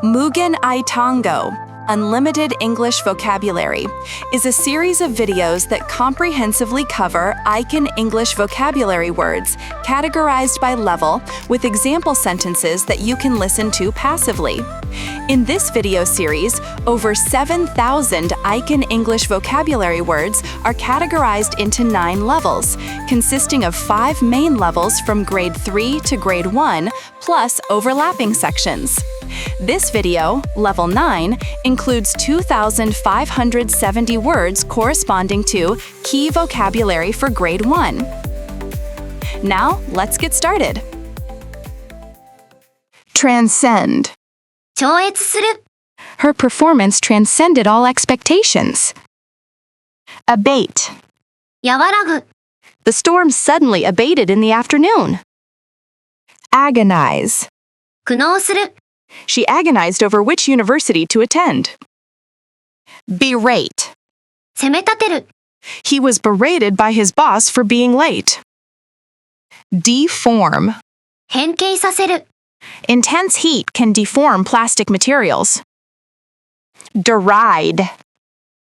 Mugen Tango, Unlimited English Vocabulary, is a series of videos that comprehensively cover Icon English vocabulary words categorized by level with example sentences that you can listen to passively. In this video series, over 7,000 Icon English vocabulary words are categorized into 9 levels, consisting of 5 main levels from grade 3 to grade 1, plus overlapping sections. This video, Level 9, includes 2,570 words corresponding to key vocabulary for Grade 1. Now, let's get started. Transcend. 超越する Her performance transcended all expectations. Abate. 和らぐ The storm suddenly abated in the afternoon. Agonize. 苦悩する She agonized over which university to attend. Berate. 責め立てる He was berated by his boss for being late. Deform. 変形させる Intense heat can deform plastic materials. Deride.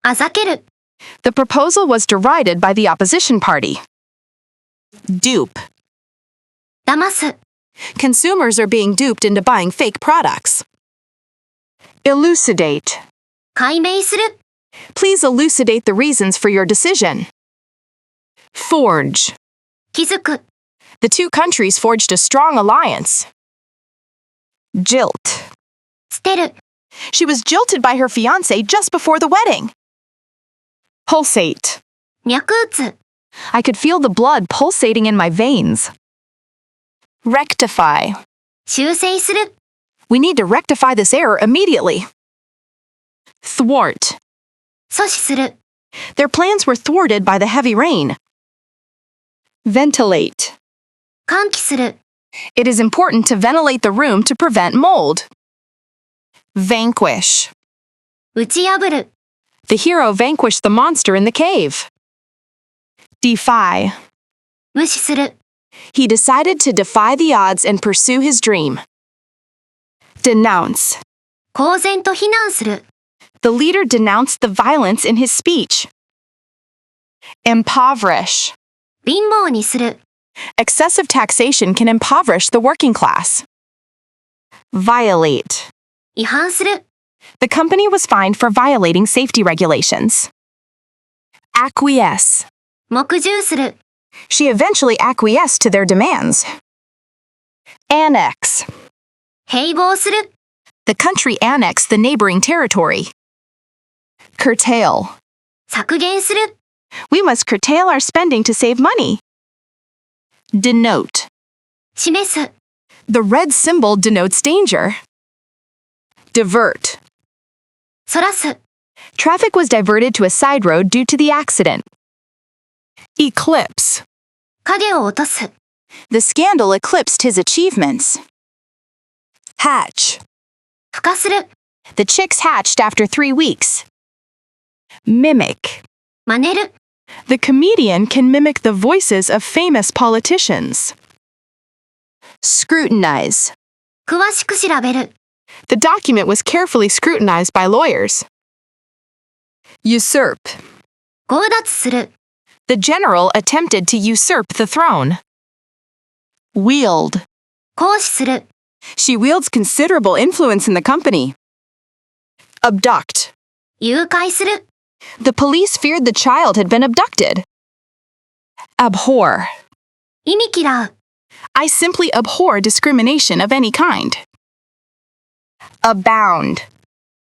あざける The proposal was derided by the opposition party. Dupe. 騙す Consumers are being duped into buying fake products. Elucidate. 解明する Please elucidate the reasons for your decision. Forge. 気づく The two countries forged a strong alliance. Jilt. 捨てる She was jilted by her fiancé just before the wedding. Pulsate. 脈打つ I could feel the blood pulsating in my veins. Rectify. 修正する We need to rectify this error immediately. Thwart. 阻止する Their plans were thwarted by the heavy rain. Ventilate. 喚起する It is important to ventilate the room to prevent mold. Vanquish. 打ち破る The hero vanquished the monster in the cave. Defy. 無視する He decided to defy the odds and pursue his dream. Denounce. 公然と非難する The leader denounced the violence in his speech. Impoverish. 貧乏にする Excessive taxation can impoverish the working class. Violate. 違反する The company was fined for violating safety regulations. Acquiesce. 黙従する She eventually acquiesced to their demands. Annex. 併合する The country annexed the neighboring territory. Curtail. 削減する We must curtail our spending to save money. Denote. 示す The red symbol denotes danger. Divert. そらす Traffic was diverted to a side road due to the accident. Eclipse. 影を落とす The scandal eclipsed his achievements. Hatch. 孵化する The chicks hatched after 3 weeks. Mimic. 真似る The comedian can mimic the voices of famous politicians. Scrutinize. 詳しく調べる The document was carefully scrutinized by lawyers. Usurp. 強奪する The general attempted to usurp the throne. Wield. 行使する She wields considerable influence in the company. Abduct. 誘拐する The police feared the child had been abducted. Abhor. 意味嫌う I simply abhor discrimination of any kind. Abound.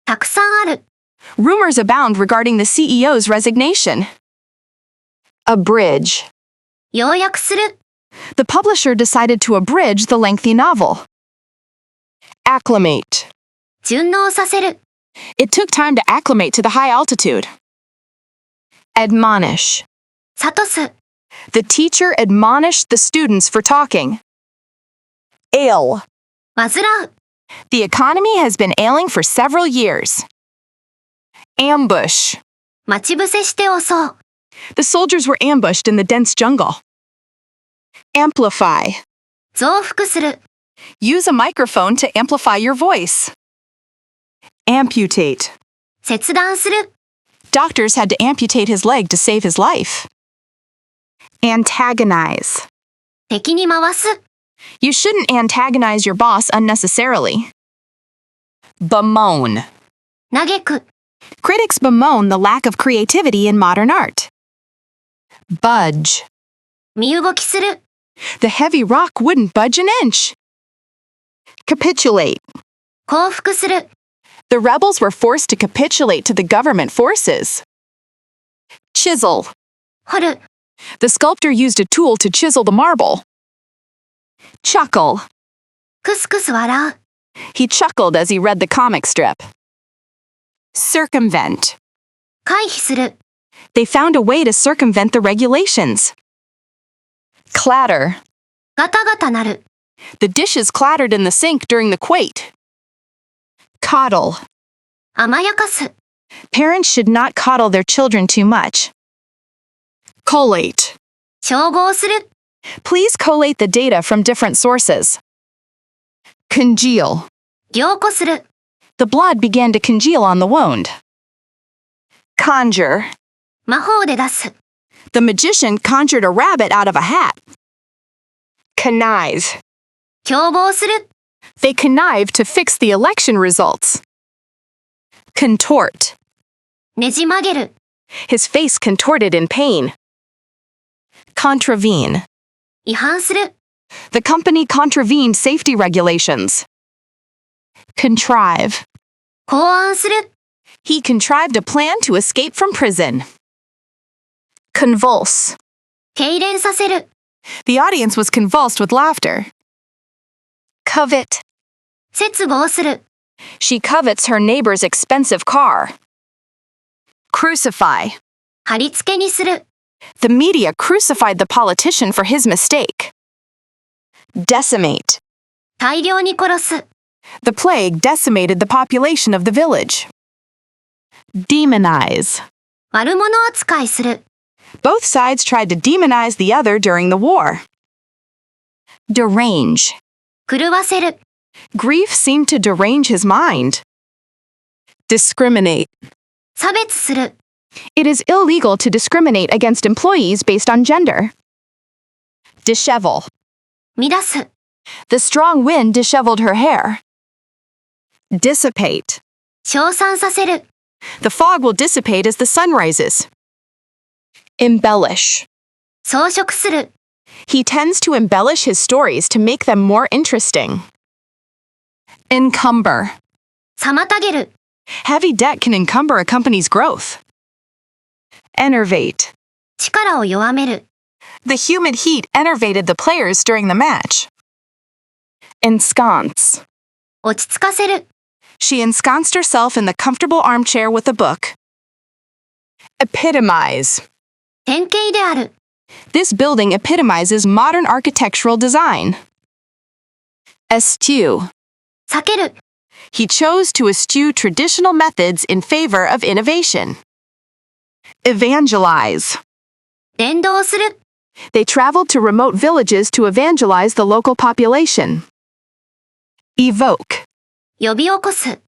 たくさんある Rumors abound regarding the CEO's resignation. Abridge. 要約する The publisher decided to abridge the lengthy novel. Acclimate. 順応させる It took time to acclimate to the high altitude. Admonish. 諭す The teacher admonished the students for talking. Ail. 煩う The economy has been ailing for several years. Ambush. 待ち伏せして襲う The soldiers were ambushed in the dense jungle. Amplify. 増幅する Use a microphone to amplify your voice. Amputate. 切断する。 Doctors had to amputate his leg to save his life. Antagonize. 敵に回す。 You shouldn't antagonize your boss unnecessarily. Bemoan. 嘆く。 Critics bemoan the lack of creativity in modern art. Budge. 身動きする。 The heavy rock wouldn't budge an inch. Capitulate. 降伏する。 The rebels were forced to capitulate to the government forces. Chisel. 掘る。 The sculptor used a tool to chisel the marble. Chuckle. くすくす笑う。 He chuckled as he read the comic strip. Circumvent. 回避する。 They found a way to circumvent the regulations. Clatter. ガタガタなる。 The dishes clattered in the sink during the quake. Coddle. 甘やかす。 Parents should not coddle their children too much. Collate. 照合する。 Please collate the data from different sources. Congeal. 凝固する。 The blood began to congeal on the wound. Conjure. 魔法で出す。 The magician conjured a rabbit out of a hat. Connive. 共謀する。 They connived to fix the election results. Contort. ねじ曲げる。 His face contorted in pain. Contravene. 違反する。 The company contravened safety regulations. Contrive. 考案する。 He contrived a plan to escape from prison. Convulse. 痙攣させる。 The audience was convulsed with laughter. Covet. 切望する。 She covets her neighbor's expensive car. Crucify. 貼り付けにする。 The media crucified the politician for his mistake. Decimate. 大量に殺す。 The plague decimated the population of the village. Demonize. 悪者扱いする。 Both sides tried to demonize the other during the war. Derange. 狂わせる。 Grief seemed to derange his mind. Discriminate. 差別する。 It is illegal to discriminate against employees based on gender. Dishevel. 乱す。 The strong wind disheveled her hair. Dissipate. 消散させる。 The fog will dissipate as the sun rises. Embellish. 装飾する。 He tends to embellish his stories to make them more interesting. Encumber. 妨げる。 Heavy debt can encumber a company's growth. Enervate. 力を弱める。 The humid heat enervated the players during the match. Ensconce. 落ち着かせる。 She ensconced herself in the comfortable armchair with a book. Epitomize. 典型である。 This building epitomizes modern architectural design. Eschew. 避ける。 He chose to eschew traditional methods in favor of innovation. Evangelize. 伝道する。 They traveled to remote villages to evangelize the local population. Evoke. 呼び起こす。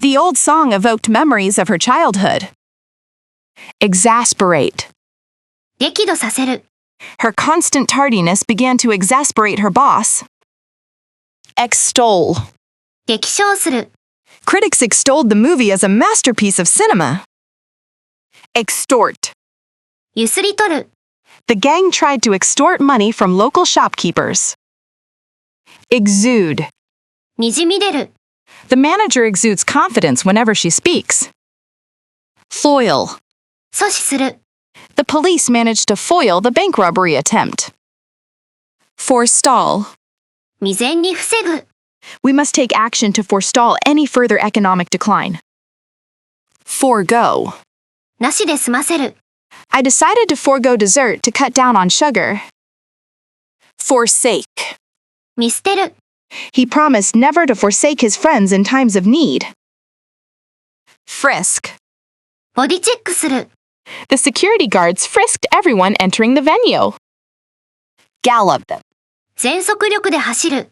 The old song evoked memories of her childhood. Exasperate. 激怒させる。 Her constant tardiness began to exasperate her boss. Extol. 激賞する。 Critics extolled the movie as a masterpiece of cinema. Extort. ゆすり取る。 The gang tried to extort money from local shopkeepers. Exude. にじみ出る。 The manager exudes confidence whenever she speaks. Foil. 阻止する。 The police managed to foil the bank robbery attempt. Forestall. 未然に防ぐ。 We must take action to forestall any further economic decline. Forgo. なしで済ませる。 I decided to forego dessert to cut down on sugar. Forsake. 見捨てる。 He promised never to forsake his friends in times of need. Frisk. ボディチェックする。 The security guards frisked everyone entering the venue. Gallop. 全速力で走る。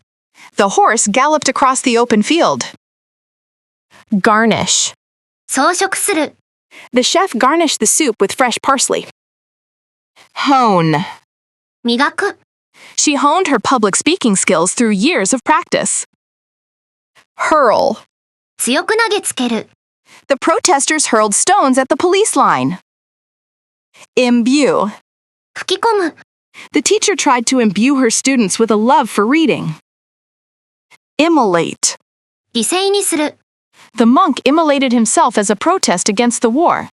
The horse galloped across the open field. Garnish. 装飾する。 The chef garnished the soup with fresh parsley. Hone. 磨く。 She honed her public speaking skills through years of practice. Hurl. 強く投げつける。 The protesters hurled stones at the police line. Imbue. 吹き込む。 The teacher tried to imbue her students with a love for reading. Immolate. 犠牲にする。 The monk immolated himself as a protest against the war.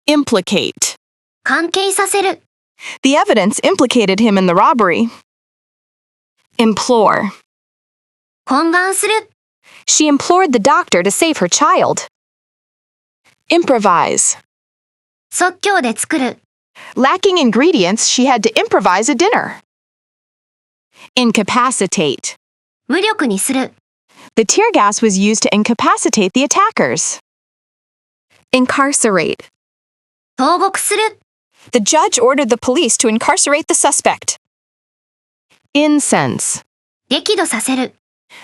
Implicate. 関係させる。 The evidence implicated him in the robbery. Implore. 懇願する。 She implored the doctor to save her child. Improvise. 即興で作る。 Lacking ingredients, she had to improvise a dinner. Incapacitate. 無力にする。 The tear gas was used to incapacitate the attackers. Incarcerate. 投獄する。 The judge ordered the police to incarcerate the suspect. Incense. 激怒させる。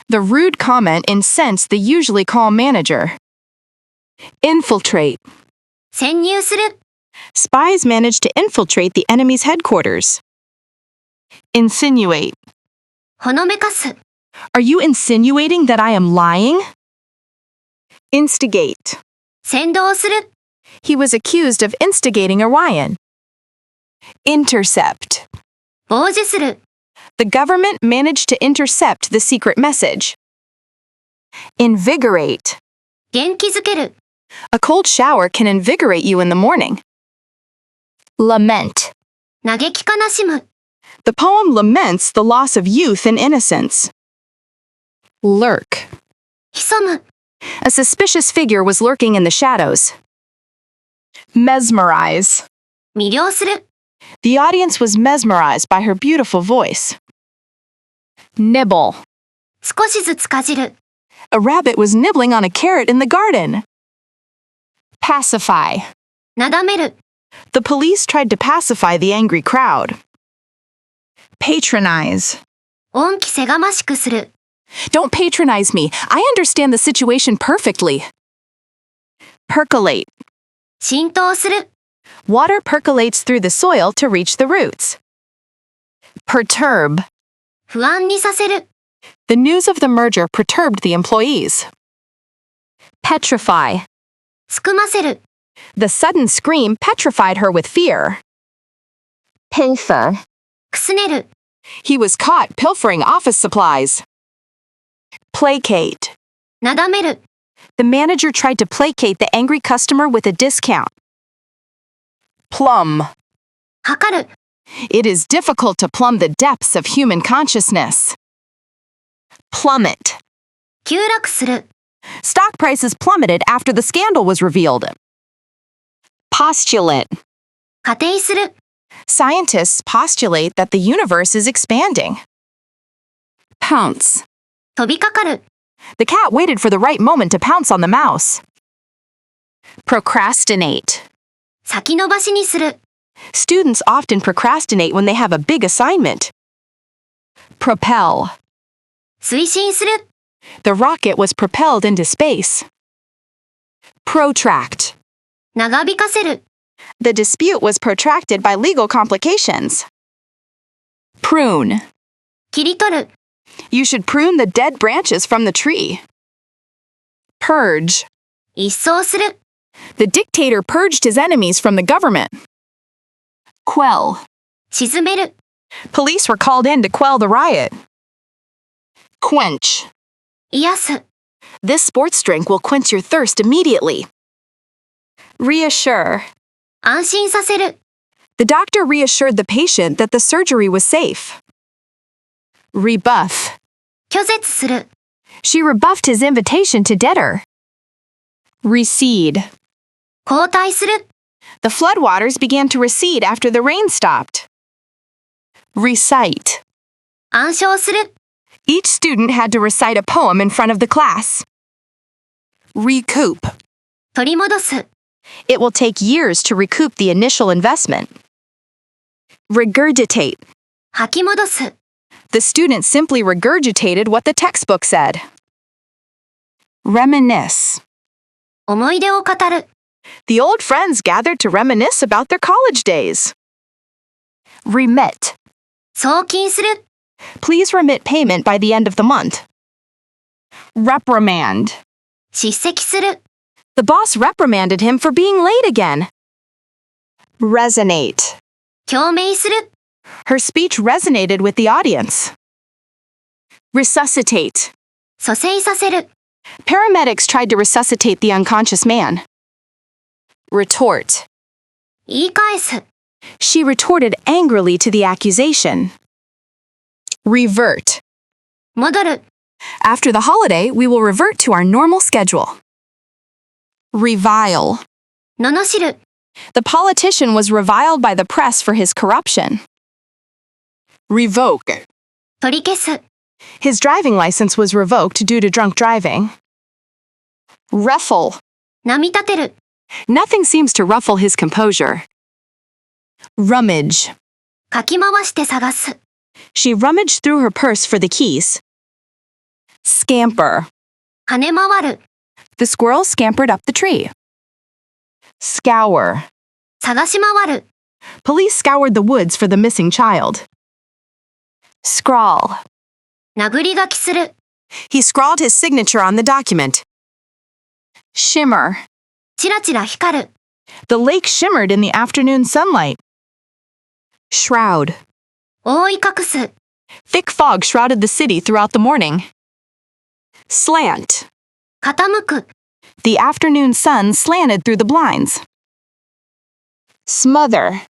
The rude comment incensed the usually calm manager. Infiltrate. 潜入する。 Spies managed to infiltrate the enemy's headquarters. Insinuate. ほのめかす。 Are you insinuating that I am lying? Instigate. 扇動する。 He was accused of instigating a riot. Intercept. 傍受する。 The government managed to intercept the secret message. Invigorate. 元気づける。 A cold shower can invigorate you in the morning. Lament. 嘆き悲しむ。 The poem laments the loss of youth and innocence. Lurk. 潜む。 A suspicious figure was lurking in the shadows. Mesmerize. 魅了する。 The audience was mesmerized by her beautiful voice. Nibble. 少しずつかじる。 A rabbit was nibbling on a carrot in the garden. Pacify. なだめる。 The police tried to pacify the angry crowd. Patronize. 恩気せがましくする。 Don't patronize me. I understand the situation perfectly. Percolate. 浸透する。 Water percolates through the soil to reach the roots. Perturb. 不安にさせる。 The news of the merger perturbed the employees. Petrify. すくませる。 The sudden scream petrified her with fear. Pilfer. くすねる。 He was caught pilfering office supplies. Placate. なだめる。 The manager tried to placate the angry customer with a discount. Plumb. 測る。 It is difficult to plumb the depths of human consciousness. Plummet. 急落する。 Stock prices plummeted after the scandal was revealed. Postulate. 仮定する。 Scientists postulate that the universe is expanding. Pounce. 飛びかかる。 The cat waited for the right moment to pounce on the mouse. Procrastinate. 先延ばしにする。 Students often procrastinate when they have a big assignment. Propel. 推進する。 The rocket was propelled into space. Protract. 長引かせる。 The dispute was protracted by legal complications. Prune. 切り取る。 You should prune the dead branches from the tree. Purge. 一掃する。 The dictator purged his enemies from the government. Quell. 沈める。 Police were called in to quell the riot. Quench. 癒す。 This sports drink will quench your thirst immediately. Reassure. 安心させる。 The doctor reassured the patient that the surgery was safe. Rebuff. 拒絶する。 She rebuffed his invitation to dinner. Recede. 後退する。 The floodwaters began to recede after the rain stopped. Recite. 暗唱する。 Each student had to recite a poem in front of the class. Recoup. 取り戻す。 It will take years to recoup the initial investment. Regurgitate. 吐き戻す。 The student simply regurgitated what the textbook said. Reminisce. 思い出を語る。The old friends gathered to reminisce about their college days. Remit. 送金する。Please remit payment by the end of the month. Reprimand. 叱責する。The boss reprimanded him for being late again. Resonate. 共鳴する。Her speech resonated with the audience. Resuscitate. 蘇生させる。Paramedics tried to resuscitate the unconscious man. Retort. 言い返す。She retorted angrily to the accusation. Revert. 戻る。After the holiday, we will revert to our normal schedule. Revile. 罵る。The politician was reviled by the press for his corruption. Revoke. 取り消す。His driving license was revoked due to drunk driving. Ruffle. 波立てる。Nothing seems to ruffle his composure. Rummage. かき回して探す。She rummaged through her purse for the keys. Scamper. 跳ね回る。The squirrel scampered up the tree. Scour. 探し回る。Police scoured the woods for the missing child. Scrawl. 殴り書きする。He scrawled his signature on the document. Shimmer. チラチラ光る。The lake shimmered in the afternoon sunlight. Shroud. 覆い隠す。Thick fog shrouded the city throughout the morning. Slant. 傾く。The afternoon sun slanted through the blinds. Smother.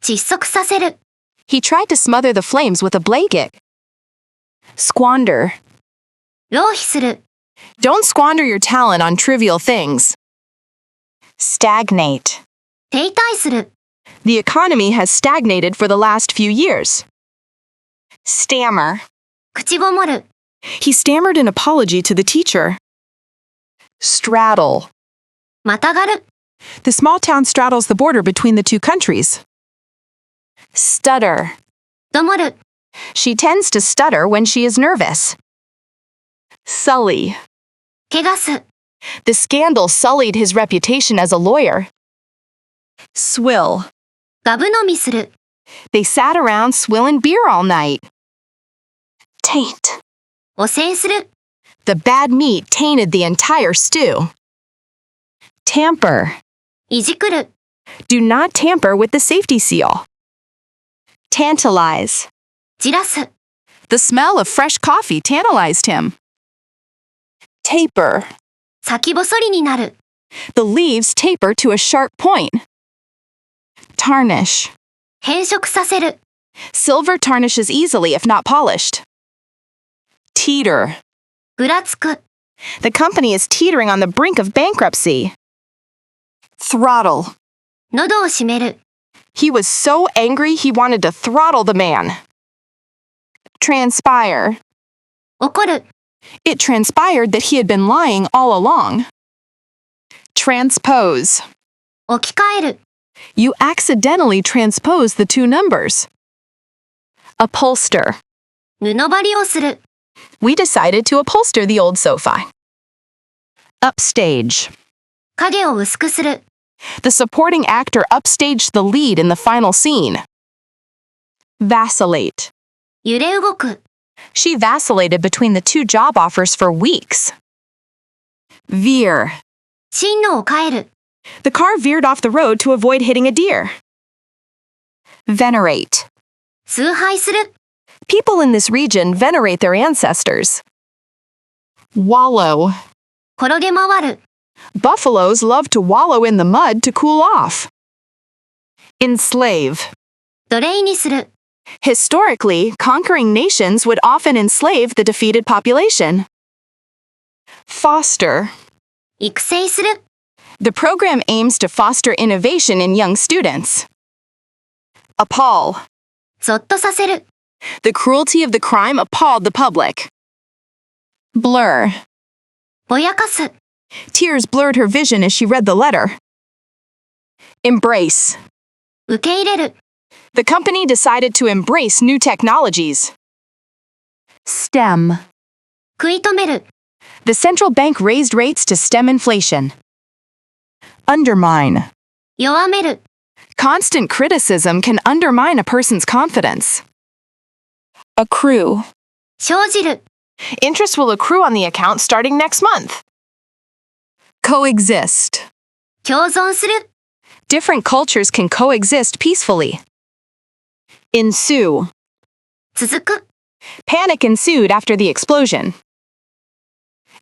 窒息させる。He tried to smother the flames with a blanket. Squander. 浪費する。Don't squander your talent on trivial things. Stagnate. 停滞する。The economy has stagnated for the last few years. Stammer. 口ごもる。He stammered an apology to the teacher. Straddle. またがる。The small town straddles the border between the two countries. Stutter. どもる。She tends to stutter when she is nervous. Sully. 汚す。The scandal sullied his reputation as a lawyer. Swill. ガブ飲みする。They sat around swilling beer all night. Taint. 汚染する。The bad meat tainted the entire stew. Tamper. いじくる。Do not tamper with the safety seal. Tantalize. じらす。The smell of fresh coffee tantalized him. Taper. 先細りになる。The leaves taper to a sharp point. Tarnish. 変色させる。Silver tarnishes easily if not polished. Teeter. ぐらつく。The company is teetering on the brink of bankruptcy. Throttle. 喉を締める。He was so angry he wanted to throttle the man. Transpire. 怒る。It transpired that he had been lying all along. Transpose. 置き換える。You accidentally transpose the two numbers. Upholster. 布張りをする。We decided to upholster the old sofa. Upstage. 影を薄くする。The supporting actor upstaged the lead in the final scene. Vacillate. 揺れ動く。She vacillated between the two job offers for weeks. Veer. 進路を変える。The car veered off the road to avoid hitting a deer. Venerate. 崇拝する。People in this region venerate their ancestors. Wallow. 転げ回る。Buffaloes love to wallow in the mud to cool off. Enslave. 奴隷にする。Historically, conquering nations would often enslave the defeated population. Foster. 育成する。The program aims to foster innovation in young students. Appall. ゾッとさせる。The cruelty of the crime appalled the public. Blur. ぼやかす。Tears blurred her vision as she read the letter. Embrace. 受け入れる。The company decided to embrace new technologies. Stem. 食い止める。The central bank raised rates to stem inflation. Undermine. 弱める。 Constant criticism can undermine a person's confidence. Accrue. 生じる。 Interest will accrue on the account starting next month. Coexist. 共存する。 Different cultures can coexist peacefully. Ensue. 続く。 Panic ensued after the explosion.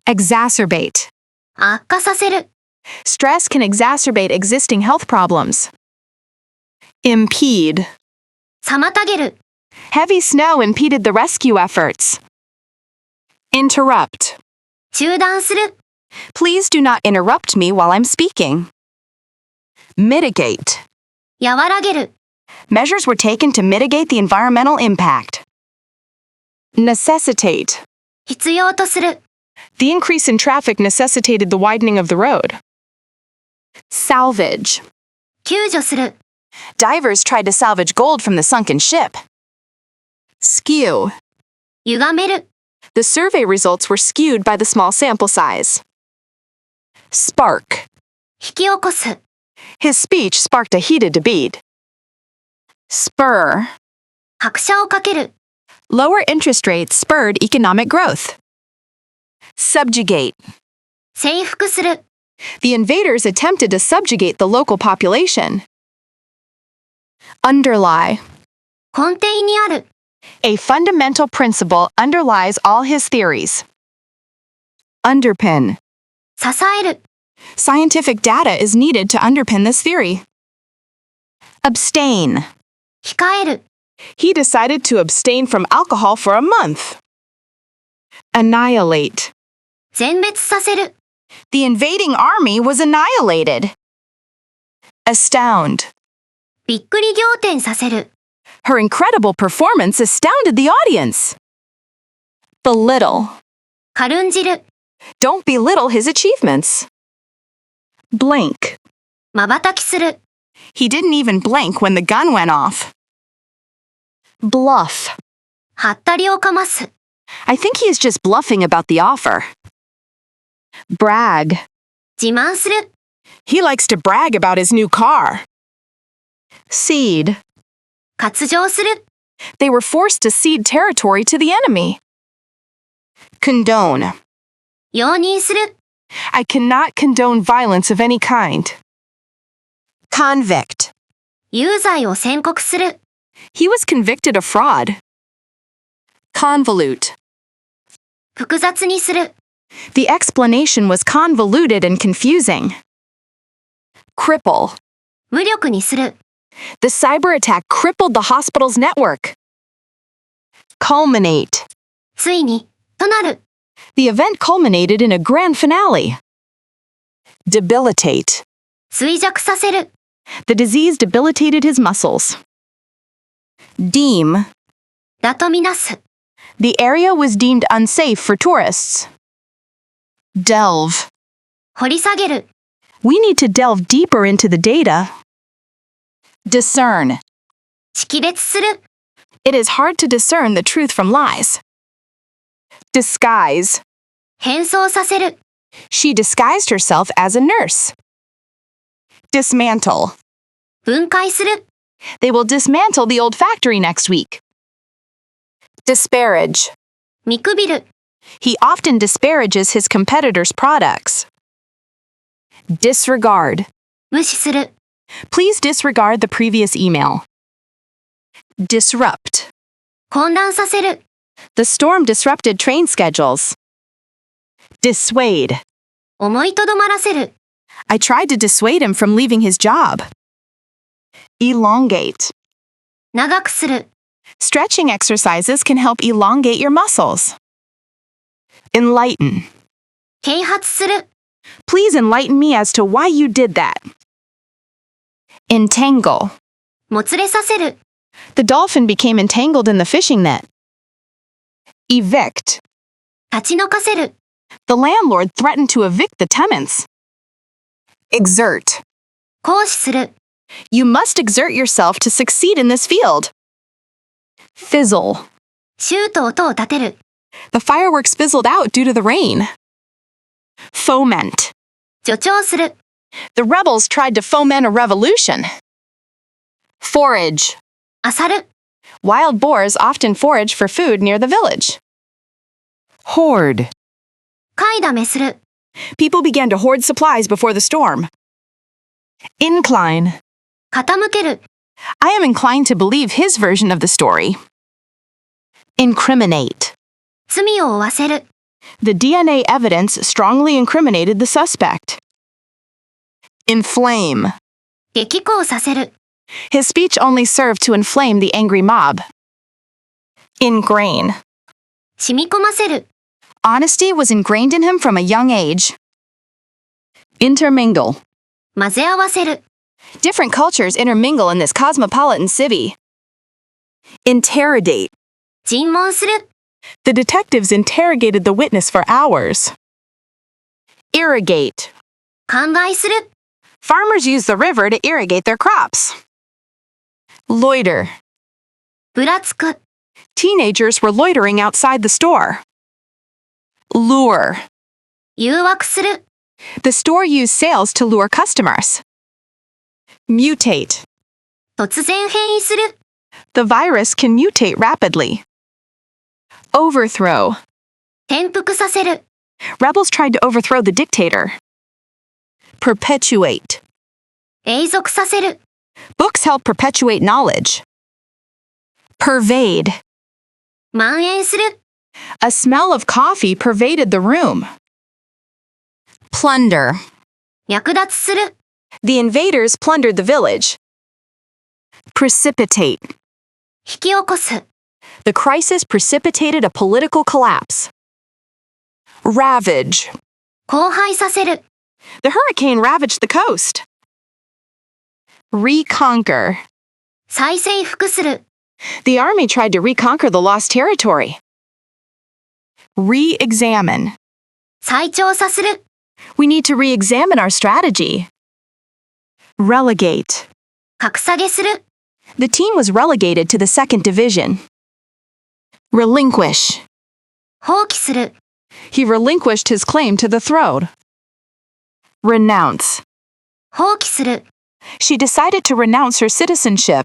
Exacerbate. 悪化させる。 Stress can exacerbate existing health problems. Impede. 妨げる。 Heavy snow impeded the rescue efforts. Interrupt. 中断する。 Please do not interrupt me while I'm speaking. Mitigate. 和らげる。 Measures were taken to mitigate the environmental impact. Necessitate. 必要とする。 The increase in traffic necessitated the widening of the road. Salvage. 救助する。 Divers tried to salvage gold from the sunken ship. Skew. 歪める。 The survey results were skewed by the small sample size. Spark. 引き起こす。 His speech sparked a heated debate. Spur. 拍車をかける。 Lower interest rates spurred economic growth. Subjugate. 征服する。 The invaders attempted to subjugate the local population. Underlie. 根底にある。 A fundamental principle underlies all his theories. Underpin. 支える。 Scientific data is needed to underpin this theory. Abstain. 控える。 He decided to abstain from alcohol for a month. Annihilate. 全滅させる。 The invading army was annihilated. Astound. びっくり仰天させる。 Her incredible performance astounded the audience. Belittle. 軽んじる。 Don't belittle his achievements. Blink. 瞬きする。 He didn't even blink when the gun went off. Bluff. はったりをかます。 I think he is just bluffing about the offer. Brag. 自慢する。 He likes to brag about his new car. Cede. 割譲する。 They were forced to cede territory to the enemy. Condone. 容認する。 I cannot condone violence of any kind. Convict. 有罪を宣告する。 He was convicted of fraud. Convolute. 複雑にする。 The explanation was convoluted and confusing. Cripple. 無力にする。 The cyber attack crippled the hospital's network. Culminate. ついに、となる。 The event culminated in a grand finale. Debilitate. 衰弱させる。 The disease debilitated his muscles. Deem. だとみなす。 The area was deemed unsafe for tourists. Delve. 掘り下げる。 We need to delve deeper into the data. Discern. 識別する。 It is hard to discern the truth from lies. Disguise. 変装させる。 She disguised herself as a nurse. Dismantle. 分解する。 They will dismantle the old factory next week. Disparage. 見くびる。 He often disparages his competitors' products. Disregard. 無視する。 Please disregard the previous email. Disrupt. 混乱させる。 The storm disrupted train schedules. Dissuade. 思いとどまらせる。 I tried to dissuade him from leaving his job. Elongate. 長くする。 Stretching exercises can help elongate your muscles. Enlighten. 啓発する。 Please enlighten me as to why you did that. Entangle. もつれさせる。 The dolphin became entangled in the fishing net. Evict. 立ち退かせる。 The landlord threatened to evict the tenants. Exert. 行使する。 You must exert yourself to succeed in this field. Fizzle. シュート音を立てる。 The fireworks fizzled out due to the rain. Foment. 助長する。 The rebels tried to foment a revolution. Forage. 漁る。 Wild boars often forage for food near the village. Hoard. 買いだめする。 People began to hoard supplies before the storm. Incline. 傾ける。 I am inclined to believe his version of the story. Incriminate. 罪を負わせる。 The DNA evidence strongly incriminated the suspect. Inflame. 激高させる。 His speech only served to inflame the angry mob. Ingrain. 染み込ませる。 Honesty was ingrained in him from a young age. Intermingle. 混ぜ合わせる。 Different cultures intermingle in this cosmopolitan city. Interrogate. 尋問する。 The detectives interrogated the witness for hours. Irrigate. 灌漑する。 Farmers use the river to irrigate their crops. Loiter. ぶらつく。 Teenagers were loitering outside the store. Lure. 誘惑する。 The store used sales to lure customers. Mutate. 突然変異する。 The virus can mutate rapidly. Overthrow. 転覆させる。 Rebels tried to overthrow the dictator. Perpetuate. 永続させる。 Books help perpetuate knowledge. Pervade. 蔓延する。 A smell of coffee pervaded the room. Plunder. 略奪する。 The invaders plundered the village. Precipitate. 引き起こす。 The crisis precipitated a political collapse. Ravage. 荒廃させる。 The hurricane ravaged the coast. Reconquer. 再征服する。 The army tried to reconquer the lost territory. Re-examine. 再調査する。 We need to re-examine our strategy. Relegate. 格下げする。 The team was relegated to the second division. Relinquish. 放棄する。 He relinquished his claim to the throne. Renounce. 放棄する。 She decided to renounce her citizenship.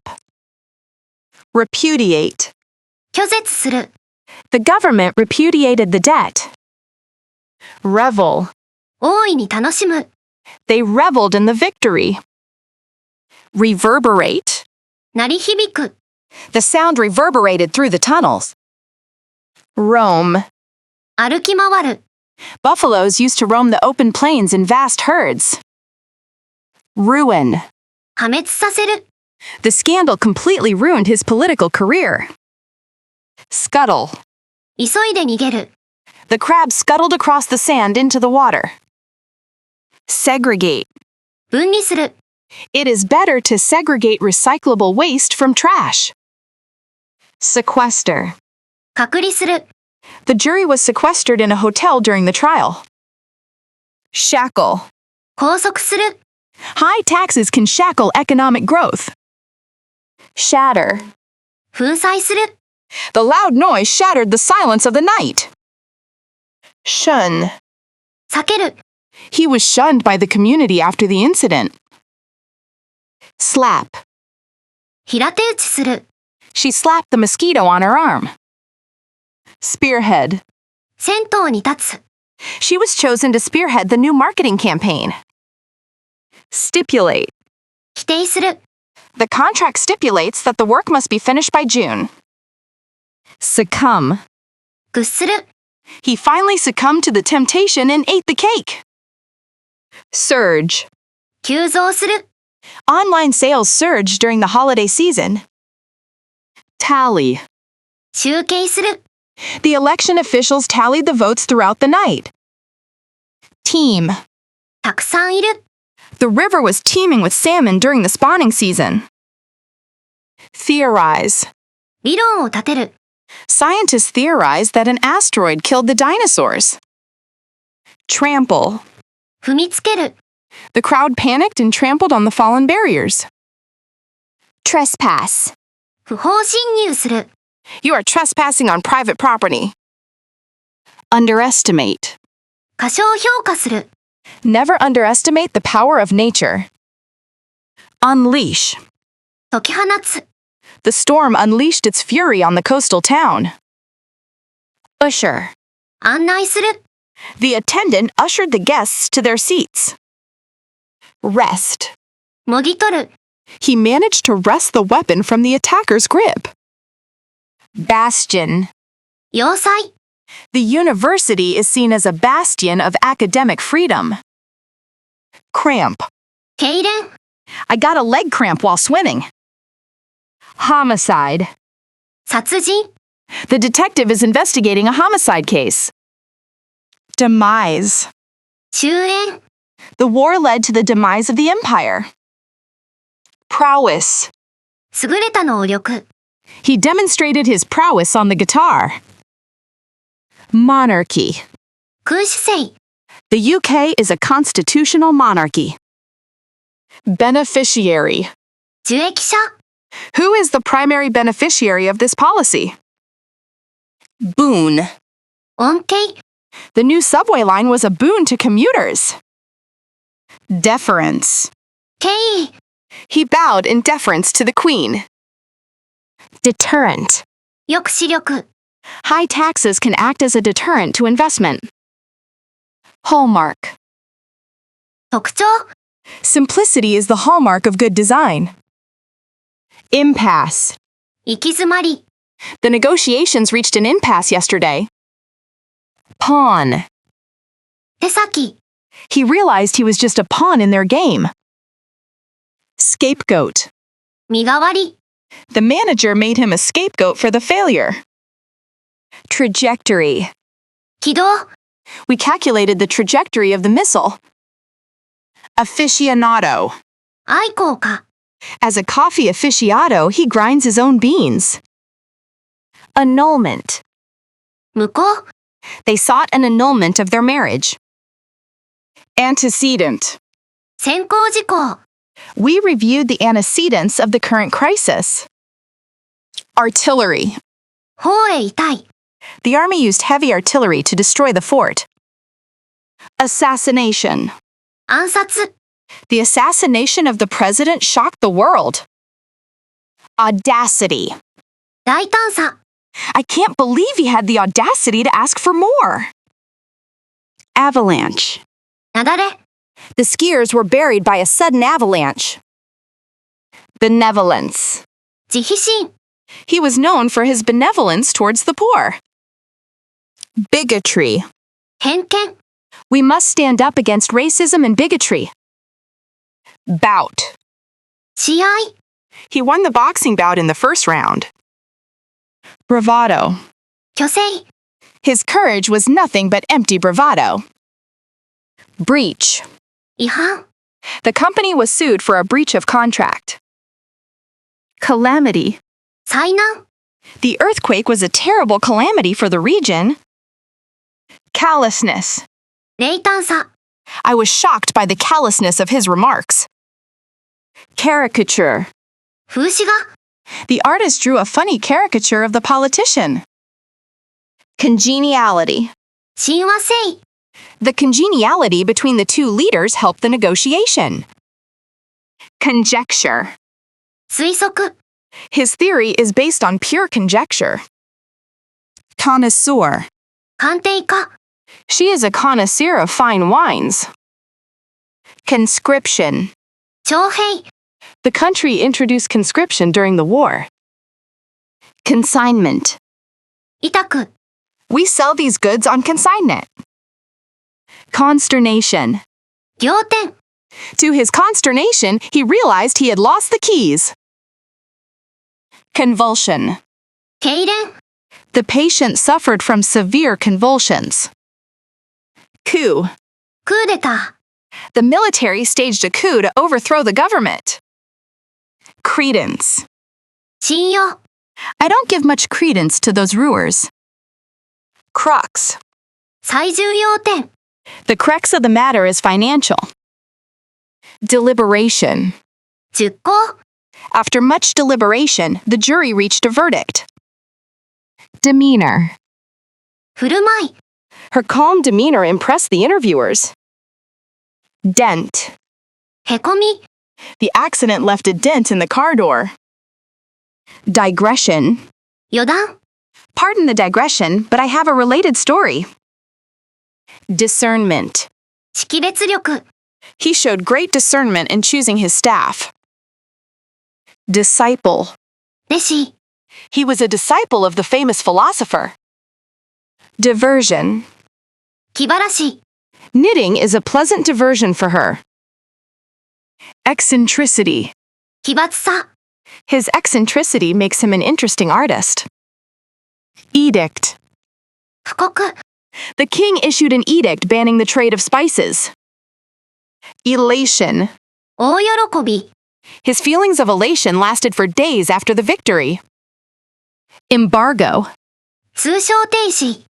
Repudiate. 拒絶する。 The government repudiated the debt. Revel. 大いに楽しむ。 They reveled in the victory. Reverberate. 鳴り響く。 The sound reverberated through the tunnels. Roam. 歩き回る。 Buffaloes used to roam the open plains in vast herds. Ruin. 破滅させる。 The scandal completely ruined his political career. Scuttle. 急いで逃げる。 The crab scuttled across the sand into the water. Segregate. 分離する。 It is better to segregate recyclable waste from trash. Sequester. 隔離する。 The jury was sequestered in a hotel during the trial. Shackle. 拘束する。 High taxes can shackle economic growth. Shatter. 粉砕する。 The loud noise shattered the silence of the night. Shun. 避ける。 He was shunned by the community after the incident. Slap. 平手打ちする。 She slapped the mosquito on her arm. Spearhead. 先頭に立つ。 She was chosen to spearhead the new marketing campaign. Stipulate. 否定する。 The contract stipulates that the work must be finished by June. Succumb. 屈する。 He finally succumbed to the temptation and ate the cake. Surge. 急増する。 Online sales surged during the holiday season. Tally. 集計する。 The election officials tallied the votes throughout the night. Team. たくさんいる。 The river was teeming with salmon during the spawning season. Theorize. 理論を立てる。 Scientists theorized that an asteroid killed the dinosaurs. Trample. 踏みつける。 The crowd panicked and trampled on the fallen barriers. Trespass. 不法侵入する。 You are trespassing on private property. Underestimate. 過小評価する。 Never underestimate the power of nature. Unleash. 解き放つ。 The storm unleashed its fury on the coastal town. Usher. 案内する。 The attendant ushered the guests to their seats. Wrest. もぎ取る。 He managed to wrest the weapon from the attacker's grip. Bastion. 要塞。 The university is seen as a bastion of academic freedom. Cramp. 痙攣。 I got a leg cramp while swimming. Homicide. 殺人。 The detective is investigating a homicide case. Demise. 終焉。 The war led to the demise of the empire. Prowess. 優れた能力。 He demonstrated his prowess on the guitar. Monarchy. 君主制。 The UK is a constitutional monarchy. Beneficiary. 受益者。 Who is the primary beneficiary of this policy? Boon. 恩恵。 The new subway line was a boon to commuters. Deference. 敬意。 He bowed in deference to the Queen. Deterrent. 抑止力。 High taxes can act as a deterrent to investment. Hallmark. 特徴。 Simplicity is the hallmark of good design. Impasse. 行き詰まり。 The negotiations reached an impasse yesterday. Pawn. 手先。 He realized he was just a pawn in their game. Scapegoat. 身代わり。 The manager made him a scapegoat for the failure. Trajectory. 軌道。 We calculated the trajectory of the missile. Aficionado. 愛好家。 As a coffee aficionado, he grinds his own beans. Annulment. 無効。 They sought an annulment of their marriage. Antecedent. 先行事項。 We reviewed the antecedents of the current crisis. Artillery. 砲へ痛い。 The army used heavy artillery to destroy the fort. Assassination. 暗殺。 The assassination of the president shocked the world. Audacity. 大胆さ。 I can't believe he had the audacity to ask for more. Avalanche. 雪崩。 The skiers were buried by a sudden avalanche. Benevolence. 慈悲心。 He was known for his benevolence towards the poor. Bigotry. 偏見。 We must stand up against racism and bigotry. Bout. 試合。 He won the boxing bout in the first round. Bravado. 虚勢。 His courage was nothing but empty bravado. Breach. 違反。 The company was sued for a breach of contract. Calamity. 災難。 The earthquake was a terrible calamity for the region. Callousness. 冷淡さ。 I was shocked by the callousness of his remarks. Caricature. 風刺画。 The artist drew a funny caricature of the politician. Congeniality. 親和性。 The congeniality between the two leaders helped the negotiation. Conjecture. 推測。 His theory is based on pure conjecture. Connoisseur. 鑑定家。 She is a connoisseur of fine wines. Conscription. 徴兵。 The country introduced conscription during the war. Consignment. 委託。 We sell these goods on consignment. Consternation. 仰天。 To his consternation, he realized he had lost the keys. Convulsion. 痙攣。 The patient suffered from severe convulsions. Coup. クーデター。 The military staged a coup to overthrow the government. Credence. 信用。 I don't give much credence to those ruers. Crux. 最重要点。 The crux of the matter is financial. Deliberation. 熟考。 After much deliberation, the jury reached a verdict. Demeanor. 振る舞い。Her calm demeanor impressed the interviewers. Dent. へこみ、 The accident left a dent in the car door. Digression. 余談、 Pardon the digression, but I have a related story. Discernment. 識別力、 He showed great discernment in choosing his staff. Disciple. 弟子、 He was a disciple of the famous philosopher. Diversion. 気晴らし、 Knitting is a pleasant diversion for her. Eccentricity. 奇抜さ、 His eccentricity makes him an interesting artist. Edict. 布告、 The king issued an edict banning the trade of spices. Elation. 大喜び、 His feelings of elation lasted for days after the victory. Embargo. 通商停止、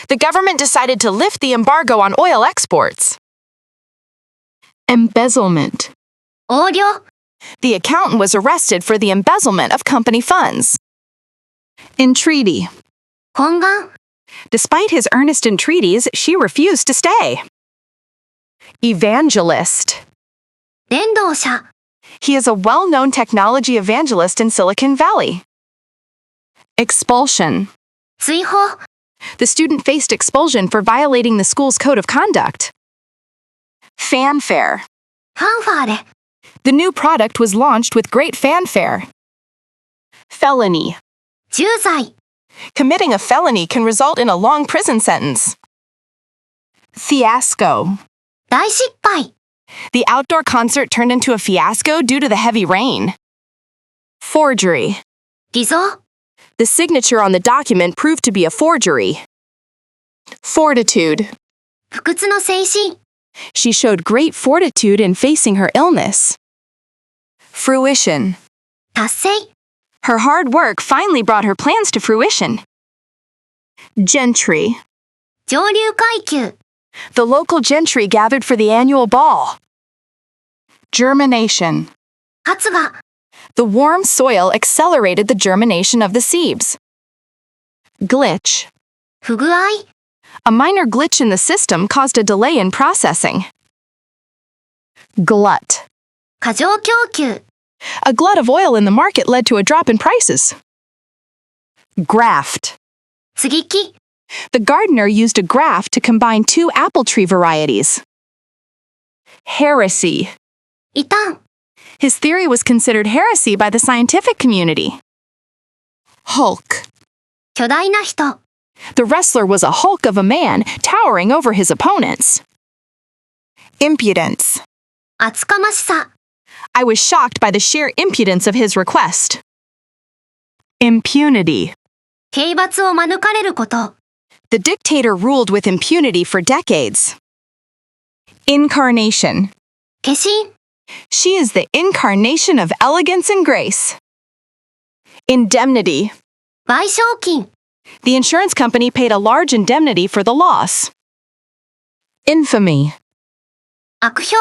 The government decided to lift the embargo on oil exports. Embezzlement. 横領、 The accountant was arrested for the embezzlement of company funds. Entreaty. 懇願、 Despite his earnest entreaties, she refused to stay. Evangelist. 伝道者、 He is a well-known technology evangelist in Silicon Valley. Expulsion. 追放、 The student faced expulsion for violating the school's code of conduct. Fanfare. ファンファーレ、 The new product was launched with great fanfare. Felony. 重罪、 Committing a felony can result in a long prison sentence. Fiasco. 大失敗、 The outdoor concert turned into a fiasco due to the heavy rain. Forgery. 偽造、 The signature on the document proved to be a forgery. Fortitude. 不屈の精神、 She showed great fortitude in facing her illness. Fruition. 達成、 Her hard work finally brought her plans to fruition. Gentry. 上流階級、 The local gentry gathered for the annual ball. Germination. 発芽、 The warm soil accelerated the germination of the seeds. Glitch. 不具合、 A minor glitch in the system caused a delay in processing. Glut. 過剰供給、 A glut of oil in the market led to a drop in prices. Graft. 接ぎ木、 The gardener used a graft to combine two apple tree varieties. Heresy. 異端、 His theory was considered heresy by the scientific community. Hulk. 巨大な人、 The wrestler was a hulk of a man, towering over his opponents. Impudence. 厚かましさ、 I was shocked by the sheer impudence of his request. Impunity. 刑罰を免れること、 The dictator ruled with impunity for decades. Incarnation. 化身、 She is the incarnation of elegance and grace. Indemnity. 賠償金、 The insurance company paid a large indemnity for the loss. Infamy. 悪評、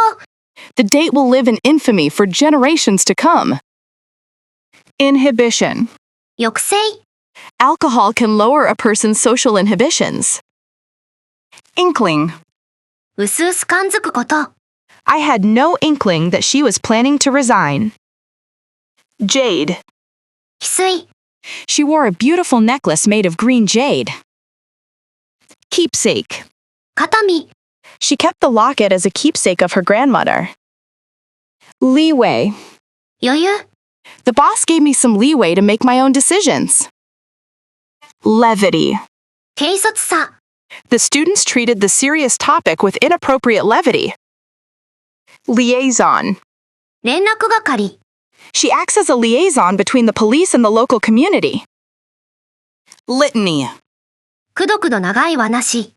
The date will live in infamy for generations to come. Inhibition. 抑制、 Alcohol can lower a person's social inhibitions. Inkling. うすうす感づくこと、 I had no inkling that she was planning to resign. Jade. 翡翠、 She wore a beautiful necklace made of green jade. Keepsake. 肩身、 She kept the locket as a keepsake of her grandmother. Leeway. 余裕、 The boss gave me some leeway to make my own decisions. Levity. 軽率さ、 The students treated the serious topic with inappropriate levity. Liaison. 連絡係、 She acts as a liaison between the police and the local community. Litany. くどくど長い話、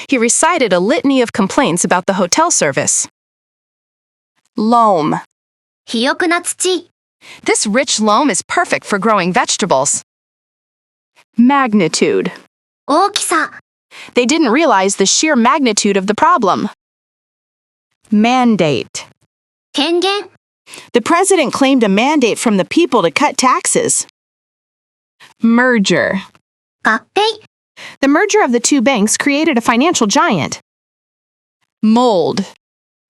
He recited a litany of complaints about the hotel service. Loam. 肥沃な土、 This rich loam is perfect for growing vegetables. Magnitude. 大きさ、 They didn't realize the sheer magnitude of the problem. Mandate. 権限、 The president claimed a mandate from the people to cut taxes. Merger. 合併、The merger of the two banks created a financial giant. Mold.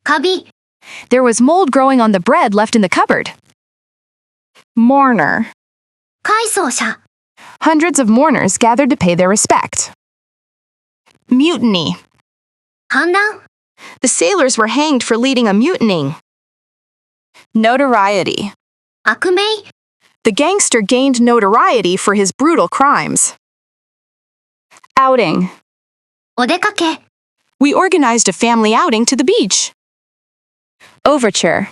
カビ、 There was mold growing on the bread left in the cupboard. Mourner. 回想者、 Hundreds of mourners gathered to pay their respect. Mutiny. 反乱、 The sailors were hanged for leading a mutiny. Notoriety. 悪名、 The gangster gained notoriety for his brutal crimes. Outing. お出かけ、 We organized a family outing to the beach. Overture.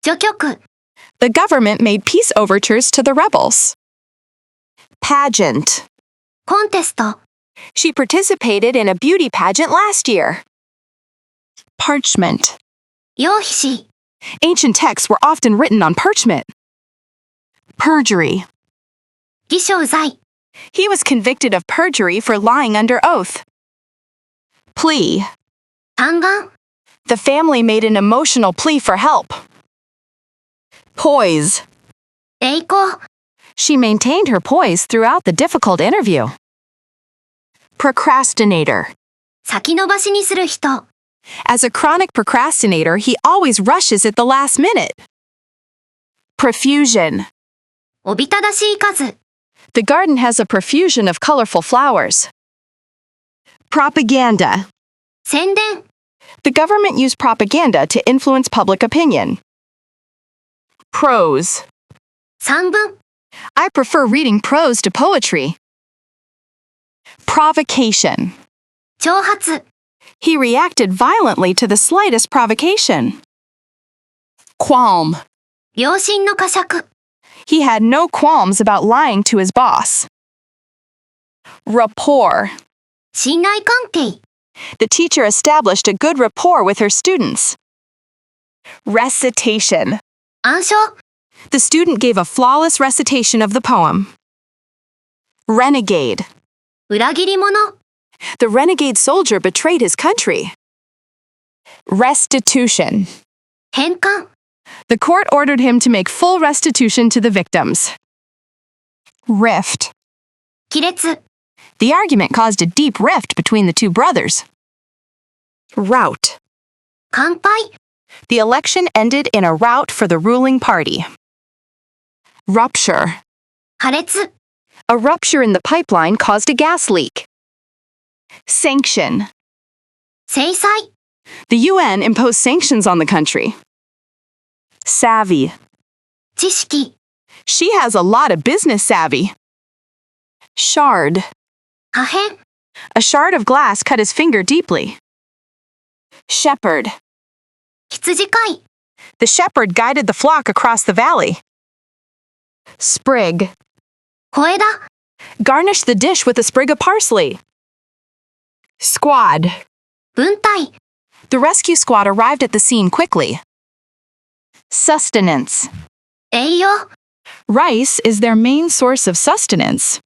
序曲、 The government made peace overtures to the rebels. Pageant. コンテスト、 She participated in a beauty pageant last year. Parchment. 用紙、 Ancient texts were often written on parchment. Perjury. 偽証罪、 He was convicted of perjury for lying under oath. Plea. 嘆願、 The family made an emotional plea for help. Poise. 栄光、 She maintained her poise throughout the difficult interview. Procrastinator. 先延ばしにする人、 As a chronic procrastinator, he always rushes at the last minute. Profusion. おびただしい数、 The garden has a profusion of colorful flowers. Propaganda. 宣伝、 The government used propaganda to influence public opinion. Prose. 散文、 I prefer reading prose to poetry. Provocation. 挑発、 He reacted violently to the slightest provocation. Qualm. 良心の呵責、 He had no qualms about lying to his boss. Rapport. 信頼関係、 The teacher established a good rapport with her students. Recitation. 暗唱、 The student gave a flawless recitation of the poem. Renegade. 裏切り者、 The renegade soldier betrayed his country. Restitution. 返還、 The court ordered him to make full restitution to the victims. Rift. 亀裂、 The argument caused a deep rift between the two brothers. Rout. 乾杯、 The election ended in a rout for the ruling party. Rupture. 破裂、 A rupture in the pipeline caused a gas leak. Sanction. 制裁、 The UN imposed sanctions on the country. Savvy. 知識、 She has a lot of business savvy. Shard. 破片、 A shard of glass cut his finger deeply. Shepherd. 羊飼い、 The shepherd guided the flock across the valley. Sprig. 小枝、 Garnish the dish with a sprig of parsley. Squad. 分隊、 The rescue squad arrived at the scene quickly. Sustenance. 栄養、 Rice is their main source of sustenance.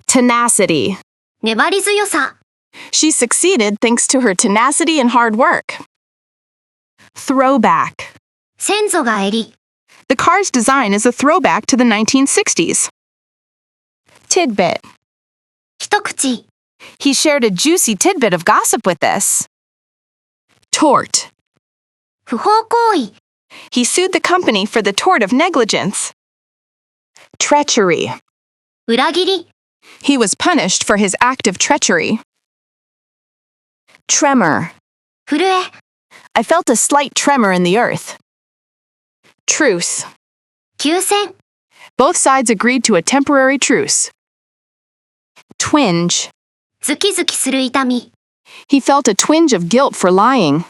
Tenacity. 粘り強さ、 She succeeded thanks to her tenacity and hard work. Throwback. 先祖が襟、 The car's design is a throwback to the 1960s. Tidbit. 一口、 He shared a juicy tidbit of gossip with us. Tort. 不法行為、 He sued the company for the tort of negligence. Treachery. 裏切り、 He was punished for his act of treachery. Tremor. 震え、 I felt a slight tremor in the earth. Truce. 休戦、 Both sides agreed to a temporary truce. Twinge. ズキズキする痛み、 He felt a twinge of guilt for lying.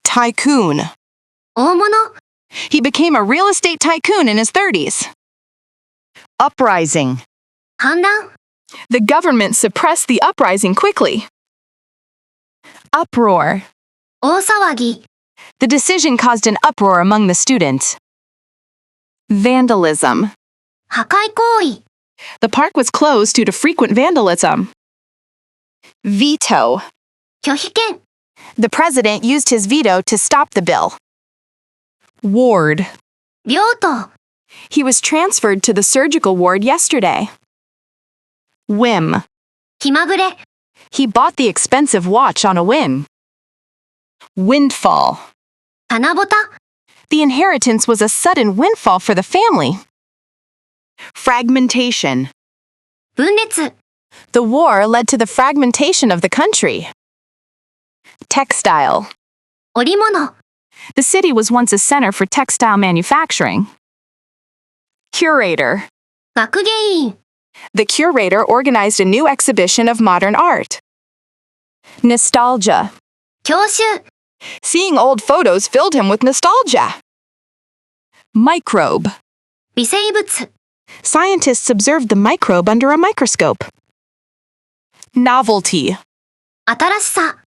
Tycoon. 大物、 He became a real estate tycoon in his 30s. Uprising. 反乱、 The government suppressed the uprising quickly. Uproar. 大騒ぎ、 The decision caused an uproar among the students. Vandalism. 破壊行為、 The park was closed due to frequent vandalism. Veto. 拒否権、 The president used his veto to stop the bill. Ward. 病棟、 He was transferred to the surgical ward yesterday. Whim. 気まぐれ、 He bought the expensive watch on a whim. Windfall. 棚ぼた、 The inheritance was a sudden windfall for the family. Fragmentation. 分裂、 The war led to the fragmentation of the country. Textile. 織物、 The city was once a center for textile manufacturing. Curator. 学芸員、 The curator organized a new exhibition of modern art. Nostalgia. 教習、 Seeing old photos filled him with nostalgia. Microbe. 微生物、 Scientists observed the microbe under a microscope. Novelty. 新しさ、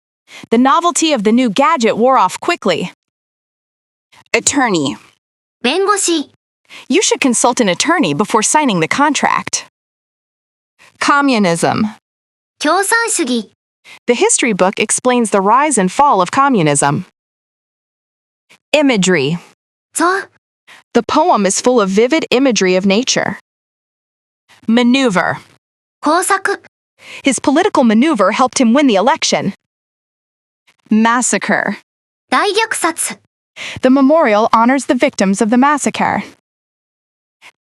The novelty of the new gadget wore off quickly. Attorney. 弁護士、 You should consult an attorney before signing the contract. Communism. 共産主義、 The history book explains the rise and fall of communism. Imagery. 像、 The poem is full of vivid imagery of nature. Maneuver. 工作、 His political maneuver helped him win the election. Massacre. 大虐殺、 The memorial honors the victims of the massacre.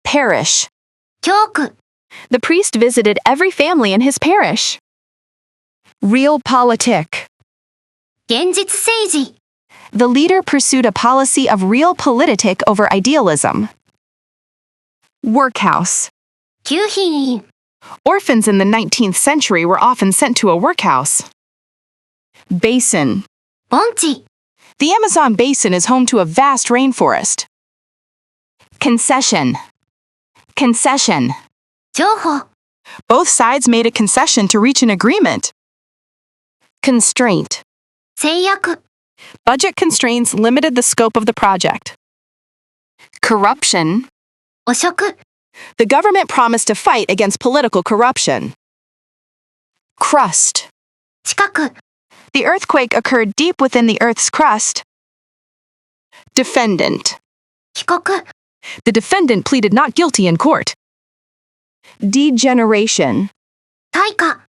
Parish. 教区、 The priest visited every family in his parish. Realpolitik. 現実政治、 The leader pursued a policy of realpolitik over idealism. Workhouse. 給品員、 Orphans in the 19th century were often sent to a workhouse. Basin. 盆地、 The Amazon basin is home to a vast rainforest. Concession. Concession. 譲歩、 Both sides made a concession to reach an agreement. Constraint. 制約、 Budget constraints limited the scope of the project. Corruption. 汚職、 The government promised to fight against political corruption. Crust. 近く、 The earthquake occurred deep within the Earth's crust. Defendant. 被告、 The defendant pleaded not guilty in court. Degeneration. 退化、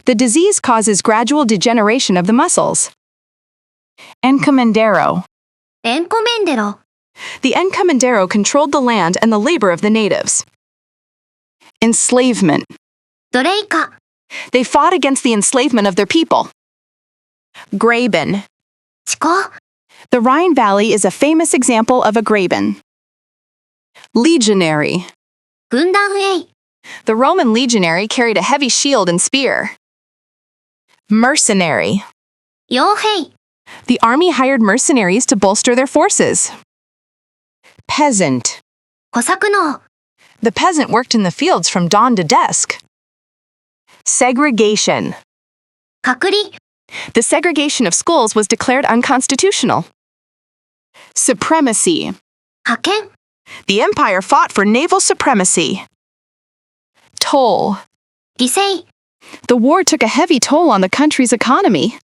The disease causes gradual degeneration of the muscles. Encomendero. エンコメンデロ、 The encomendero controlled the land and the labor of the natives. Enslavement. 奴隷化、 They fought against the enslavement of their people. Graben. 地高、 The Rhine Valley is a famous example of a graben. Legionary. 軍団兵、 The Roman legionary carried a heavy shield and spear. Mercenary. 傭兵、 The army hired mercenaries to bolster their forces. Peasant. 小作農、 The peasant worked in the fields from dawn to dusk. Segregation. 隔離、 The segregation of schools was declared unconstitutional. Supremacy. 覇権、 The empire fought for naval supremacy. Toll. 犠牲、 The war took a heavy toll on the country's economy.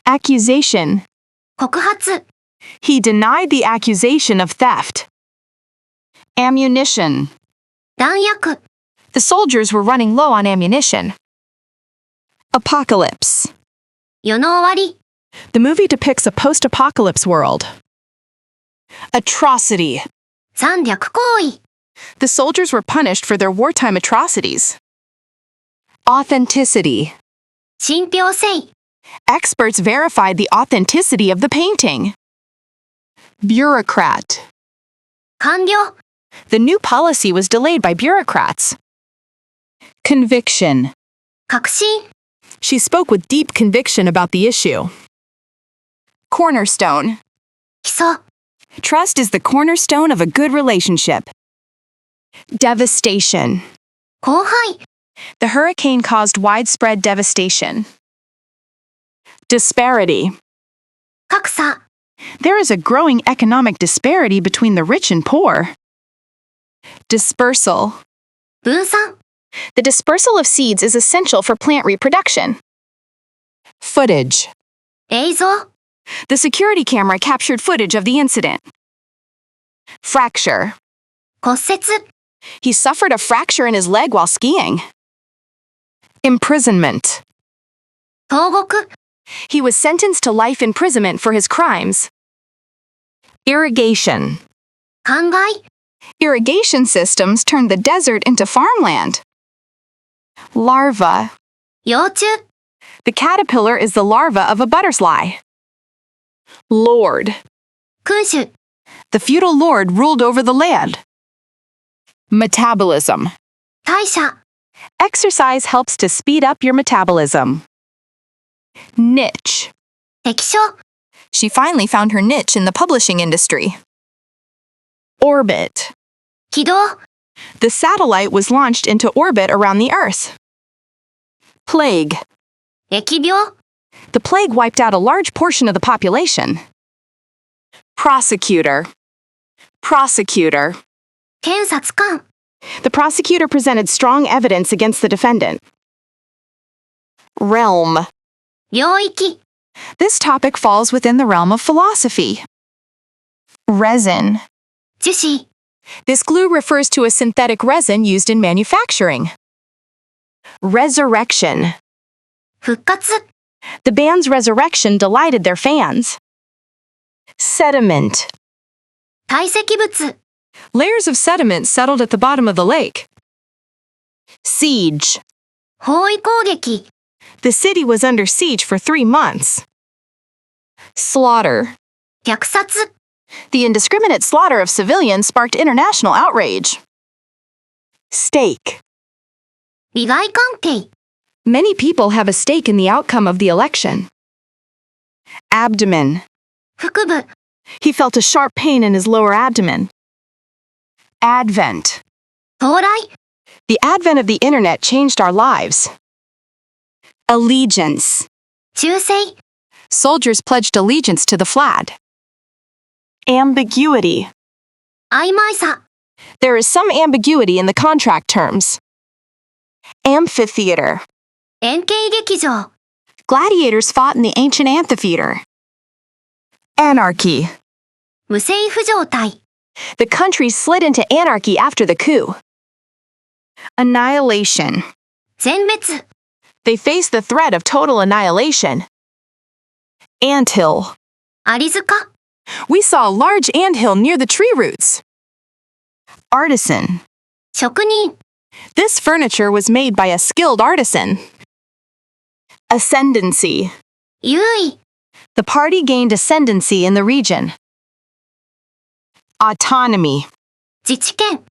Accusation. 告発、 He denied the accusation of theft. Ammunition. 弾薬、 The soldiers were running low on ammunition. Apocalypse. 世の終わり、 The movie depicts a post-apocalypse world. Atrocity. 残虐行為、 The soldiers were punished for their wartime atrocities. Authenticity. 信憑性、 Experts verified the authenticity of the painting. Bureaucrat. 官僚、 The new policy was delayed by bureaucrats. Conviction. 確信、 She spoke with deep conviction about the issue. Cornerstone. 基礎、 Trust is the cornerstone of a good relationship. Devastation. 荒廃、 The hurricane caused widespread devastation. Disparity. 格差、 There is a growing economic disparity between the rich and poor. Dispersal. 分散、 The dispersal of seeds is essential for plant reproduction. Footage. 映像、 The security camera captured footage of the incident. Fracture. 骨折、 He suffered a fracture in his leg while skiing. Imprisonment. 投獄。 He was sentenced to life imprisonment for his crimes. Irrigation. 灌漑。 Irrigation systems turned the desert into farmland. Larva. 幼虫。 The caterpillar is the larva of a butterfly. Lord. 君主。 The feudal lord ruled over the land. Metabolism. 代謝。 Exercise helps to speed up your metabolism. Niche. 適所。 She finally found her niche in the publishing industry. Orbit. 軌道。 The satellite was launched into orbit around the Earth. Plague. 疫病。 The plague wiped out a large portion of the population. Prosecutor. Prosecutor. 検察官。 The prosecutor presented strong evidence against the defendant. Realm. 領域。 This topic falls within the realm of philosophy. Resin. 樹脂。 This glue refers to a synthetic resin used in manufacturing. Resurrection. 復活。 The band's resurrection delighted their fans. Sediment. 堆積物。 Layers of sediment settled at the bottom of the lake. Siege. 包囲攻撃。 The city was under siege for 3 months. Slaughter. 虐殺。 The indiscriminate slaughter of civilians sparked international outrage. Stake. 利害関係。 Many people have a stake in the outcome of the election. Abdomen. 腹部。 He felt a sharp pain in his lower abdomen. Advent. 到来。 The advent of the internet changed our lives. Allegiance. 忠誠。 Soldiers pledged allegiance to the flag. Ambiguity. 曖昧さ。 There is some ambiguity in the contract terms. Amphitheater. 円形劇場。 Gladiators fought in the ancient amphitheater. Anarchy. 無政府状態。 The country slid into anarchy after the coup. Annihilation. 全滅。 They faced the threat of total annihilation. Anthill. アリ塚。 We saw a large anthill near the tree roots. Artisan. 職人。 This furniture was made by a skilled artisan. Ascendancy. 優位。 The party gained ascendancy in the region. Autonomy. 自治権。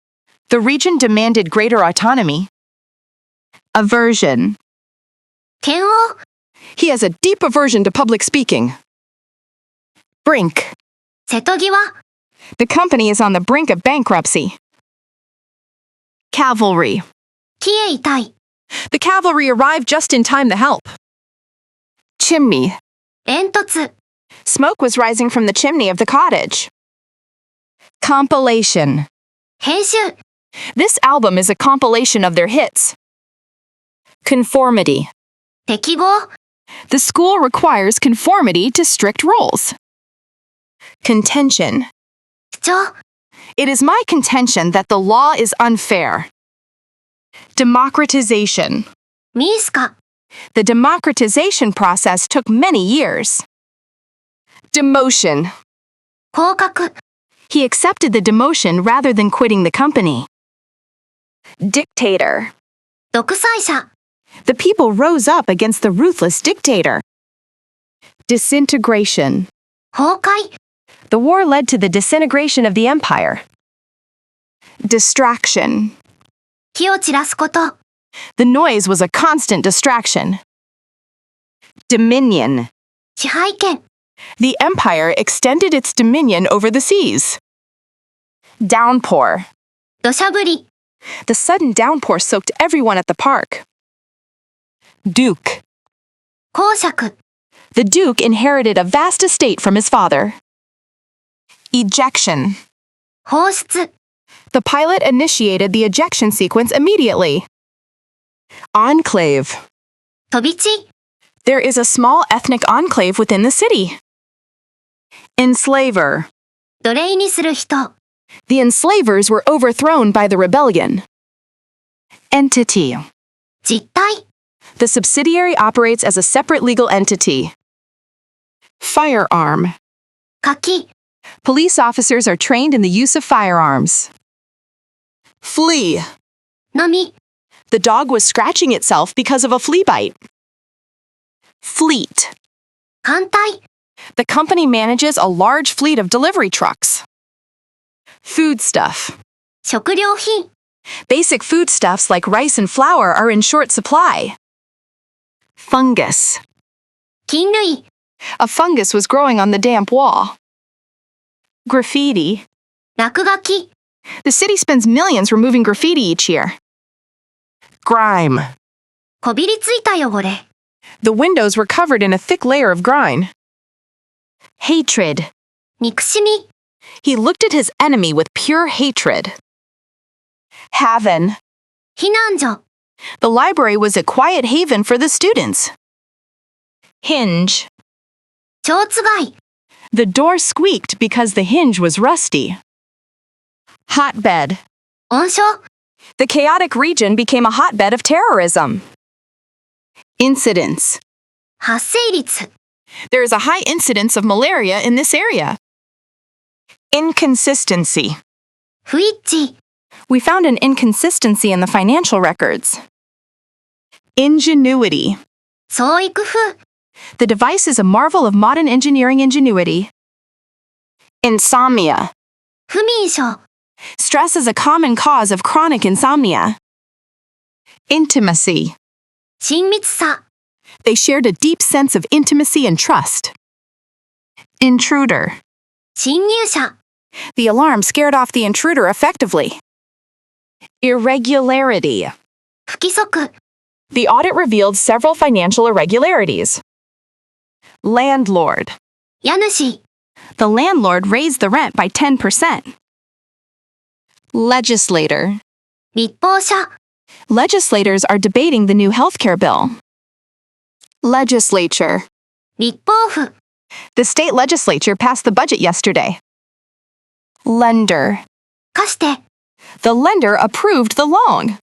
The region demanded greater autonomy. Aversion. 嫌悪。 He has a deep aversion to public speaking. Brink. 瀬戸際。 The company is on the brink of bankruptcy. Cavalry. 帰依痛い。 The cavalry arrived just in time to help. Chimney. 煙突。 Smoke was rising from the chimney of the cottage. Compilation. 編集。 This album is a compilation of their hits. Conformity. 適合。 The school requires conformity to strict rules. Contention. 主張。 It is my contention that the law is unfair. Democratization. 民主化。 The democratization process took many years. Demotion. 降格。 He accepted the demotion rather than quitting the company. Dictator. 独裁者。 The people rose up against the ruthless dictator. Disintegration. 崩壊。 The war led to the disintegration of the empire. Distraction. 火を散らすこと。 The noise was a constant distraction. Dominion. 支配権。 The empire extended its dominion over the seas. Downpour. 土砂降り。 The sudden downpour soaked everyone at the park. Duke. 公爵。 The Duke inherited a vast estate from his father. Ejection. 放出。 The pilot initiated the ejection sequence immediately. Enclave. 飛び地。 There is a small ethnic enclave within the city. Enslaver. 奴隷にする人。 The enslavers were overthrown by the rebellion. Entity. 実体。The subsidiary operates as a separate legal entity. Firearm. 書き、 Police officers are trained in the use of firearms. Flea. のみ、 The dog was scratching itself because of a flea bite. Fleet. 艦隊、 The company manages a large fleet of delivery trucks. Foodstuff. 食料品、 Basic foodstuffs like rice and flour are in short supply. Fungus. 菌類、 A fungus was growing on the damp wall. Graffiti. 落書き、 The city spends millions removing graffiti each year. Grime. こびりついた汚れ、 The windows were covered in a thick layer of grime. Hatred. 憎しみ、 He looked at his enemy with pure hatred. Haven. 避難所、 The library was a quiet haven for the students. Hinge. 蝶つがい、 The door squeaked because the hinge was rusty. Hotbed. 温床、 The chaotic region became a hotbed of terrorism. Incidence. 発生率、 There is a high incidence of malaria in this area. Inconsistency. 不一致、 We found an inconsistency in the financial records. Ingenuity. 創意工夫、 The device is a marvel of modern engineering ingenuity. Insomnia. 不眠症、 Stress is a common cause of chronic insomnia. Intimacy. 親密さ、 They shared a deep sense of intimacy and trust. Intruder. 侵入者、 The alarm scared off the intruder effectively. Irregularity. 不規則、 The audit revealed several financial irregularities. Landlord. 家主、 The landlord raised the rent by 10%. Legislator. 立法者、 Legislators are debating the new healthcare bill. Legislature. 立法府、 The state legislature passed the budget yesterday. Lender. 貸して、 The lender approved the loan.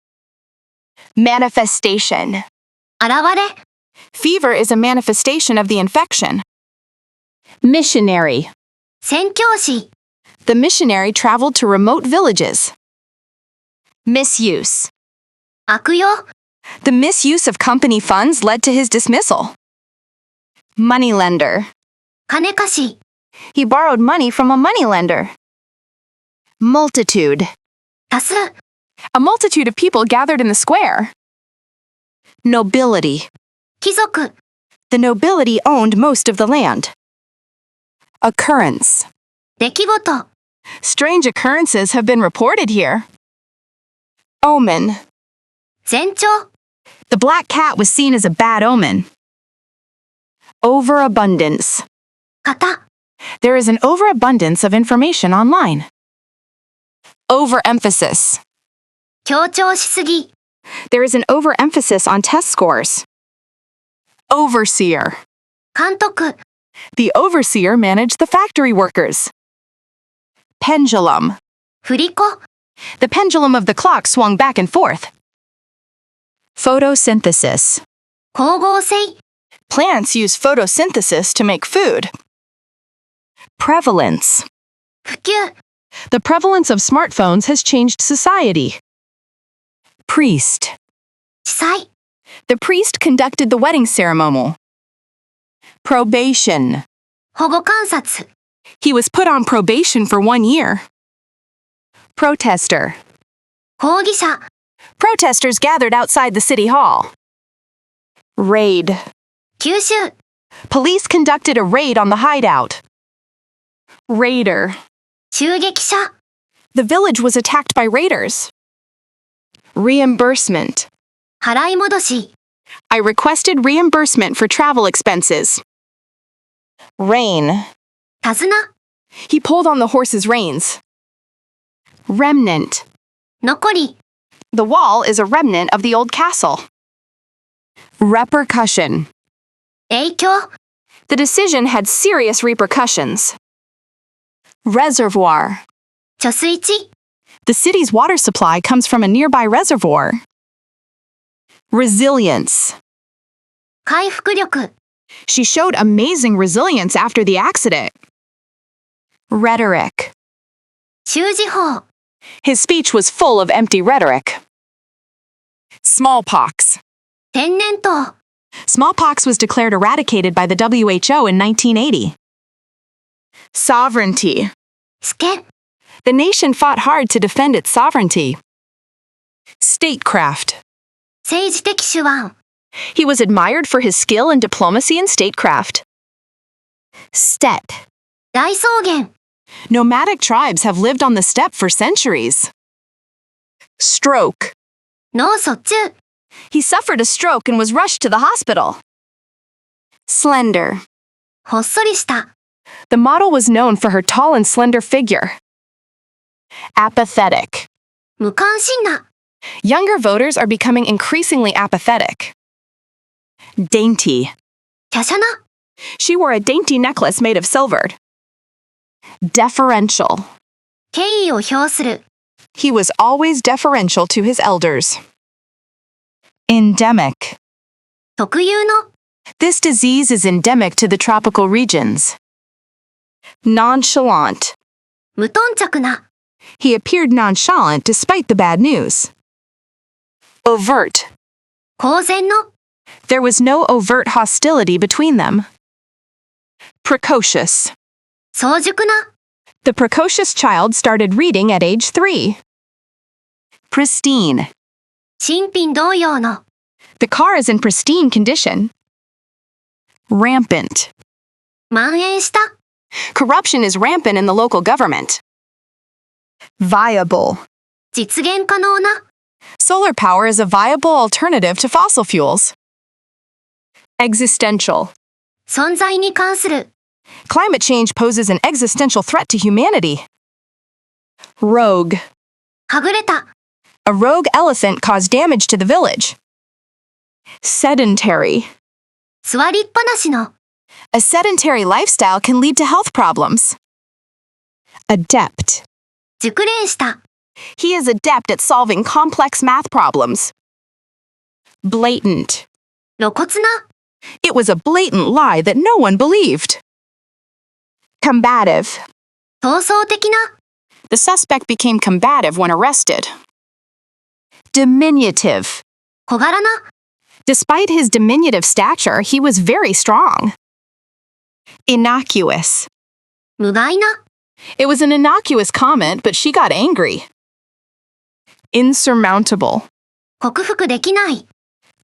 Manifestation. 現れ、 Fever is a manifestation of the infection. Missionary. 宣教師、 The missionary traveled to remote villages. Misuse. 悪用、 The misuse of company funds led to his dismissal. Moneylender. 金貸し、 He borrowed money from a moneylender. Multitude. 多数、 A multitude of people gathered in the square. Nobility. 貴族、 The nobility owned most of the land. Occurrence. 出来事、 Strange occurrences have been reported here. Omen. 前兆、 The black cat was seen as a bad omen. Overabundance. 型、 There is an overabundance of information online. Overemphasis. 強調しすぎ、 There is an overemphasis on test scores. Overseer. 監督、 The overseer managed the factory workers. Pendulum. 振り子、 The pendulum of the clock swung back and forth. Photosynthesis. 光合成、 Plants use photosynthesis to make food. Prevalence. 普及、 The prevalence of smartphones has changed society. Priest. 司祭、 The priest conducted the wedding ceremony. Probation. 保護観察、 He was put on probation for 1 year. Protester. 抗議者、 Protesters gathered outside the city hall. Raid. 吸収、 Police conducted a raid on the hideout. Raider. 襲撃者、 The village was attacked by raiders. Reimbursement. 払い戻し、 I requested reimbursement for travel expenses. Rein. 手綱、 He pulled on the horse's reins. Remnant. 残り、 The wall is a remnant of the old castle. Repercussion. 影響、 The decision had serious repercussions. Reservoir. 貯水池、 The city's water supply comes from a nearby reservoir. Resilience. 回復力。 She showed amazing resilience after the accident. Rhetoric. 習字法。 His speech was full of empty rhetoric. Smallpox. 天然痘。 Smallpox was declared eradicated by the WHO in 1980. Sovereignty. 主権。 The nation fought hard to defend its sovereignty. Statecraft. 政治的手腕。 He was admired for his skill in diplomacy and statecraft. Steppe. 大草原。 Nomadic tribes have lived on the steppe for centuries. Stroke. 脳卒中。 He suffered a stroke and was rushed to the hospital. Slender. ほっそりした。 The model was known for her tall and slender figure. Apathetic. 無関心な。 Younger voters are becoming increasingly apathetic. Dainty. 華奢な。 She wore a dainty necklace made of silver. Deferential. 敬意を表する。 He was always deferential to his elders. Endemic. 特有の。 This disease is endemic to the tropical regions. Nonchalant. 無頓着な。 He appeared nonchalant despite the bad news. Overt. 公然の。 There was no overt hostility between them. Precocious. 早熟な。 The precocious child started reading at age 3. Pristine. 新品同様の。 The car is in pristine condition. Rampant. 蔓延した。 Corruption is rampant in the local government. Viable. 実現可能な。 Solar power is a viable alternative to fossil fuels. Existential. 存在に関する。 Climate change poses an existential threat to humanity. Rogue. はぐれた。 A rogue elephant caused damage to the village. Sedentary. 座りっぱなしの。 A sedentary lifestyle can lead to health problems. Adept. 熟練した。 He is adept at solving complex math problems. Blatant. 露骨な。 It was a blatant lie that no one believed. Combative. 闘争的な。 The suspect became combative when arrested. Diminutive. 小柄な。 Despite his diminutive stature, he was very strong. Innocuous. 無害な。 It was an innocuous comment, but she got angry. Insurmountable. 克服できない。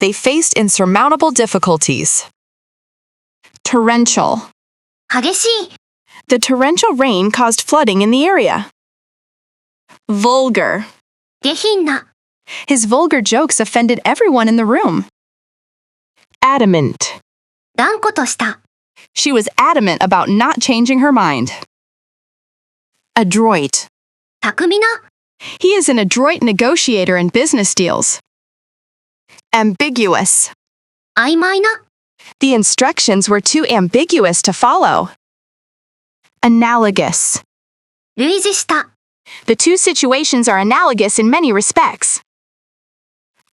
They faced insurmountable difficulties. Torrential. 激しい。 The torrential rain caused flooding in the area. Vulgar. 下品な。 His vulgar jokes offended everyone in the room. Adamant. 断固とした。 She was adamant about not changing her mind. Adroit. 巧みな。 He is an adroit negotiator in business deals. Ambiguous. 曖昧な。 The instructions were too ambiguous to follow. Analogous. 類似した。 The two situations are analogous in many respects.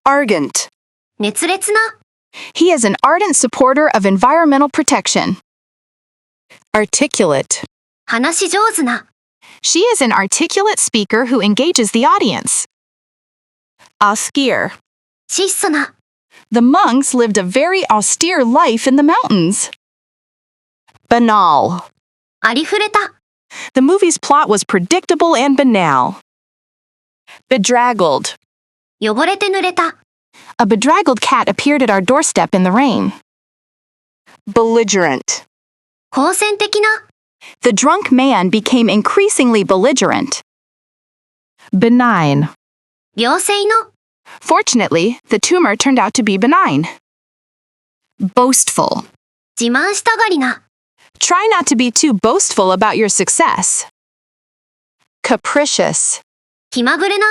Argent. 熱烈な。 He is an ardent supporter of environmental protection. Articulate. 話し上手な。 She is an articulate speaker who engages the audience. Austere. 質素な。 The monks lived a very austere life in the mountains. Banal. ありふれた。 The movie's plot was predictable and banal. Bedraggled. 汚れて濡れた。 A bedraggled cat appeared at our doorstep in the rain. Belligerent. 好戦的な。 The drunk man became increasingly belligerent. Benign. 良性の。 Fortunately, the tumor turned out to be benign. Boastful. 自慢したがりな。 Try not to be too boastful about your success. Capricious. 気まぐれな。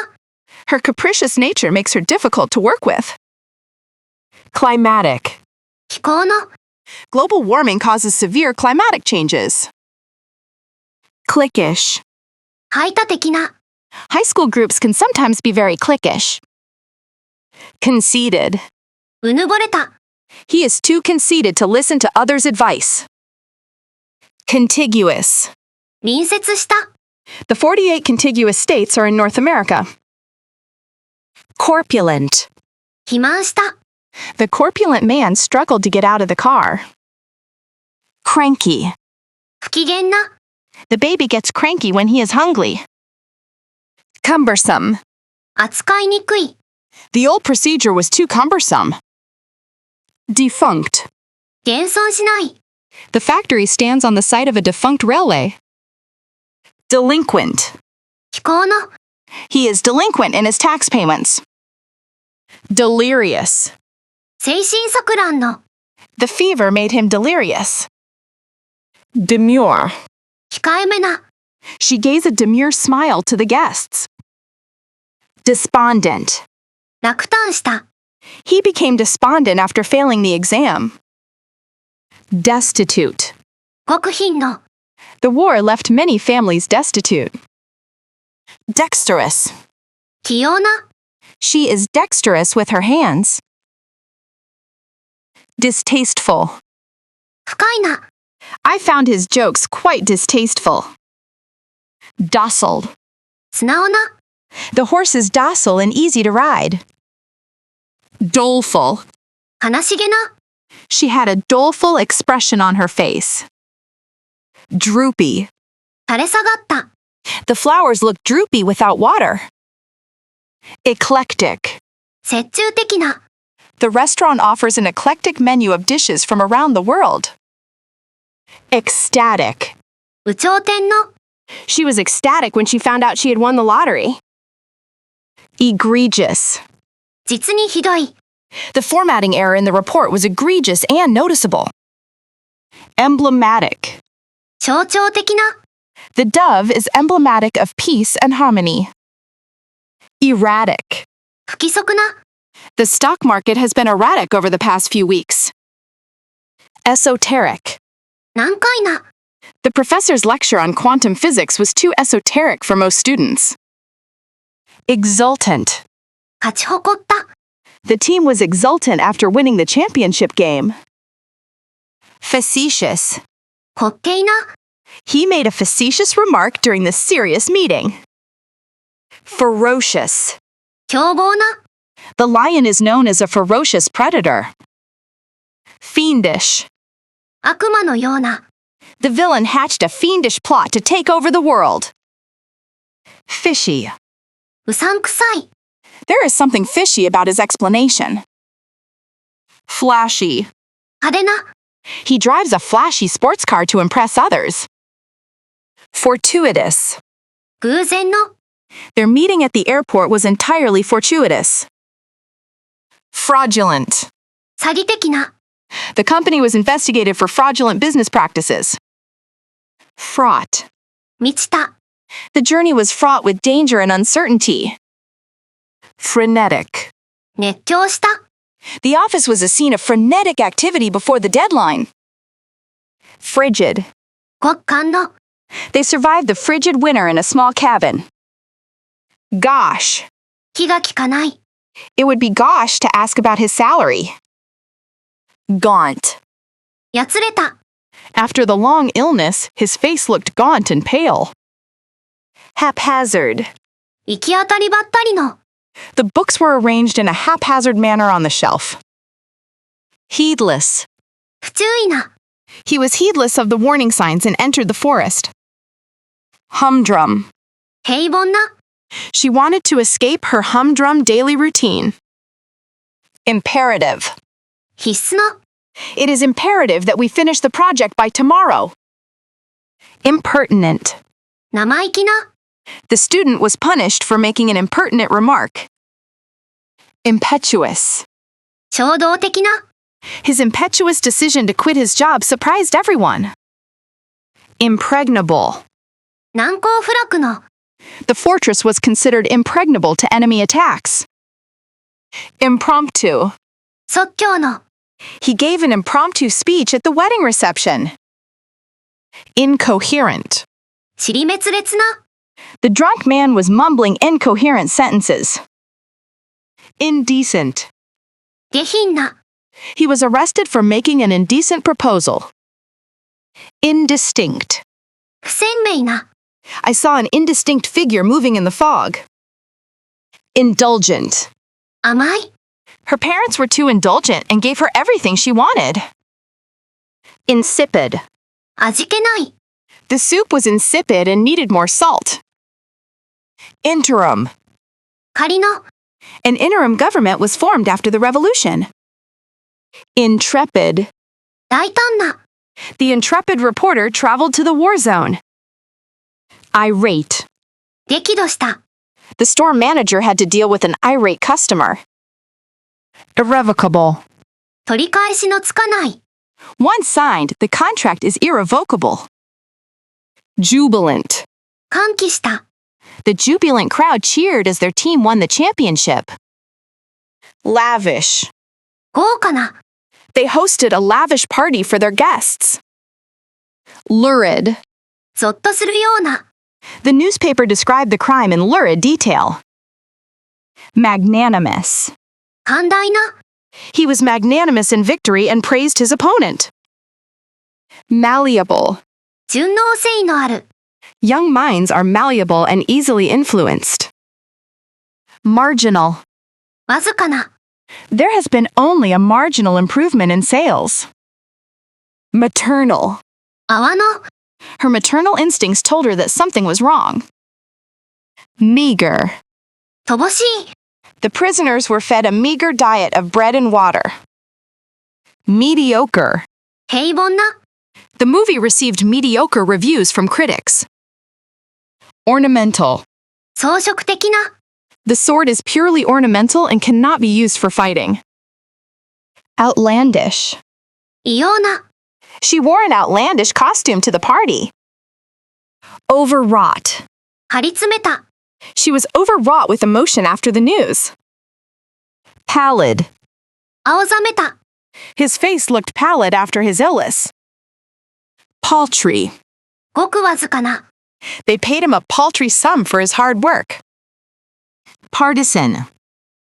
Her capricious nature makes her difficult to work with. Climatic. 気候の。 Global warming causes severe climatic changes. Cliquish. 排他的な。 High school groups can sometimes be very cliquish. Conceited. うぬぼれた。He is too conceited to listen to others' advice. Contiguous. 隣接した。The 48 contiguous states are in North America. Corpulent. 肥満した。The corpulent man struggled to get out of the car. Cranky. 不機嫌な。The baby gets cranky when he is hungry. Cumbersome. 扱いにくい。The old procedure was too cumbersome. Defunct. 現存しない。The factory stands on the site of a defunct railway. Delinquent. 非行の。He is delinquent in his tax payments. Delirious. 精神錯乱の。The fever made him delirious. Demure. 控えめな。She gave a demure smile to the guests. Despondent. 落胆した。He became despondent after failing the exam. Destitute. 極貧の。The war left many families destitute. Dexterous. 器用な。She is dexterous with her hands. Distasteful. 不快な。I found his jokes quite distasteful. Docile. 素直な。The horse is docile and easy to ride. Doleful. 悲しげな。She had a doleful expression on her face. Droopy. 垂れ下がった。The flowers look droopy without water. Eclectic. 折衷的な。The restaurant offers an eclectic menu of dishes from around the world. Ecstatic. 有頂天の。She was ecstatic when she found out she had won the lottery. Egregious. 実にひどい。The formatting error in the report was egregious and noticeable. Emblematic. 象徴的な。The dove is emblematic of peace and harmony. Erratic. 不規則な。The stock market has been erratic over the past few weeks. Esoteric. 難解な。The professor's lecture on quantum physics was too esoteric for most students. Exultant. 勝ち誇った。The team was exultant after winning the championship game. Facetious. 滑稽な。He made a facetious remark during the serious meeting. Ferocious. 凶暴な。The lion is known as a ferocious predator. Fiendish. 悪魔のような。The villain hatched a fiendish plot to take over the world. Fishy. うさんくさい。There is something fishy about his explanation. Flashy. 派手な。He drives a flashy sports car to impress others. Fortuitous. 偶然の。Their meeting at the airport was entirely fortuitous. Fraudulent. 詐欺的な。The company was investigated for fraudulent business practices. Fraught. 満ちた。The journey was fraught with danger and uncertainty. Frenetic. 熱狂した。The office was a scene of frenetic activity before the deadline. Frigid. 極寒の。They survived the frigid winter in a small cabin. Gosh. 気が利かない。It would be gosh to ask about his salary. Gaunt. やつれた。After the long illness, his face looked gaunt and pale. Haphazard. 行き当たりばったりの。The books were arranged in a haphazard manner on the shelf. Heedless. 不注意な。He was heedless of the warning signs and entered the forest. Humdrum. 平凡な。She wanted to escape her humdrum daily routine. Imperative. 必須の。It is imperative that we finish the project by tomorrow. Impertinent. 生意気な。The student was punished for making an impertinent remark. Impetuous. 衝動的な。His impetuous decision to quit his job surprised everyone. Impregnable. 難攻不落の。The fortress was considered impregnable to enemy attacks. Impromptu. 即興の。He gave an impromptu speech at the wedding reception. Incoherent. 尻滅裂な。The drunk man was mumbling incoherent sentences. Indecent. 下品な。He was arrested for making an indecent proposal. Indistinct. 不鮮明な。I saw an indistinct figure moving in the fog. Indulgent. 甘い。Her parents were too indulgent and gave her everything she wanted. Insipid. 味気ない。The soup was insipid and needed more salt. Interim. 仮の。An interim government was formed after the revolution. Intrepid. 大胆な。The intrepid reporter traveled to the war zone. Irate. 激怒した。The store manager had to deal with an irate customer. Irrevocable. 取り返しのつかない。Once signed, the contract is irrevocable. Jubilant. 歓喜した。The jubilant crowd cheered as their team won the championship. Lavish. 豪華な。They hosted a lavish party for their guests. Lurid. ゾッとするような。The newspaper described the crime in lurid detail. Magnanimous. 寛大な。He was magnanimous in victory and praised his opponent. Malleable. 順応性のある。Young minds are malleable and easily influenced. Marginal. わずかな。There has been only a marginal improvement in sales. Maternal. 泡の。Her maternal instincts told her that something was wrong. Meager. 乏しい。The prisoners were fed a meager diet of bread and water. Mediocre. 平凡な。The movie received mediocre reviews from critics. Ornamental. 装飾的な。The sword is purely ornamental and cannot be used for fighting. Outlandish. 異様な。She wore an outlandish costume to the party. Overwrought. 張り詰めた。She was overwrought with emotion after the news. Pallid. 青ざめた。His face looked pallid after his illness. Paltry. ごくわずかな。They paid him a paltry sum for his hard work. Partisan.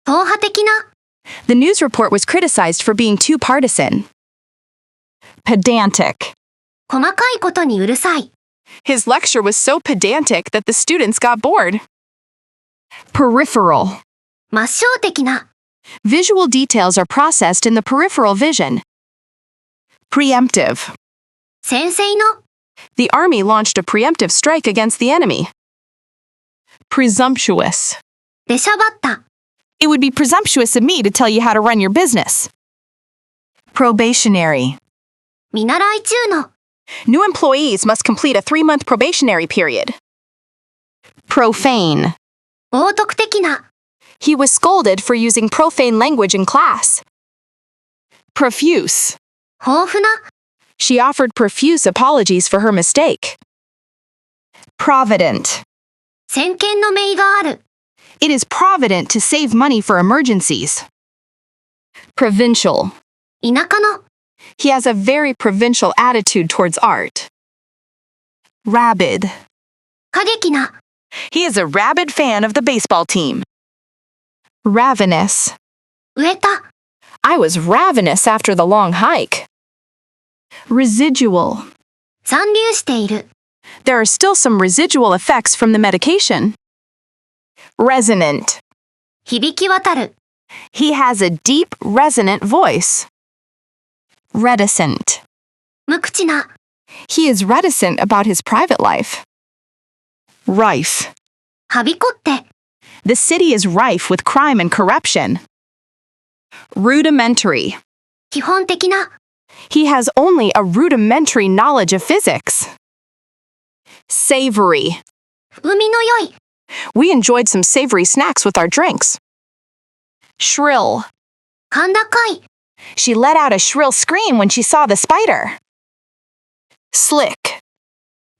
党派的な。The news report was criticized for being too partisan. Pedantic. 細かいことにうるさい。His lecture was so pedantic that the students got bored. Peripheral. 抹消的な。Visual details are processed in the peripheral vision. Preemptive. 先制の。The army launched a preemptive strike against the enemy. Presumptuous. 出しゃばった。It would be presumptuous of me to tell you how to run your business. Probationary. 見習い中の。New employees must complete a 3-month probationary period. Profane. 冒涜的な。He was scolded for using profane language in class. Profuse. 豊富な。She offered profuse apologies for her mistake. Provident. 先見の明がある。It is provident to save money for emergencies. Provincial. 田舎の。He has a very provincial attitude towards art. Rabid. 過激な。He is a rabid fan of the baseball team. Ravenous. 飢えた。I was ravenous after the long hike. Residual. 残留している。There are still some residual effects from the medication. Resonant. 響き渡る。He has a deep, resonant voice. Reticent. 無口な。He is reticent about his private life. Rife. はびこって。The city is rife with crime and corruption. Rudimentary. 基本的な。He has only a rudimentary knowledge of physics. Savory. 風味の良い。We enjoyed some savory snacks with our drinks. Shrill. 甲高い。She let out a shrill scream when she saw the spider. Slick.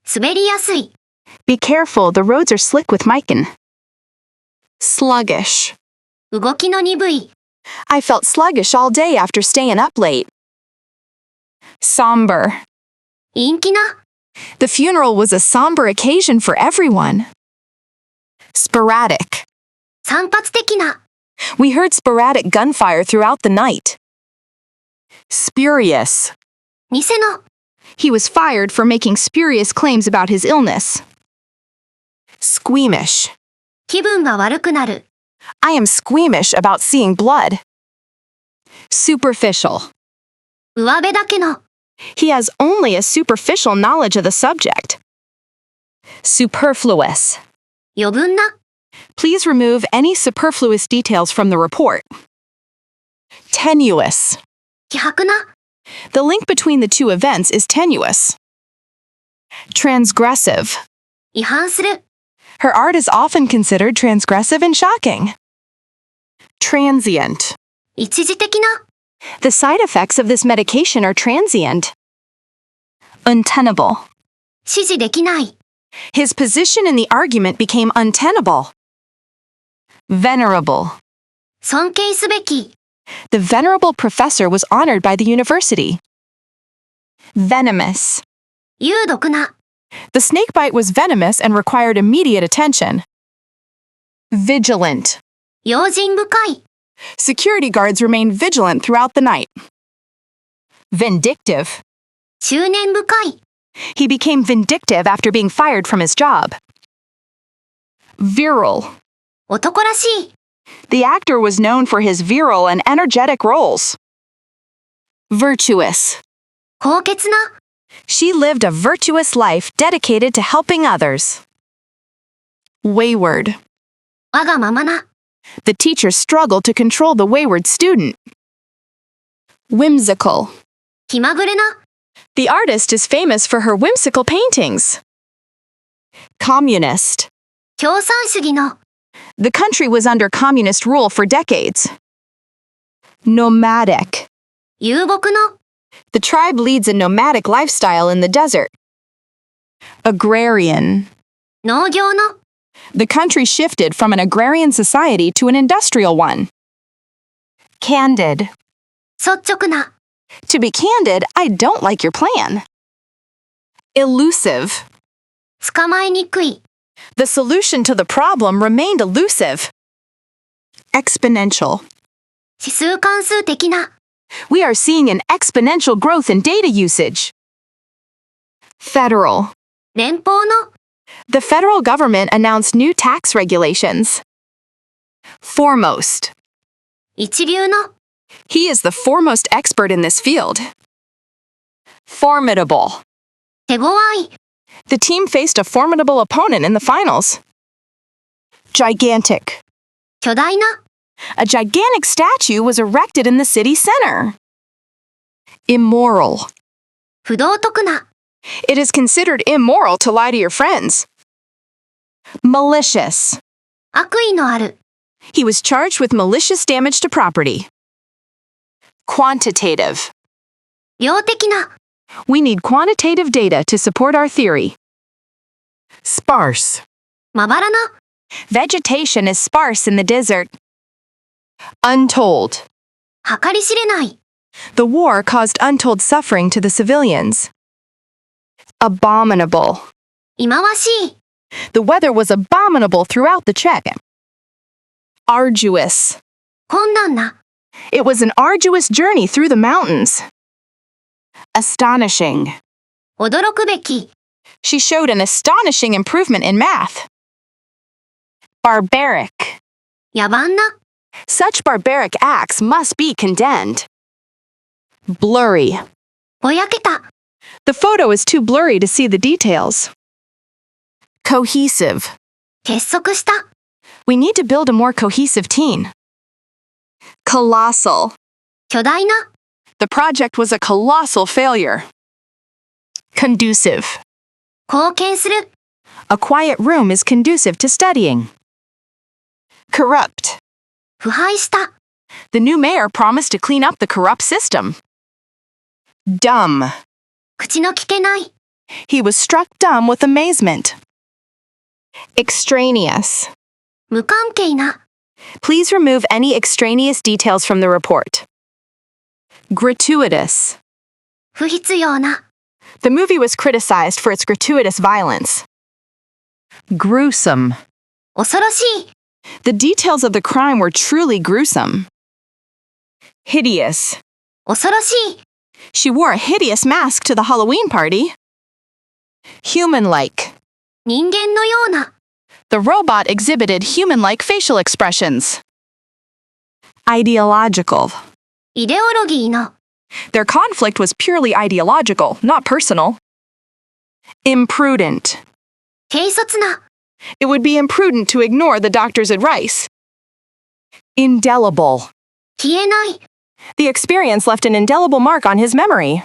滑りやすい。Be careful, the roads are slick with mican. Sluggish. 動きの鈍い。I felt sluggish all day after staying up late. Somber. 陰気な。The funeral was a somber occasion for everyone. Sporadic. 散発的な。We heard sporadic gunfire throughout the night. Spurious. 偽の、 He was fired for making spurious claims about his illness. Squeamish. 気分が悪くなる。 I am squeamish about seeing blood. Superficial. 上辺だけの、 He has only a superficial knowledge of the subject. Superfluous. 余分な、 Please remove any superfluous details from the report. Tenuous. 希薄な、 The link between the two events is tenuous. Transgressive. 違反する。 Her art is often considered transgressive and shocking. Transient. 一時的な、 The side effects of this medication are transient. Untenable. 支持できない。 His position in the argument became untenable. Venerable. 尊敬すべき。 The venerable professor was honored by the university. Venomous. 有毒な、 The snake bite was venomous and required immediate attention. Vigilant. 用心深い。 Security guards remained vigilant throughout the night. Vindictive. 執念深い。 He became vindictive after being fired from his job. Virile. 男らしい。 The actor was known for his virile and energetic roles. Virtuous. 高潔な、 She lived a virtuous life dedicated to helping others. Wayward. わがままな、 The teacher struggled to control the wayward student. Whimsical. 気まぐれな、 The artist is famous for her whimsical paintings. Communist. 共産主義の、 The country was under communist rule for decades. Nomadic. 遊牧の、 The tribe leads a nomadic lifestyle in the desert. Agrarian. 農業の、 The country shifted from an agrarian society to an industrial one. Candid. 率直な、 To be candid, I don't like your plan. Elusive. 捕まえにくい。 The solution to the problem remained elusive. Exponential. 指数関数的な、 We are seeing an exponential growth in data usage. Federal. 連邦の、 The federal government announced new tax regulations. Foremost. 一流の、 He is the foremost expert in this field. Formidable. 手強い。 The team faced a formidable opponent in the finals. Gigantic. 巨大な、 A gigantic statue was erected in the city center. Immoral. 不道徳な、 It is considered immoral to lie to your friends. Malicious. 悪意のある。 He was charged with malicious damage to property. Quantitative. 量的な、 We need quantitative data to support our theory. Sparse. まばらな、 Vegetation is sparse in the desert. Untold. 計り知れない。 The war caused untold suffering to the civilians. Abominable. 忌まわしい。 The weather was abominable throughout the Czech. Arduous. 困難な、 It was an arduous journey through the mountains. Astonishing. 驚くべき。 She showed an astonishing improvement in math. Barbaric. 野蛮な、 Such barbaric acts must be condemned. Blurry. ぼやけた。 The photo is too blurry to see the details. Cohesive. 結束した。 We need to build a more cohesive team. Colossal. 巨大な、 The project was a colossal failure. Conducive. 貢献する。 A quiet room is conducive to studying. Corrupt. 腐敗した。 The new mayor promised to clean up the corrupt system. Dumb. 口の聞けない。 He was struck dumb with amazement. Extraneous. 無関係な。 Please remove any extraneous details from the report. Gratuitous. 不必要な。 The movie was criticized for its gratuitous violence. Gruesome. 恐ろしい。 The details of the crime were truly gruesome. Hideous. 恐ろしい。 She wore a hideous mask to the Halloween party. Human-like. 人間のような。 The robot exhibited human-like facial expressions. Ideological. イデオロギーの。 Their conflict was purely ideological, not personal. Imprudent. 軽率な。 It would be imprudent to ignore the doctor's advice. Indelible. 消えない。 The experience left an indelible mark on his memory.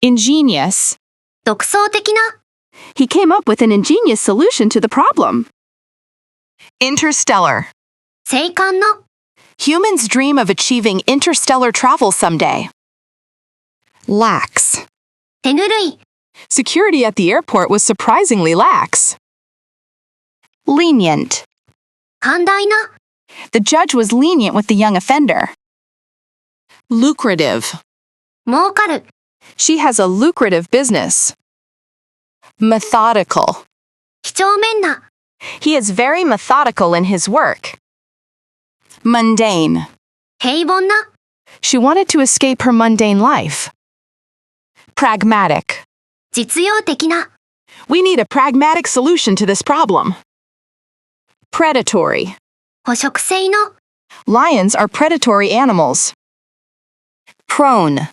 Ingenious. 独創的な。 He came up with an ingenious solution to the problem. Interstellar. 生還の。 Humans dream of achieving interstellar travel someday. Lax. 手ぬるい。 Security at the airport was surprisingly lax. Lenient. 寛大な。 The judge was lenient with the young offender. Lucrative. 儲かる。 She has a lucrative business. Methodical. 几帳面な。 He is very methodical in his work. Mundane. 平凡な。 She wanted to escape her mundane life. Pragmatic. 実用的な。 We need a pragmatic solution to this problem. Predatory. 捕食性の。 Lions are predatory animals. Prone.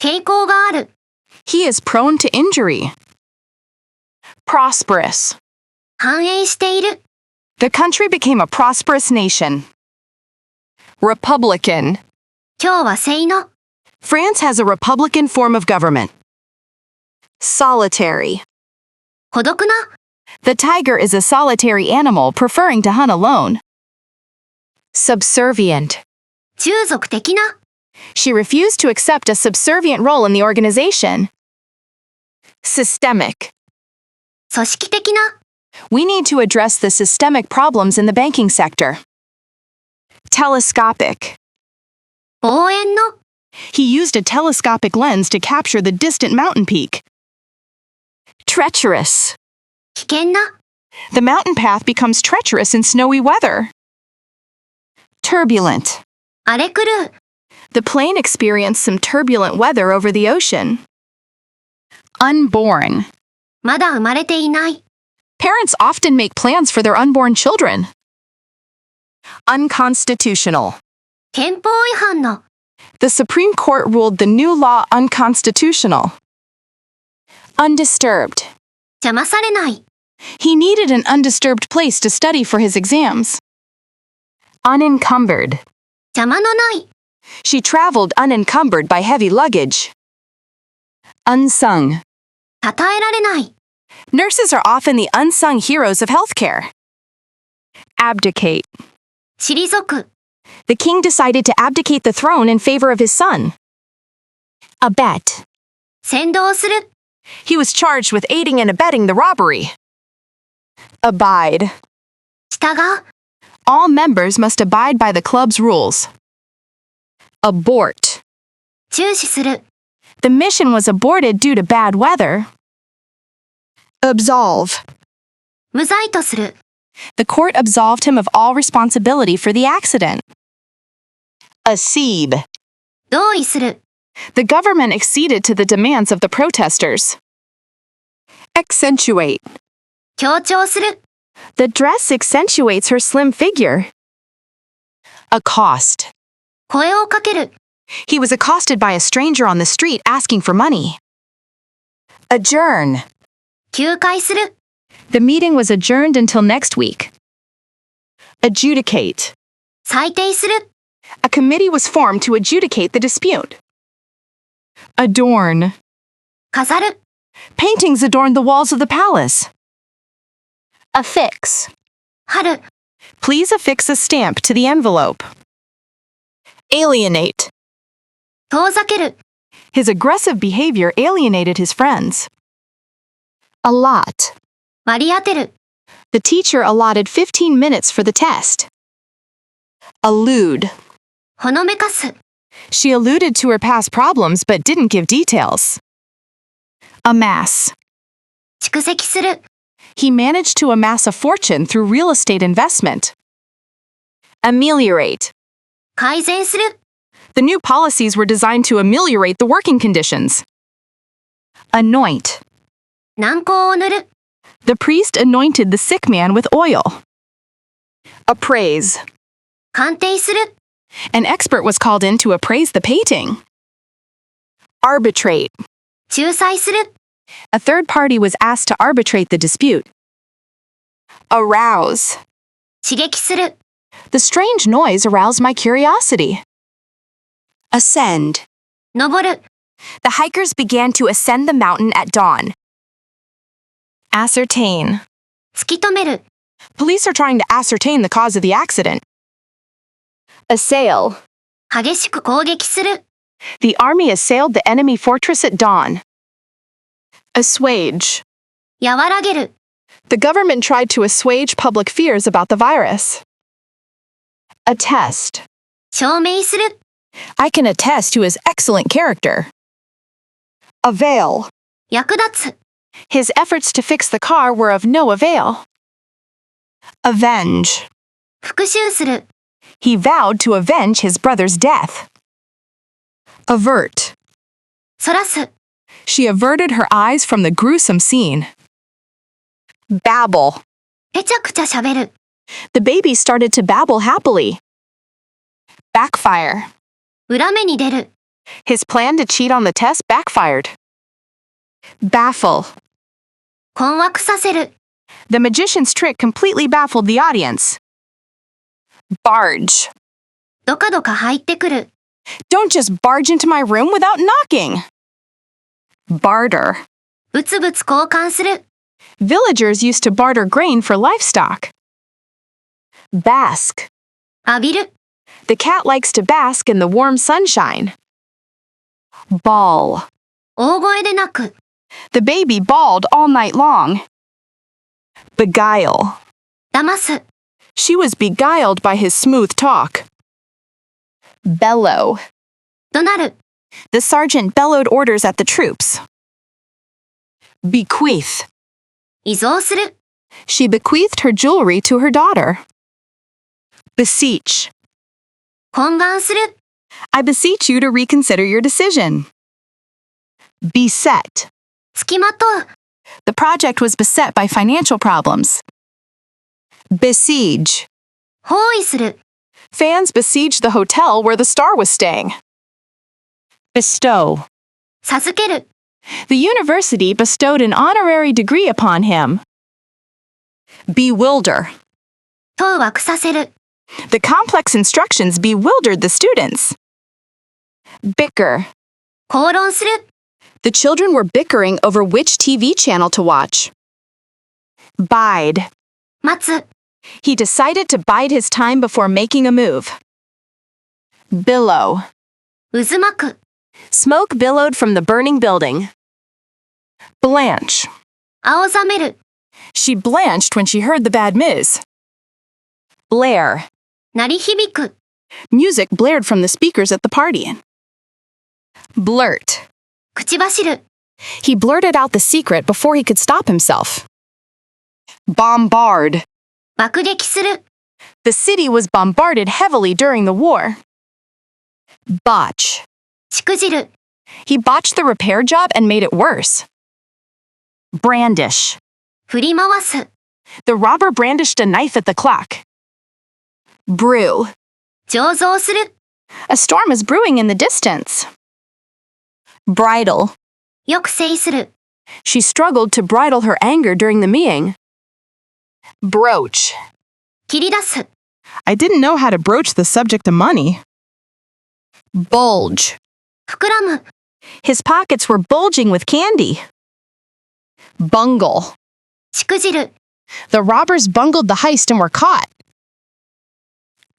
傾向がある。 He is prone to injury. Prosperous. 繁栄している。 The country became a prosperous nation. Republican. 共和制の。 France has a republican form of government. Solitary. 孤独な。 The tiger is a solitary animal preferring to hunt alone. Subservient. 従属的な。 She refused to accept a subservient role in the organization. Systemic. 組織的な。 We need to address the systemic problems in the banking sector. Telescopic. 望遠の。 He used a telescopic lens to capture the distant mountain peak. Treacherous. 危険な。 The mountain path becomes treacherous in snowy weather. Turbulent. 荒れ狂う。 The plane experienced some turbulent weather over the ocean. Unborn. まだ生まれていない。 Parents often make plans for their unborn children. Unconstitutional. 憲法違反の。 The Supreme Court ruled the new law unconstitutional. Undisturbed. 邪魔されない。 He needed an undisturbed place to study for his exams. Unencumbered. 邪魔のない。 She traveled unencumbered by heavy luggage. Unsung. 称えられない。 Nurses are often the unsung heroes of healthcare. Abdicate. 退く。 The king decided to abdicate the throne in favor of his son. Abet. 先導する。 He was charged with aiding and abetting the robbery. Abide. 従う。 All members must abide by the club's rules. Abort. 中止する。 The mission was aborted due to bad weather. Absolve. 無罪とする。 The court absolved him of all responsibility for the accident. Accede. 同意する。 The government acceded to the demands of the protesters. Accentuate. 強調する。 The dress accentuates her slim figure. Accost. 声をかける。 He was accosted by a stranger on the street asking for money. Adjourn. 休会する。 The meeting was adjourned until next week. Adjudicate. 裁定する。 A committee was formed to adjudicate the dispute. Adorn. 飾る。 Paintings adorned the walls of the palace. Affix. 貼る。 Please affix a stamp to the envelope. Alienate. 遠ざける。 His aggressive behavior alienated his friends. Allot. 割り当てる。 The teacher allotted 15 minutes for the test. Allude. ほのめかす。 She alluded to her past problems but didn't give details. Amass. 蓄積する。 He managed to amass a fortune through real estate investment. Ameliorate. 改善する。The new policies were designed to ameliorate the working conditions. Anoint. 軟膏を塗る。The priest anointed the sick man with oil. Appraise. 鑑定する。An expert was called in to appraise the painting. Arbitrate. 仲裁する。A third party was asked to arbitrate the dispute. Arouse. 刺激する。The strange noise aroused my curiosity. Ascend. 登る。The hikers began to ascend the mountain at dawn. Ascertain. 突き止める。Police are trying to ascertain the cause of the accident. Assail. 激しく攻撃する。The army assailed the enemy fortress at dawn. Assuage. 和らげる。The government tried to assuage public fears about the virus. Attest. 証明する。I can attest to his excellent character. Avail. 役立つ。His efforts to fix the car were of no avail. Avenge. 復讐する。He vowed to avenge his brother's death. Avert. そらす。She averted her eyes from the gruesome scene. Babble. ぺちゃくちゃしゃべる。The baby started to babble happily. Backfire. 裏目に出る。His plan to cheat on the test backfired. Baffle. 困惑させる。The magician's trick completely baffled the audience. Barge. どかどか入ってくる。Don't just barge into my room without knocking. Barter. ぶつぶつ交換する。Villagers used to barter grain for livestock. Bask. 浴びる。The cat likes to bask in the warm sunshine. Bawl. 大声で泣く。The baby bawled all night long. Beguile. 騙す。She was beguiled by his smooth talk. Bellow. 怒鳴る。The sergeant bellowed orders at the troops. Bequeath. 遺贈する。She bequeathed her jewelry to her daughter. Beseech. 懇願する。I beseech you to reconsider your decision. Beset. つきまとう。The project was beset by financial problems. Besiege. 包囲する。Fans besieged the hotel where the star was staying. Bestow. 授ける。The university bestowed an honorary degree upon him. Bewilder. 当惑させる。The complex instructions bewildered the students. Bicker. 口論する。The children were bickering over which TV channel to watch. Bide. 待つ。He decided to bide his time before making a move. Billow. 渦巻く。Smoke billowed from the burning building. Blanch. 青ざめる。She blanched when she heard the bad news. Blare. 鳴り響く。Music blared from the speakers at the party. Blurt. 口走る。He blurted out the secret before he could stop himself. Bombard. 爆撃する。The city was bombarded heavily during the war. Botch. しくじる。He botched the repair job and made it worse. Brandish. 振り回す。The robber brandished a knife at the clock. Brew. 醸造する。A storm is brewing in the distance. Bridle. 抑制する。She struggled to bridle her anger during the meeting. Broach. 切り出す。I didn't know how to broach the subject of money. Bulge. 膨らむ。His pockets were bulging with candy. Bungle. しくじる。The robbers bungled the heist and were caught.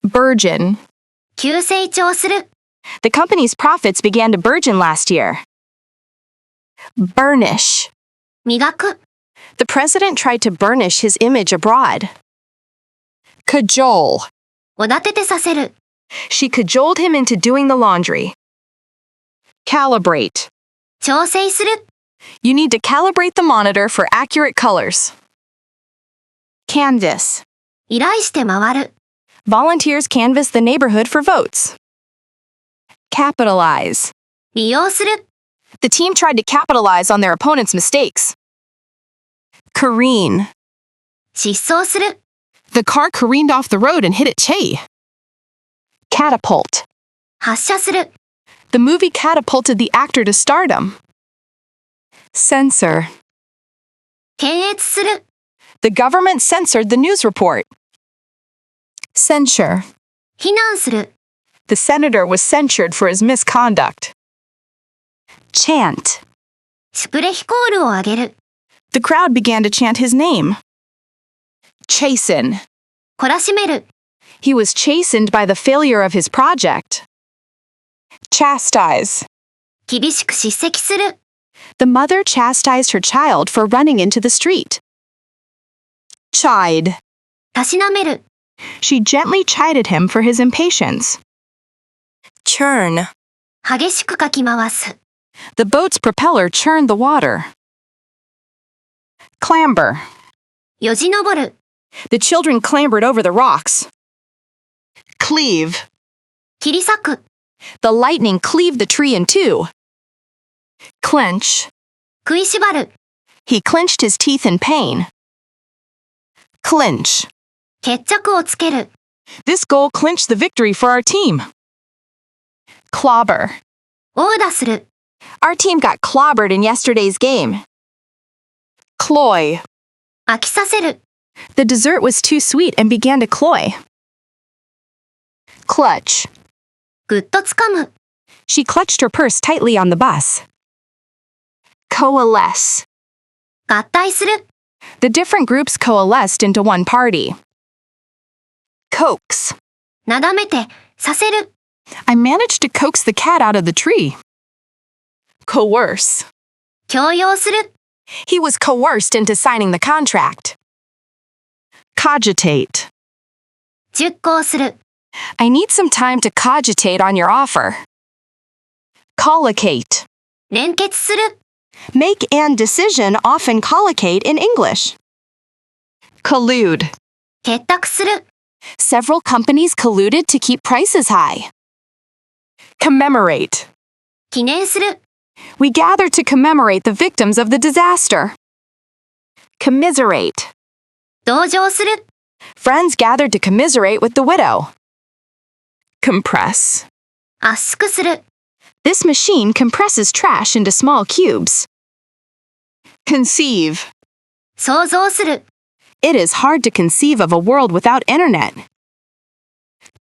Burgeon. 急成長する。The company's profits began to burgeon last year. Burnish. 磨く。The president tried to burnish his image abroad. Cajole. おだててさせる。She cajoled him into doing the laundry. Calibrate. 調整する。You need to calibrate the monitor for accurate colors. Canvass. 依頼して回る。Volunteers canvass the neighborhood for votes. Capitalize. 利用する、 The team tried to capitalize on their opponent's mistakes. Careen. 疾走する、 The car careened off the road and hit at Che. Catapult. 発射する、 The movie catapulted the actor to stardom. Censor. 検閲する、 The government censored the news report. Censure. 非難する、 The senator was censured for his misconduct. Chant. シュプレヒコールを上げる、 The crowd began to chant his name. Chasten. 懲らしめる、 He was chastened by the failure of his project. Chastise. 厳しく叱責する、 The mother chastised her child for running into the street. Chide. たしなめる、 She gently chided him for his impatience. Churn. 激しくかき回す、 The boat's propeller churned the water. Clamber. よじ登る、 The children clambered over the rocks. Cleave. 切り裂く、 The lightning cleaved the tree in two. Clench. 食いしばる、 He clenched his teeth in pain. Clinch. 決着をつける、 This goal clinched the victory for our team. Clobber. 殴打する、 Our team got clobbered in yesterday's game. Cloy. 飽きさせる、 The dessert was too sweet and began to cloy. Clutch. ぐっとつかむ、 She clutched her purse tightly on the bus. Coalesce. 合体する、 The different groups coalesced into one party. Coax. なだめて、させる、 I managed to coax the cat out of the tree. Coerce. 強要する、 He was coerced into signing the contract. Cogitate. 熟考する、 I need some time to cogitate on your offer. Collocate. 連結する、 Make and decision often collocate in English. Collude. 結託する、 Several companies colluded to keep prices high. Commemorate. 記念する、 We gather to commemorate the victims of the disaster. Commiserate. 同情する、 Friends gathered to commiserate with the widow. Compress. 圧縮する、 This machine compresses trash into small cubes. Conceive. 想像する、 It is hard to conceive of a world without internet.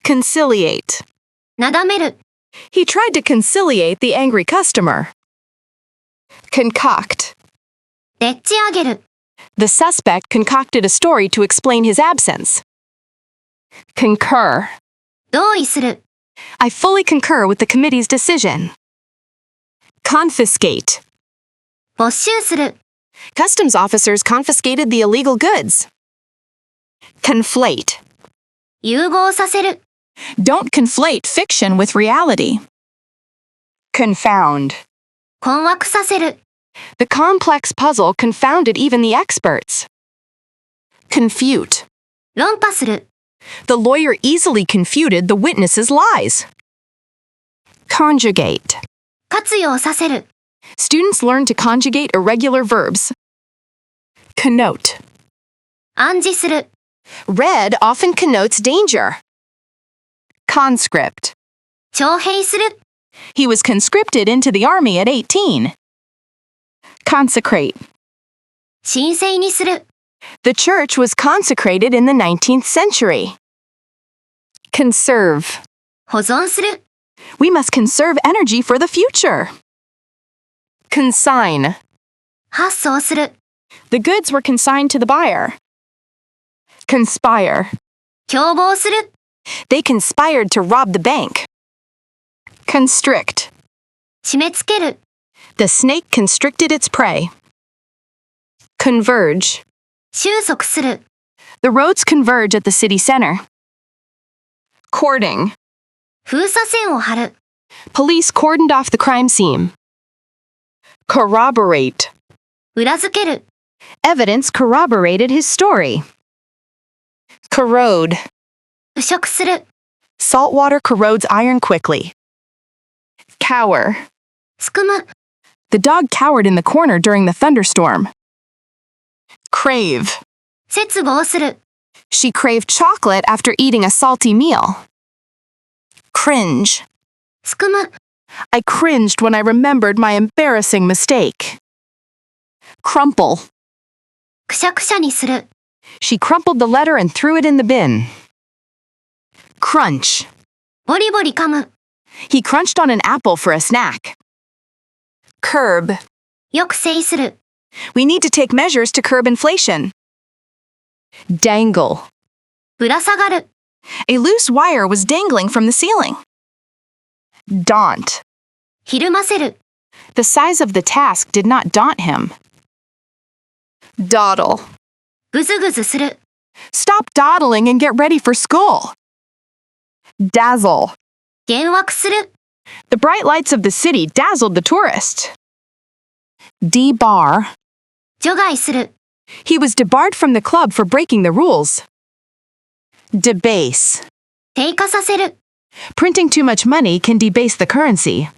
Conciliate. なだめる、 He tried to conciliate the angry customer. Concoct. でっち上げる、 The suspect concocted a story to explain his absence. Concur. 同意する、 I fully concur with the committee's decision. Confiscate. 没収する、 Customs officers confiscated the illegal goods. Conflate. 融合させる、 Don't conflate fiction with reality. Confound. 困惑させる、 The complex puzzle confounded even the experts. Confute. 論破する、 The lawyer easily confuted the witness's lies. Conjugate. 活用させる、 Students learn to conjugate irregular verbs. Connote. 暗示する、 Red often connotes danger. Conscript. 徴兵する、 He was conscripted into the army at 18. Consecrate. 神聖にする、 The church was consecrated in the 19th century. Conserve. 保存する、 We must conserve energy for the future. Consign. 発送する、 The goods were consigned to the buyer. Conspire. 共謀する、 They conspired to rob the bank. Constrict. 締め付ける、 The snake constricted its prey. Converge. 収束する、 The roads converge at the city center. Cording. 封鎖線を張る、 Police cordoned off the crime scene. Corroborate. 裏付ける、 Evidence corroborated his story. Corrode. 腐食する、 Salt water corrodes iron quickly. Cower. すくむ、 The dog cowered in the corner during the thunderstorm. Crave. 切望する、 She craved chocolate after eating a salty meal. Cringe. すくむ、 I cringed when I remembered my embarrassing mistake. Crumple. くしゃくしゃにする、 She crumpled the letter and threw it in the bin. Crunch. ボリボリ噛む、 He crunched on an apple for a snack. Curb. よく制する、 We need to take measures to curb inflation. Dangle. ぶら下がる、 A loose wire was dangling from the ceiling. Daunt. ひるませる、 The size of the task did not daunt him. Dawdle. ぐずぐずする、 Stop dawdling and get ready for school. Dazzle. 幻惑する、 The bright lights of the city dazzled the tourist. Debar. 除外する、 He was debarred from the club for breaking the rules. Debase. 低下させる、 Printing too much money can debase the currency.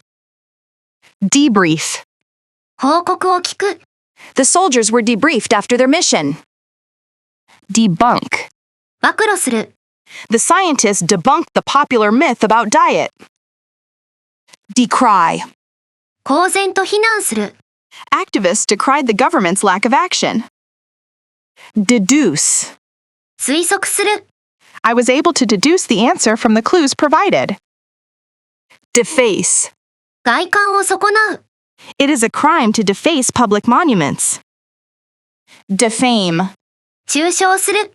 Debrief. 報告を聞く、 The soldiers were debriefed after their mission. Debunk. 暴露する、 The scientists debunked the popular myth about diet. Decry. 公然と非難する、 Activists decried the government's lack of action. Deduce. 推測する、 I was able to deduce the answer from the clues provided. Deface. 外観を損なう、 It is a crime to deface public monuments. Defame. 中傷する、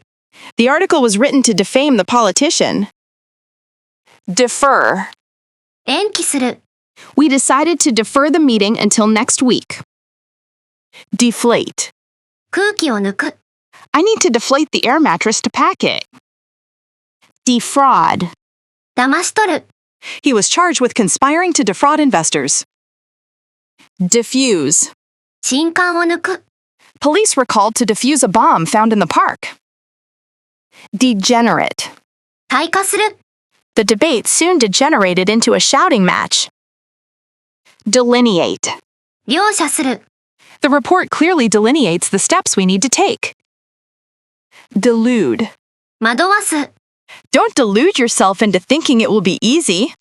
The article was written to defame the politician. Defer. 延期する、 We decided to defer the meeting until next week. Deflate. 空気を抜く、 I need to deflate the air mattress to pack it. Defraud. 騙し取る、 He was charged with conspiring to defraud investors. Diffuse. 信管を抜く、 Police were called to defuse a bomb found in the park. Degenerate. 退化する、 The debate soon degenerated into a shouting match. Delineate. 描写する、 The report clearly delineates the steps we need to take. Delude. 惑わす、 Don't delude yourself into thinking it will be easy.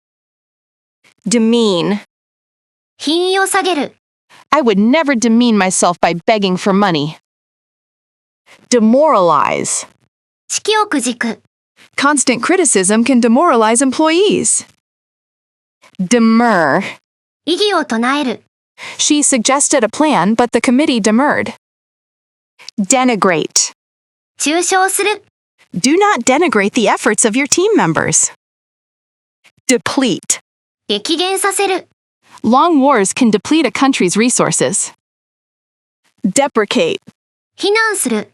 Demean. 品位を下げる、 I would never demean myself by begging for money. Demoralize. 士気をくじく、 Constant criticism can demoralize employees. Demur. 異議を唱える、 She suggested a plan, but the committee demurred. Denigrate. 中傷する、 Do not denigrate the efforts of your team members. Deplete. 激減させる、 Long wars can deplete a country's resources. Deprecate. 非難する、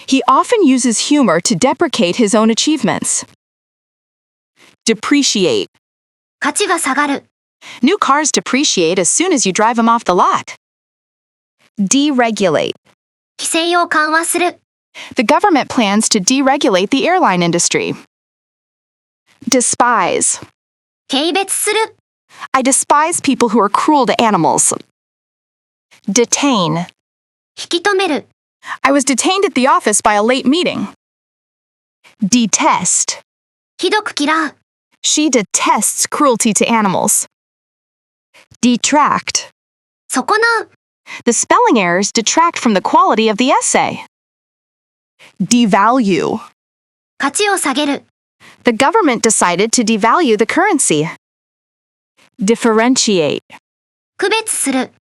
He often uses humor to deprecate his own achievements. Depreciate. 価値が下がる、 New cars depreciate as soon as you drive them off the lot. Deregulate. 規制を緩和する、 The government plans to deregulate the airline industry. Despise. 軽蔑する、 I despise people who are cruel to animals. Detain. 引き止める、 I was detained at the office by a late meeting. Detest. ひどく嫌う、 She detests cruelty to animals. Detract. 損なう、 The spelling errors detract from the quality of the essay. Devalue. 価値を下げる、 The government decided to devalue the currency. Differentiate. 区別する、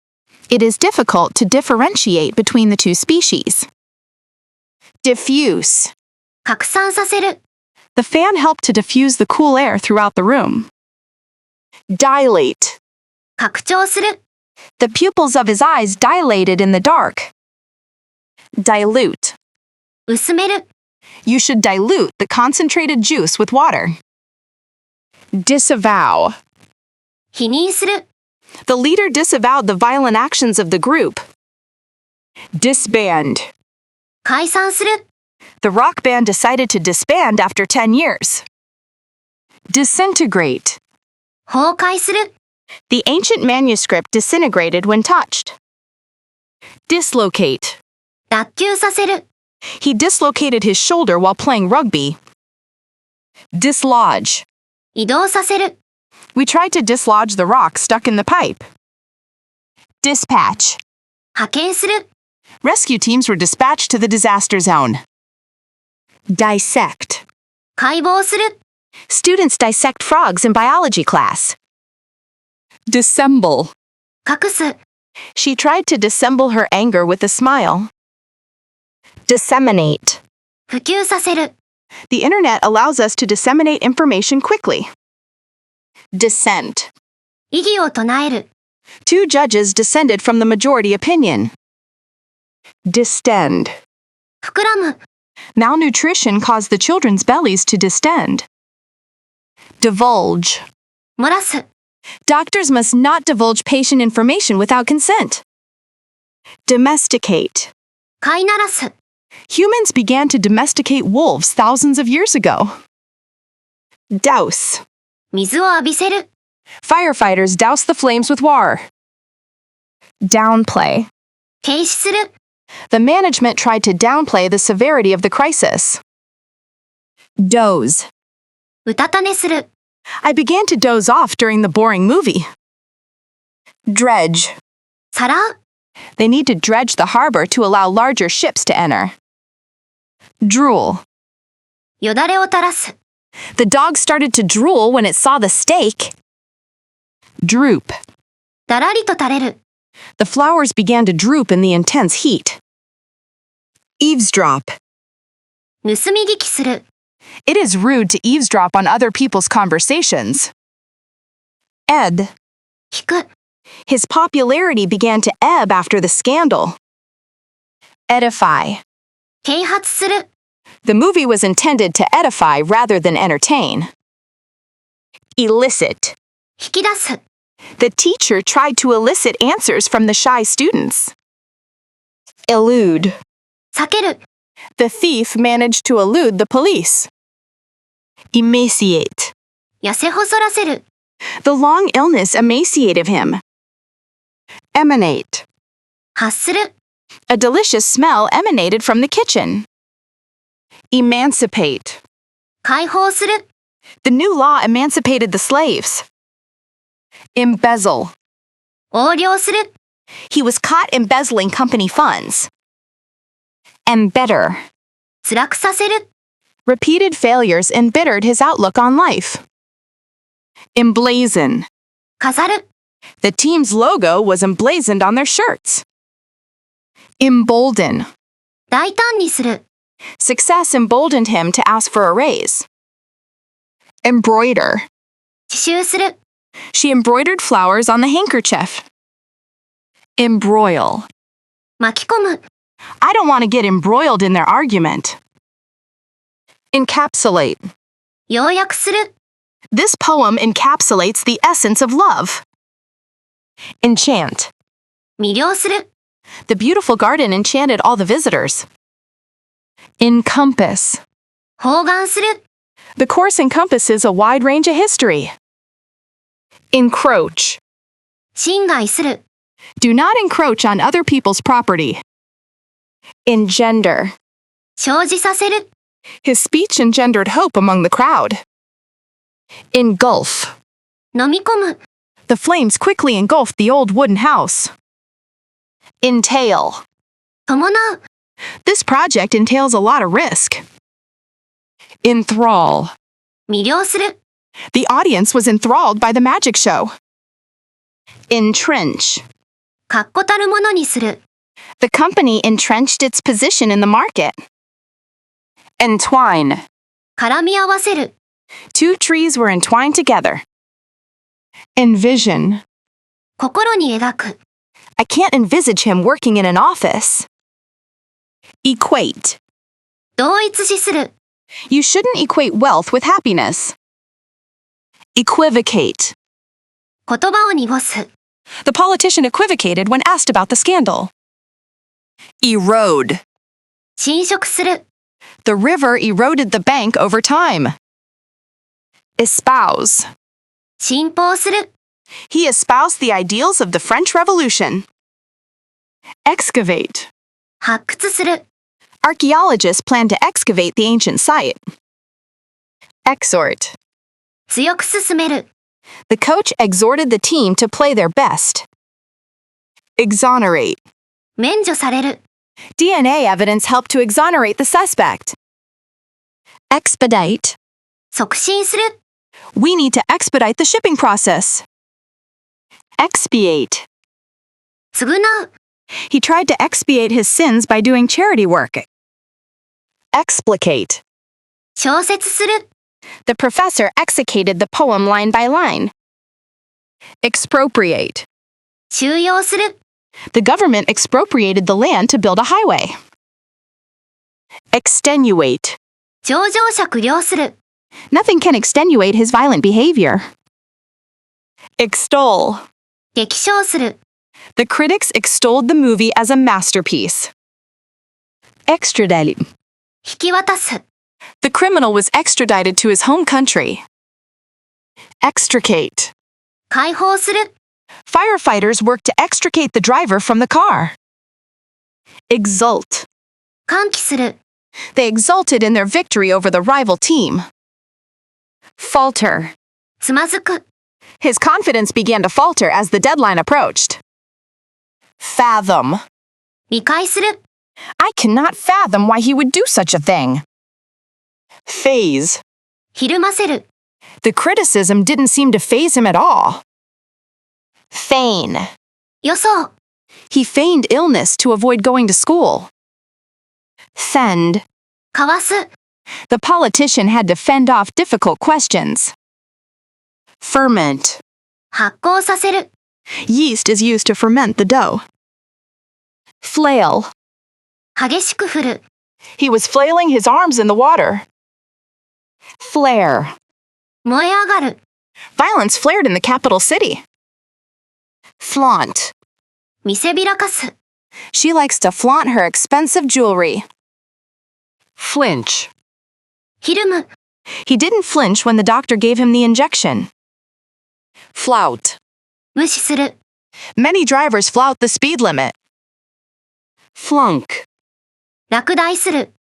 It is difficult to differentiate between the two species. Diffuse. 拡散させる、 The fan helped to diffuse the cool air throughout the room. Dilate. 拡張する、 The pupils of his eyes dilated in the dark. Dilute. 薄める、 You should dilute the concentrated juice with water. Disavow. 否認する、 The leader disavowed the violent actions of the group. Disband. 解散する、 The rock band decided to disband after 10 years. Disintegrate. 崩壊する、The ancient manuscript disintegrated when touched. Dislocate. 脱臼させる。 He dislocated his shoulder while playing rugby. Dislodge. 移動させる。 We tried to dislodge the rock stuck in the pipe. Dispatch. 派遣する。 Rescue teams were dispatched to the disaster zone. Dissect. 解剖する。 Students dissect frogs in biology class. Dissemble. 隠す。 She tried to dissemble her anger with a smile. Disseminate. 普及させる。 The internet allows us to disseminate information quickly. Dissent. 異議を唱える。 Two judges dissented from the majority opinion. Distend. 膨らむ。 Malnutrition caused the children's bellies to distend. Divulge. 漏らす。 Doctors must not divulge patient information without consent. Domesticate. 飼いならす。 Humans began to domesticate wolves thousands of years ago. Douse. 水を浴びせる。 Firefighters doused the flames with water. Downplay. 軽視する。 The management tried to downplay the severity of the crisis. Doze. うたた寝する。 I began to doze off during the boring movie. Dredge. さらう。 They need to dredge the harbor to allow larger ships to enter. Drool. よだれを垂らす。 The dog started to drool when it saw the steak. Droop. だらりと垂れる。 The flowers began to droop in the intense heat. Eavesdrop. 盗み聞きする。 It is rude to eavesdrop on other people's conversations. Ebb. 引く。 His popularity began to ebb after the scandal. Edify. 啓発する。 The movie was intended to edify rather than entertain. Elicit. 引き出す。 The teacher tried to elicit answers from the shy students. Elude. 避ける。 The thief managed to elude the police. Emaciate. 痩せ細らせる。 The long illness emaciated him. Emanate. 発する。 A delicious smell emanated from the kitchen. Emancipate. 解放する。 The new law emancipated the slaves. Embezzle. 横領する。 He was caught embezzling company funds. Embitter. 辛くさせる。 Repeated failures embittered his outlook on life. Emblazon. 飾る。 The team's logo was emblazoned on their shirts. Embolden. 大胆にする。 Success emboldened him to ask for a raise. Embroider. 刺繍する。 She embroidered flowers on the handkerchief. Embroil. 巻き込む。 I don't want to get embroiled in their argument. Encapsulate. 要約する。 This poem encapsulates the essence of love. Enchant. 魅了する。 The beautiful garden enchanted all the visitors. Encompass. 包含する。 The course encompasses a wide range of history. Encroach. 侵害する。 Do not encroach on other people's property. Engender. 生じさせる。 His speech engendered hope among the crowd. Engulf. 飲み込む。 The flames quickly engulfed the old wooden house. Entail. 伴う。 This project entails a lot of risk. Enthrall. 魅了する。 The audience was enthralled by the magic show. Entrench. 確固たるものにする。 The company entrenched its position in the market. Entwine. 絡み合わせる。 Two trees were entwined together. Envision. 心に描く。 I can't envisage him working in an office. Equate. 同一視する。 You shouldn't equate wealth with happiness. Equivocate. 言葉を濁す。 The politician equivocated when asked about the scandal. Erode. 侵食する。 The river eroded the bank over time. Espouse. 信奉する。He espoused the ideals of the French Revolution. Excavate. 発掘する。Archaeologists plan to excavate the ancient site. Exhort. 強く進める。The coach exhorted the team to play their best. Exonerate. 免除される。DNA evidence helped to exonerate the suspect. Expedite. 促進する。We need to expedite the shipping process. Expiate. 償う。He tried to expiate his sins by doing charity work. Explicate. 小説する。The professor exegeted the poem line by line. Expropriate. 収容する。The government expropriated the land to build a highway. Extenuate. 情状酌量する。Nothing can extenuate his violent behavior. Extol. 激賞する。The critics extolled the movie as a masterpiece. Extradite. 引き渡す。The criminal was extradited to his home country. Extricate. 解放する。Firefighters worked to extricate the driver from the car. Exult. 歓喜する。They exulted in their victory over the rival team. Falter. つまずく。His confidence began to falter as the deadline approached. Fathom. 理解する。I cannot fathom why he would do such a thing. Phase. ひるませる。The criticism didn't seem to faze him at all. Feign. 予想。He feigned illness to avoid going to school. Fend. かわす。The politician had to fend off difficult questions. Ferment. 発酵させる。Yeast is used to ferment the dough. Flail. 激しく振る。He was flailing his arms in the water. Flare. 燃え上がる。Violence flared in the capital city. Flaunt. 見せびらかす。She likes to flaunt her expensive jewelry. Flinch. ひるむ。He didn't flinch when the doctor gave him the injection. Flout. 無視する。Many drivers flout the speed limit. Flunk. 落第する。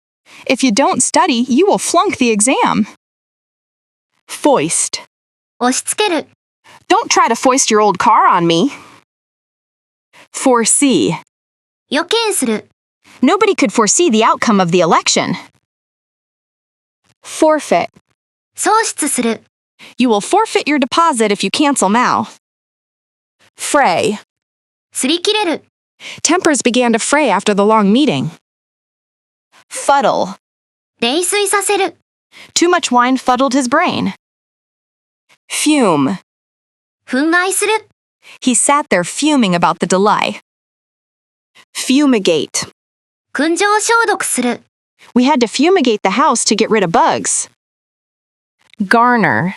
If you don't study, you will flunk the exam. Foist. 押し付ける。Don't try to foist your old car on me. Foresee. 予見する。Nobody could foresee the outcome of the election. Forfeit. 喪失する。You will forfeit your deposit if you cancel now. Fray. 擦り切れる。Tempers began to fray after the long meeting. Fuddle. 泥酔させる。Too much wine fuddled his brain. Fume. 憤慨する。He sat there fuming about the delay. Fumigate. 燻蒸消毒する。We had to fumigate the house to get rid of bugs. Garner.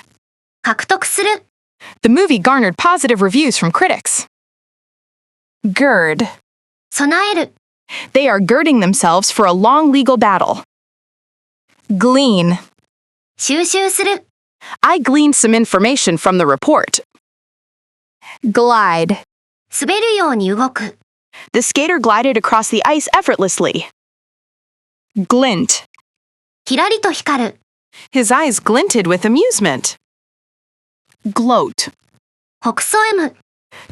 獲得する。The movie garnered positive reviews from critics. Gird. 備える。They are girding themselves for a long legal battle. Glean. 収集する。I gleaned some information from the report. Glide. 滑るように動く。The skater glided across the ice effortlessly. Glint. きらりと光る。His eyes glinted with amusement. Gloat. ほくそ笑む。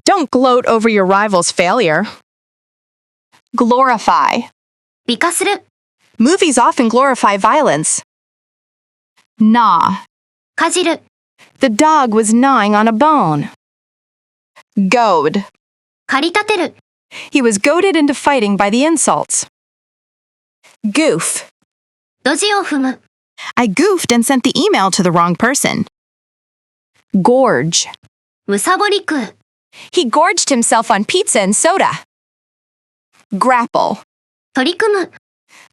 Don't gloat over your rival's failure. Glorify. 美化する。Movies often glorify violence. Gnaw. かじる。The dog was gnawing on a bone. Goad. 駆り立てる。He was goaded into fighting by the insults. Goof. ドジを踏む。I goofed and sent the email to the wrong person. Gorge. むさぼり食う。He gorged himself on pizza and soda. Grapple. 取り組む。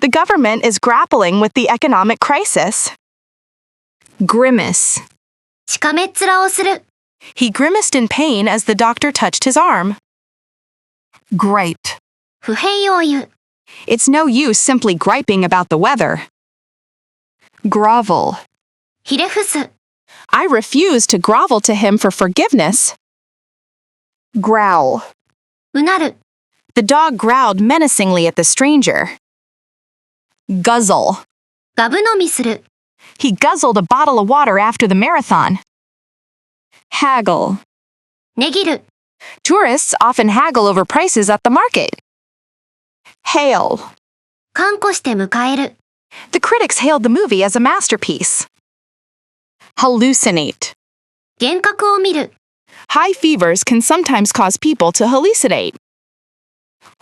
The government is grappling with the economic crisis. Grimace. しかめっ面をする。He grimaced in pain as the doctor touched his arm. Gripe. 不平を言う。It's no use simply griping about the weather. Grovel. ひれ伏す。I refused to grovel to him for forgiveness. Growl. うなる、 The dog growled menacingly at the stranger. Guzzle. ガブ飲みする、 He guzzled a bottle of water after the marathon. Haggle. 値切る、 Tourists often haggle over prices at the market. Hail. 看護して迎える、 The critics hailed the movie as a masterpiece. Hallucinate. 幻覚を見る、 High fevers can sometimes cause people to hallucinate.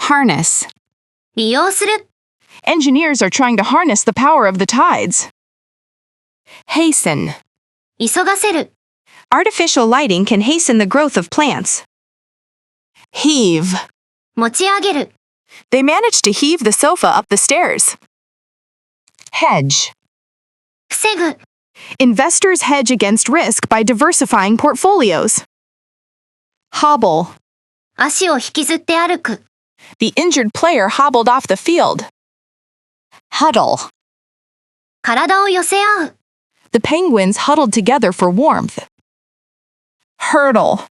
Harness. 利用する、 Engineers are trying to harness the power of the tides. Hasten. 急がせる、 Artificial lighting can hasten the growth of plants. Heave. 持ち上げる、 They managed to heave the sofa up the stairs. Hedge. 防ぐ、 Investors hedge against risk by diversifying portfolios. Hobble. 足を引きずって歩く、 The injured player hobbled off the field. Huddle. 体を寄せ合う、 The penguins huddled together for warmth. Hurdle.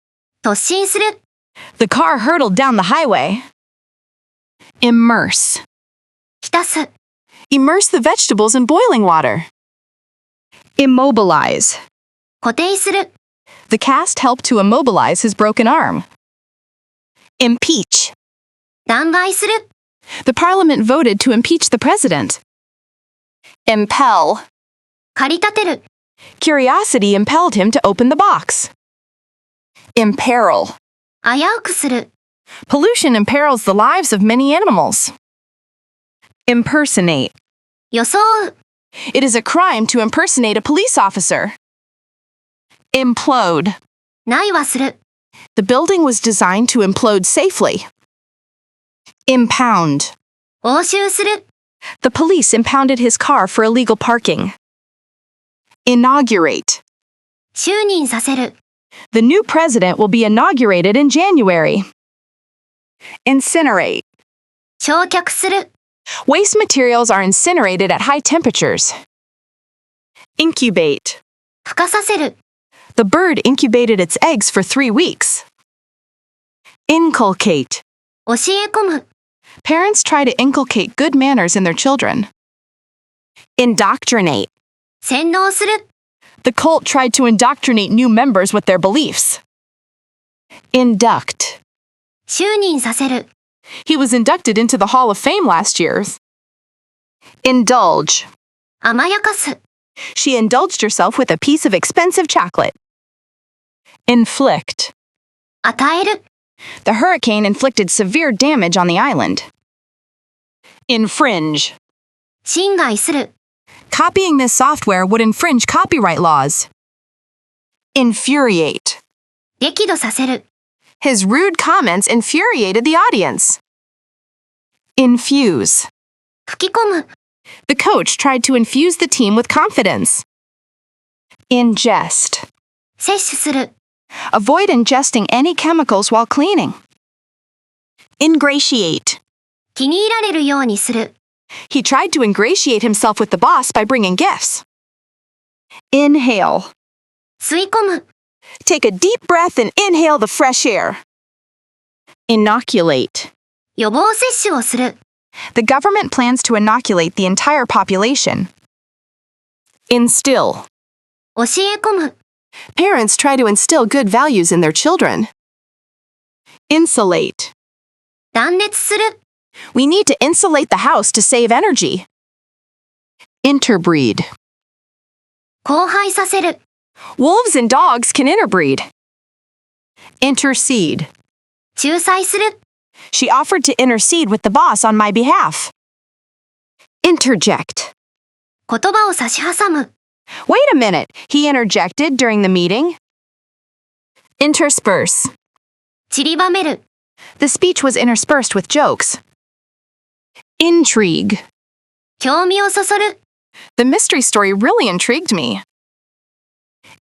突進する、 The car hurtled down the highway. Immerse. 浸す、 Immerse the vegetables in boiling water. Immobilize. 固定する、 The cast helped to immobilize his broken arm. Impeach. 弾劾する、 The parliament voted to impeach the president. Impel. 駆り立てる、 Curiosity impelled him to open the box. Imperil. 危うくする、 Pollution imperils the lives of many animals. Impersonate. 装う、 It is a crime to impersonate a police officer. Implode. 内話する、 The building was designed to implode safely. Impound. 押収する、 The police impounded his car for illegal parking. Inaugurate. 就任させる、 The new president will be inaugurated in January. Incinerate. 焼却する、 Waste materials are incinerated at high temperatures. Incubate. 孵化させる、 The bird incubated its eggs for 3 weeks. Inculcate. 教え込む、 Parents try to inculcate good manners in their children. Indoctrinate. 洗脳する、 The cult tried to indoctrinate new members with their beliefs. Induct. 就任させる、 He was inducted into the Hall of Fame last year. Indulge. 甘やかす、 She indulged herself with a piece of expensive chocolate. Inflict. 与える、 The hurricane inflicted severe damage on the island. Infringe. 侵害する、 Copying this software would infringe copyright laws. Infuriate. 激怒させる、 His rude comments infuriated the audience. Infuse. 吹き込む、 The coach tried to infuse the team with confidence. Ingest. 摂取する、 Avoid ingesting any chemicals while cleaning. Ingratiate. 気に入られるようにする、 He tried to ingratiate himself with the boss by bringing gifts. Inhale. 吸い込む、 Take a deep breath and inhale the fresh air. Inoculate. 予防接種をする、 The government plans to inoculate the entire population. Instill. 教え込む、 Parents try to instill good values in their children. Insulate. 断熱する、 We need to insulate the house to save energy. Interbreed. 交配させる、 Wolves and dogs can interbreed. Intercede. 仲裁する、 She offered to intercede with the boss on my behalf. Interject. 言葉を差し挟む、 Wait a minute, he interjected during the meeting. Intersperse. 散りばめる、 The speech was interspersed with jokes. Intrigue. 興味をそそる、 The mystery story really intrigued me.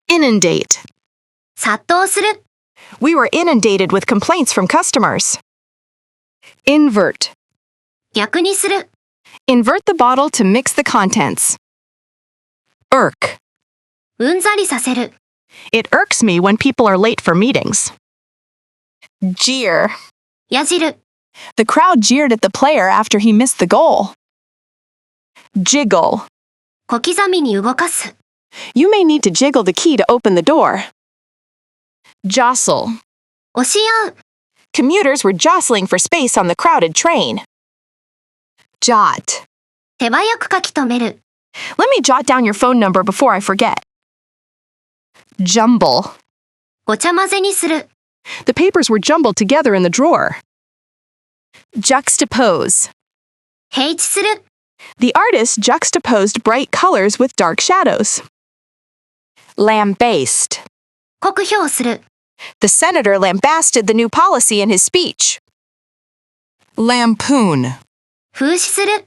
Inundate. 殺到する、 We were inundated with complaints from customers. Invert. 逆にする、 Invert the bottle to mix the contents. Irk. うんざりさせる、 It irks me when people are late for meetings. Jeer. やじる、 The crowd jeered at the player after he missed the goal. Jiggle. 小刻みに動かす、 You may need to jiggle the key to open the door. Jostle. 押し合う、 Commuters were jostling for space on the crowded train. Jot. 手早く書き留める、 Let me jot down your phone number before I forget. Jumble. ごちゃ混ぜにする、 The papers were jumbled together in the drawer. Juxtapose. 平地する、 The artist juxtaposed bright colors with dark shadows. Lambaste. 酷評する、 The senator lambasted the new policy in his speech. Lampoon. 風刺する、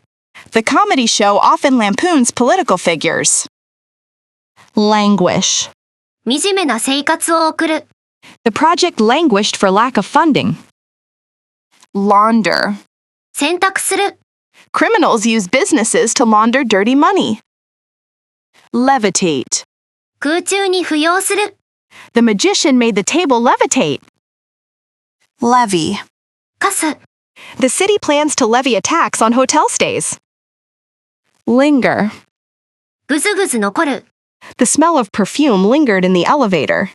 The comedy show often lampoons political figures. Languish. 惨めな生活を送る、 The project languished for lack of funding. Launder. 洗濯する、 Criminals use businesses to launder dirty money. Levitate. 空中に浮揚する、 The magician made the table levitate. Levy. 課す、 The city plans to levy a tax on hotel stays. Linger. ぐずぐず残る、 The smell of perfume lingered in the elevator.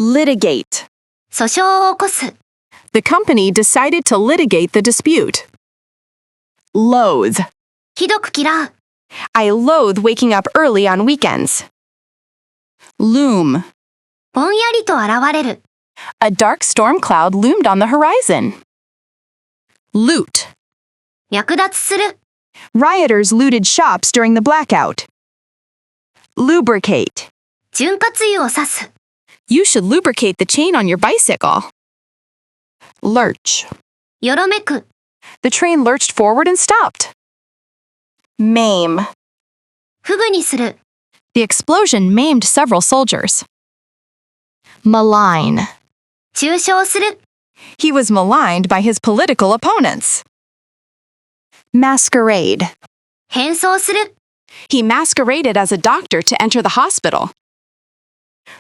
Litigate. 訴訟を起こす、 The company decided to litigate the dispute. Loathe. ひどく嫌う、 I loathe waking up early on weekends. Loom. ぼんやりと現れる、 A dark storm cloud loomed on the horizon. Loot. 略奪する、 Rioters looted shops during the blackout. Lubricate. 潤滑油を刺す、 You should lubricate the chain on your bicycle. Lurch. よろめく、 The train lurched forward and stopped. Maim. フグにする、 The explosion maimed several soldiers. Malign. 中傷する、 He was maligned by his political opponents. Masquerade. 変装する、 He masqueraded as a doctor to enter the hospital.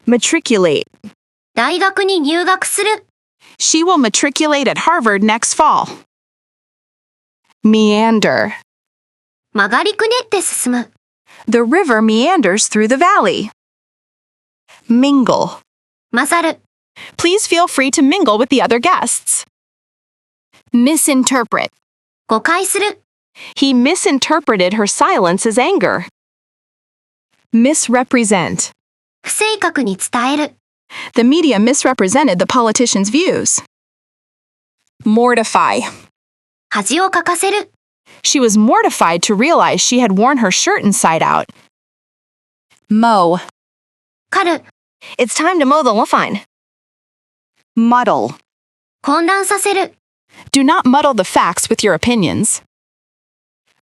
Matriculate. 大学に入学する、 She will matriculate at Harvard next fall. Meander. 曲がりくねって進む、 The river meanders through the valley. Mingle. 混ざる、 Please feel free to mingle with the other guests. Misinterpret. 誤解する、 He misinterpreted her silence as anger. Misrepresent. 不正確に伝える、 The media misrepresented the politician's views. Mortify. 恥をかかせる、 She was mortified to realize she had worn her shirt inside out. Mow. 狩る、 It's time to mow the lawn. Muddle. 混乱させる、 Do not muddle the facts with your opinions.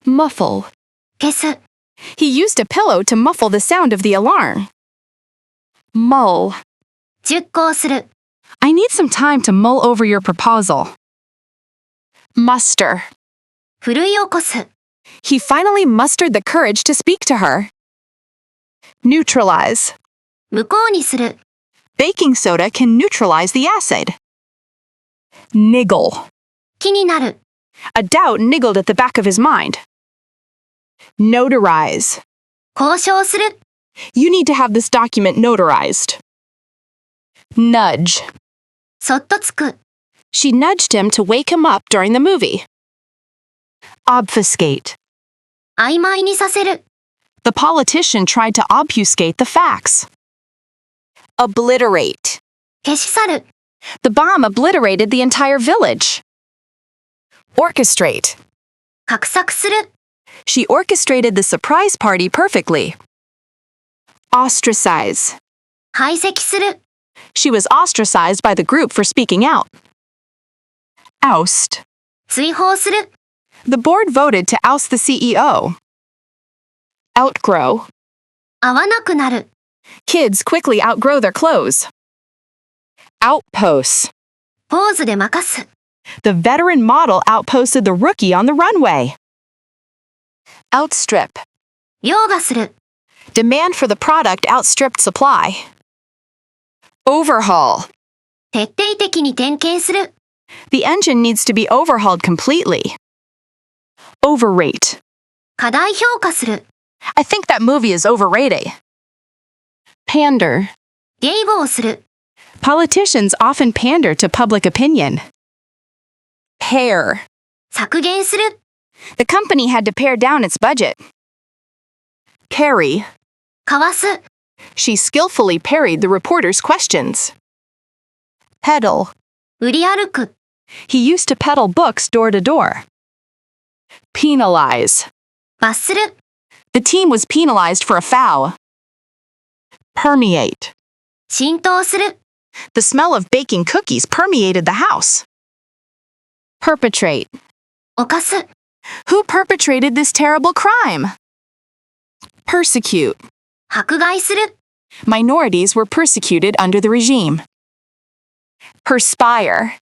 Muffle. 消す、 He used a pillow to muffle the sound of the alarm. Mull. 熟考する、 I need some time to mull over your proposal. Muster. ふるい起こす、 He finally mustered the courage to speak to her. Neutralize. 無効にする、 Baking soda can neutralize the acid. Niggle. 気になる、 A doubt niggled at the back of his mind. Notarize. 交渉する、 You need to have this document notarized. Nudge. そっとつく、 She nudged him to wake him up during the movie. Obfuscate. 曖昧にさせる、 The politician tried to obfuscate the facts. Obliterate. 消し去る、 The bomb obliterated the entire village. Orchestrate. 画策する、 She orchestrated the surprise party perfectly. Ostracize. 排斥する、 She was ostracized by the group for speaking out. Oust. 追放する、 The board voted to oust the CEO. Outgrow. 合わなくなる、 Kids quickly outgrow their clothes. Outposts. ポーズで任す、 The veteran model outposted the rookie on the runway. Outstrip. 凌駕する、 Demand for the product outstripped supply. Overhaul. 徹底的に点検する。The engine needs to be overhauled completely. Overrate. 過大評価する。I think that movie is overrated. Pander. 迎合する。Politicians often pander to public opinion. Pare. 削減する。The company had to pare down its budget. Parry. かわす。She skillfully parried the reporter's questions. Peddle. 売り歩く。He used to peddle books door to door. Penalize. 罰する。The team was penalized for a foul. Permeate. 浸透する。The smell of baking cookies permeated the house. Perpetrate. 犯す。Who perpetrated this terrible crime? Persecute. 迫害する。Minorities were persecuted under the regime. Perspire.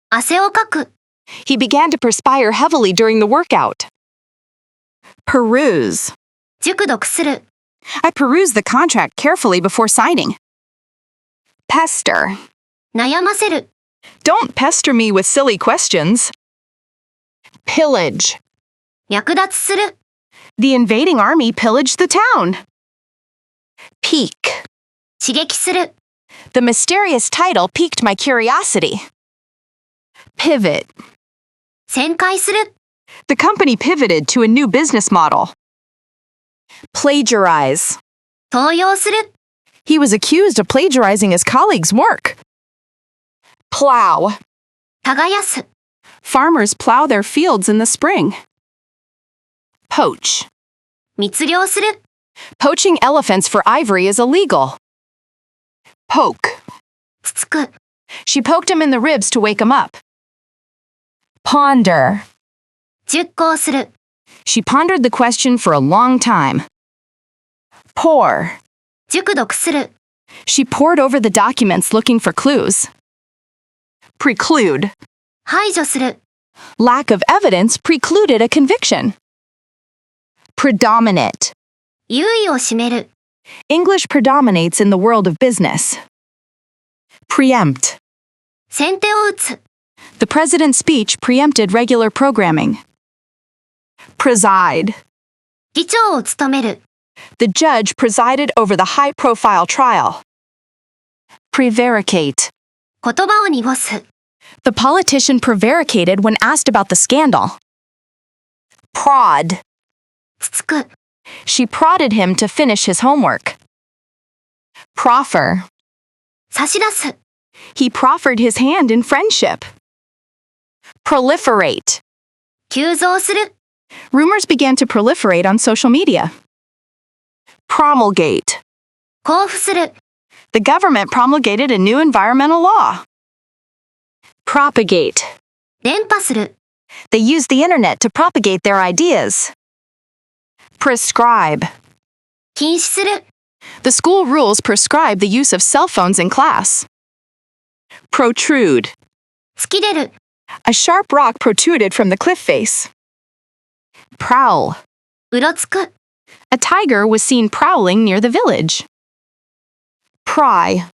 汗をかく。He began to perspire heavily during the workout. Peruse. 熟読する。I perused the contract carefully before signing. Pester. 悩ませる。Don't pester me with silly questions. Pillage. 略奪する。The invading army pillaged the town. Pique. 刺激する。The mysterious title piqued my curiosity. Pivot. 旋回する。The company pivoted to a new business model. Plagiarize. 盗用する。He was accused of plagiarizing his colleagues' work. Plow. 耕す。Farmers plow their fields in the spring. Poach. 密漁する。Poaching elephants for ivory is illegal. Poke. つつく。She poked him in the ribs to wake him up. Ponder. 熟考する。She pondered the question for a long time. Pore. 熟読する。She pored over the documents looking for clues. Preclude. 排除する。Lack of evidence precluded a conviction. Predominate. 優位を占める。English predominates in the world of business. Preempt. 先手を打つ。The president's speech preempted regular programming. Preside. 議長を務める。The judge presided over the high-profile trial. Prevaricate. 言葉を濁す。The politician prevaricated when asked about the scandal. Prod. つつく。She prodded him to finish his homework. Proffer. 差し出す。He proffered his hand in friendship. Proliferate. 急増する。Rumors began to proliferate on social media. Promulgate. 交付する。The government promulgated a new environmental law. Propagate. 伝播する。They used the internet to propagate their ideas. Prescribe. 禁止する。The school rules prescribe the use of cell phones in class. Protrude. 突き出る。A sharp rock protruded from the cliff face. Prowl. うろつく。A tiger was seen prowling near the village. Pry.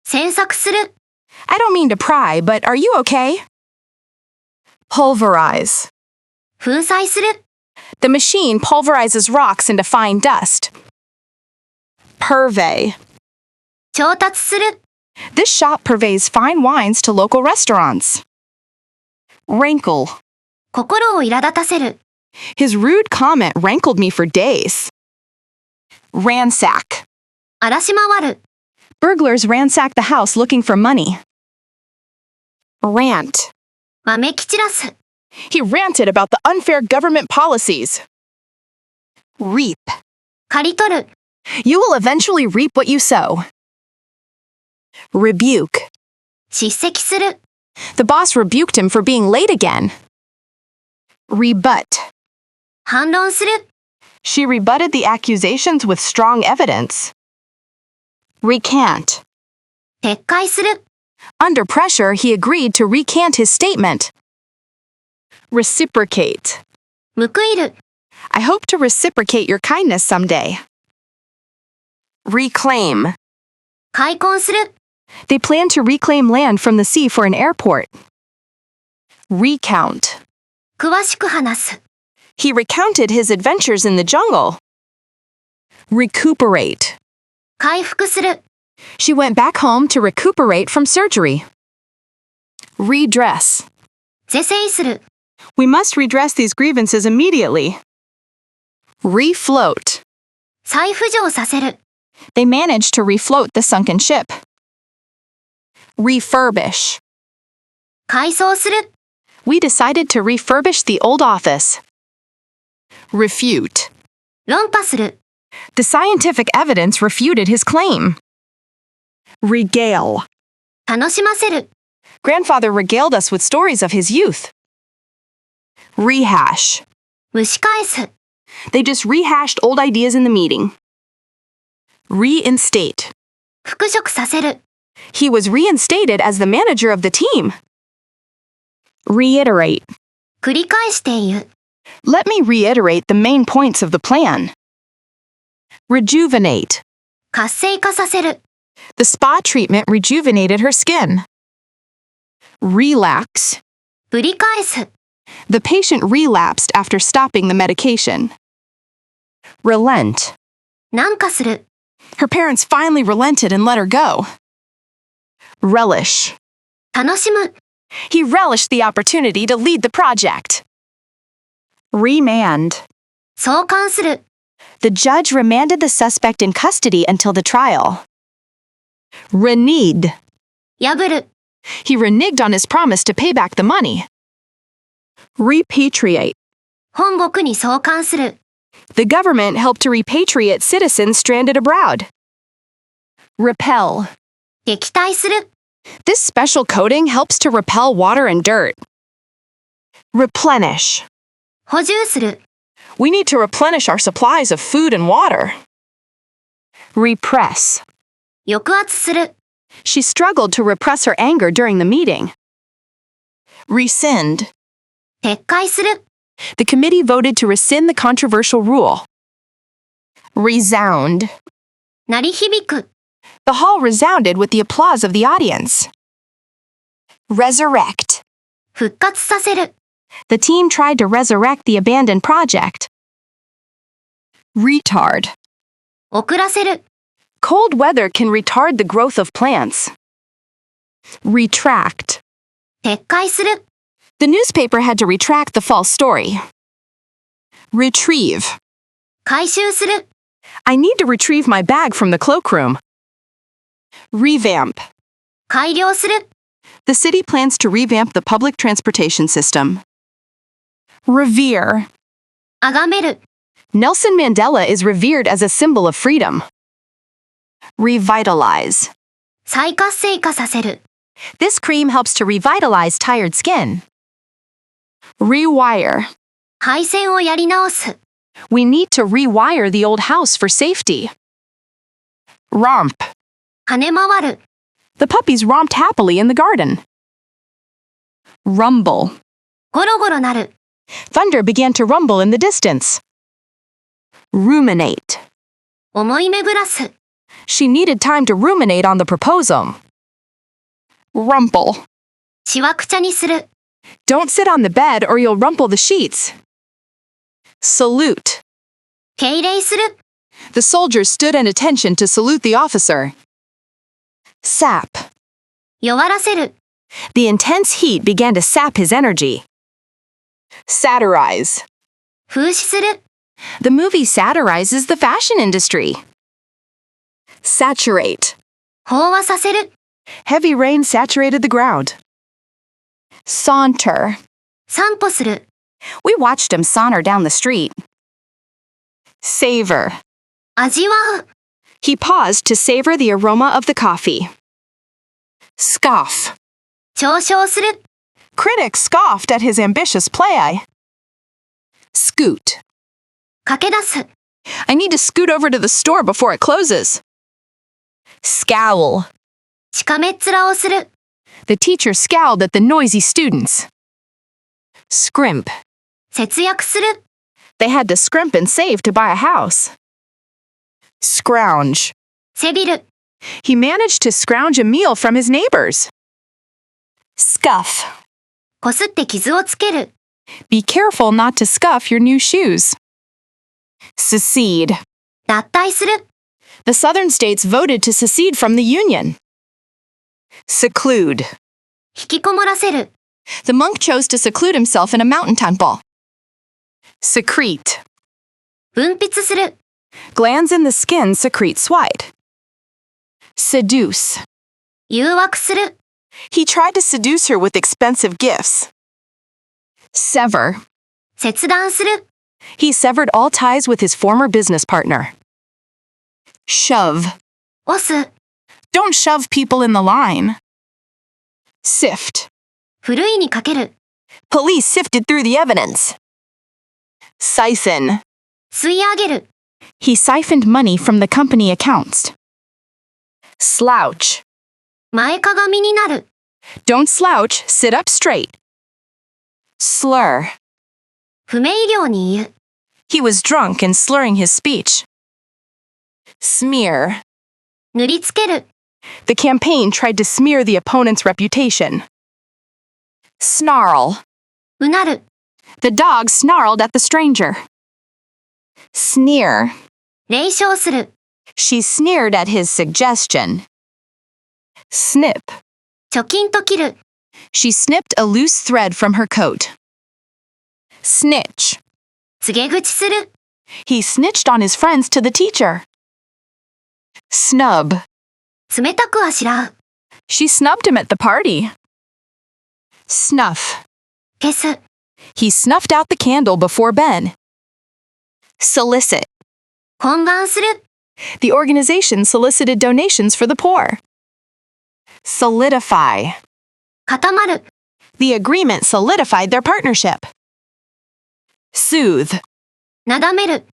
詮索する。I don't mean to pry, but are you okay? Pulverize. 粉砕する。The machine pulverizes rocks into fine dust. Purvey. 調達する。This shop purveys fine wines to local restaurants. Rankle. 心を苛立たせる。His rude comment rankled me for days. Ransack. 荒らし回る。Burglars ransacked the house looking for money. Rant. わめき散らす。He ranted about the unfair government policies. Reap. 刈り取る。You will eventually reap what you sow. Rebuke. 叱責する。The boss rebuked him for being late again. Rebut. 反論する。She rebutted the accusations with strong evidence. Recant. 撤回する。Under pressure, he agreed to recant his statement. Reciprocate. 報いる。I hope to reciprocate your kindness someday. Reclaim. 開墾する。They plan to reclaim land from the sea for an airport. Recount. 詳しく話す。He recounted his adventures in the jungle. Recuperate. 回復する。She went back home to recuperate from surgery. Redress. 是正する。We must redress these grievances immediately. Refloat. 再浮上させる。They managed to refloat the sunken ship. Refurbish. 改装する。We decided to refurbish the old office. Refute. 論破する。The scientific evidence refuted his claim. Regale. 楽しませる。Grandfather regaled us with stories of his youth. Rehash. 蒸し返す。They just rehashed old ideas in the meeting. Reinstate. 復職させる。He was reinstated as the manager of the team. Reiterate. 繰り返して言う。Let me reiterate the main points of the plan. Rejuvenate. 活性化させる。The spa treatment rejuvenated her skin. Relax. ぶり返す。The patient relapsed after stopping the medication. Relent. 軟化する。Her parents finally relented and let her go. Relish. 楽しむ。He relished the opportunity to lead the project. Remand. 送還する。The judge remanded the suspect in custody until the trial. Reneged. 破る。He reneged on his promise to pay back the money. Repatriate. 本国に送還する。The government helped to repatriate citizens stranded abroad. Repel. 撃退する。This special coating helps to repel water and dirt. Replenish. 補充する。We need to replenish our supplies of food and water. Repress. 抑圧する。She struggled to repress her anger during the meeting. Rescind. 撤回する。The committee voted to rescind the controversial rule. Resound. 鳴り響く。The hall resounded with the applause of the audience. Resurrect. 復活させる。The team tried to resurrect the abandoned project. Retard. 遅らせる。Cold weather can retard the growth of plants. Retract. 撤回する。The newspaper had to retract the false story. Retrieve. 回収する。I need to retrieve my bag from the cloakroom. Revamp. 改良する。The city plans to revamp the public transportation system. Revere. 崇める。Nelson Mandela is revered as a symbol of freedom. Revitalize. 再活性化させる。This cream helps to revitalize tired skin. Rewire. 配線をやり直す。We need to rewire the old house for safety. Romp. 跳ね回る。The puppies romped happily in the garden. Rumble. ゴロゴロなる。Thunder began to rumble in the distance. Ruminate. 思い巡らす。She needed time to ruminate on the proposal. Rumple. しわくちゃにする。Don't sit on the bed or you'll rumple the sheets. Salute. 敬礼する。The soldiers stood at attention to salute the officer. Sap. 弱らせる。The intense heat began to sap his energy. Satirize. 風刺する。The movie satirizes the fashion industry. Saturate. 飽和させる。Heavy rain saturated the ground. Saunter. 散歩する。We watched him saunter down the street. Savor. 味わう。He paused to savor the aroma of the coffee. Scoff. 嘲笑する。Critics scoffed at his ambitious play. Scoot. 駆け出す。I need to scoot over to the store before it closes. Scowl. しかめっ面をする。The teacher scowled at the noisy students. Scrimp. 節約する。They had to scrimp and save to buy a house. Scrounge. せびる。He managed to scrounge a meal from his neighbors. Scuff. こすって傷をつける。Be careful not to scuff your new shoes. Secede. 脱退する。The southern states voted to secede from the Union. Seclude. 引きこもらせる。The monk chose to seclude himself in a mountain temple. Secrete. 分泌する。Glands in the skin secrete sweat. Seduce. 誘惑する。He tried to seduce her with expensive gifts. Sever. 切断する。He severed all ties with his former business partner. Shove. 押す。Don't shove people in the line. Sift. ふるいにかける。Police sifted through the evidence. Siphon. 吸い上げる。He siphoned money from the company accounts. Slouch. 前かがみになる。Don't slouch, sit up straight. Slur. 不明瞭に言う。He was drunk and slurring his speech. Smear. 塗りつける。The campaign tried to smear the opponent's reputation. Snarl. うなる。The dog snarled at the stranger. Sneer. 冷笑する。She sneered at his suggestion. Snip. 貯金と切る。She snipped a loose thread from her coat. Snitch. 告げ口する。He snitched on his friends to the teacher. Snub. 冷たくあしらう。She snubbed him at the party. Snuff. 消す。He snuffed out the candle before Ben. Solicit. 懇願する。The organization solicited donations for the poor. Solidify. 固まる。The agreement solidified their partnership. Soothe. なだめる。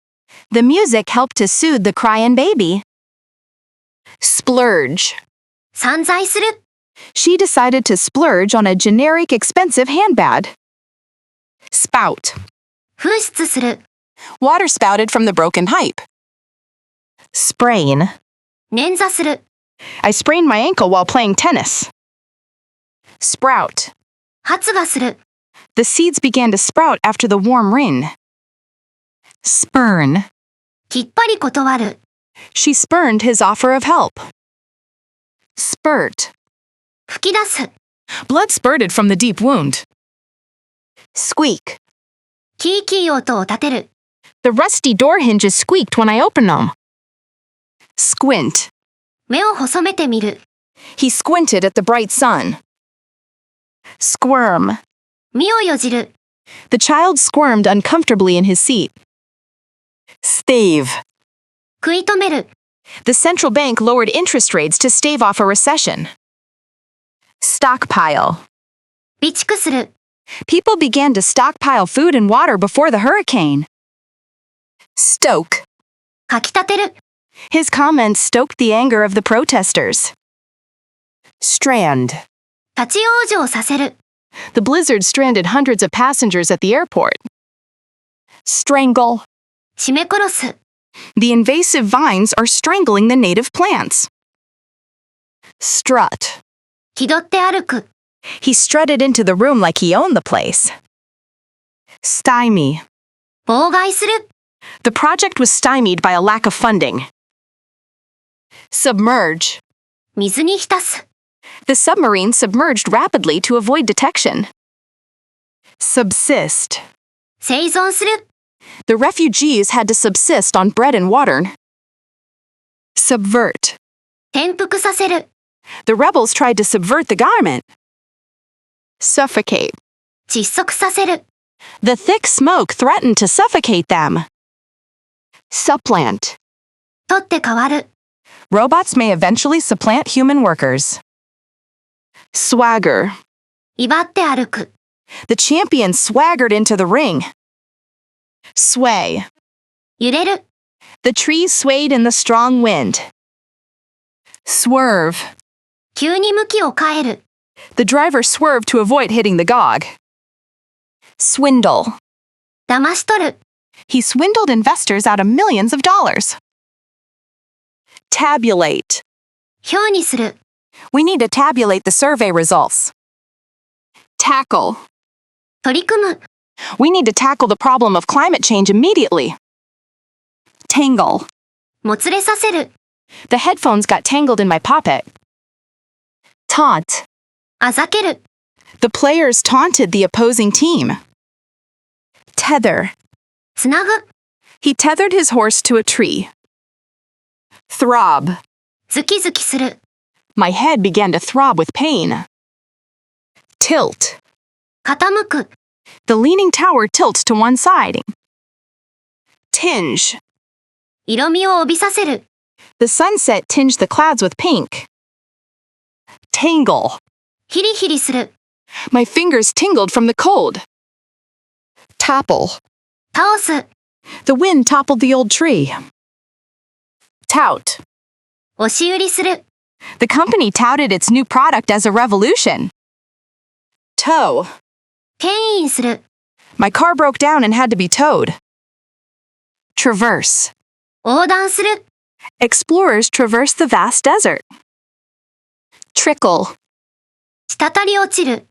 The music helped to soothe the crying baby. Splurge. 散財する。She decided to splurge on a generic expensive handbag. Spout. 噴出する。Water spouted from the broken pipe. Sprain. 捻挫する。I sprained my ankle while playing tennis. Sprout. 発芽する。The seeds began to sprout after the warm rain. Spurn. きっぱり断る。She spurned his offer of help. Spurt. 吹き出す。Blood spurted from the deep wound. Squeak. キーキー音を立てる。The rusty door hinges squeaked when I opened them. Squint. 目を細めてみる。He squinted at the bright sun. Squirm. 身をよじる。The child squirmed uncomfortably in his seat. Stave. 食い止める。The central bank lowered interest rates to stave off a recession. Stockpile. 備蓄する。People began to stockpile food and water before the hurricane. Stoke. かきたてる。His comments stoked the anger of the protesters. Strand. 立ち往生させる。The blizzard stranded hundreds of passengers at the airport. Strangle. 絞め殺す。The invasive vines are strangling the native plants. Strut. 気取って歩く。He strutted into the room like he owned the place. Stymie. 妨害する。The project was stymied by a lack of funding. Submerge. 水に浸す。The submarine submerged rapidly to avoid detection. Subsist. 生存する。The refugees had to subsist on bread and water. Subvert. 転覆させる。The rebels tried to subvert the government. Suffocate. 窒息させる。The thick smoke threatened to suffocate them. Supplant. 取って代わる。Robots may eventually supplant human workers. Swagger. 威張って歩く。The champion swaggered into the ring. Sway. 揺れる。The trees swayed in the strong wind. Swerve. 急に向きを変える。The driver swerved to avoid hitting the gog. Swindle. 騙し取る。He swindled investors out of millions of dollars. Tabulate. 表にする。We need to tabulate the survey results. Tackle. 取り組む。We need to tackle the problem of climate change immediately. Tangle. もつれさせる。The headphones got tangled in my pocket. Taunt. あざける。The players taunted the opposing team. Tether. つなぐ。He tethered his horse to a tree. Throb. ズキズキする。My head began to throb with pain. Tilt. 傾く。The leaning tower tilts to one side. Tinge. 色味を帯びさせる。The sunset tinged the clouds with pink. Tangle. ヒリヒリする。My fingers tingled from the cold. Topple. 倒す。The wind toppled the old tree. Tout. 押し売りする。The company touted its new product as a revolution. Tow. 牽引する。My car broke down and had to be towed. Traverse. 横断する。Explorers traversed the vast desert. Trickle. 滴り落ちる。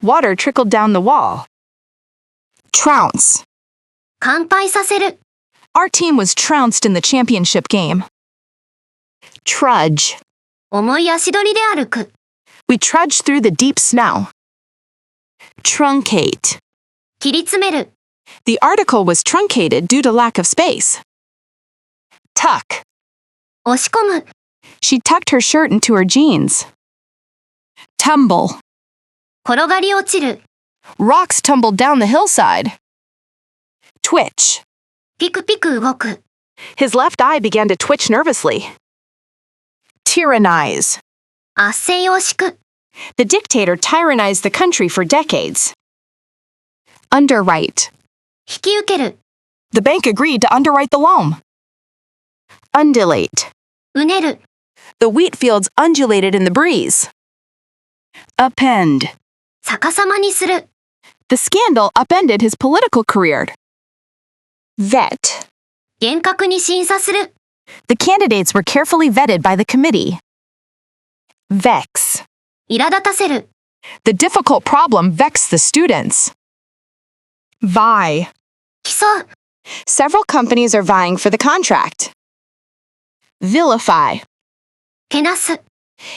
Water trickled down the wall. Trounce. 乾杯させる。Our team was trounced in the championship game. Trudge. 重い足取りで歩く。We trudged through the deep snow. Truncate. 切り詰める。The article was truncated due to lack of space. Tuck. 押し込む。She tucked her shirt into her jeans. Tumble. 転がり落ちる。Rocks tumbled down the hillside. Twitch. ピクピク動く。His left eye began to twitch nervously. Tyrannize. 圧政を敷く。The dictator tyrannized the country for decades. Underwrite. 引き受ける。The bank agreed to underwrite the loan. Undulate. うねる。The wheat fields undulated in the breeze. Upend. 逆さまにする。The scandal upended his political career. Vet. 厳格に審査する。The candidates were carefully vetted by the committee. Vex. 苛立たせる。The difficult problem vexed the students. Vie. 競う。Several companies are vying for the contract. Vilify. けなす。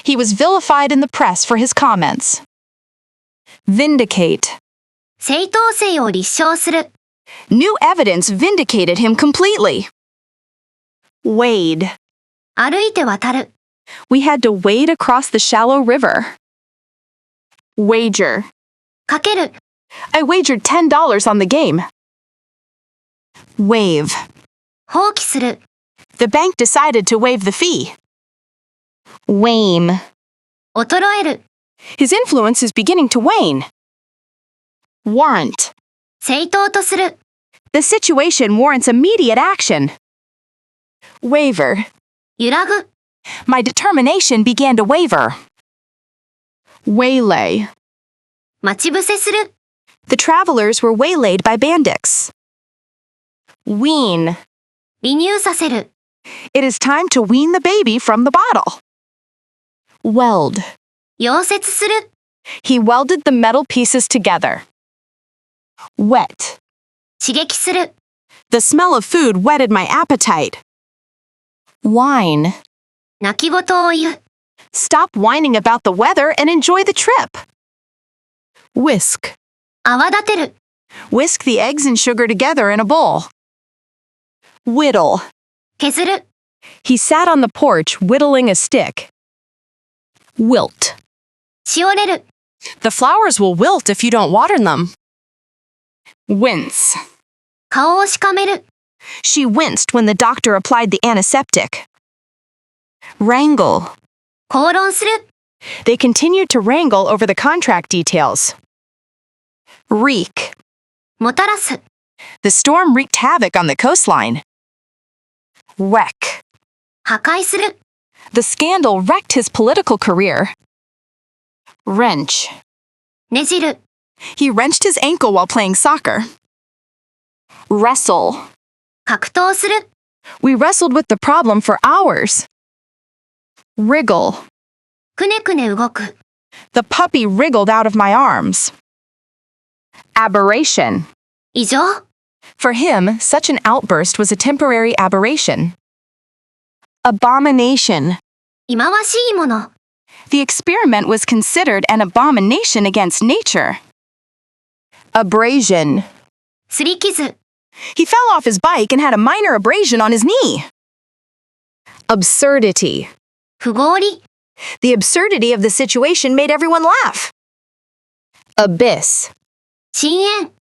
He was vilified in the press for his comments. Vindicate. 正当性を立証する。New evidence vindicated him completely. Wade. 歩いて渡る。We had to wade across the shallow river. Wager. かける。I wagered $10 on the game. Waive. 放棄する。The bank decided to waive the fee. Wane. 衰える。His influence is beginning to wane. Warrant. 正当とする。The situation warrants immediate action. Waver. 揺らぐ。My determination began to waver. Waylay. 待ち伏せする。The travelers were waylaid by bandits. Wean. 離乳させる。It is time to wean the baby from the bottle. Weld. 溶接する。He welded the metal pieces together. Wet. 刺激する。The smell of food whetted my appetite. Whine. 泣き言を言う。Stop whining about the weather and enjoy the trip. Whisk. 泡立てる。Whisk the eggs and sugar together in a bowl. Whittle. 削る。He sat on the porch whittling a stick. Wilt. しおれる。The flowers will wilt if you don't water them. Wince. 顔をしかめる。She winced when the doctor applied the antiseptic. Wrangle. 口論する。They continued to wrangle over the contract details. Wreak. もたらす。The storm wreaked havoc on the coastline. Wreck. 破壊する。The scandal wrecked his political career. Wrench. ねじる。He wrenched his ankle while playing soccer. Wrestle. 格闘する。We wrestled with the problem for hours. Wriggle. くねくね動く。 The puppy wriggled out of my arms. Aberration. 異常。 For him, such an outburst was a temporary aberration. Abomination. 忌まわしいもの。 The experiment was considered an abomination against nature. Abrasion. 擦り傷。 He fell off his bike and had a minor abrasion on his knee. Absurdity. 不合理。 The absurdity of the situation made everyone laugh. Abyss. 深淵。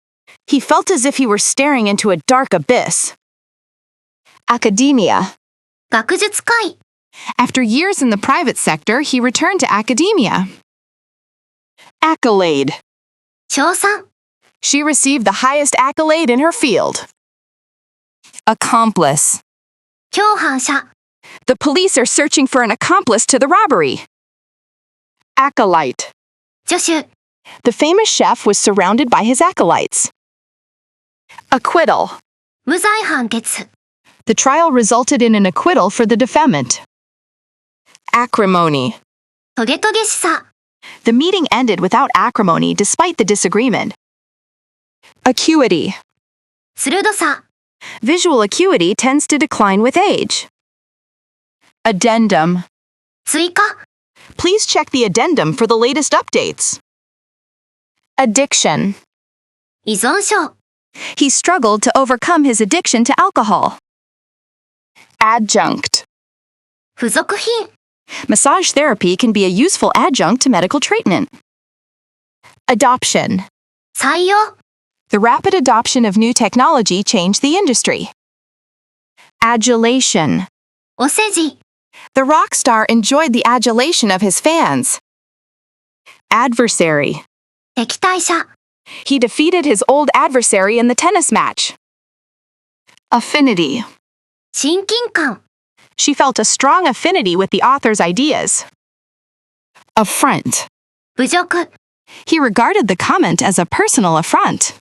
He felt as if he were staring into a dark abyss. Academia. 学術会。 After years in the private sector, he returned to academia. Accolade. 称賛。 She received the highest accolade in her field. Accomplice. 共犯者。 The police are searching for an accomplice to the robbery. Acolyte. 助手。 The famous chef was surrounded by his acolytes. Acquittal. 無罪判決。 The trial resulted in an acquittal for the defendant. Acrimony. トゲトゲしさ。 The meeting ended without acrimony despite the disagreement. Acuity. 鋭さ。 Visual acuity tends to decline with age. Addendum. 追加。 Please check the addendum for the latest updates. Addiction. 依存症。 He struggled to overcome his addiction to alcohol. Adjunct. 付属品。 Massage therapy can be a useful adjunct to medical treatment. Adoption. 採用。 The rapid adoption of new technology changed the industry. Adulation. お世辞。 The rock star enjoyed the adulation of his fans. Adversary. 敵対者。 He defeated his old adversary in the tennis match. Affinity. 親近感。 She felt a strong affinity with the author's ideas. Affront. 侮辱。 He regarded the comment as a personal affront.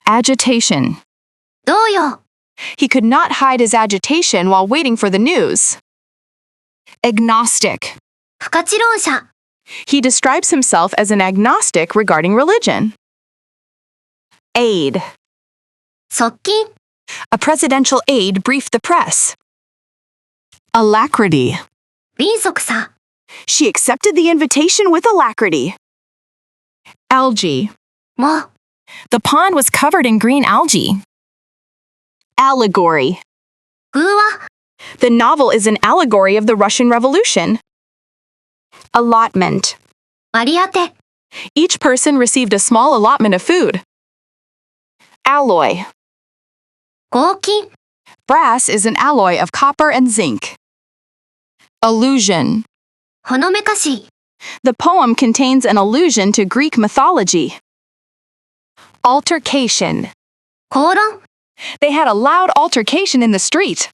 Agitation. 動揺。 He could not hide his agitation while waiting for the news. Agnostic. 不可知論者。 He describes himself as an agnostic regarding religion. Aide. 側近。 A presidential aide briefed the press. Alacrity. 敏速さ。 She accepted the invitation with alacrity. Algae. もう。 The pond was covered in green algae. Allegory. 偶話。 The novel is an allegory of the Russian Revolution. Allotment. 割り当て。 Each person received a small allotment of food. Alloy. 合金。 Brass is an alloy of copper and zinc. Allusion. ほのめかし。 The poem contains an allusion to Greek mythology. Altercation. 口論。 They had a loud altercation in the street.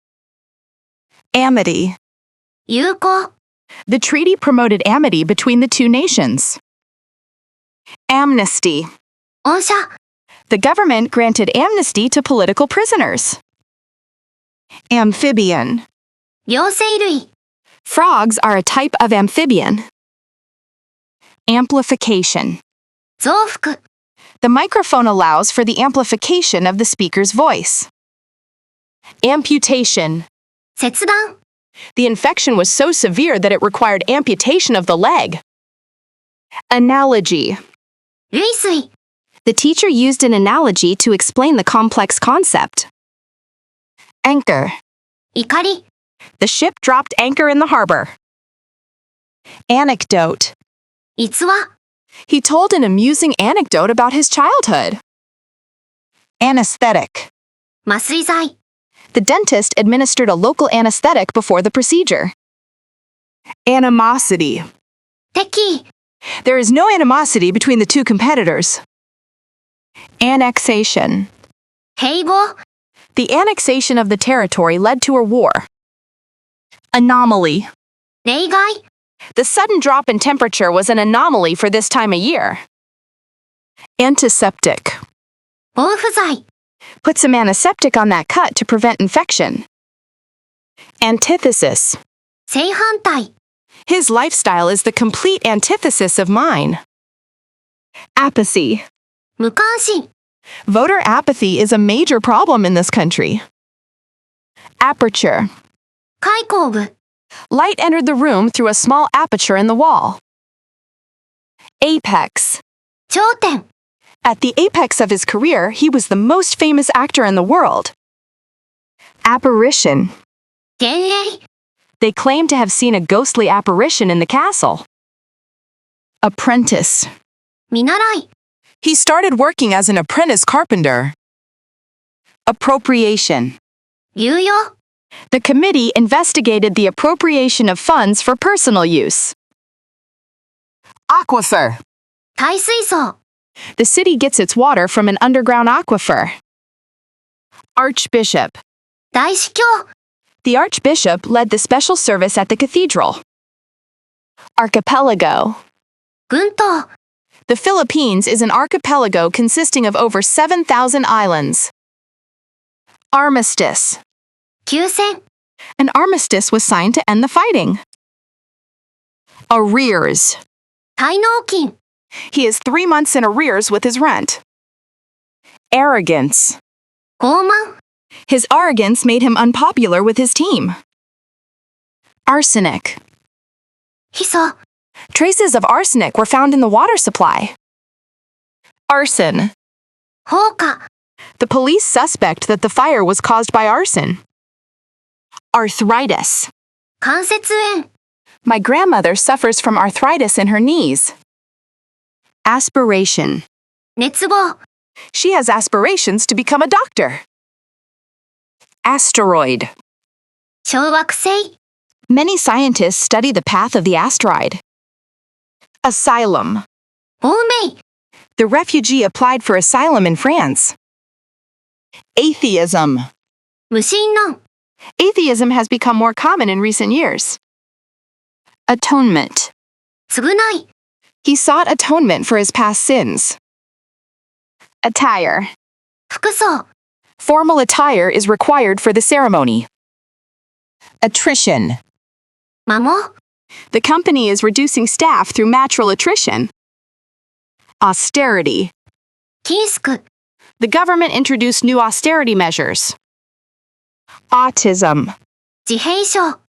Amity. 友好。 The treaty promoted amity between the two nations. Amnesty. 恩赦。 The government granted amnesty to political prisoners. Amphibian. 両生類。 Frogs are a type of amphibian. Amplification. 増幅。 The microphone allows for the amplification of the speaker's voice. Amputation. 切断。 The infection was so severe that it required amputation of the leg. Analogy. 類推。 The teacher used an analogy to explain the complex concept. Anchor. 怒り。 The ship dropped anchor in the harbor. Anecdote. 逸話。 He told an amusing anecdote about his childhood. Anesthetic. 麻酔剤。 The dentist administered a local anesthetic before the procedure. Animosity. 敵意。 There is no animosity between the two competitors. Annexation. 併合。 The annexation of the territory led to a war. Anomaly. 例外。 The sudden drop in temperature was an anomaly for this time of year. Antiseptic. 防腐剤。 Put some antiseptic on that cut to prevent infection. Antithesis. 正反対。 His lifestyle is the complete antithesis of mine. Apathy. 無関心。 Voter apathy is a major problem in this country. Aperture. 開口部。 Light entered the room through a small aperture in the wall. Apex. 頂点。 At the apex of his career, he was the most famous actor in the world. Apparition. 幻影。 They claimed to have seen a ghostly apparition in the castle. Apprentice. 見習い。 He started working as an apprentice carpenter. Appropriation. 流用。 The committee investigated the appropriation of funds for personal use. Aquifer. 耐水槽。 The city gets its water from an underground aquifer. Archbishop. 大司教。 The archbishop led the special service at the cathedral. Archipelago. 群島。 The Philippines is an archipelago consisting of over 7,000 islands. Armistice. 休戦。 An armistice was signed to end the fighting. Arrears. 滞納金。 He is 3 months in arrears with his rent. Arrogance. 傲慢。 His arrogance made him unpopular with his team. Arsenic. ヒ素。 Traces of arsenic were found in the water supply. Arson. 放火。 The police suspect that the fire was caused by arson. Arthritis. 関節炎。 My grandmother suffers from arthritis in her knees. Aspiration. 熱望。 She has aspirations to become a doctor. Asteroid. 小惑星。 Many scientists study the path of the asteroid. Asylum. 亡命。 The refugee applied for asylum in France. Atheism. 無神論。 Atheism has become more common in recent years. Atonement. 償い。 He sought atonement for his past sins. Attire. 服装。 Formal attire is required for the ceremony. Attrition. 摩耗。 The company is reducing staff through natural attrition. Austerity. 禁縮。 The government introduced new austerity measures. Autism. 自閉症。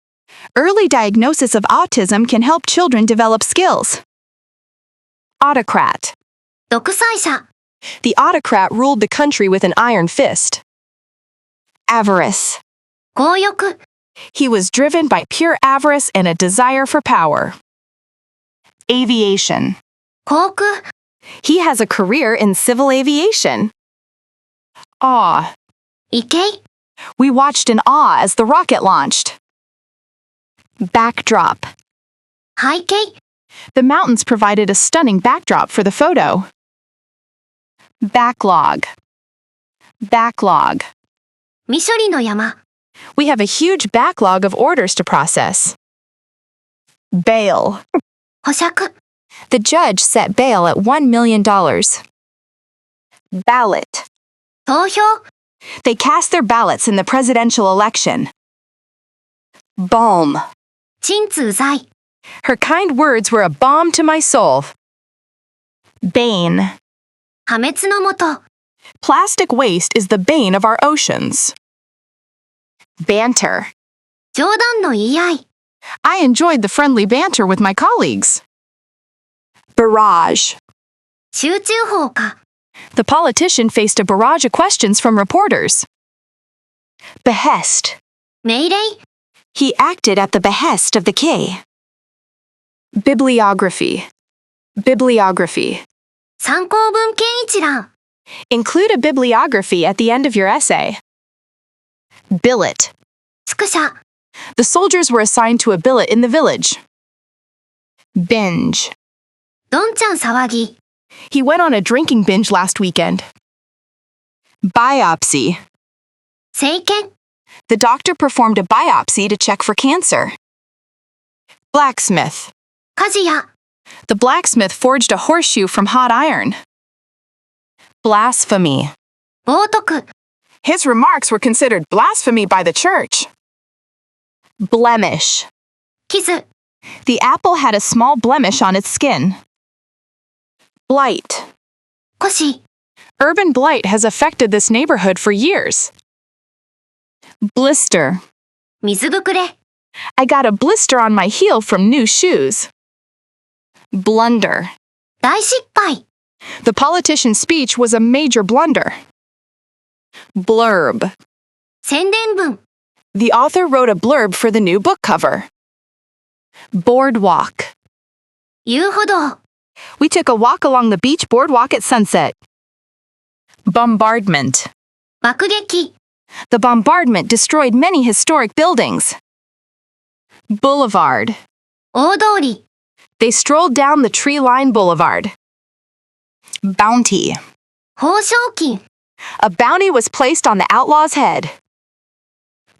Early diagnosis of autism can help children develop skills. Autocrat. 独裁者。 The autocrat ruled the country with an iron fist. Avarice. 強欲。 He was driven by pure avarice and a desire for power. Aviation. 航空。 He has a career in civil aviation. Awe. 畏敬。 We watched in awe as the rocket launched. Backdrop. 背景。 The mountains provided a stunning backdrop for the photo. Backlog. Backlog. 未処理の山。 We have a huge backlog of orders to process. Bail. 保釈。 The judge set bail at $1 million. Ballot. 投票。 They cast their ballots in the presidential election. Balm. 鎮痛剤。 Her kind words were a balm to my soul. Bane. 破滅のもと。 Plastic waste is the bane of our oceans. Banter. 冗談の言い合い。 I enjoyed the friendly banter with my colleagues. Barrage. 集中砲火。 The politician faced a barrage of questions from reporters. Behest. 命令。 He acted at the behest of the king. Bibliography. Bibliography. 参考文献一覧。 Include a bibliography at the end of your essay. Billet. 宿舎。 The soldiers were assigned to a billet in the village. Binge. どんちゃん騒ぎ。 He went on a drinking binge last weekend. Biopsy. 生検。 The doctor performed a biopsy to check for cancer. Blacksmith. 鍛冶屋。 The blacksmith forged a horseshoe from hot iron. Blasphemy. 冒涜。 His remarks were considered blasphemy by the church. Blemish. 傷、 The apple had a small blemish on its skin. Blight. 枯死、 Urban blight has affected this neighborhood for years. Blister. 水ぶくれ、 I got a blister on my heel from new shoes. Blunder. 大失敗、 The politician's speech was a major blunder. Blurb. 宣伝文、 The author wrote a blurb for the new book cover. Boardwalk. 遊歩道、 We took a walk along the beach boardwalk at sunset. Bombardment. 爆撃、 The bombardment destroyed many historic buildings. Boulevard. 大通り、 They strolled down the tree-lined boulevard. Bounty. 報奨金、 A bounty was placed on the outlaw's head.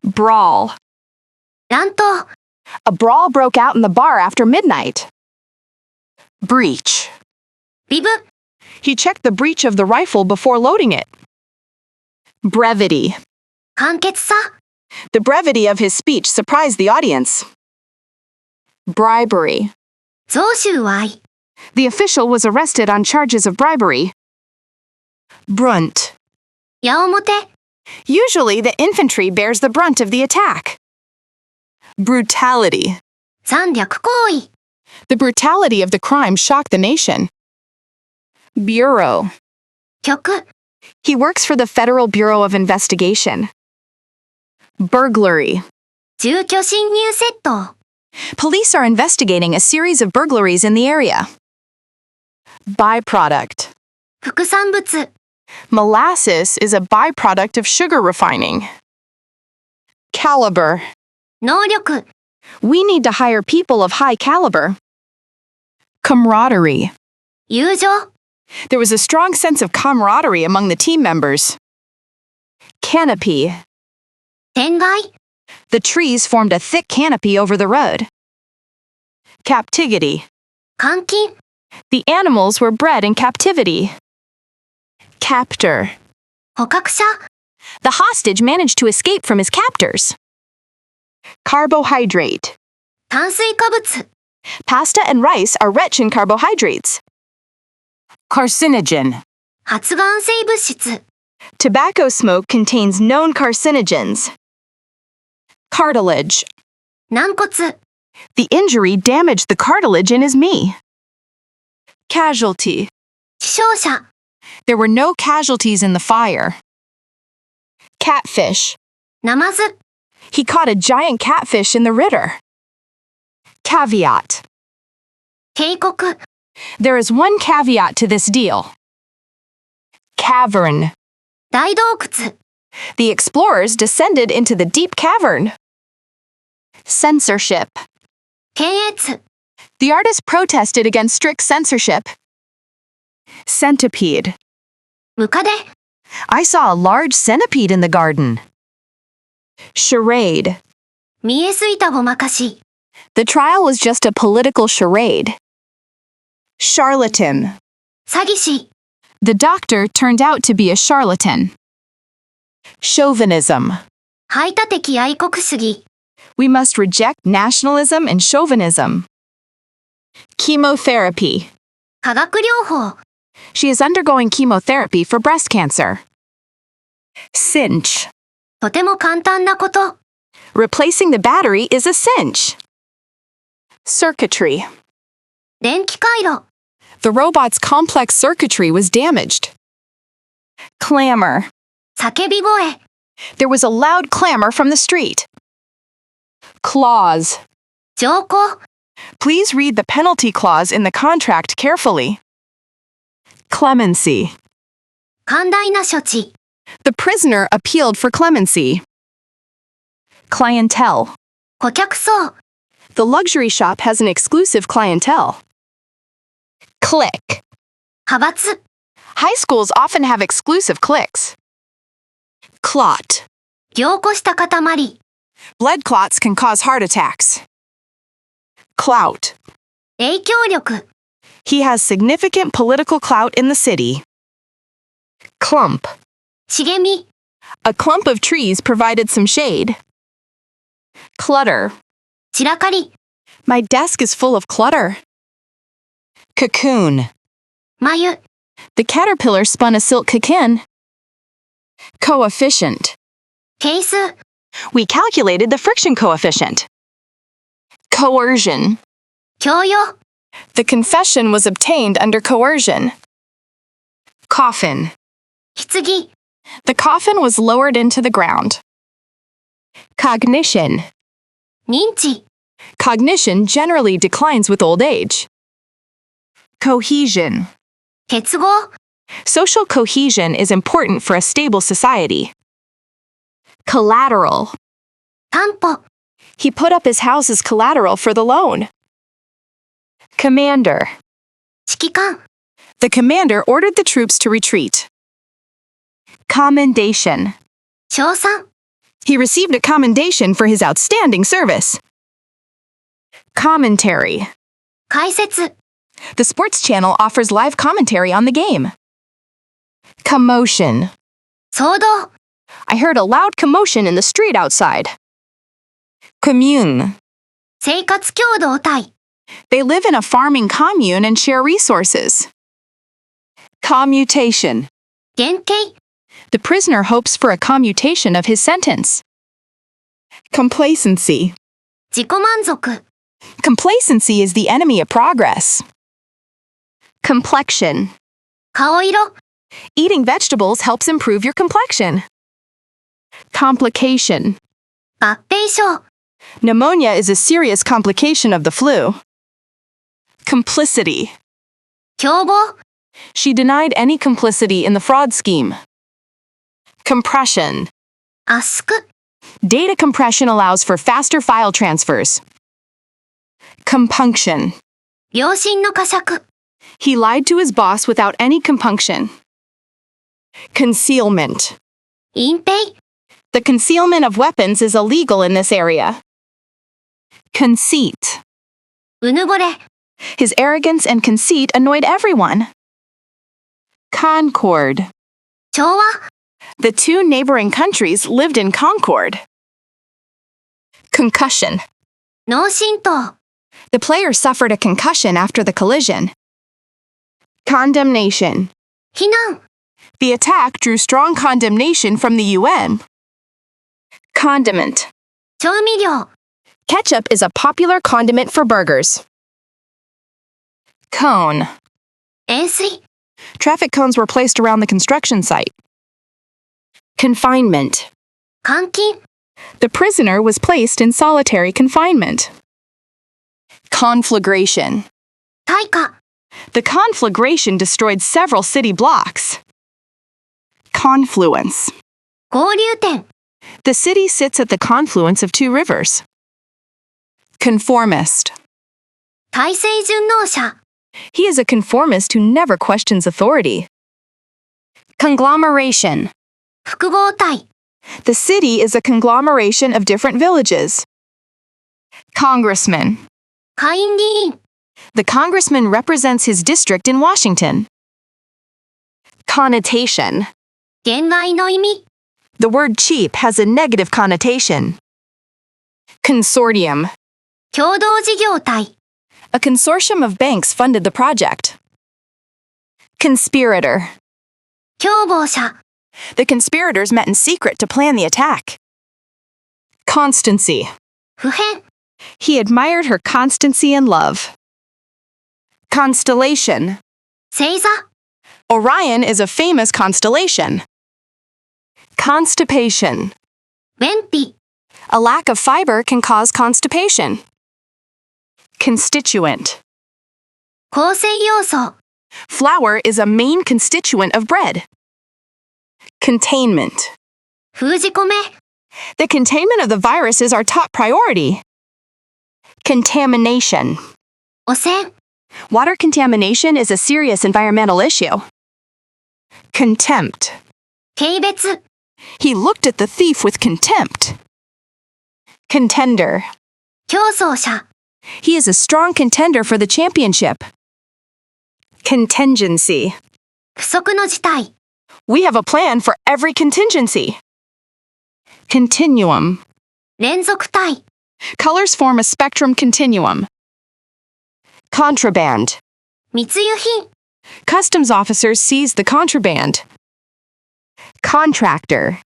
Brawl. 乱闘、 A brawl broke out in the bar after midnight. Breach. ビブ、 He checked the breech of the rifle before loading it. Brevity. 簡潔さ、 The brevity of his speech surprised the audience. Bribery. 贈収賄、 The official was arrested on charges of bribery. Brunt. 矢面、 Usually, the infantry bears the brunt of the attack. Brutality. 残虐行為、 The brutality of the crime shocked the nation. Bureau. 局、 He works for the Federal Bureau of Investigation. Burglary. 住居侵入窃盗、 Police are investigating a series of burglaries in the area. Byproduct. 副産物、 Molasses is a byproduct of sugar refining. Caliber. 能力、 We need to hire people of high caliber. Camaraderie. 友情、 There was a strong sense of camaraderie among the team members. Canopy. 天蓋、 The trees formed a thick canopy over the road. Captivity. 監禁、 The animals were bred in captivity. Captor. 捕獲者、 The hostage managed to escape from his captors. Carbohydrate. 炭水化物、 Pasta and rice are rich in carbohydrates. Carcinogen. 発がん性物質、 Tobacco smoke contains known carcinogens. Cartilage. 軟骨、 The injury damaged the cartilage in his knee. Casualty. 死傷者、 There were no casualties in the fire. Catfish. ナマズ、 He caught a giant catfish in the river. Caveat. 警告、 There is one caveat to this deal. Cavern. 大洞窟、 The explorers descended into the deep cavern. Censorship. 検閲、 The artist protested against strict censorship. Centipede. ムカデ、 I saw a large centipede in the garden. Charade. 見えすいたごまかし、 The trial was just a political charade. Charlatan. 詐欺師、 The doctor turned out to be a charlatan. Chauvinism. 排他的愛国主義、 We must reject nationalism and chauvinism. Chemotherapy. 化学療法、 She is undergoing chemotherapy for breast cancer. Cinch. とても簡単なこと、 Replacing the battery is a cinch. Circuitry. 電気回路、 The robot's complex circuitry was damaged. Clamor. 叫び声、 There was a loud clamor from the street. Clause. 条項、 Please read the penalty clause in the contract carefully. Clemency. 寛大な処置、 The prisoner appealed for clemency. Clientele. 顧客層、 The luxury shop has an exclusive clientele. Clique. 派閥、 High schools often have exclusive cliques. Clot. 凝固した塊、 Blood clots can cause heart attacks. Clout. 影響力、 He has significant political clout in the city. Clump. 茂み、 A clump of trees provided some shade. Clutter. 散らかり、My desk is full of clutter. Cocoon. 眉、 The caterpillar spun a silk cocoon. Coefficient. 係数、 We calculated the friction coefficient. Coercion. 強要、 The confession was obtained under coercion. Coffin. 棺、 The coffin was lowered into the ground. Cognition. 認知、 Cognition generally declines with old age. Cohesion. 結合、 Social cohesion is important for a stable society. Collateral. 担保、 He put up his house as collateral for the loan. Commander. 指揮官、 The commander ordered the troops to retreat. Commendation. 称賛、 He received a commendation for his outstanding service. Commentary. 解説、 The sports channel offers live commentary on the game. Commotion. 騒動、 I heard a loud commotion in the street outside. Commune. 生活共同体、 They live in a farming commune and share resources. Commutation. 減刑、 The prisoner hopes for a commutation of his sentence. Complacency. 自己満足、 Complacency is the enemy of progress. Complexion. 顔色、 Eating vegetables helps improve your complexion. Complication. 合併症、 Pneumonia is a serious complication of the flu. Complicity. 共謀、 She denied any complicity in the fraud scheme. Compression. 圧縮、 Data compression allows for faster file transfers. Compunction. 良心の呵責、 He lied to his boss without any compunction. Concealment. 隠蔽、 The concealment of weapons is illegal in this area. Conceit. うぬぼれ、 His arrogance and conceit annoyed everyone. Concord. 調和、 The two neighboring countries lived in concord. Concussion. 脳震盪、 The player suffered a concussion after the collision. Condemnation. 非難、 The attack drew strong condemnation from the UN. Condiment. 調味料、 Ketchup is a popular condiment for burgers. Cone. 塩水、 Traffic cones were placed around the construction site. Confinement. 監禁、 The prisoner was placed in solitary confinement. Conflagration. 大火、 The conflagration destroyed several city blocks. Confluence. 合流点、 The city sits at the confluence of two rivers. Conformist. 体制順応者、 He is a conformist who never questions authority. Conglomeration. 複合体、 The city is a conglomeration of different villages. Congressman. 下院議員、 The congressman represents his district in Washington. Connotation. 現代の意味、 The word cheap has a negative connotation. Consortium. 共同事業体、 A consortium of banks funded the project. Conspirator. 共謀者、 The conspirators met in secret to plan the attack. Constancy. 普遍、 He admired her constancy and love. Constellation. 星座、 Orion is a famous constellation. Constipation. 便秘、 A lack of fiber can cause constipation. Constituent. 構成要素、 Flour is a main constituent of bread. Containment. 封じ込め、 The containment of the virus is our top priority. Contamination. 汚染、 Water contamination is a serious environmental issue. Contempt. 軽蔑、 He looked at the thief with contempt. Contender. 競争者、 He is a strong contender for the championship. Contingency. 不測の事態、 We have a plan for every contingency. Continuum. 連続体、Colors form a spectrum continuum. Contraband. 密輸品。Customs officers seized the contraband. Contractor.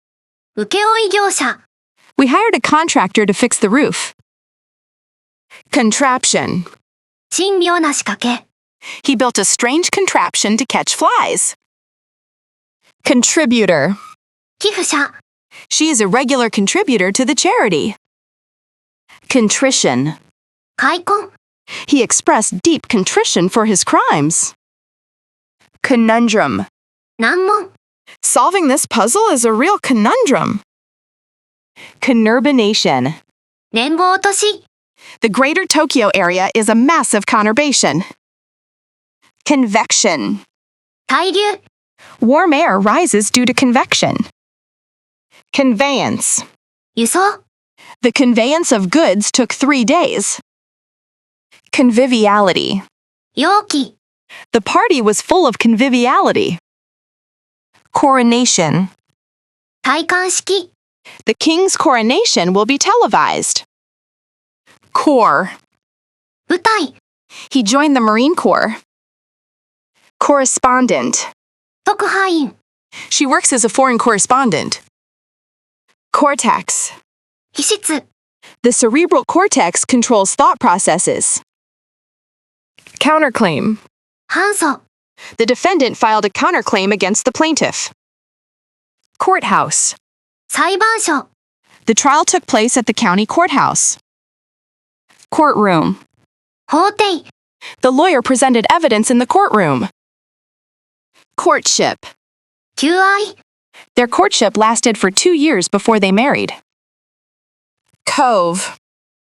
請負業者。We hired a contractor to fix the roof. Contraption. 珍妙な仕掛け。He built a strange contraption to catch flies. Contributor. 寄付者。She is a regular contributor to the charity. Contrition. 開墾。He expressed deep contrition for his crimes. Conundrum. 難問。Solving this puzzle is a real conundrum. Conurbation. 連邦都市。The greater Tokyo area is a massive conurbation. Convection. 対流。Warm air rises due to convection. Conveyance. 輸送。The conveyance of goods took 3 days. Conviviality. 容器。The party was full of conviviality. Coronation. 戴冠式。The king's coronation will be televised. Corps. 部隊。He joined the Marine Corps. Correspondent. 特派員。She works as a foreign correspondent. Cortex. 皮質。The cerebral cortex controls thought processes. Counterclaim. 反訴。The defendant filed a counterclaim against the plaintiff. Courthouse. 裁判所。The trial took place at the county courthouse. Courtroom. 法廷。The lawyer presented evidence in the courtroom. Courtship. 求愛。Their courtship lasted for 2 years before they married. Cove.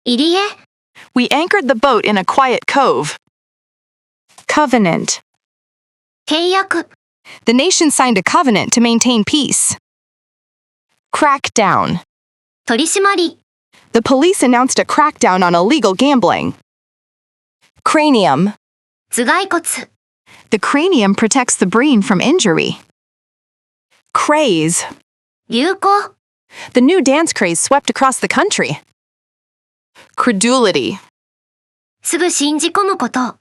入り江。We anchored the boat in a quiet cove. Covenant. 契約。The nation signed a covenant to maintain peace. Crackdown. 取り締まり。The police announced a crackdown on illegal gambling. Cranium. 頭蓋骨。The cranium protects the brain from injury. Craze. 流行。The new dance craze swept across the country. Credulity. すぐ信じ込むこと。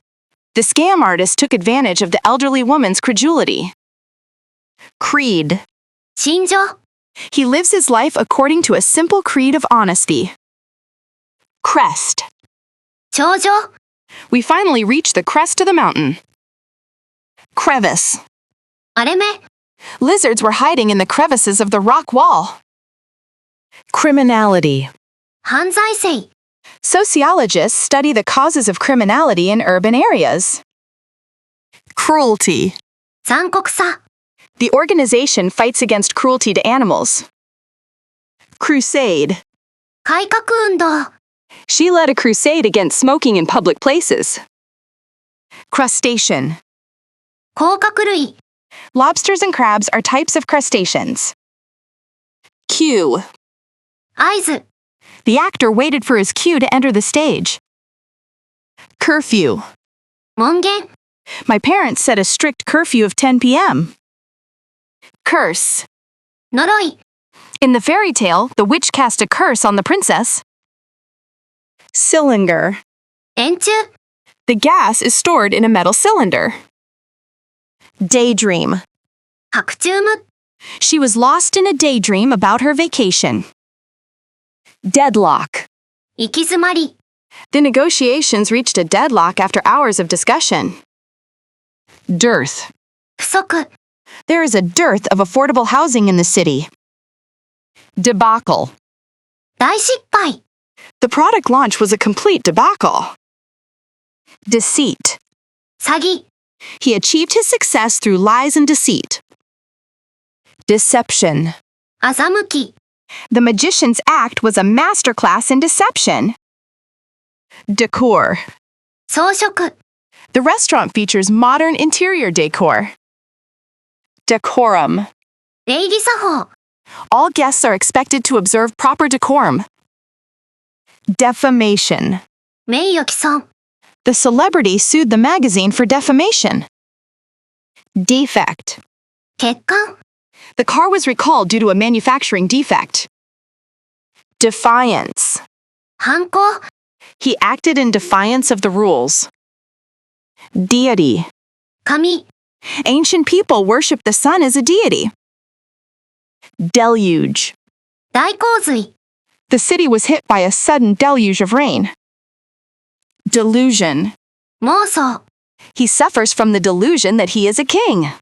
The scam artist took advantage of the elderly woman's credulity. Creed. 信条。He lives his life according to a simple creed of honesty. Crest. 頂上。We finally reached the crest of the mountain. Crevice. 割れ目。Lizards were hiding in the crevices of the rock wall. Criminality. 犯罪性。Sociologists study the causes of criminality in urban areas. Cruelty. 残酷さ。The organization fights against cruelty to animals. Crusade. 改革運動。She led a crusade against smoking in public places. Crustacean. 甲殻類。Lobsters and crabs are types of crustaceans. Cue. 合図。The actor waited for his cue to enter the stage. Curfew. 門限。My parents set a strict curfew of 10 p.m. Curse. 呪い。In the fairy tale, the witch cast a curse on the princess. Cylinder. 円柱。The gas is stored in a metal cylinder. Daydream. 白昼夢。She was lost in a daydream about her vacation. Deadlock. 行き詰まり。The negotiations reached a deadlock after hours of discussion. Dearth. 不足。There is a dearth of affordable housing in the city. Debacle. 大失敗。The product launch was a complete debacle. Deceit. 詐欺。He achieved his success through lies and deceit. Deception. 欺き。The magician's act was a masterclass in deception. Decor. 装飾。The restaurant features modern interior decor. Decorum. 礼儀作法。All guests are expected to observe proper decorum. Defamation. 名誉毀損。The celebrity sued the magazine for defamation. Defect. 欠陥。The car was recalled due to a manufacturing defect. Defiance. 反抗、 He acted in defiance of the rules. Deity. 神、 Ancient people worship the sun as a deity. Deluge. 大洪水、 The city was hit by a sudden deluge of rain. Delusion. 妄想、 He suffers from the delusion that he is a king.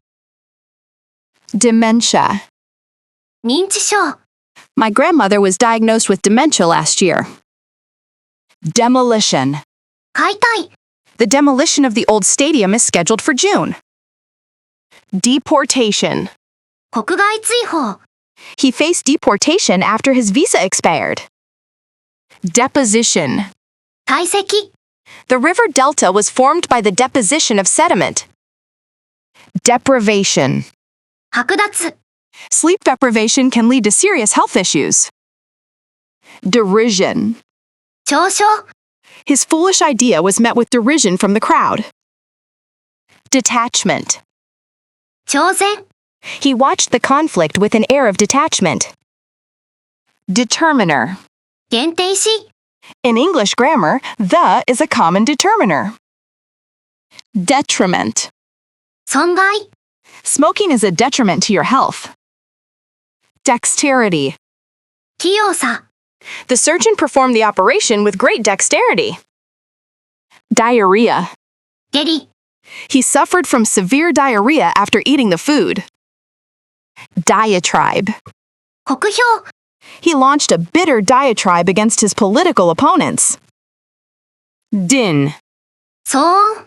Dementia. 認知症、 My grandmother was diagnosed with dementia last year. Demolition. 解体、 The demolition of the old stadium is scheduled for June. Deportation. 国外追放、 He faced deportation after his visa expired. Deposition. 堆積、 The river delta was formed by the deposition of sediment. Deprivation. 剥奪、 Sleep deprivation can lead to serious health issues. Derision. 嘲笑、 His foolish idea was met with derision from the crowd. Detachment. 挑戦、 He watched the conflict with an air of detachment. Determiner. 限定詞、 In English grammar, the is a common determiner. Detriment. 損害、 Smoking is a detriment to your health. Dexterity. 器用さ、 The surgeon performed the operation with great dexterity. Diarrhea. 下痢、 He suffered from severe diarrhea after eating the food. Diatribe. 酷評、 He launched a bitter diatribe against his political opponents. Din. 騒音、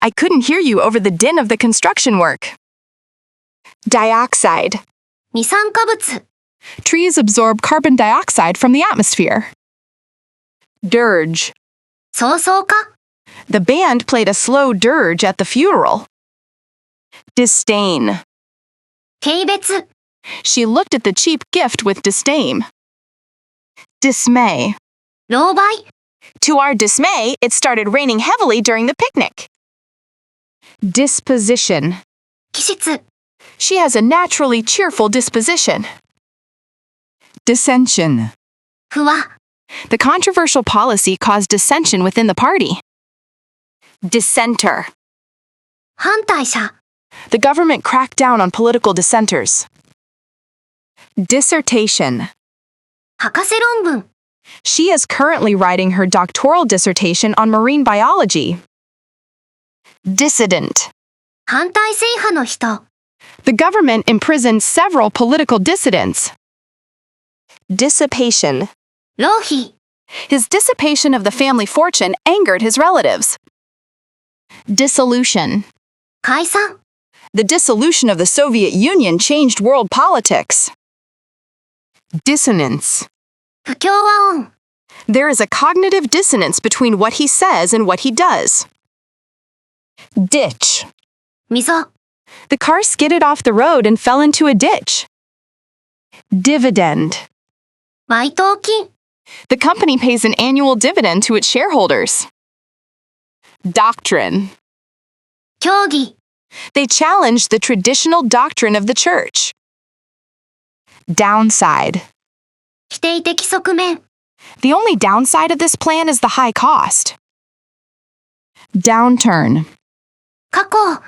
I couldn't hear you over the din of the construction work. Dioxide. 二酸化物、 Trees absorb carbon dioxide from the atmosphere. Dirge. 早々化、 The band played a slow dirge at the funeral. Disdain. 軽蔑、 She looked at the cheap gift with disdain. Dismay. 狼狽、 To our dismay, it started raining heavily during the picnic. Disposition. 気質、 She has a naturally cheerful disposition. Dissension. 不和、 The controversial policy caused dissension within the party. Dissenter. 反対者、 The government cracked down on political dissenters. Dissertation. 博士論文、 She is currently writing her doctoral dissertation on marine biology. Dissident. 反体制派の人、 The government imprisoned several political dissidents. Dissipation. 浪費、 His dissipation of the family fortune angered his relatives. Dissolution. 解散、 The dissolution of the Soviet Union changed world politics. Dissonance. 不協和音、 There is a cognitive dissonance between what he says and what he does. Ditch. 溝、 The car skidded off the road and fell into a ditch. Dividend. 配当金、 The company pays an annual dividend to its shareholders. Doctrine. 教義、 They challenged the traditional doctrine of the church. Downside. 否定的側面、 The only downside of this plan is the high cost. Downturn. 過去、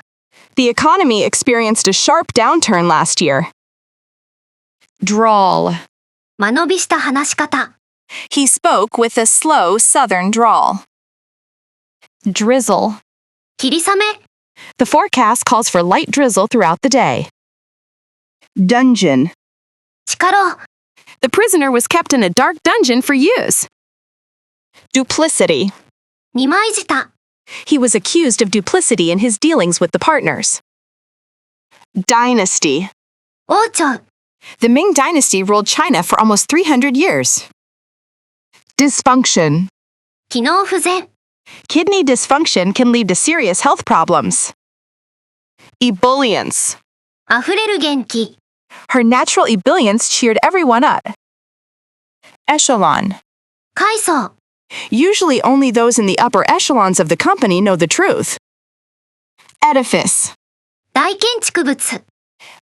The economy experienced a sharp downturn last year. Drawl. 間延びした話し方、 He spoke with a slow southern drawl. Drizzle. 霧雨、 The forecast calls for light drizzle throughout the day. Dungeon. 地下牢、 The prisoner was kept in a dark dungeon for years. Duplicity. 二枚舌、 He was accused of duplicity in his dealings with the partners. Dynasty. 王朝、 The Ming Dynasty ruled China for almost 300 years. Dysfunction. 機能不全、 Kidney dysfunction can lead to serious health problems. Ebullience. 溢れる元気、 Her natural ebullience cheered everyone up. Echelon. 階層、 Usually only those in the upper echelons of the company know the truth. Edifice. 大建築物、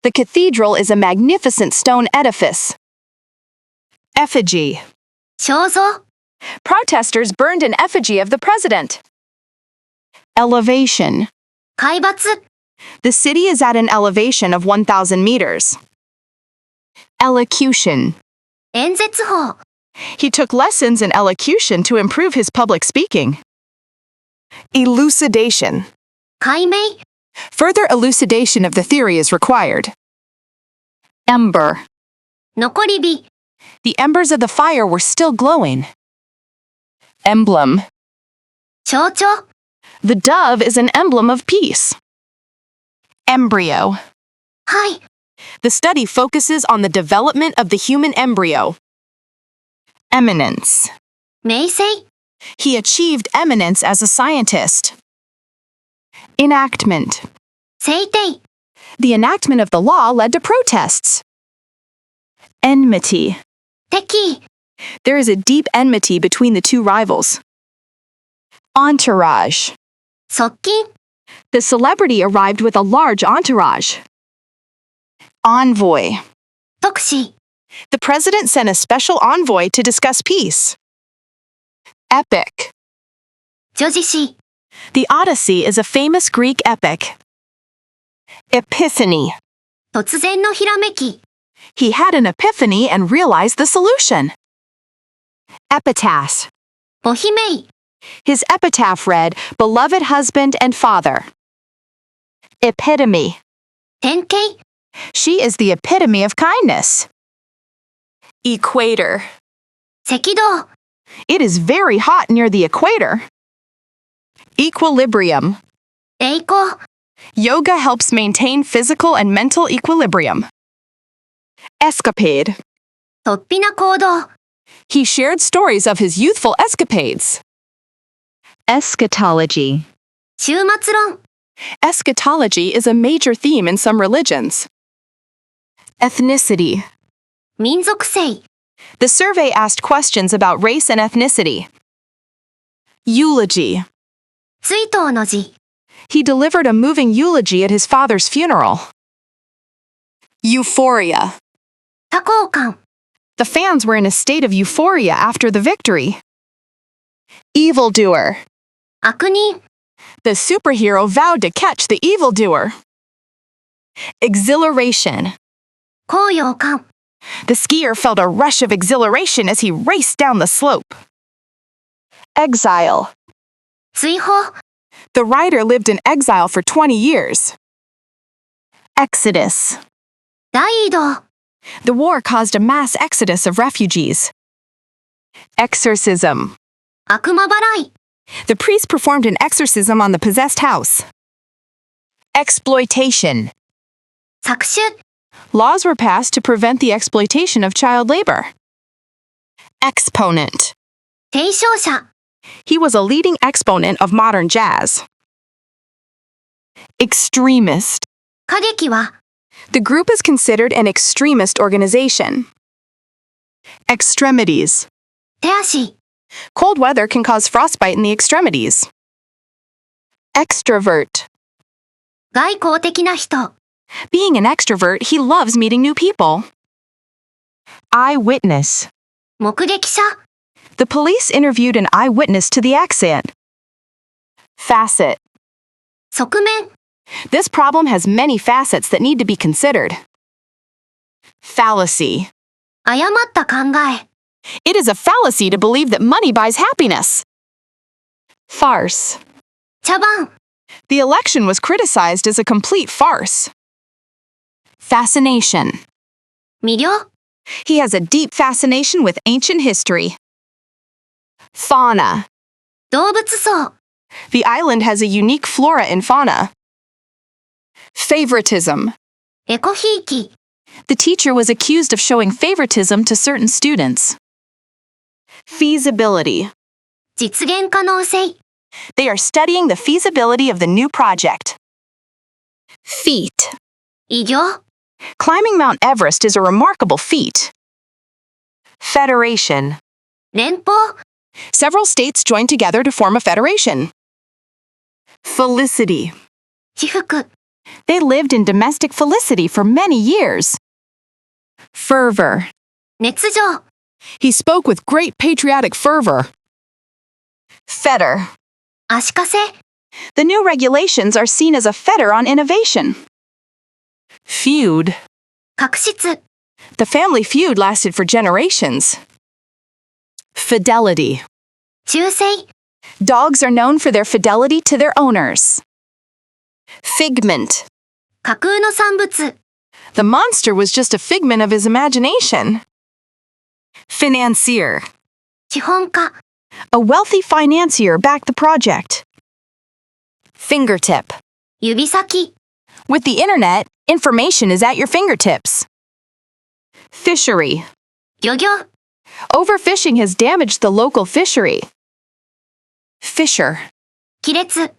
The cathedral is a magnificent stone edifice. Effigy. 肖像、Protesters burned an effigy of the president. Elevation. 海抜。 The city is at an elevation of 1,000 meters. Elocution. 演説法。 He took lessons in elocution to improve his public speaking. Elucidation. 解明。 Further elucidation of the theory is required. Ember. 残り火。 The embers of the fire were still glowing. Emblem. 象徴。 The dove is an emblem of peace. Embryo. はい。 The study focuses on the development of the human embryo. Eminence. 名声。 He achieved eminence as a scientist. Enactment. 制定。 The enactment of the law led to protests. Enmity. 敵意。 There is a deep enmity between the two rivals. Entourage. 側近。 The celebrity arrived with a large entourage. Envoy. 特使。 The president sent a special envoy to discuss peace. Epic. 叙事詩。 The Odyssey is a famous Greek epic. Epiphany. 突然のひらめき。 He had an epiphany and realized the solution. Epitaph. お姫。 His epitaph read, "Beloved husband and father." Epitome. 典型。 She is the epitome of kindness. Equator. 赤道。 It is very hot near the equator. Equilibrium. 栄光。 Yoga helps maintain physical and mental equilibrium. Escapade. 突飛な行動。 He shared stories of his youthful escapades. Eschatology. 終末論。 Eschatology is a major theme in some religions. Ethnicity. 民族性。 The survey asked questions about race and ethnicity. Eulogy. 追悼の辞。 He delivered a moving eulogy at his father's funeral. Euphoria. 多幸感。 The fans were in a state of euphoria after the victory. Evildoer. 悪人。 The superhero vowed to catch the evildoer. Exhilaration. 高揚感。 The skier felt a rush of exhilaration as he raced down the slope. Exile. 追放。 The writer lived in exile for 20 years. Exodus. 大移動。 The war caused a mass exodus of refugees. Exorcism. 悪魔払い。 The priest performed an exorcism on the possessed house. Exploitation. 搾取。 Laws were passed to prevent the exploitation of child labor. Exponent. 提唱者。 He was a leading exponent of modern jazz. Extremist. 過激は。 The group is considered an extremist organization. Extremities. 手足。 Cold weather can cause frostbite in the extremities. Extrovert. 外交的な人。 Being an extrovert, he loves meeting new people. Eyewitness. 目撃者。 The police interviewed an eyewitness to the accident. Facet. 側面。 This problem has many facets that need to be considered. Fallacy. 誤った考え。 It is a fallacy to believe that money buys happiness. Farce. 茶番。 The election was criticized as a complete farce. Fascination. 魅了。 He has a deep fascination with ancient history. Fauna. 動物層。 The island has a unique flora and fauna. Favoritism. エコひいき。 The teacher was accused of showing favoritism to certain students. Feasibility. 実現可能性。 They are studying the feasibility of the new project. Feat. 偉業。 Climbing Mount Everest is a remarkable feat. Federation. 連邦。 Several states joined together to form a federation. Felicity. 至福。 They lived in domestic felicity for many years. Fervor. 熱情。He spoke with great patriotic fervor. Fetter. 足かせ、 The new regulations are seen as a fetter on innovation. Feud. 確執、 The family feud lasted for generations. Fidelity. 忠誠、 Dogs are known for their fidelity to their owners. Figment. 架空の産物、 The monster was just a figment of his imagination. Financier. 資本家、 A wealthy financier backed the project. Fingertip. 指先、 With the internet, information is at your fingertips. Fishery. 漁業、 Overfishing has damaged the local fishery. Fissure. 亀裂、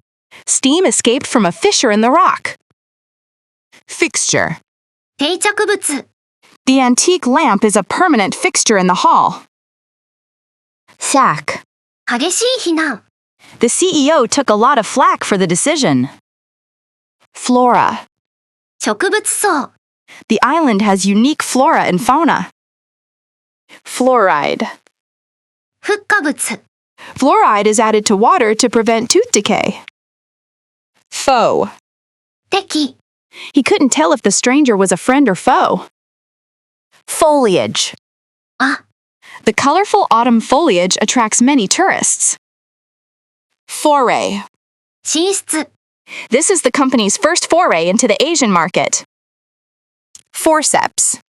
Steam escaped from a fissure in the rock. Fixture. 定着物、 The antique lamp is a permanent fixture in the hall. Sack. 激しい非難、 The CEO took a lot of flack for the decision. Flora. 植物層、 The island has unique flora and fauna. Fluoride. フッ化物、 Fluoride is added to water to prevent tooth decay. Foe. 敵、 He couldn't tell if the stranger was a friend or foe. Foliage. あ、 The colorful autumn foliage attracts many tourists. Foray. 進出、 This is the company's first foray into the Asian market. Forceps.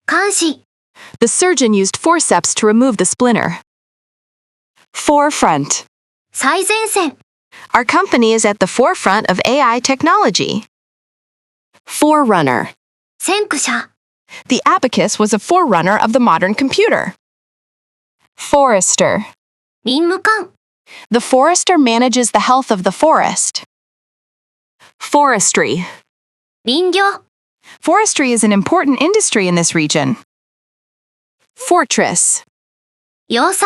監視、 The surgeon used forceps to remove the splinter. Forefront. 最前線、 Our company is at the forefront of AI technology. Forerunner. 先駆者、 The abacus was a forerunner of the modern computer. Forester. 林務官、 The forester manages the health of the forest. Forestry. 林業、 Forestry is an important industry in this region. Fortress. 要塞、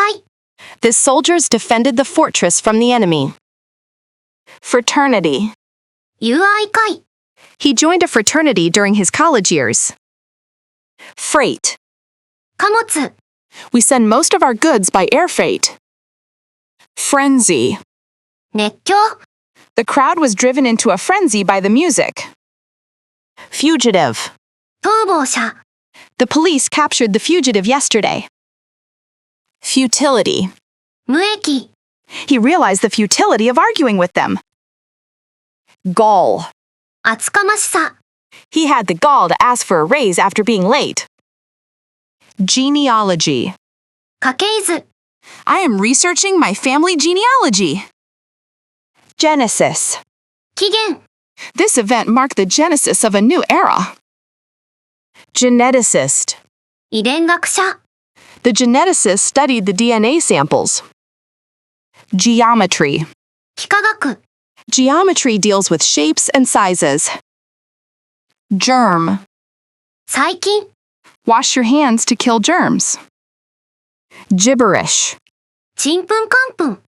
The soldiers defended the fortress from the enemy. Fraternity. 友愛会、 He joined a fraternity during his college years. Freight. 貨物、 We send most of our goods by air freight. Frenzy. 熱狂、 The crowd was driven into a frenzy by the music. Fugitive. 逃亡者、 The police captured the fugitive yesterday. Futility. 無益、 He realized the futility of arguing with them. Gall. 厚かましさ、 He had the gall to ask for a raise after being late. Genealogy. 家系図、 I am researching my family genealogy. Genesis. 起源、 This event marked the genesis of a new era. Geneticist. 遺伝学者、 The geneticist studied the DNA samples. Geometry. 幾何学、 Geometry deals with shapes and sizes. Germ. 細菌、 Wash your hands to kill germs. Gibberish. ちんぷんかんぷん、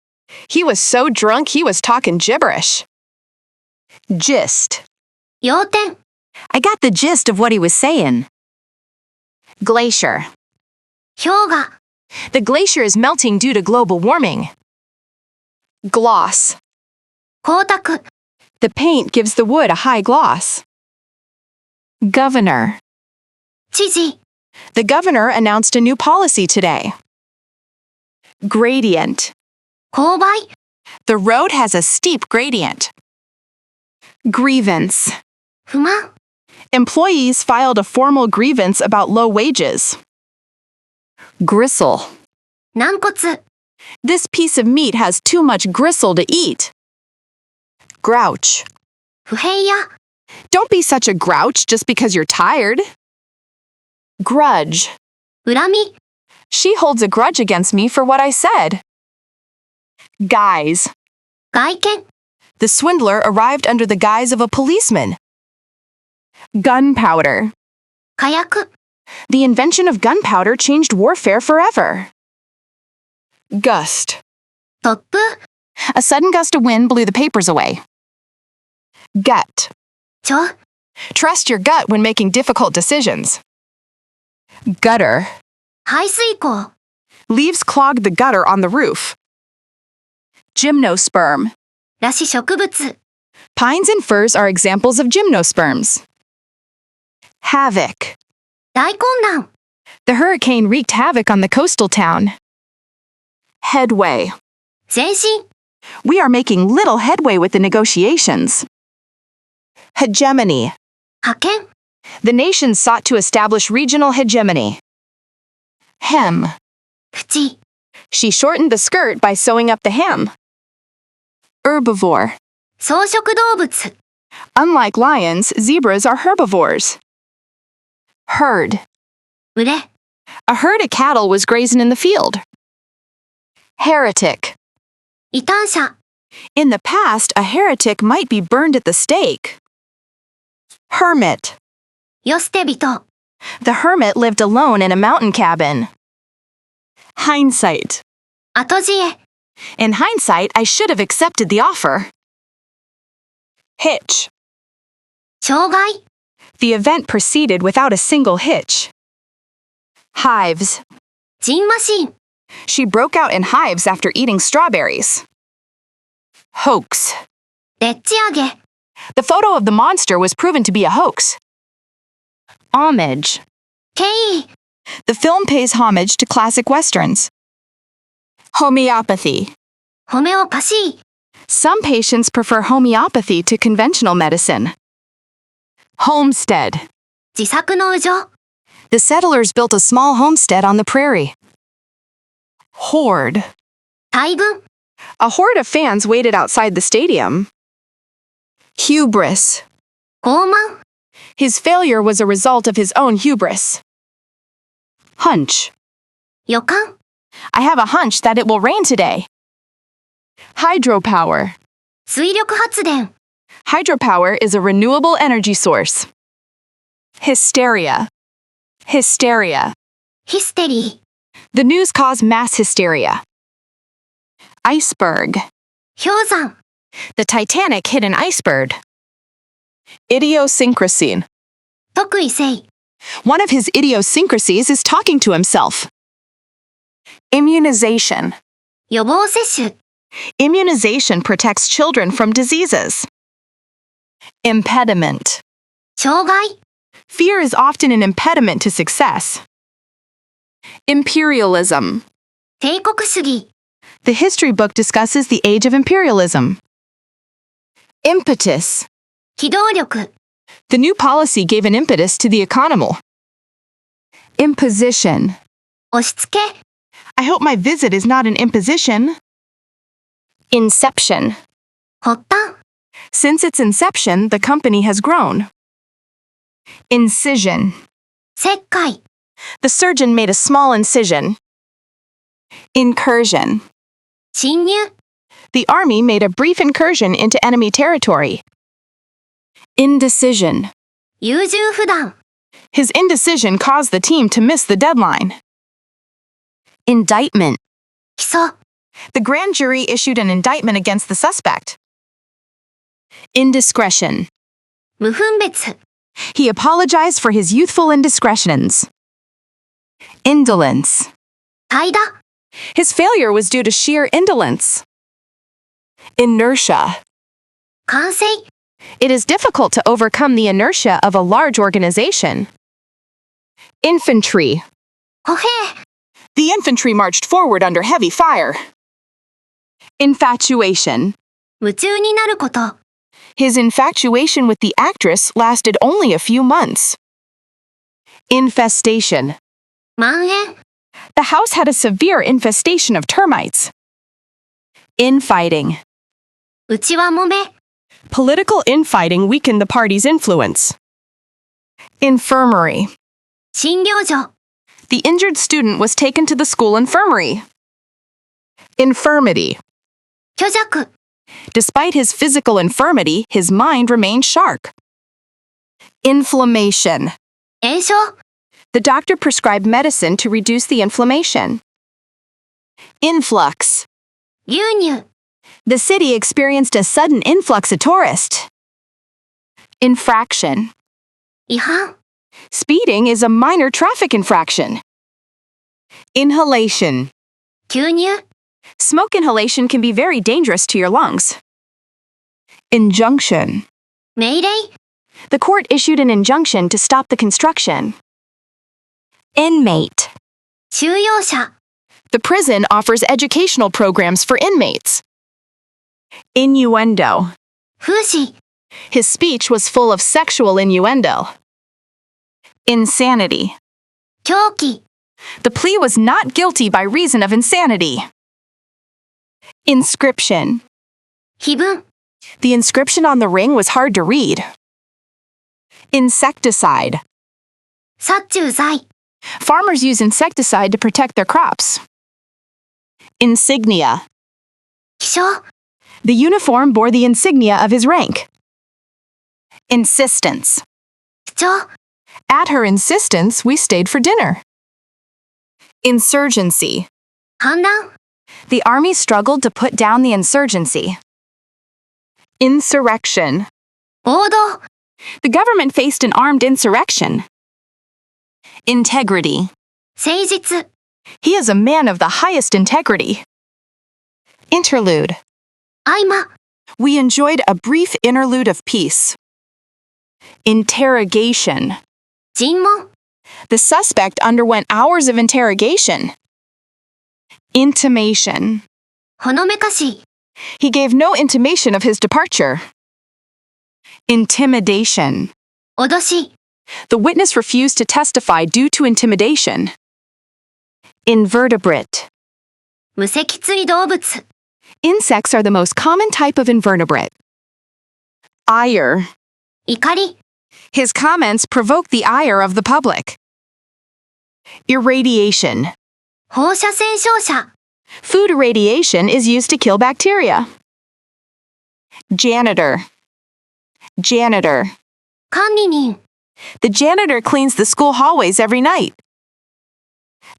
He was so drunk he was talking gibberish. Gist. 要点、 I got the gist of what he was saying. Glacier. 氷河、 The glacier is melting due to global warming. Gloss. 光沢、 The paint gives the wood a high gloss. Governor. 知事、 The governor announced a new policy today. Gradient. 勾配、 The road has a steep gradient. Grievance. 不満、 Employees filed a formal grievance about low wages. Gristle. 軟骨、 This piece of meat has too much gristle to eat. Grouch. 不平や、 Don't be such a grouch just because you're tired. Grudge. 恨み、 She holds a grudge against me for what I said. Guise. 外見、 The swindler arrived under the guise of a policeman. Gunpowder. 火薬、 The invention of gunpowder changed warfare forever. Gust. 突風、 A sudden gust of wind blew the papers away. Gut. 腸、 Trust your gut when making difficult decisions. Gutter. 排水溝、Leaves clog the gutter on the roof. Gymnosperm. 裸子植物。 Pines and firs are examples of gymnosperms. Havoc. 大混乱。 The hurricane wreaked havoc on the coastal town. Headway. 前進。 We are making little headway with the negotiations. Hegemony. 覇権。 The nations sought to establish regional hegemony. Hem. 縁。 She shortened the skirt by sewing up the hem. Herbivore. 草食動物。 Unlike lions, zebras are herbivores. Herd. 群れ。 A herd of cattle was grazing in the field. Heretic. 異端者。 In the past, a heretic might be burned at the stake. Hermit. 世捨て人。 The hermit lived alone in a mountain cabin. Hindsight. 後知恵。 In hindsight, I should have accepted the offer. Hitch. 障害。 The event proceeded without a single hitch. Hives. ジンマシン。 She broke out in hives after eating strawberries. Hoax. でっち上げ。 The photo of the monster was proven to be a hoax. Homage. 敬意。 The film pays homage to classic westerns. Homeopathy. ホメオパシー。 Some patients prefer homeopathy to conventional medicine. Homestead. 自作の宇城。 The settlers built a small homestead on the prairie. Horde. 大群。 A horde of fans waited outside the stadium. Hubris. 傲慢。 His failure was a result of his own hubris. Hunch. 予感。 I have a hunch that it will rain today. Hydropower. 水力発電。 Hydropower is a renewable energy source. Hysteria. Hysteria. ヒステリー。 The news caused mass hysteria. Iceberg. 氷山。 The Titanic hit an iceberg. Idiosyncrasy. 特異性。 One of his idiosyncrasies is talking to himself. Immunization. 予防接種。 Immunization protects children from diseases. Impediment. 障害。 Fear is often an impediment to success. Imperialism. 帝国主義。 The history book discusses the age of imperialism. Impetus. 機動力。 The new policy gave an impetus to the economy. Imposition. 押し付け。 I hope my visit is not an imposition. Inception. 発端。 Since its inception, the company has grown. Incision. 切開。 The surgeon made a small incision. Incursion. 侵入。 The army made a brief incursion into enemy territory. Indecision. 優柔不断。 His indecision caused the team to miss the deadline. Indictment. 起訴。 The grand jury issued an indictment against the suspect. Indiscretion. 無分別。 He apologized for his youthful indiscretions. Indolence. 怠惰。 His failure was due to sheer indolence. Inertia. 完成。 It is difficult to overcome the inertia of a large organization. Infantry. 歩兵。 The infantry marched forward under heavy fire. Infatuation. 夢中になること。 His infatuation with the actress lasted only a few months. Infestation. 蔓延。 The house had a severe infestation of termites. Infighting. 内輪もめ。 Political infighting weakened the party's influence. Infirmary. 診療所。 The injured student was taken to the school infirmary. Infirmity. 虚弱。 Despite his physical infirmity, his mind remained sharp. Inflammation. 炎症。 The doctor prescribed medicine to reduce the inflammation. Influx. 流入。 The city experienced a sudden influx of tourists. Infraction. 違反。 Speeding is a minor traffic infraction. Inhalation. 吸入。 Smoke inhalation can be very dangerous to your lungs. Injunction. 命令。 The court issued an injunction to stop the construction. Inmate. 収容者。 The prison offers educational programs for inmates. Innuendo. 風刺。 His speech was full of sexual innuendo. Insanity. 狂気。 The plea was not guilty by reason of insanity. Inscription. 碑文。 The inscription on the ring was hard to read. Insecticide. 殺虫剤。 Farmers use insecticide to protect their crops. Insignia. 記章。 The uniform bore the insignia of his rank. Insistence. 主張。 At her insistence, we stayed for dinner. Insurgency. 反乱。 The army struggled to put down the insurgency. Insurrection. 暴動。 The government faced an armed insurrection. Integrity. 誠実。 He is a man of the highest integrity. Interlude. 合間。 We enjoyed a brief interlude of peace. Interrogation. 尋問。 The suspect underwent hours of interrogation. Intimation. ほのめかしい。 He gave no intimation of his departure. Intimidation. 脅し。 The witness refused to testify due to intimidation. Invertebrate. 無脊椎動物。 Insects are the most common type of invertebrate. Ire. 怒り。 His comments provoked the ire of the public. Irradiation. 放射線照射。 Food irradiation is used to kill bacteria. Janitor. Janitor. 管理人。 The janitor cleans the school hallways every night.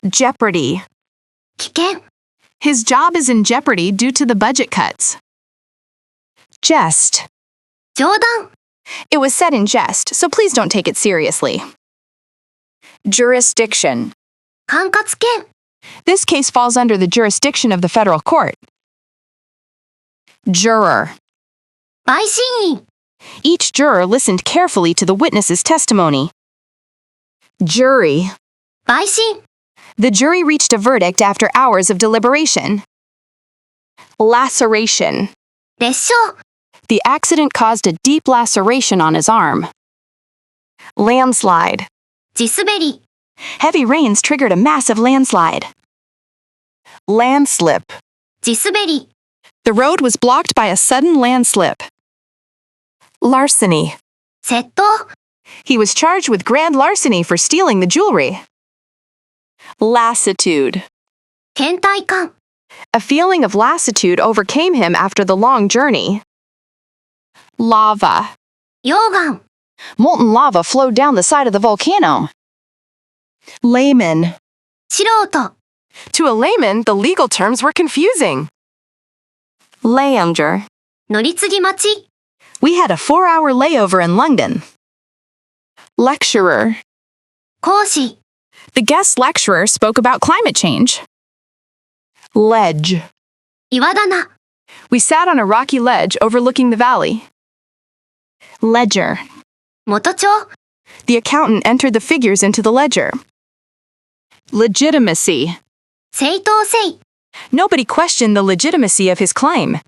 Jeopardy. 危険。 His job is in jeopardy due to the budget cuts. Jest. 冗談。 It was said in jest, so please don't take it seriously. Jurisdiction. 管轄権。 This case falls under the jurisdiction of the federal court. Juror. 陪審員。 Each juror listened carefully to the witness's testimony. Jury. 陪審。 The jury reached a verdict after hours of deliberation. Laceration. 裂傷。 The accident caused a deep laceration on his arm. Landslide. 地滑り。 Heavy rains triggered a massive landslide. Landslip. 地滑り。 The road was blocked by a sudden landslip. Larceny. 窃盗。 He was charged with grand larceny for stealing the jewelry. Lassitude. 倦怠感。 A feeling of lassitude overcame him after the long journey. Lava. 溶岩。 Molten lava flowed down the side of the volcano. Layman. 素人。 To a layman, the legal terms were confusing. Layounger. 乗り継ぎ待ち。 We had a 4-hour layover in London. Lecturer. 講師。 The guest lecturer spoke about climate change. Ledge. 岩棚。 We sat on a rocky ledge overlooking the valley. Ledger. 元帳。 The accountant entered the figures into the ledger. Legitimacy. 正当性。 Nobody questioned the legitimacy of his claim.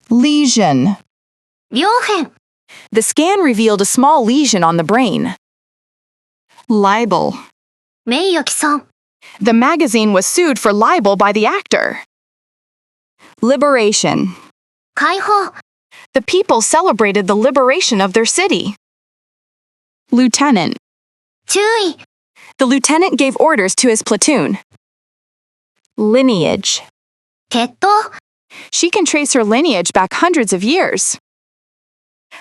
Lesion. 病変。 The scan revealed a small lesion on the brain. Libel. 名誉毀損。 The magazine was sued for libel by the actor. Liberation. 解放。 The people celebrated the liberation of their city. Lieutenant. 注意。 The lieutenant gave orders to his platoon. Lineage. 血統。 She can trace her lineage back hundreds of years.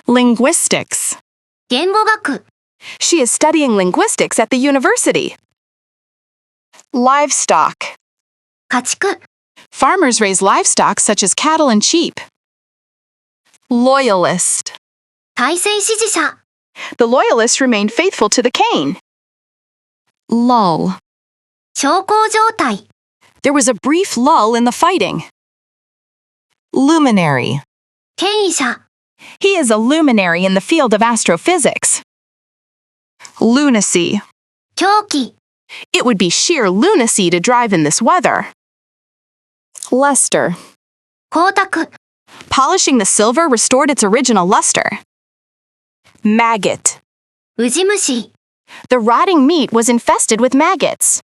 Linguistics. 言語学。 She is studying linguistics at the university. Livestock. 家畜。 Farmers raise livestock such as cattle and sheep. Loyalist. 体制支持者。 The loyalists remained faithful to the cane. Lull. 小康状態。There was a brief lull in the fighting. Luminary. 権威者、 He is a luminary in the field of astrophysics. Lunacy. 狂気、 It would be sheer lunacy to drive in this weather. Luster. 光沢、 Polishing the silver restored its original luster. Maggot. ウジ虫、 The rotting meat was infested with maggots.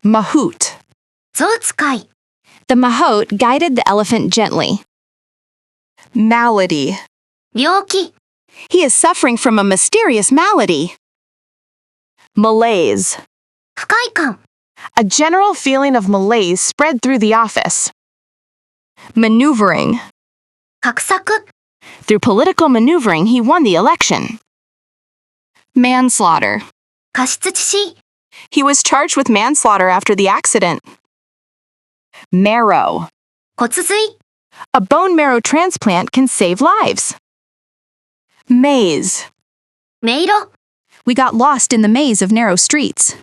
Mahout. 象使い、 The mahout guided the elephant gently. Malady. 病気、 He is suffering from a mysterious malady. Malaise. 不快感、 A general feeling of malaise spread through the office. Maneuvering. 画策、 Through political maneuvering, he won the election. Manslaughter. 過失致死、 He was charged with manslaughter after the accident. Marrow. 骨髄、 A bone marrow transplant can save lives. Maze. 迷路、 We got lost in the maze of narrow streets.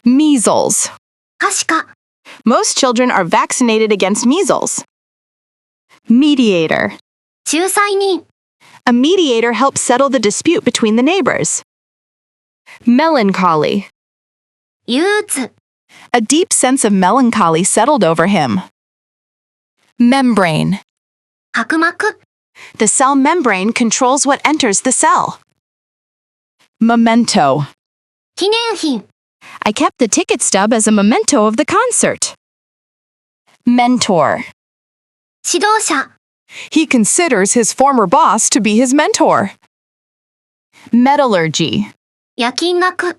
Measles. 可視化、 Most children are vaccinated against measles. Mediator. 仲裁人、 A mediator helps settle the dispute between the neighbors. Melancholy. 憂鬱、 A deep sense of melancholy settled over him. Membrane. 薄膜、 The cell membrane controls what enters the cell. Memento. 記念品、 I kept the ticket stub as a memento of the concert. Mentor. 指導者、 He considers his former boss to be his mentor. Metallurgy. 夜勤学、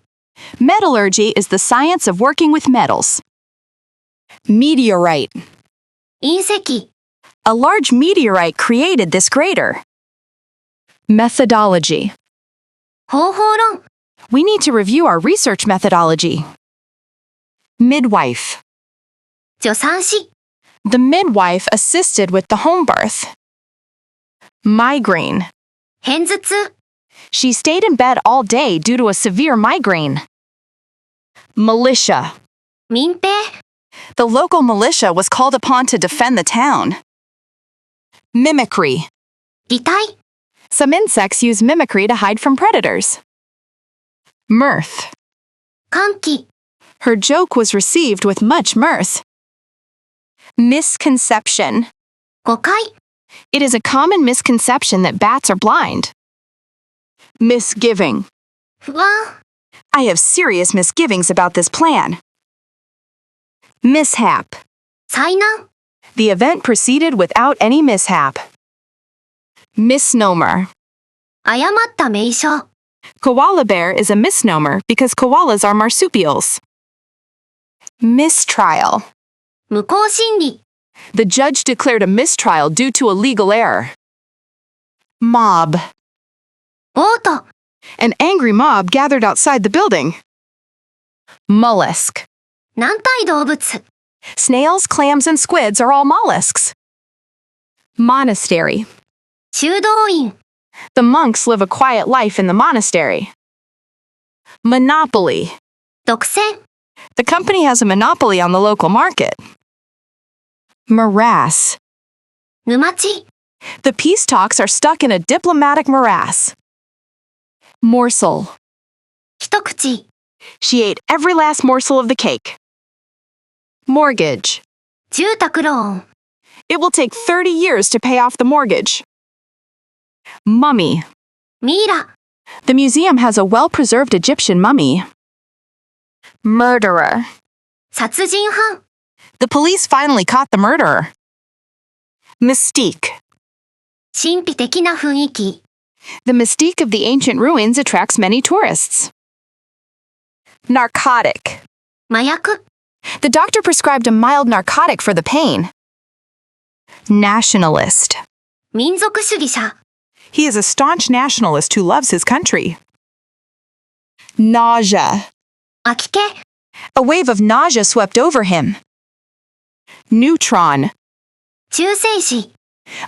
Metallurgy is the science of working with metals. Meteorite. 隕石、 A large meteorite created this crater. Methodology. 方法論、 We need to review our research methodology. Midwife. 助産師、 The midwife assisted with the home birth. Migraine. 片頭痛、 She stayed in bed all day due to a severe migraine. Militia. 民兵、 The local militia was called upon to defend the town. Mimicry. 擬態、 Some insects use mimicry to hide from predators. Mirth. 歓喜、 Her joke was received with much mirth. Misconception. 誤解、 It is a common misconception that bats are blind. Misgiving. 不安、 I have serious misgivings about this plan. Mishap. 災難、 The event proceeded without any mishap. Misnomer. 誤った名称、 Koala bear is a misnomer because koalas are marsupials. Mistrial. 無効審理、 The judge declared a mistrial due to a legal error. Mob. 暴徒、 An angry mob gathered outside the building. Mollusk. 軟体動物、 Snails, clams, and squids are all mollusks. Monastery. 修道院、 The monks live a quiet life in the monastery. Monopoly. 独占、 The company has a monopoly on the local market. Morass. 沼地、 The peace talks are stuck in a diplomatic morass. Morsel. 一口、 She ate every last morsel of the cake. Mortgage. 住宅ローン、 It will take 30 years to pay off the mortgage. Mummy. ミイラ、 The museum has a well-preserved Egyptian mummy. Murderer. 殺人犯、 The police finally caught the murderer. Mystique. 神秘的な雰囲気、 The mystique of the ancient ruins attracts many tourists. Narcotic. 麻薬、 The doctor prescribed a mild narcotic for the pain. Nationalist. 民族主義者、 He is a staunch nationalist who loves his country. Nausea. 飽き気、 A wave of nausea swept over him. Neutron. 中性子、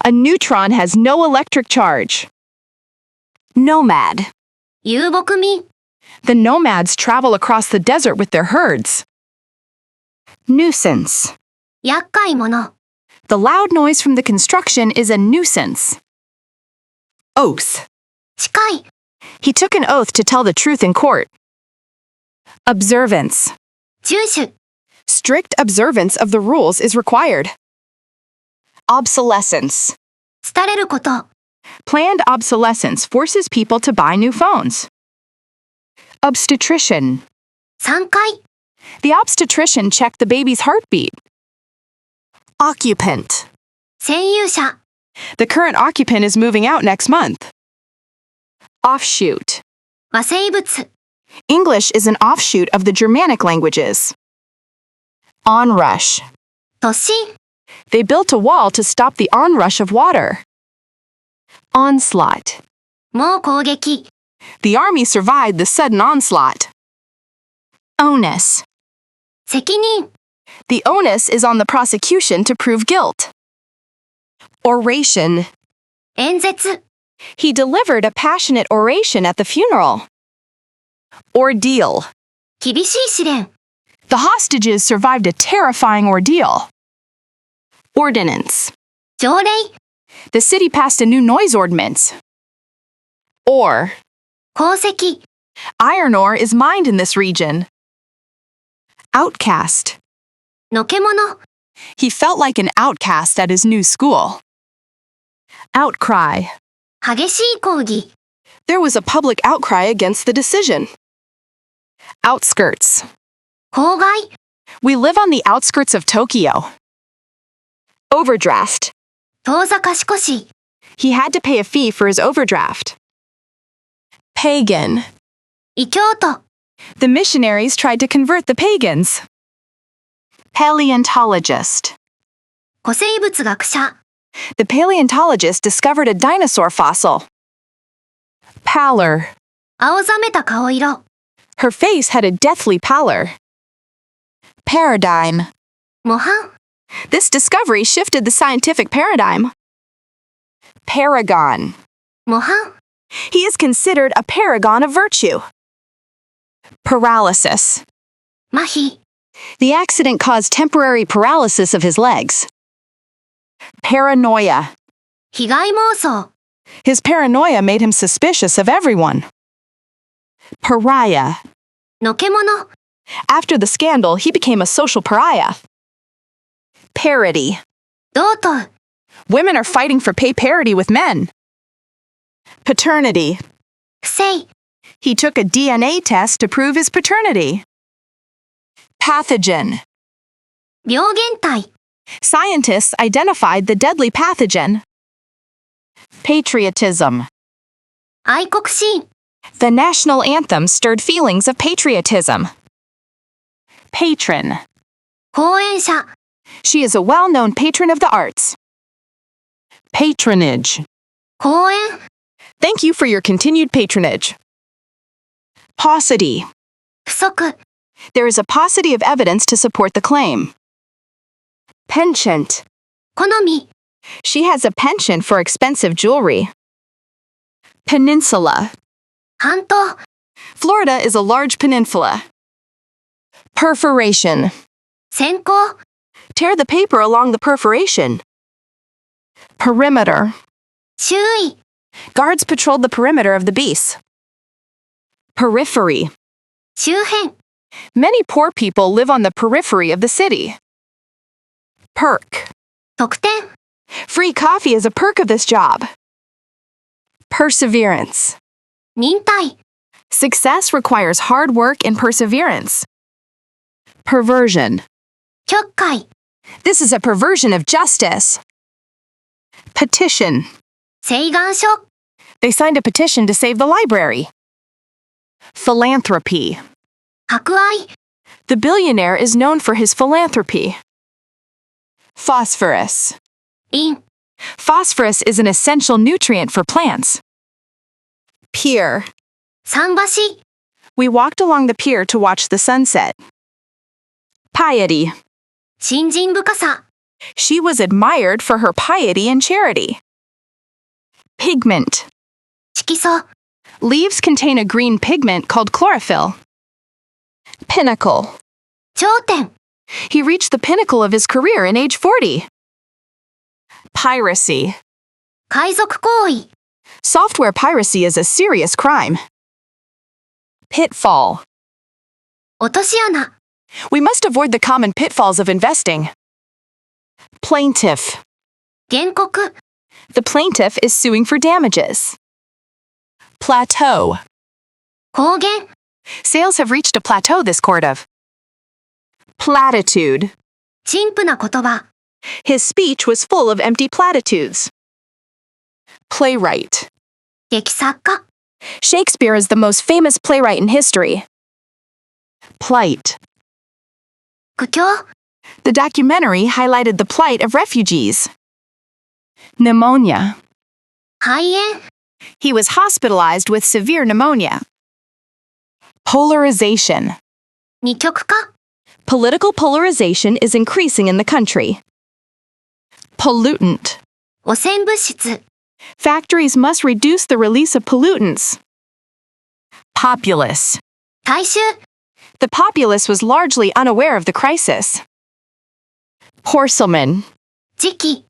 A neutron has no electric charge. Nomad. 遊牧民、 The nomads travel across the desert with their herds. Nuisance. 厄介者。The loud noise from the construction is a nuisance. Oath. 近い。He took an oath to tell the truth in court. Observance. 遵守。Strict observance of the rules is required. Obsolescence. 廃れること。Planned obsolescence forces people to buy new phones. Obstetrician. 3回。The obstetrician checked the baby's heartbeat. Occupant. 占有者。The current occupant is moving out next month. Offshoot. 和生物。English is an offshoot of the Germanic languages. Onrush. 突進。They built a wall to stop the onrush of water. Onslaught. もう攻撃。The army survived the sudden onslaught. Onus. 責任。The onus is on the prosecution to prove guilt. Oration. 演説。He delivered a passionate oration at the funeral. Ordeal. 厳しい試練。The hostages survived a terrifying ordeal. Ordinance. 条例。The city passed a new noise ordinance. Ore. 鉱石。Iron ore is mined in this region. Outcast. のけ者。He felt like an outcast at his new school. Outcry. 激しい抗議。There was a public outcry against the decision. Outskirts. 郊外。We live on the outskirts of Tokyo. Overdraft. 当座貸越。He had to pay a fee for his overdraft. Pagan. 異教徒。The missionaries tried to convert the pagans. Paleontologist. 古生物学者。The paleontologist discovered a dinosaur fossil. Pallor. 青ざめた顔色。Her face had a deathly pallor. Paradigm. 模範。This discovery shifted the scientific paradigm. Paragon. 模範。He is considered a paragon of virtue. Paralysis. 麻痺。The accident caused temporary paralysis of his legs. Paranoia. 被害妄想。His paranoia made him suspicious of everyone. Pariah. のけ者。After the scandal, he became a social pariah. Parity. 同等。Women are fighting for pay parity with men. Paternity. 不正。He took a DNA test to prove his paternity. Pathogen. 病原体。Scientists identified the deadly pathogen. Patriotism. 愛国心。The national anthem stirred feelings of patriotism. Patron. 講演者。She is a well-known patron of the arts. Patronage. 講演。Thank you for your continued patronage. Paucity. 不足。There is a paucity of evidence to support the claim. Penchant. 好み。She has a penchant for expensive jewelry. Peninsula. 半島。Florida is a large peninsula. Perforation. 閃光。Tear the paper along the perforation. Perimeter. 周囲。Guards patrolled the perimeter of the base. Periphery. 周辺。Many poor people live on the periphery of the city. Perk. 特典。Free coffee is a perk of this job. Perseverance. 忍耐。Success requires hard work and perseverance. Perversion. 曲解。This is a perversion of justice. Petition. 請願書。They signed a petition to save the library. Philanthropy. 博愛。The billionaire is known for his philanthropy. Phosphorus. 陰。Phosphorus is an essential nutrient for plants. Pier. 桟橋。We walked along the pier to watch the sunset. Piety. 信心深さ。She was admired for her piety and charity. Pigment. 色素。Leaves contain a green pigment called chlorophyll. Pinnacle. 頂点。He reached the pinnacle of his career in age 40. Piracy. 海賊行為。 Software piracy is a serious crime. Pitfall. 落とし穴。 We must avoid the common pitfalls of investing. Plaintiff. 原告。 The plaintiff is suing for damages. Plateau. 高原。 Sales have reached a plateau this quarter. Platitude. 陳腐な言葉。 His speech was full of empty platitudes. Playwright. 劇作家。 Shakespeare is the most famous playwright in history. Plight. 苦境。 The documentary highlighted the plight of refugees. Pneumonia. 肺炎。 He was hospitalized with severe pneumonia. Polarization. 二極化。 Political polarization is increasing in the country. Pollutant. 汚染物質。 Factories must reduce the release of pollutants. Populace. 大衆。 The populace was largely unaware of the crisis. Porcelain. 時期。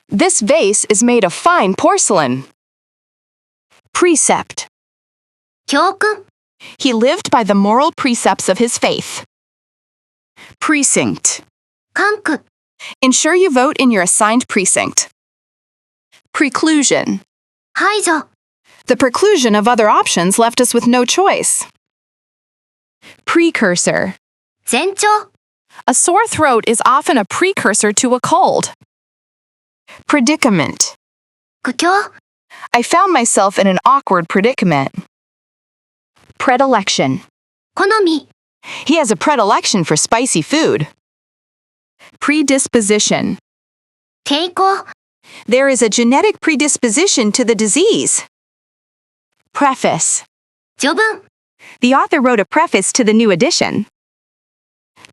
This vase is made of fine porcelain. Precept. 教訓。 He lived by the moral precepts of his faith. Precinct. 管区。 Ensure you vote in your assigned precinct. Preclusion. 排除。 The preclusion of other options left us with no choice. Precursor. 前兆。 A sore throat is often a precursor to a cold. Predicament. 苦境。 I found myself in an awkward predicament. Predilection. 好み。 He has a predilection for spicy food. Predisposition. 傾向。 There is a genetic predisposition to the disease. Preface. 序文。 The author wrote a preface to the new edition.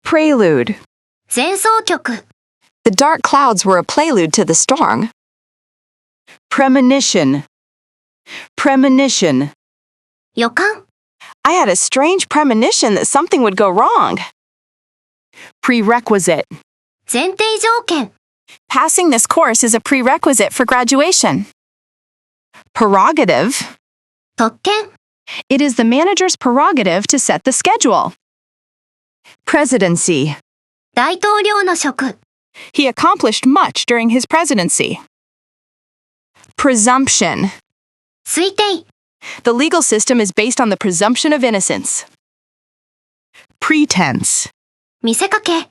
Prelude. 前奏曲。 The dark clouds were a prelude to the storm. Premonition. Premonition. 予感。 I had a strange premonition that something would go wrong. Prerequisite. 前提条件。 Passing this course is a prerequisite for graduation. Prerogative. 特権。 It is the manager's prerogative to set the schedule. Presidency. 大統領の職。 He accomplished much during his presidency. Presumption. 推定。 The legal system is based on the presumption of innocence. Pretense. 見せかけ。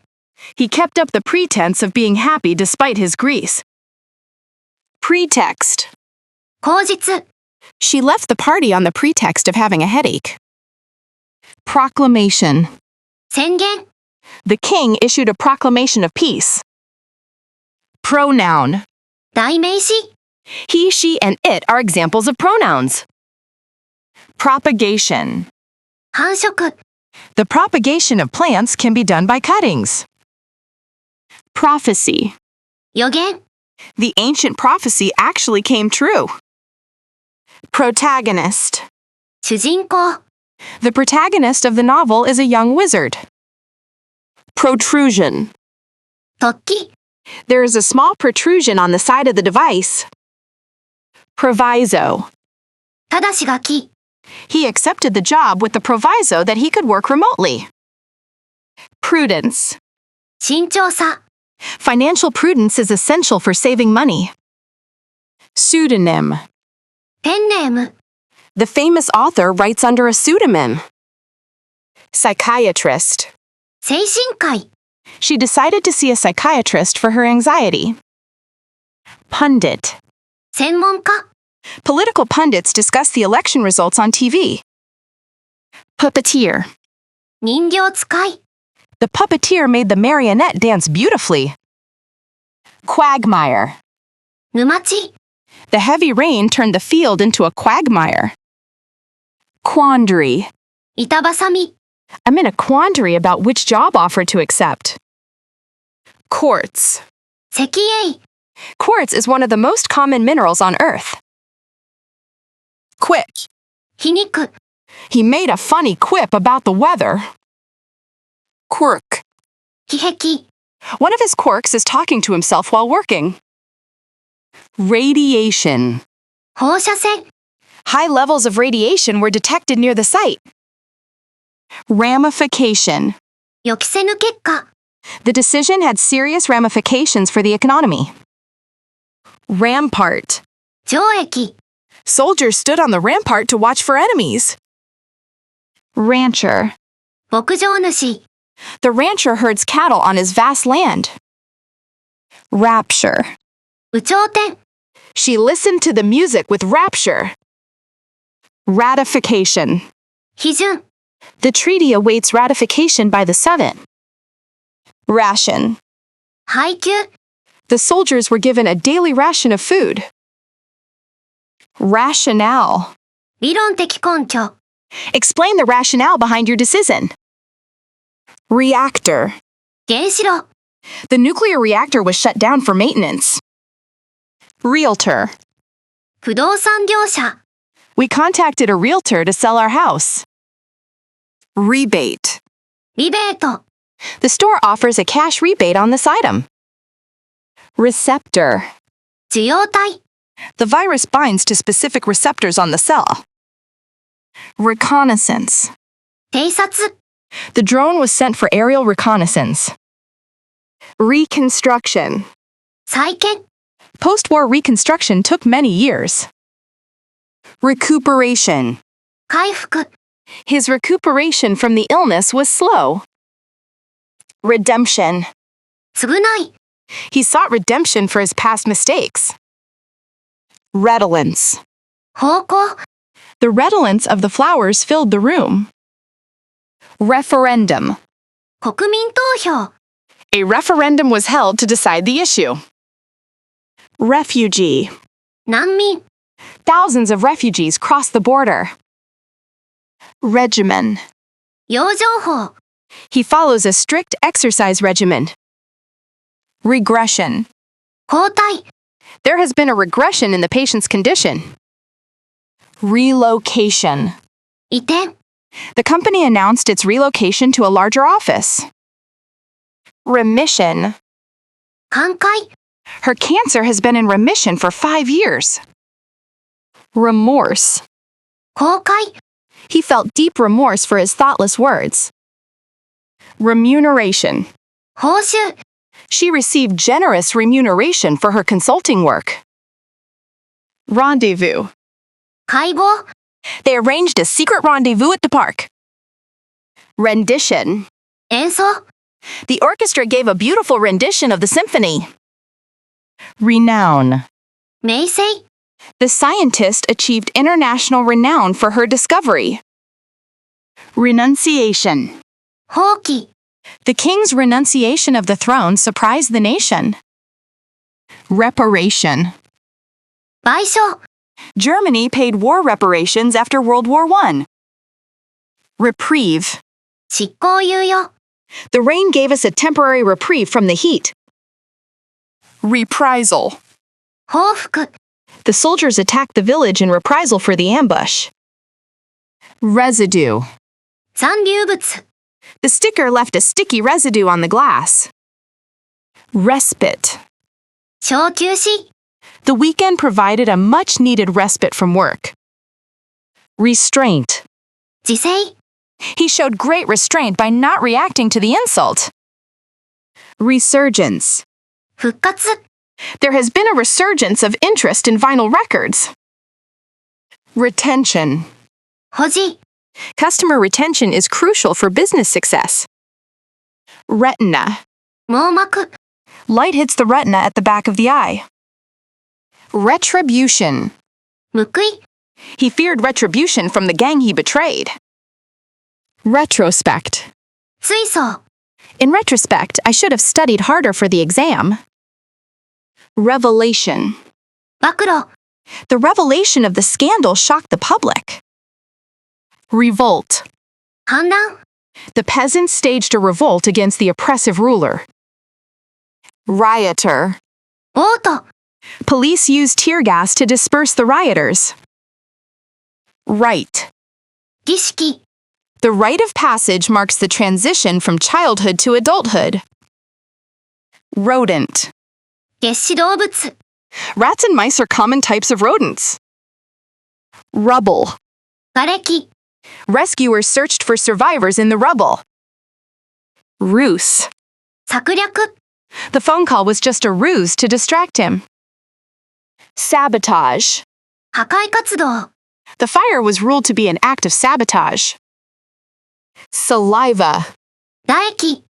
He kept up the pretense of being happy despite his grief. Pretext. 口実。 She left the party on the pretext of having a headache. Proclamation. 宣言。 The king issued a proclamation of peace. Pronoun. 代名詞。 He, she, and it are examples of pronouns. Propagation. 繁殖。 The propagation of plants can be done by cuttings. Prophecy. 予言。 The ancient prophecy actually came true. Protagonist. 主人公。 The protagonist of the novel is a young wizard. Protrusion. 突起。 There is a small protrusion on the side of the device. Proviso. ただし書き。 He accepted the job with the proviso that he could work remotely. Prudence. 慎重さ。 Financial prudence is essential for saving money. Pseudonym. ペンネーム。 The famous author writes under a pseudonym. Psychiatrist. 精神科医。 She decided to see a psychiatrist for her anxiety. Pundit. 専門家。 Political pundits discuss the election results on TV. Puppeteer. 人形使い。 The puppeteer made the marionette dance beautifully. Quagmire. 沼地。 The heavy rain turned the field into a quagmire. Quandary. 板挟み。 I'm in a quandary about which job offer to accept. Quartz. 石英。 Quartz is one of the most common minerals on Earth. Quip. 皮肉。 He made a funny quip about the weather. Quirk. 癖。One of his quirks is talking to himself while working. Radiation. 放射線。 High levels of radiation were detected near the site. Ramification. 予期せぬ結果。 The decision had serious ramifications for the economy. Rampart. 城壁。 Soldiers stood on the rampart to watch for enemies. Rancher. 牧場主。 The rancher herds cattle on his vast land. Rapture. 有頂天。 She listened to the music with rapture. Ratification. 批准。 The treaty awaits ratification by the Senate. Ration. 配給。 The soldiers were given a daily ration of food. Rationale. 理論的根拠。 Explain the rationale behind your decision. Reactor. 原子炉。 The nuclear reactor was shut down for maintenance. Realtor. 不動産業者。 We contacted a realtor to sell our house. Rebate. リベート。 The store offers a cash rebate on this item. Receptor. 受容体。 The virus binds to specific receptors on the cell. Reconnaissance. 偵察。 The drone was sent for aerial reconnaissance. Reconstruction. 再建。 Post-war reconstruction took many years. Recuperation. 回復。 His recuperation from the illness was slow. Redemption. 償い。 He sought redemption for his past mistakes. Redolence. 方向。 The redolence of the flowers filled the room. Referendum. 国民投票。 A referendum was held to decide the issue. Refugee. 難民。 Thousands of refugees crossed the border. Regimen. 養生法。 He follows a strict exercise regimen. Regression. 後退。 There has been a regression in the patient's condition. Relocation. 移転。 The company announced its relocation to a larger office. Remission. 寛解。 Her cancer has been in remission for 5 years. Remorse. 後悔。 He felt deep remorse for his thoughtless words. Remuneration. 報酬。 She received generous remuneration for her consulting work. Rendezvous. 解剖。 They arranged a secret rendezvous at the park. Rendition. 演奏。 The orchestra gave a beautiful rendition of the symphony. Renown. 名声。 The scientist achieved international renown for her discovery. Renunciation. 放棄。 The king's renunciation of the throne surprised the nation. Reparation. 賠償。 Germany paid war reparations after World War I. Reprieve. 執行猶予。 The rain gave us a temporary reprieve from the heat. Reprisal. 報復。 The soldiers attacked the village in reprisal for the ambush. Residue. 残留物。 The sticker left a sticky residue on the glass. Respite. 小休止。 The weekend provided a much-needed respite from work. Restraint. 自制。 He showed great restraint by not reacting to the insult. Resurgence. 復活。 There has been a resurgence of interest in vinyl records. Retention. 保持。 Customer retention is crucial for business success. Retina. 網膜。 Light hits the retina at the back of the eye. Retribution. 報い。 He feared retribution from the gang he betrayed. Retrospect. 追想。 In retrospect, I should have studied harder for the exam. Revelation. 暴露。 The revelation of the scandal shocked the public. Revolt. 反乱。 The peasants staged a revolt against the oppressive ruler. Rioter. 暴徒。 Police used tear gas to disperse the rioters. Rite. 儀式。 The rite of passage marks the transition from childhood to adulthood. Rodent. 月歯動物。 Rats and mice are common types of rodents. Rubble. 瓦礫。 Rescuers searched for survivors in the rubble. Ruse. 策略。 The phone call was just a ruse to distract him. Sabotage. 破壊活動。 The fire was ruled to be an act of sabotage. Saliva. 唾液。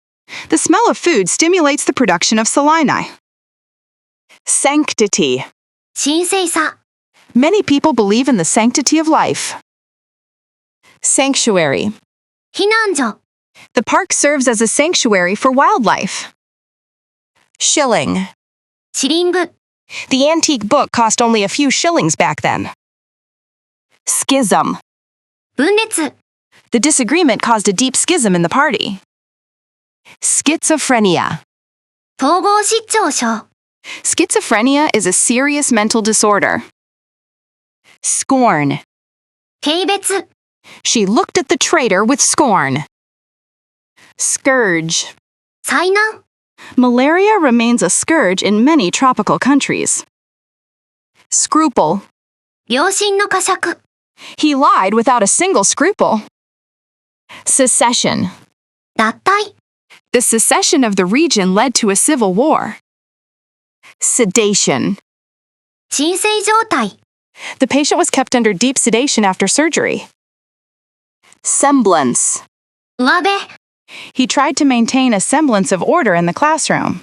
The smell of food stimulates the production of salina. Sanctity. 神聖さ。 Many people believe in the sanctity of life. Sanctuary. 避難所。 The park serves as a sanctuary for wildlife. Shilling. シリング。 The antique book cost only a few shillings back then. Schism. 分裂。 The disagreement caused a deep schism in the party. Schizophrenia. 統合失調症。 Schizophrenia is a serious mental disorder. Scorn. 軽蔑。 She looked at the traitor with scorn. Scourge. 災難。 Malaria remains a scourge in many tropical countries. Scruple. 良心の呵責。 He lied without a single scruple. Secession. 脱退。 The secession of the region led to a civil war. Sedation. 鎮静状態。 The patient was kept under deep sedation after surgery. Semblance. 上辺。 He tried to maintain a semblance of order in the classroom.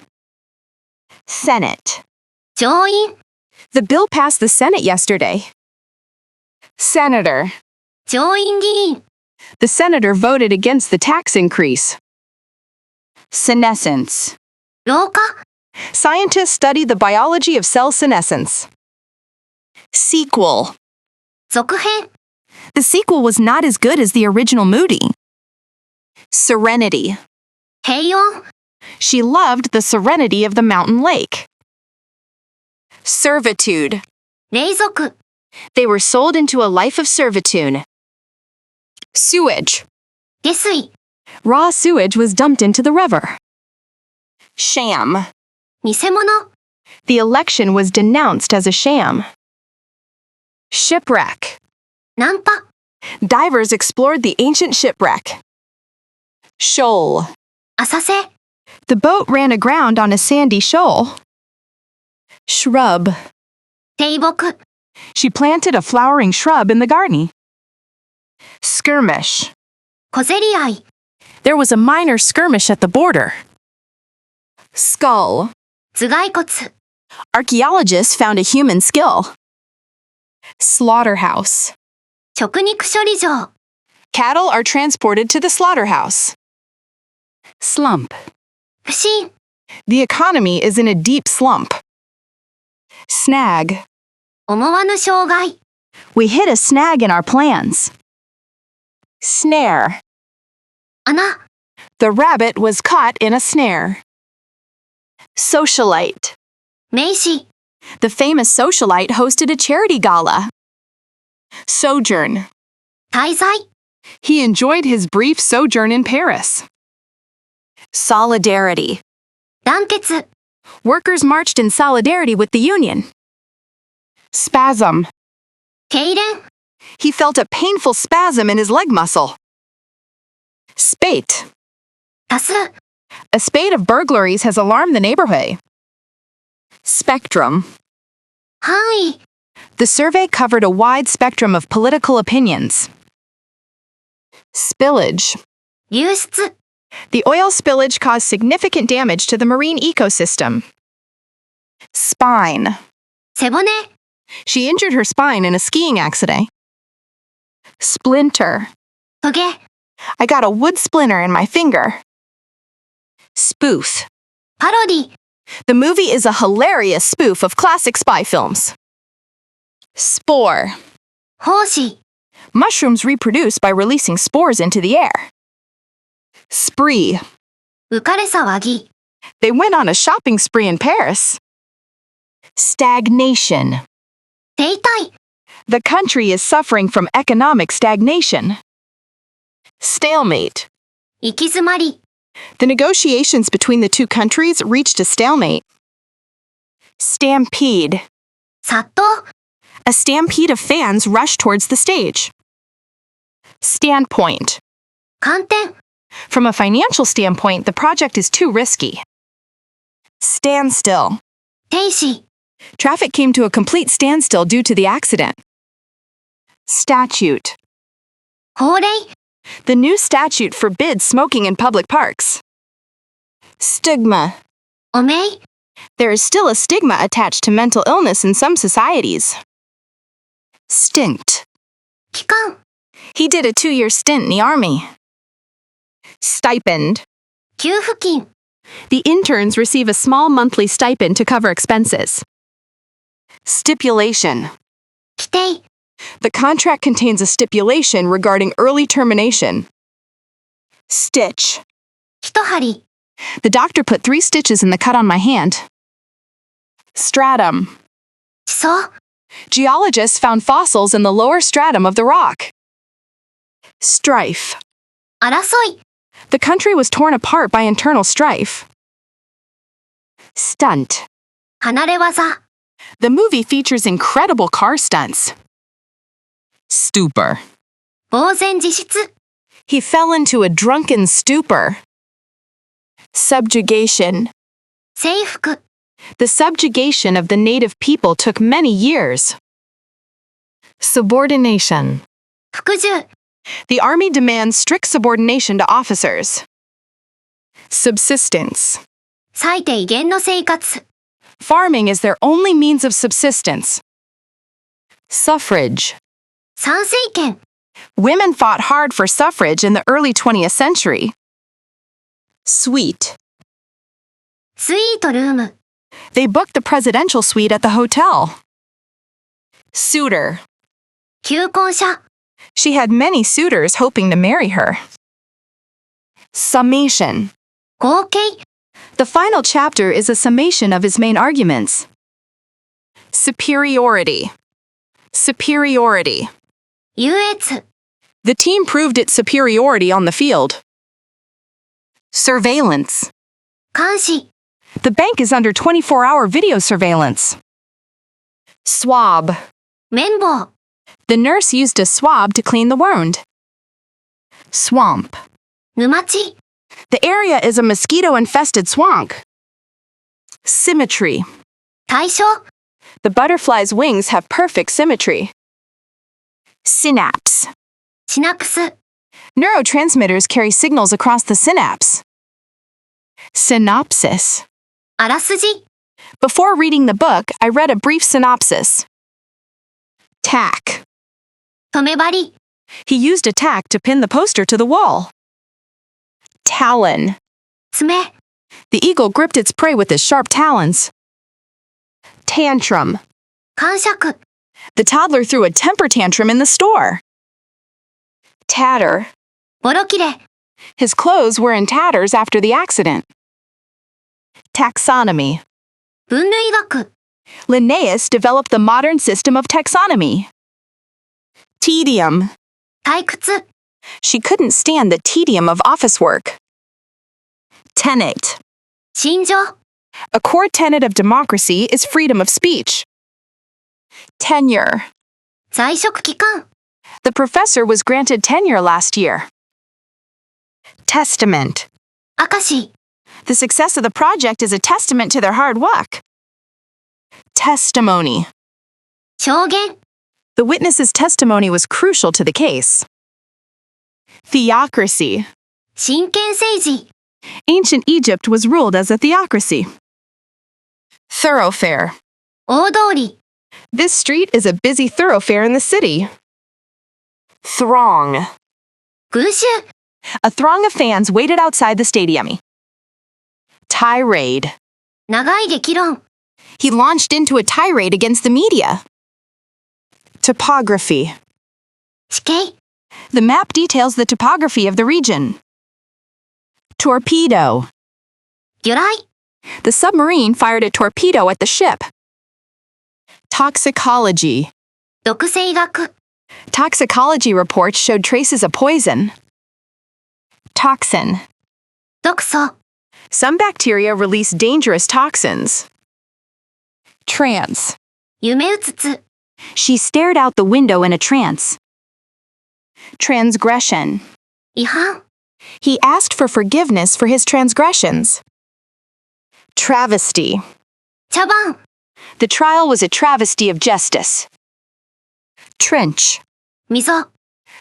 Senate. 上院。 The bill passed the Senate yesterday. Senator. 上院議員。 The senator voted against the tax increase. Senescence. 老化。 Scientists study the biology of cell senescence. Sequel. 続編。 The sequel was not as good as the original movie. Serenity. 平穏。 She loved the serenity of the mountain lake. Servitude. 隷属。 They were sold into a life of servitude. Sewage. 下水。 Raw sewage was dumped into the river. Sham. 偽物。 The election was denounced as a sham. Shipwreck. ナンパ。 Divers explored the ancient shipwreck. Shoal. 浅瀬。 The boat ran aground on a sandy shoal. Shrub. 低木。 She planted a flowering shrub in the garden. Skirmish. 小競り合い。 There was a minor skirmish at the border. Skull. 頭蓋骨。 Archaeologists found a human skull. Slaughterhouse. 食肉処理場。 Cattle are transported to the slaughterhouse. Slump. 不振。 The economy is in a deep slump. Snag. 思わぬ障害。 We hit a snag in our plans. Snare. 穴。 The rabbit was caught in a snare. Socialite. 名詞。 The famous socialite hosted a charity gala. Sojourn. 滞在。 He enjoyed his brief sojourn in Paris. Solidarity. 団結。 Workers marched in solidarity with the union. Spasm. 痙攣。 He felt a painful spasm in his leg muscle. Spate. 多数。 A spate of burglaries has alarmed the neighborhood. Spectrum. 範囲。 The survey covered a wide spectrum of political opinions. Spillage. 流出。 The oil spillage caused significant damage to the marine ecosystem. Spine. 背骨。 She injured her spine in a skiing accident. Splinter. トゲ。 I got a wood splinter in my finger. Spoof. パロディ。 The movie is a hilarious spoof of classic spy films. Spore. 胞子。 Mushrooms reproduce by releasing spores into the air. Spree. 浮かれ騒ぎ。 They went on a shopping spree in Paris. Stagnation. 停滞。 The country is suffering from economic stagnation. Stalemate. 行き詰まり。The negotiations between the two countries reached a stalemate. Stampede. 殺到 A stampede of fans rushed towards the stage. Standpoint. 観点 From a financial standpoint, the project is too risky. Standstill. 停止 Traffic came to a complete standstill due to the accident. Statute. 法令 The new statute forbids smoking in public parks. Stigma. 汚名 There is still a stigma attached to mental illness in some societies. Stint. 期間 He did a 2-year stint in the army. Stipend. 給付金 The interns receive a small monthly stipend to cover expenses. Stipulation. 規定 The contract contains a stipulation regarding early termination. Stitch. 一針 The doctor put 3 stitches in the cut on my hand. Stratum. 地層 Geologists found fossils in the lower stratum of the rock. Strife. 争い The country was torn apart by internal strife. Stunt. 離れ技 The movie features incredible car stunts. Stupor. 呆然自失 He fell into a drunken stupor. Subjugation. 征服 The subjugation of the native people took many years. Subordination. 服従 The army demands strict subordination to officers. Subsistence. 最低限の生活 Farming is their only means of subsistence. Suffrage. 参政権 Women fought hard for suffrage in the early 20th century. Suite. スイートルーム They booked the presidential suite at the hotel. Suitor. 求婚者 She had many suitors hoping to marry her. Summation. 合計 The final chapter is a summation of his main arguments. Superiority. Superiority. 優越 The team proved its superiority on the field. Surveillance. 監視 The bank is under 24-hour video surveillance. Swab. 綿棒 The nurse used a swab to clean the wound. Swamp. 沼地 The area is a mosquito-infested swamp. Symmetry. 対象 The butterfly's wings have perfect symmetry. Synapse. シナプス Neurotransmitters carry signals across the synapse. Synopsis. あらすじ Before reading the book, I read a brief synopsis. Tack. 止め針 He used a tack to pin the poster to the wall. Talon. 爪 The eagle gripped its prey with his sharp talons. Tantrum. 感触 The toddler threw a temper tantrum in the store. Tatter. ボロ切れ His clothes were in tatters after the accident. Taxonomy. 分類学 Linnaeus developed the modern system of taxonomy. Tedium. 退屈 She couldn't stand the tedium of office work. Tenet. 心情 A core tenet of democracy is freedom of speech. Tenure. 在職期間 The professor was granted tenure last year. Testament. 証し The success of the project is a testament to their hard work. Testimony. 証言 The witness's testimony was crucial to the case. Theocracy. 真剣政治 Ancient Egypt was ruled as a theocracy. Thoroughfare. 大通り This street is a busy thoroughfare in the city. Throng. 群衆 A throng of fans waited outside the stadium. Tirade. 長い激論 He launched into a tirade against the media. Topography. 地形 The map details the topography of the region. Torpedo. 魚雷 The submarine fired a torpedo at the ship. Toxicology. 毒性学 Toxicology reports showed traces of poison. Toxin. 毒素。 Some bacteria release dangerous toxins. Trance. 夢うつつ。 She stared out the window in a trance. Transgression. 違反。 He asked for forgiveness for his transgressions. Travesty. 茶番。 The trial was a travesty of justice. Trench. 溝。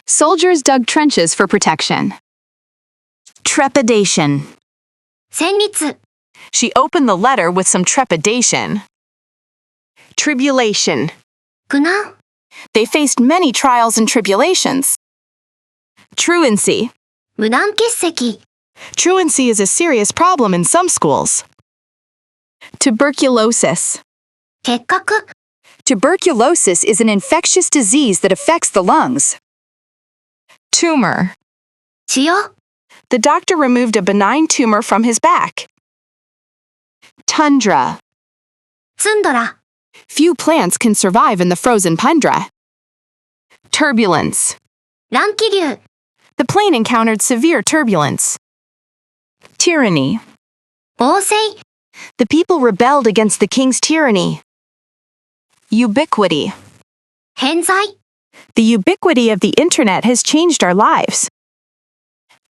Soldiers dug trenches for protection. Trepidation. 戦慄。 She opened the letter with some trepidation. Tribulation. 苦難。 They faced many trials and tribulations. Truancy. 無断欠席。 Truancy is a serious problem in some schools. Tuberculosis. 結核。 Tuberculosis is an infectious disease that affects the lungs. Tumor. 腫瘍。 The doctor removed a benign tumor from his back. Tundra. ツンドラ。 Few plants can survive in the frozen tundra. Turbulence. 乱気流。 The plane encountered severe turbulence. Tyranny. 暴政。 The people rebelled against the king's tyranny. Ubiquity. 偏在。 The ubiquity of the internet has changed our lives.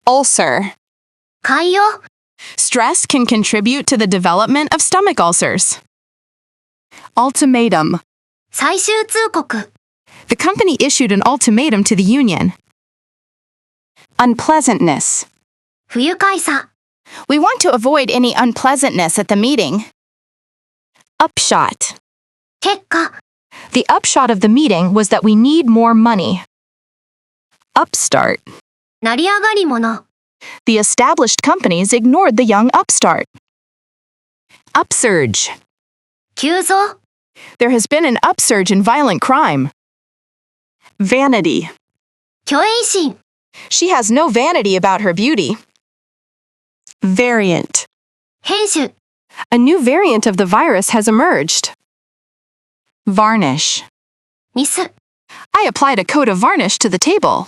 Ulcer. 潰瘍。 Stress can contribute to the development of stomach ulcers. Ultimatum. 最終通告。 The company issued an ultimatum to the union. Unpleasantness. 不愉快さ。 We want to avoid any unpleasantness at the meeting. Upshot. 結果。 The upshot of the meeting was that we need more money. Upstart. 成り上がり者。 The established companies ignored the young upstart. Upsurge. 急増。 There has been an upsurge in violent crime. Vanity. 虚栄心。 She has no vanity about her beauty. Variant. 変種。 A new variant of the virus has emerged. Varnish. ニス。 I applied a coat of varnish to the table.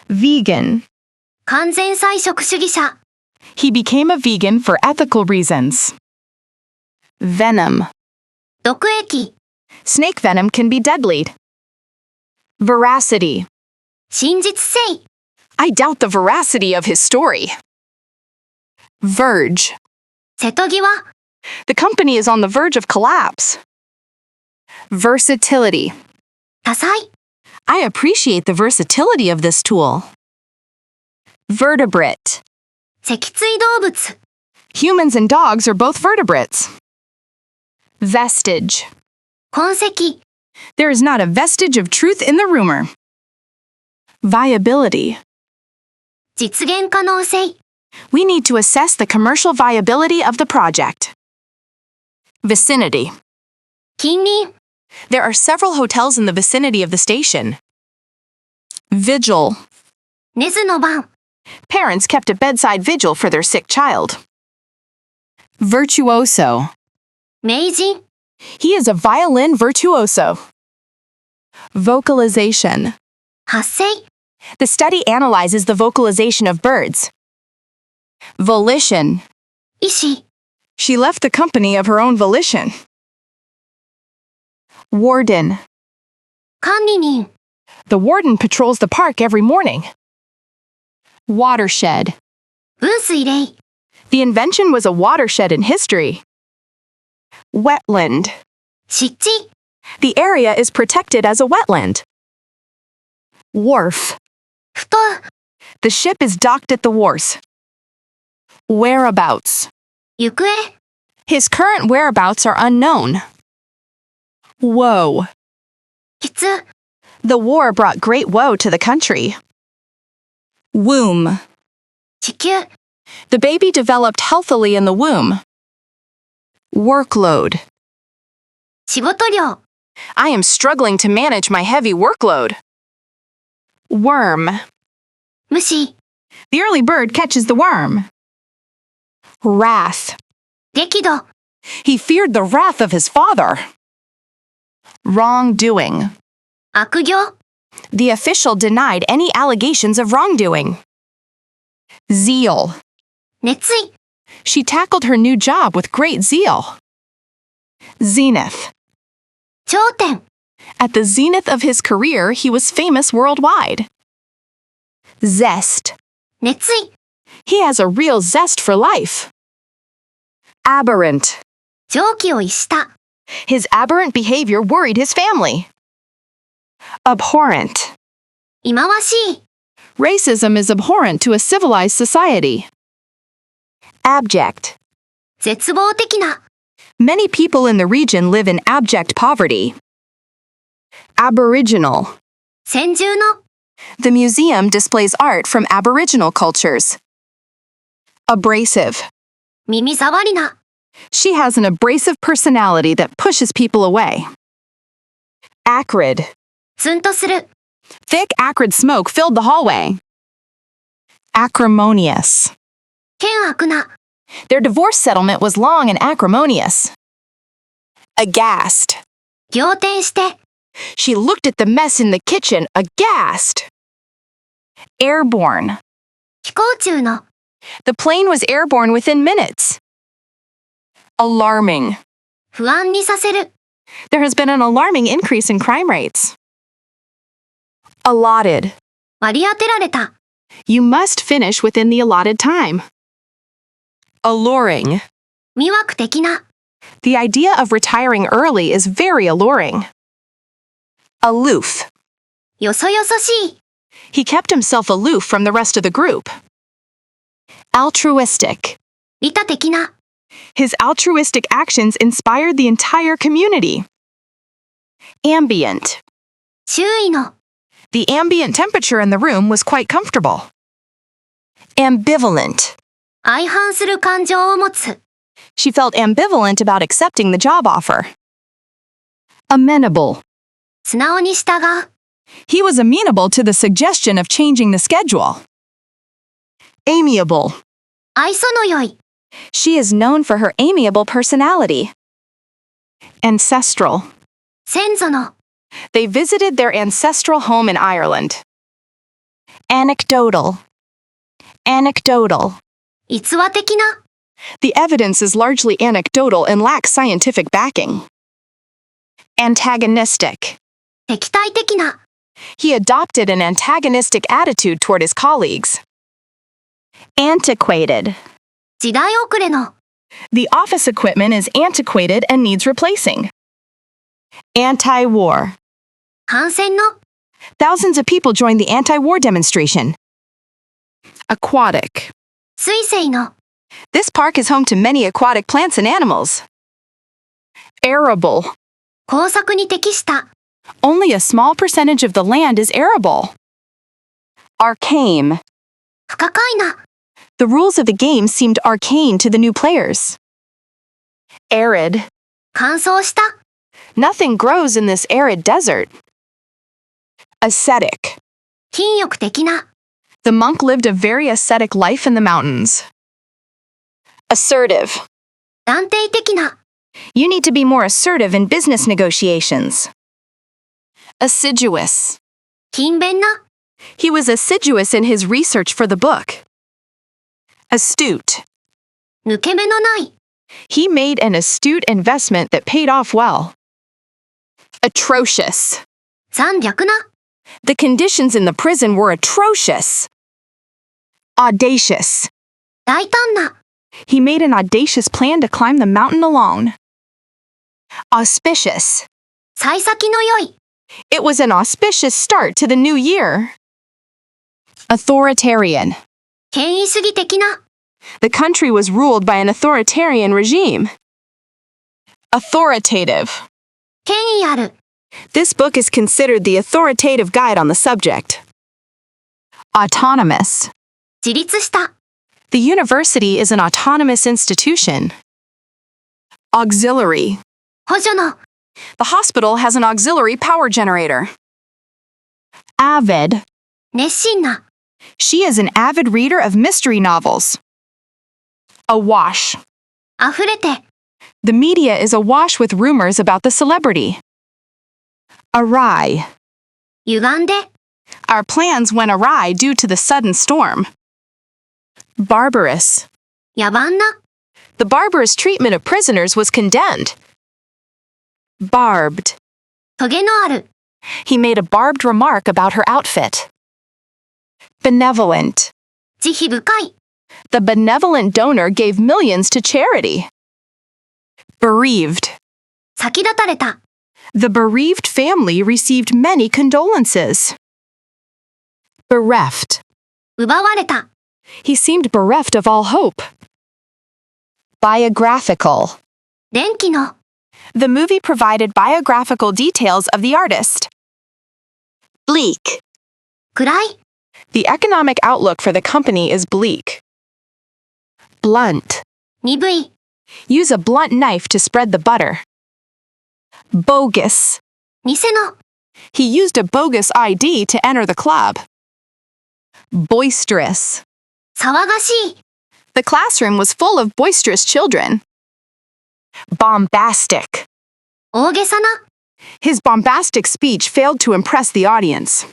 Vegan. 完全菜食主義者。 He became a vegan for ethical reasons. Venom. 毒液。 Snake venom can be deadly. Veracity. 真実性。 I doubt the veracity of his story. Verge. 瀬戸際。 The company is on the verge of collapse. Versatility. 多彩。 I appreciate the versatility of this tool. Vertebrate. 脊椎動物。 Humans and dogs are both vertebrates. Vestige. 痕跡。 There is not a vestige of truth in the rumor. Viability. 実現可能性。 We need to assess the commercial viability of the project. Vicinity. 近隣。 There are several hotels in the vicinity of the station. Vigil. 寝ずの番。 Parents kept a bedside vigil for their sick child. Virtuoso. 名人。 He is a violin virtuoso. Vocalization. 発声。 The study analyzes the vocalization of birds. Volition. 意思。 She left the company of her own volition. Warden. 管理人。 The warden patrols the park every morning. Watershed. 分水嶺。 The invention was a watershed in history. Wetland. 湿地。 The area is protected as a wetland. Wharf. ふ頭。 The ship is docked at the wharf. Whereabouts. 行方。 His current whereabouts are unknown. Woe. きつ。 The war brought great woe to the country. Womb. 地球。 The baby developed healthily in the womb. Workload. 仕事量。 I am struggling to manage my heavy workload. Worm. 虫。 The early bird catches the worm. Wrath. 激怒。 He feared the wrath of his father. Wrongdoing. 悪行。 The official denied any allegations of wrongdoing. Zeal. 熱意。She tackled her new job with great zeal. Zenith. 頂点。At the zenith of his career, he was famous worldwide. Zest. 熱意。He has a real zest for life. Aberrant. 常軌を逸した。His aberrant behavior worried his family. Abhorrent. 忌まわしい。Racism is abhorrent to a civilized society. Abject. 絶望的な。Many people in the region live in abject poverty. Aboriginal. 先住の。The museum displays art from Aboriginal cultures. Abrasive. 耳障りな。She has an abrasive personality that pushes people away. Acrid. ツンとする。Thick, acrid smoke filled the hallway. Acrimonious. 険悪な。Their divorce settlement was long and acrimonious. Aghast. 仰天して。She looked at the mess in the kitchen, aghast. Airborne. 飛行中の。The plane was airborne within minutes. Alarming. 不安にさせる。There has been an alarming increase in crime rates. Allotted. 割り当てられた。You must finish within the allotted time. Alluring. 魅惑的な。The idea of retiring early is very alluring. Aloof. よそよそしい。He kept himself aloof from the rest of the group. Altruistic. 利他的な。His altruistic actions inspired the entire community. Ambient. 周囲の。The ambient temperature in the room was quite comfortable. Ambivalent. 相反する感情を持つ。She felt ambivalent about accepting the job offer. Amenable. 素直に従う。He was amenable to the suggestion of changing the schedule. Amiable. 愛想の良い。She is known for her amiable personality. Ancestral. 先祖の。They visited their ancestral home in Ireland. Anecdotal. Anecdotal. 逸話的な。The evidence is largely anecdotal and lacks scientific backing. Antagonistic. 敵対的な。He adopted an antagonistic attitude toward his colleagues. Antiquated. 時代遅れの。The office equipment is antiquated and needs replacing. Anti-war. 反戦の。Thousands of people joined the anti-war demonstration. Aquatic. 水生の。This park is home to many aquatic plants and animals. Arable. 工作に適した。Only a small percentage of the land is arable. Arcane. 不可解な。The rules of the game seemed arcane to the new players. Arid. 乾燥した。Nothing grows in this arid desert. Ascetic. 禁欲的な。The monk lived a very ascetic life in the mountains. Assertive. 断定的な。You need to be more assertive in business negotiations. Assiduous. 勤勉な。He was assiduous in his research for the book. Astute. 抜け目のない。He made an astute investment that paid off well. Atrocious. 残虐な。The conditions in the prison were atrocious. Audacious. 大胆な。He made an audacious plan to climb the mountain alone. Auspicious. 幸先の良い。It was an auspicious start to the new year. Authoritarian. 権威主義的な。The country was ruled by an authoritarian regime. Authoritative. 権威ある。This book is considered the authoritative guide on the subject. Autonomous. 自立した。The university is an autonomous institution. Auxiliary. 補助の。The hospital has an auxiliary power generator. Avid. 熱心な。She is an avid reader of mystery novels. Awash. 溢れて。The media is awash with rumors about the celebrity. Awry. 歪んで。Our plans went awry due to the sudden storm. Barbarous. 野蛮な。The barbarous treatment of prisoners was condemned. Barbed. トゲのある。He made a barbed remark about her outfit. Benevolent. 慈悲深い。The benevolent donor gave millions to charity. Bereaved. 先立たれた。The bereaved family received many condolences. Bereft. 奪われた。He seemed bereft of all hope. Biographical. 電気の。The movie provided biographical details of the artist. Bleak. 暗い。The economic outlook for the company is bleak. Blunt. 鈍い。Use a blunt knife to spread the butter. Bogus. 偽の。He used a bogus ID to enter the club. Boisterous. 騒がしい。The classroom was full of boisterous children. Bombastic. 大げさな。His bombastic speech failed to impress the audience.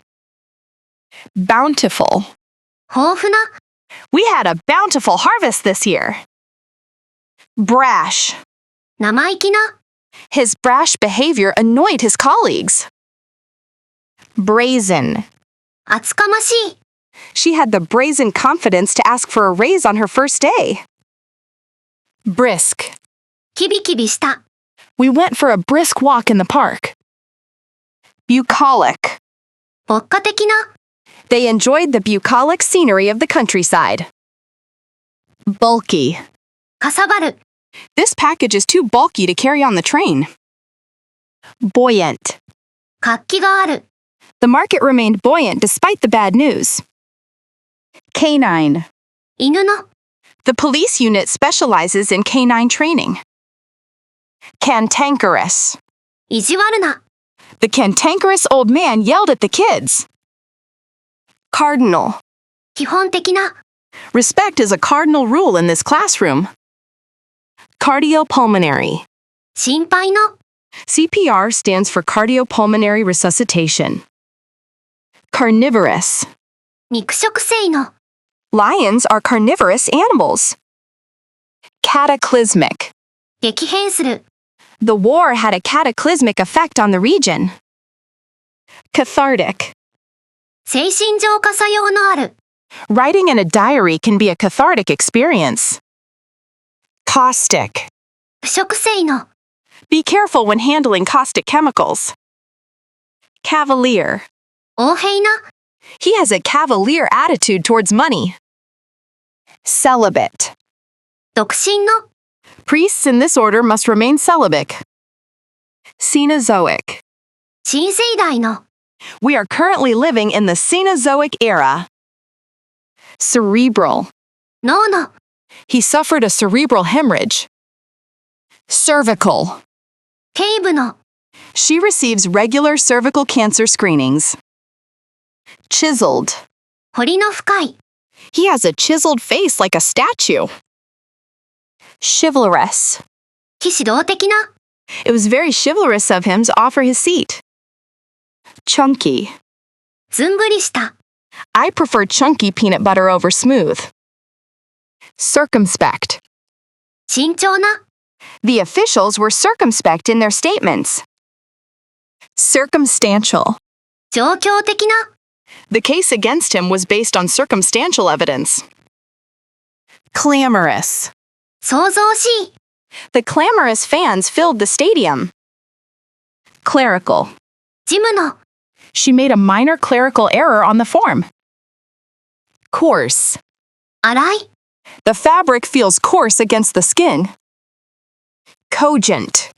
Bountiful. 豊富な。We had a bountiful harvest this year. Brash. 生意気な。His brash behavior annoyed his colleagues. Brazen. 厚かましい。She had the brazen confidence to ask for a raise on her first day. Brisk. キビキビした。We went for a brisk walk in the park. Bucolic. 牧歌的な。They enjoyed the bucolic scenery of the countryside. Bulky. かさばる。This package is too bulky to carry on the train. Buoyant. 活気がある。The market remained buoyant despite the bad news. Canine. 犬の。The police unit specializes in canine training. Cantankerous. 意地悪な。The cantankerous old man yelled at the kids. Cardinal. 基本的な。Respect is a cardinal rule in this classroom. Cardiopulmonary. 心配の。CPR stands for cardiopulmonary resuscitation. Carnivorous. 肉食性の。Lions are carnivorous animals. Cataclysmic. 激変する。The war had a cataclysmic effect on the region. Cathartic. 精神浄化作用のある。Writing in a diary can be a cathartic experience. Caustic. 腐食性の。Be careful when handling caustic chemicals. Cavalier. 横柄な。He has a cavalier attitude towards money. Celibate. 独身の。Priests in this order must remain celibate. Cenozoic. 新生代の。We are currently living in the Cenozoic era. Cerebral. 脳の。He suffered a cerebral hemorrhage. Cervical. 頸部の。She receives regular cervical cancer screenings. Chiseled. 彫りの深い。He has a chiseled face like a statue. Chivalrous. 非指導的な。It was very chivalrous of him to offer his seat. Chunky. ずんぐりした。I prefer chunky peanut butter over smooth. Circumspect. 慎重な。The officials were circumspect in their statements. Circumstantial. 状況的な。The case against him was based on circumstantial evidence. Clamorous. 騒々しい。The clamorous fans filled the stadium. Clerical. 事務の。She made a minor clerical error on the form. Coarse. 粗い。The fabric feels coarse against the skin. Cogent.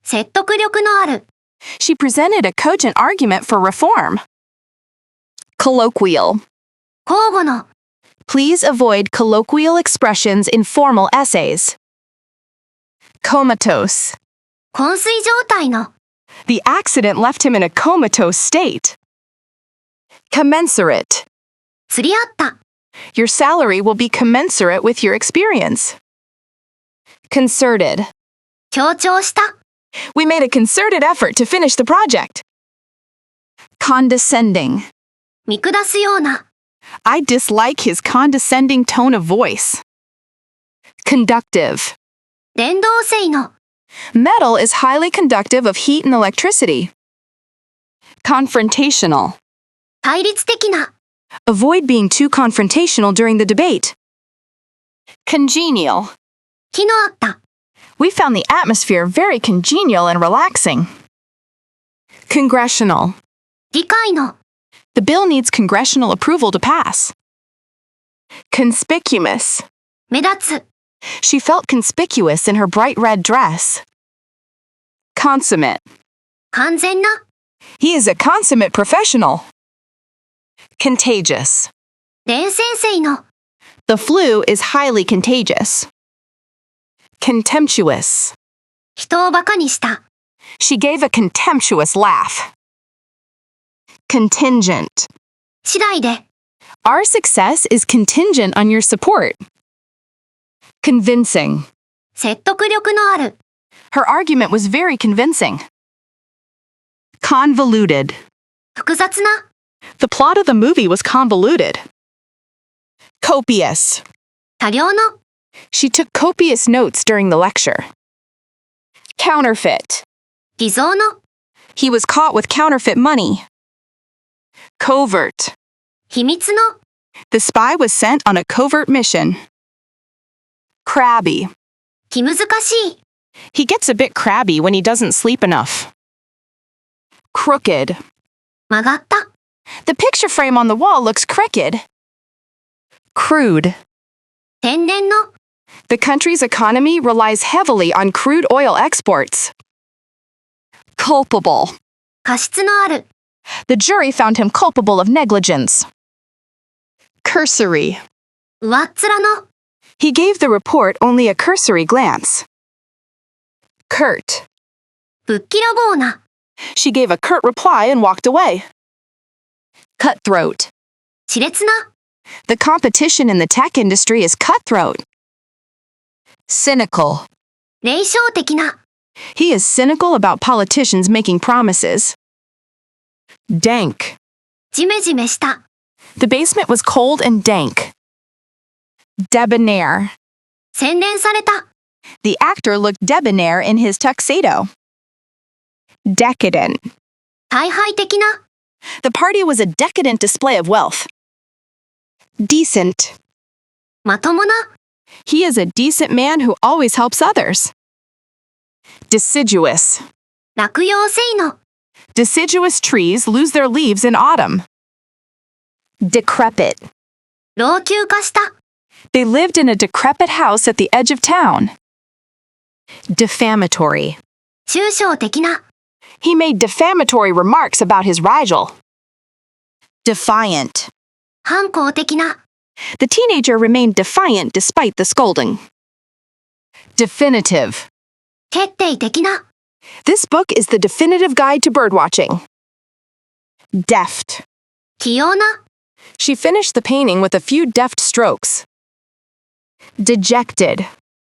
説得力のある。She presented a cogent argument for reform. Colloquial. 交互の。Please avoid colloquial expressions in formal essays. Comatose. 昏睡状態の。The accident left him in a comatose state. Commensurate. 釣り合った。Your salary will be commensurate with your experience. Concerted. 強調した。We made a concerted effort to finish the project. Condescending. 見下すような。I dislike his condescending tone of voice. Conductive. 電動性の。Metal is highly conductive of heat and electricity. Confrontational. 対立的な。Avoid being too confrontational during the debate. Congenial. 気の合った。We found the atmosphere very congenial and relaxing. Congressional. 議会の。The bill needs congressional approval to pass. Conspicuous. 目立つ。She felt conspicuous in her bright red dress. Consummate. 完全な。He is a consummate professional. Contagious. 伝染性の。The flu is highly contagious. Contemptuous. 人をバカにした。She gave a contemptuous laugh. Contingent. 次第で。Our success is contingent on your support. Convincing. 説得力のある。Her argument was very convincing. Convoluted. 複雑な。The plot of the movie was convoluted. Copious. 多量の。She took copious notes during the lecture. Counterfeit. 偽造の。He was caught with counterfeit money. Covert. 秘密の。The spy was sent on a covert mission. Crabby. 気難しい。He gets a bit crabby when he doesn't sleep enough. Crooked. 曲がった。The picture frame on the wall looks crooked. Crude. 天然の。The country's economy relies heavily on crude oil exports. Culpable. 過失のある。The jury found him culpable of negligence. Cursory. 上っ面の。He gave the report only a cursory glance. Curt. ぶっきらぼうな。She gave a curt reply and walked away. Cutthroat. 熾烈な。The competition in the tech industry is cutthroat. Cynical. 霊障的な。He is cynical about politicians making promises. Dank. ジメジメした。The basement was cold and dank. Debonair. 洗練された。The actor looked debonair in his tuxedo. Decadent. 大敗的な。The party was a decadent display of wealth. Decent. まともな。He is a decent man who always helps others. Deciduous. 落葉性の。Deciduous trees lose their leaves in autumn. Decrepit. 老朽化した。They lived in a decrepit house at the edge of town. Defamatory. 抽象的な。He made defamatory remarks about his rival. Defiant. 反抗的な。The teenager remained defiant despite the scolding. Definitive. 決定的な。This book is the definitive guide to birdwatching. Deft. 器用な。She finished the painting with a few deft strokes. Dejected.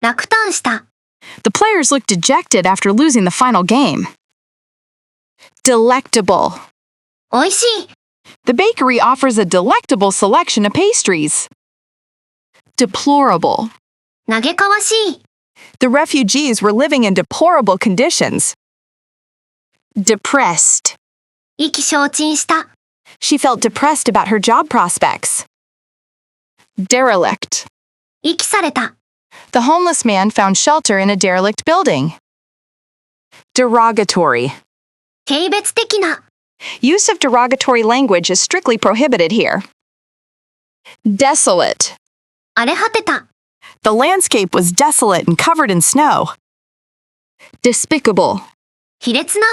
落胆した。The players looked dejected after losing the final game. Delectable. おいしい。The bakery offers a delectable selection of pastries. Deplorable. 嘆かわしい。The refugees were living in deplorable conditions. Depressed. 意気消沈した。She felt depressed about her job prospects. Derelict. 遺棄された。The homeless man found shelter in a derelict building. Derogatory. 軽蔑的な。Use of derogatory language is strictly prohibited here. Desolate. 荒れ果てた。The landscape was desolate and covered in snow. Despicable. 卑劣な。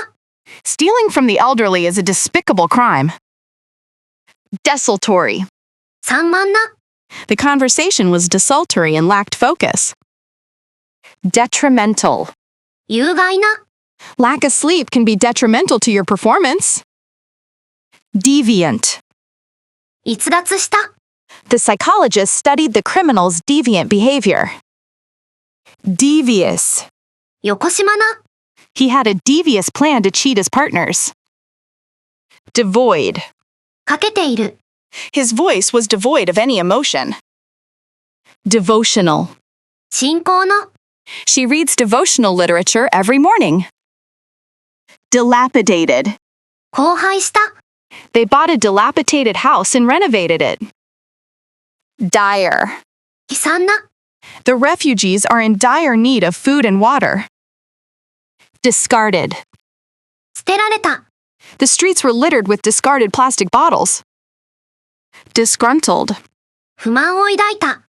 Stealing from the elderly is a despicable crime. Desultory. 散漫な。The conversation was desultory and lacked focus. Detrimental. 有害な。Lack of sleep can be detrimental to your performance. Deviant. 逸脱した。The psychologist studied the criminal's deviant behavior. Devious. よこしまな。He had a devious plan to cheat his partners. Devoid. かけている。His voice was devoid of any emotion. Devotional. 信仰の、She reads devotional literature every morning. Dilapidated. 荒廃した、 They bought a dilapidated house and renovated it. Dire. 悲惨な、 The refugees are in dire need of food and water. Discarded. 捨てられた、 The streets were littered with discarded plastic bottles. Disgruntled. 不満を抱いた、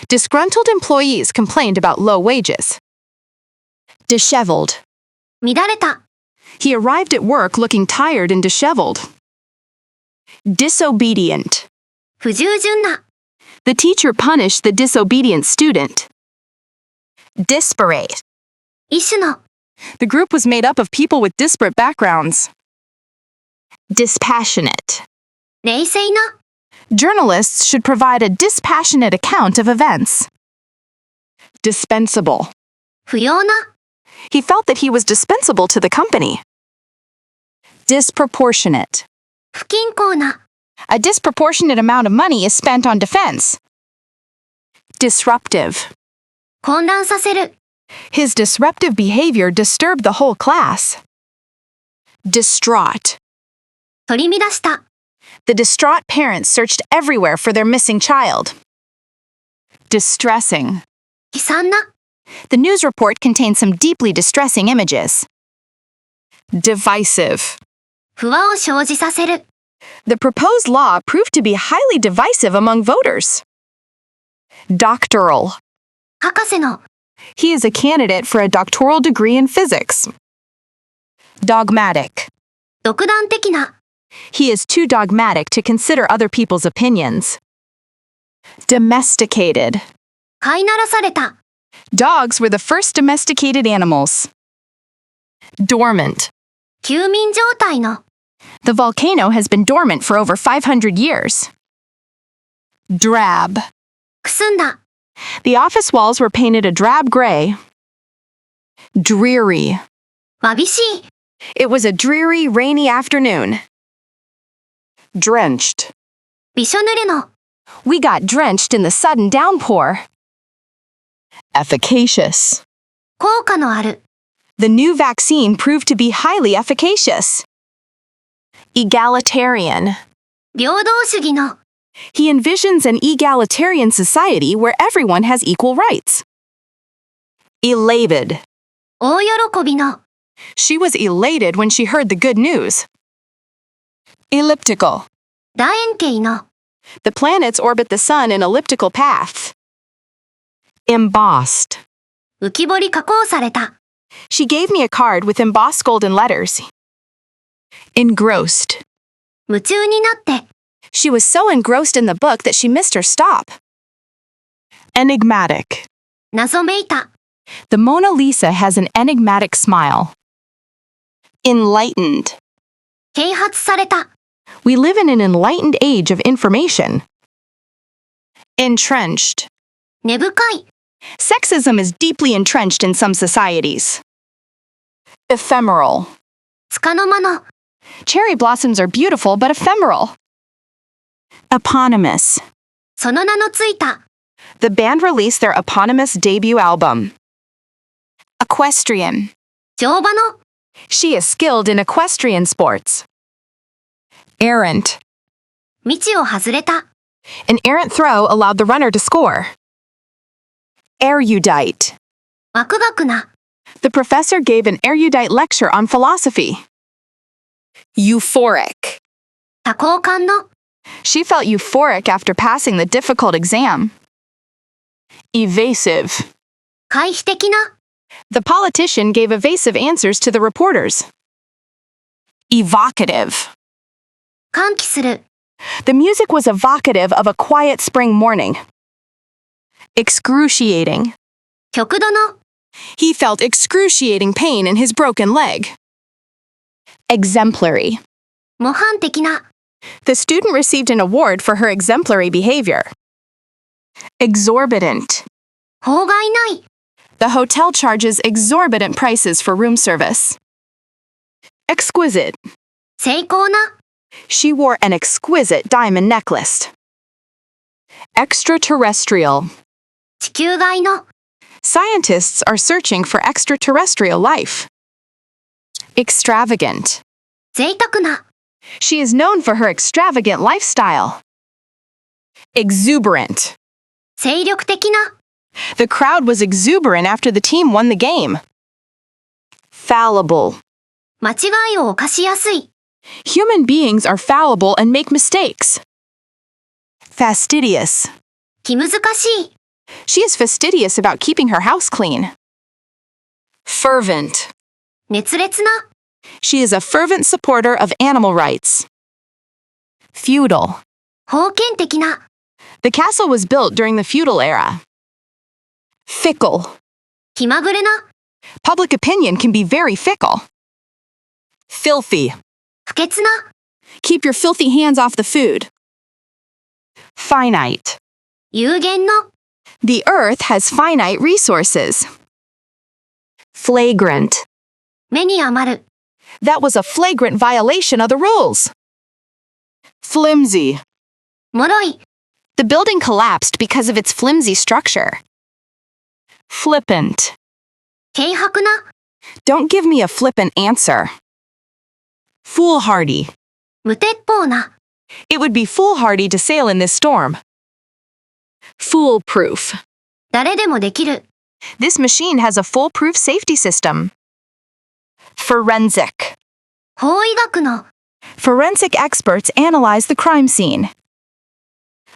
Disgruntled employees complained about low wages. Disheveled. 乱れた、 He arrived at work looking tired and disheveled. Disobedient. 不従順な、 The teacher punished the disobedient student. Disparate. 異種の、 The group was made up of people with disparate backgrounds. Dispassionate. 冷静な、 Journalists should provide a dispassionate account of events. Dispensable. 不要な、 He felt that he was dispensable to the company. Disproportionate. 不均衡な、 A disproportionate amount of money is spent on defense. Disruptive. 混乱させる、 His disruptive behavior disturbed the whole class. Distraught. 取り乱した、 The distraught parents searched everywhere for their missing child. Distressing. 悲惨な、 The news report contained some deeply distressing images. Divisive. 不和を生じさせる、 The proposed law proved to be highly divisive among voters. Doctoral. 博士の、 He is a candidate for a doctoral degree in physics. Dogmatic. 独断的な、 He is too dogmatic to consider other people's opinions. Domesticated. 飼いならされた、 Dogs were the first domesticated animals. Dormant. 休眠状態の、 The volcano has been dormant for over 500 years. Drab. くすんだ、 The office walls were painted a drab gray. Dreary. わびしい、 It was a dreary, rainy afternoon. Drenched. びしょ濡れの、 We got drenched in the sudden downpour. Efficacious. 効果のある、 The new vaccine proved to be highly efficacious. Egalitarian. 平等主義の、 He envisions an egalitarian society where everyone has equal rights. Elated. 大喜びの、 She was elated when she heard the good news. Elliptical. 楕円形の、 The planets orbit the sun in elliptical paths. Embossed. 浮き彫り加工された、 She gave me a card with embossed golden letters. Engrossed. 夢中になって、 She was so engrossed in the book that she missed her stop. Enigmatic. 謎めいた、 The Mona Lisa has an enigmatic smile. Enlightened. 啓発された、 We live in an enlightened age of information. Entrenched. 根深い、 Sexism is deeply entrenched in some societies. Ephemeral. 束の間の、 Cherry blossoms are beautiful but ephemeral. Eponymous. その名のついた、 The band released their eponymous debut album. Equestrian. 乗馬の、 She is skilled in equestrian sports. Errant. 道を外れた、 An errant throw allowed the runner to score. Erudite. わくがくな、 The professor gave an erudite lecture on philosophy. Euphoric. 多幸感の、 She felt euphoric after passing the difficult exam. Evasive. 回避的な、 The politician gave evasive answers to the reporters. Evocative. 喚起する、 The music was evocative of a quiet spring morning. Excruciating. 極度の、 He felt excruciating pain in his broken leg. Exemplary. 模範的な、 The student received an award for her exemplary behavior. Exorbitant. 法外ない、 The hotel charges exorbitant prices for room service. Exquisite. 精巧な、 She wore an exquisite diamond necklace. Extraterrestrial. 地球外の、Scientists are searching for extraterrestrial life. Extravagant. 贅沢な、 She is known for her extravagant lifestyle. Exuberant. 精力的な、 The crowd was exuberant after the team won the game. Fallible. 間違いを犯しやすい、 Human beings are fallible and make mistakes. Fastidious. 気難しい、 She is fastidious about keeping her house clean. Fervent. 熱烈な、 She is a fervent supporter of animal rights. Feudal. 封建的な、 The castle was built during the feudal era. Fickle. 気まぐれな、 Public opinion can be very fickle. Filthy. 不潔な、 Keep your filthy hands off the food. Finite. 有限の、 The earth has finite resources. Flagrant. 目に余る、 That was a flagrant violation of the rules. Flimsy. 脆い、 The building collapsed because of its flimsy structure. Flippant. 軽薄な、 Don't give me a flippant answer. Foolhardy. 無鉄砲な、 It would be foolhardy to sail in this storm. Foolproof. 誰でもできる、 This machine has a foolproof safety system. Forensic. 法医学の、 Forensic experts analyze the crime scene.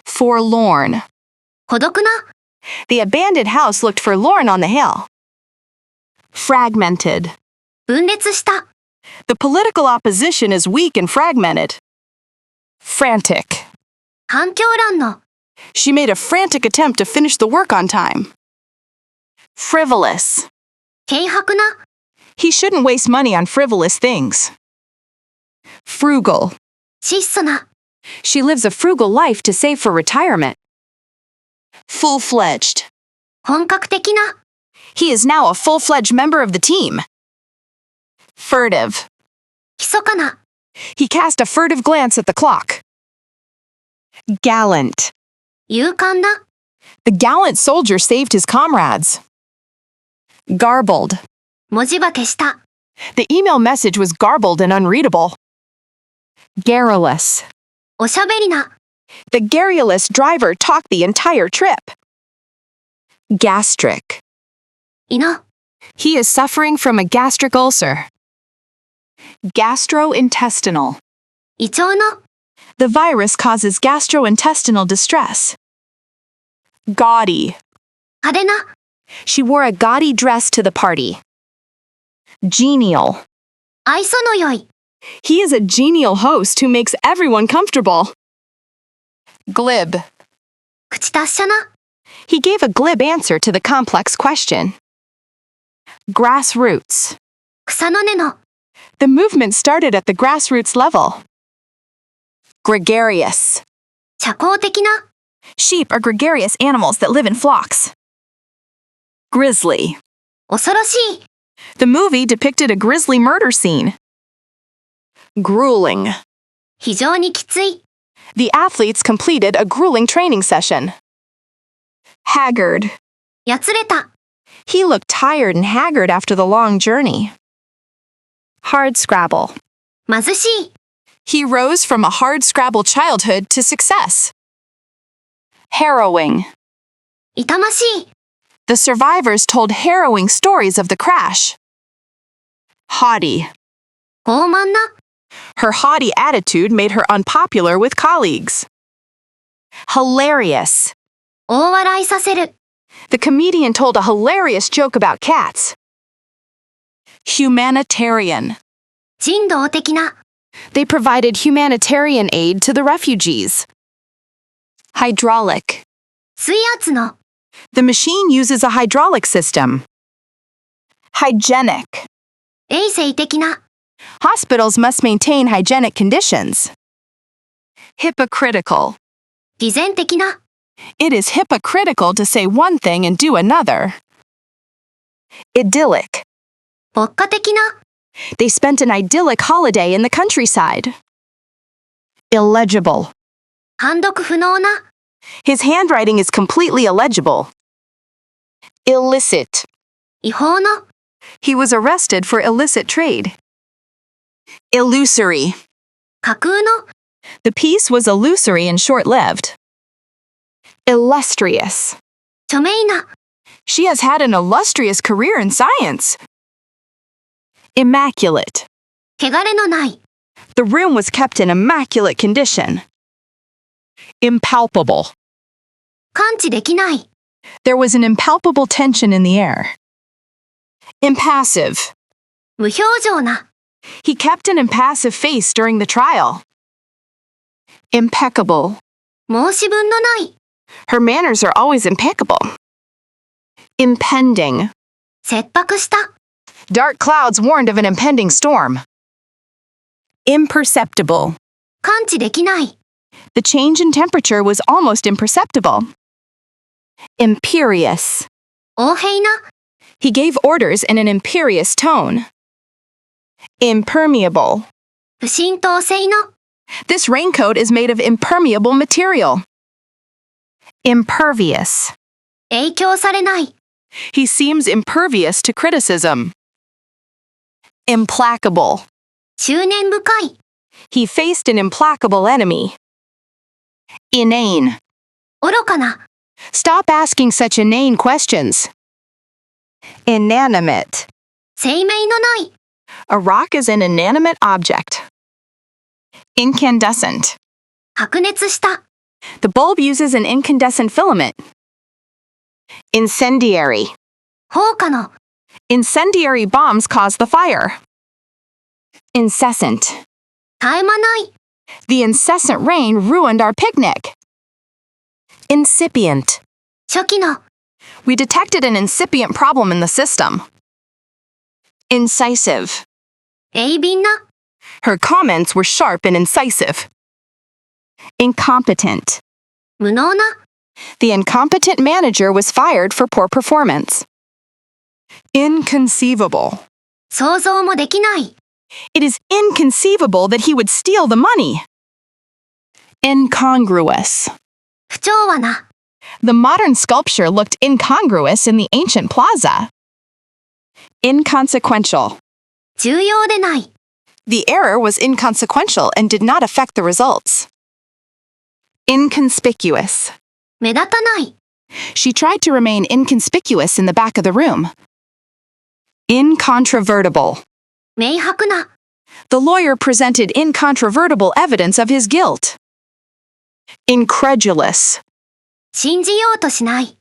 Forlorn. 孤独な、 The abandoned house looked forlorn on the hill. Fragmented. 分裂した、 The political opposition is weak and fragmented. Frantic. 環境欄の、 She made a frantic attempt to finish the work on time. Frivolous. 軽薄な、 He shouldn't waste money on frivolous things. Frugal. 質素な、 She lives a frugal life to save for retirement. Full-fledged. 本格的な、 He is now a full-fledged member of the team. Furtive. 密かな、 He cast a furtive glance at the clock. Gallant. 勇敢な、 The gallant soldier saved his comrades. Garbled. 文字化けした、 The email message was garbled and unreadable. Garrulous. おしゃべりな、 The garrulous driver talked the entire trip. Gastric. 胃の、 He is suffering from a gastric ulcer. Gastrointestinal. 胃腸の、 The virus causes gastrointestinal distress. Gaudy. 派手な、 She wore a gaudy dress to the party. Genial. 愛想の良い、 He is a genial host who makes everyone comfortable. Glib. 口達者な、 He gave a glib answer to the complex question. Grassroots. 草の根の、 The movement started at the grassroots level. Gregarious. 社交的な、 Sheep are gregarious animals that live in flocks. Grisly. 恐ろしい、 The movie depicted a grisly murder scene. Grueling. 非常にきつい、 The athletes completed a grueling training session. Haggard. やつれた、 He looked tired and haggard after the long journey. Hardscrabble. 貧しい、 He rose from a hardscrabble childhood to success. Harrowing. 痛ましい、 The survivors told harrowing stories of the crash. Haughty. 傲慢な、 Her haughty attitude made her unpopular with colleagues. Hilarious. 大笑いさせる、 The comedian told a hilarious joke about cats. Humanitarian. 人道的な、 They provided humanitarian aid to the refugees. Hydraulic. 水圧の、 The machine uses a hydraulic system. Hygienic. 衛生的な、 Hospitals must maintain hygienic conditions. Hypocritical. 偽善的な、 It is hypocritical to say one thing and do another. Idyllic. 牧歌的な、 They spent an idyllic holiday in the countryside. Illegible. 判読不能な、 His handwriting is completely illegible. illicit. 違法の、 He was arrested for illicit trade. Illusory. 架空の、 The piece was illusory and short-lived. Illustrious. 著名な、 She has had an illustrious career in science. Immaculate. 汚れのない、 The room was kept in immaculate condition. Impalpable. 感知できない、 There was an impalpable tension in the air. Impassive. 無表情な、 He kept an impassive face during the trial. Impeccable. 申し分のない、 Her manners are always impeccable. Impending. 切迫した、 Dark clouds warned of an impending storm. Imperceptible. 感知できない、 The change in temperature was almost imperceptible. Imperious. 横柄な、 He gave orders in an imperious tone. Impermeable. 不浸透性の、 This raincoat is made of impermeable material. Impervious. 影響されない、 He seems impervious to criticism. Implacable. 執念深い、 He faced an implacable enemy. Inane. 愚かな、 Stop asking such inane questions. Inanimate. 生命のない、 A rock is an inanimate object. Incandescent. 白熱した、 The bulb uses an incandescent filament. Incendiary. 放火の、 Incendiary bombs cause the fire. Incessant. 絶え間ない、 The incessant rain ruined our picnic. Incipient. 初期の、 We detected an incipient problem in the system. Incisive. 鋭敏な、 Her comments were sharp and incisive. Incompetent. 無能な、 The incompetent manager was fired for poor performance. Inconceivable. 想像もできない、 It is inconceivable that he would steal the money. Incongruous. 不調和な、 The modern sculpture looked incongruous in the ancient plaza. Inconsequential. 重要でない、 The error was inconsequential and did not affect the results. Inconspicuous. 目立たない、 She tried to remain inconspicuous in the back of the room. Incontrovertible. 明白な、 The lawyer presented incontrovertible evidence of his guilt. Incredulous. 信じようとしない、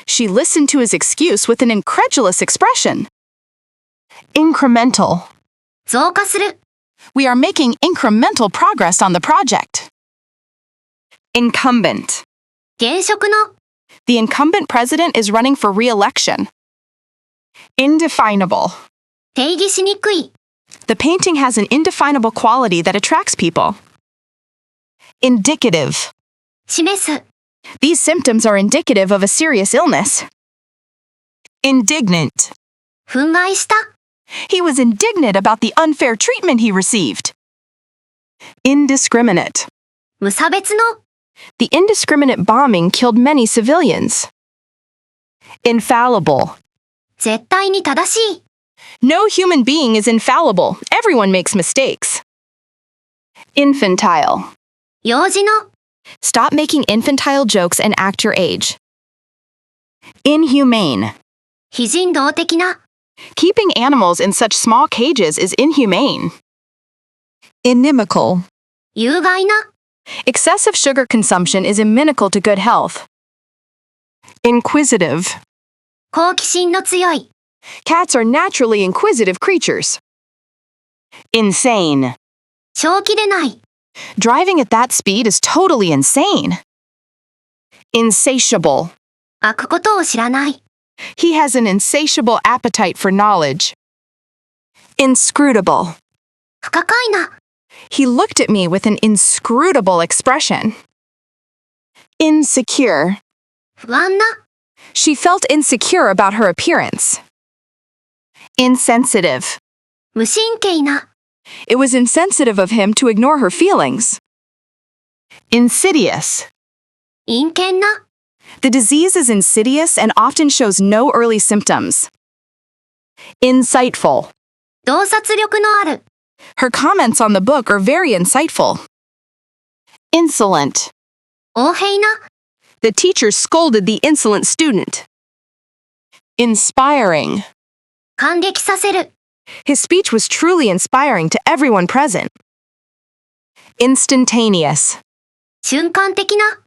She listened to his excuse with an incredulous expression. Incremental. 増加する、 We are making incremental progress on the project. Incumbent. 現職の、 The incumbent president is running for re-election. Indefinable. 定義しにくい、 The painting has an indefinable quality that attracts people. Indicative. 示す、 These symptoms are indicative of a serious illness. Indignant. 憤慨した、 He was indignant about the unfair treatment he received. Indiscriminate. 無差別の、 The indiscriminate bombing killed many civilians. Infallible. 絶対に正しい、 No human being is infallible. Everyone makes mistakes. Infantile. 幼児の、 Stop making infantile jokes and act your age. Inhumane. 非人道的な、 Keeping animals in such small cages is inhumane. Inimical. 有害な、 Excessive sugar consumption is inimical to good health. Inquisitive. 好奇心の強い、 Cats are naturally inquisitive creatures. Insane. 正気でない、 Driving at that speed is totally insane. Insatiable. 開くことを知らない、 He has an insatiable appetite for knowledge. Inscrutable. 不可解な、 He looked at me with an inscrutable expression. Insecure. 不安な、 She felt insecure about her appearance. Insensitive. 無神経な、 It was insensitive of him to ignore her feelings. Insidious. 陰険な、The disease is insidious and often shows no early symptoms. Insightful. 洞察力のある。 Her comments on the book are very insightful. Insolent. 横柄な。 The teacher scolded the insolent student. Inspiring. 感激させる。 His speech was truly inspiring to everyone present. Instantaneous. 瞬間的な。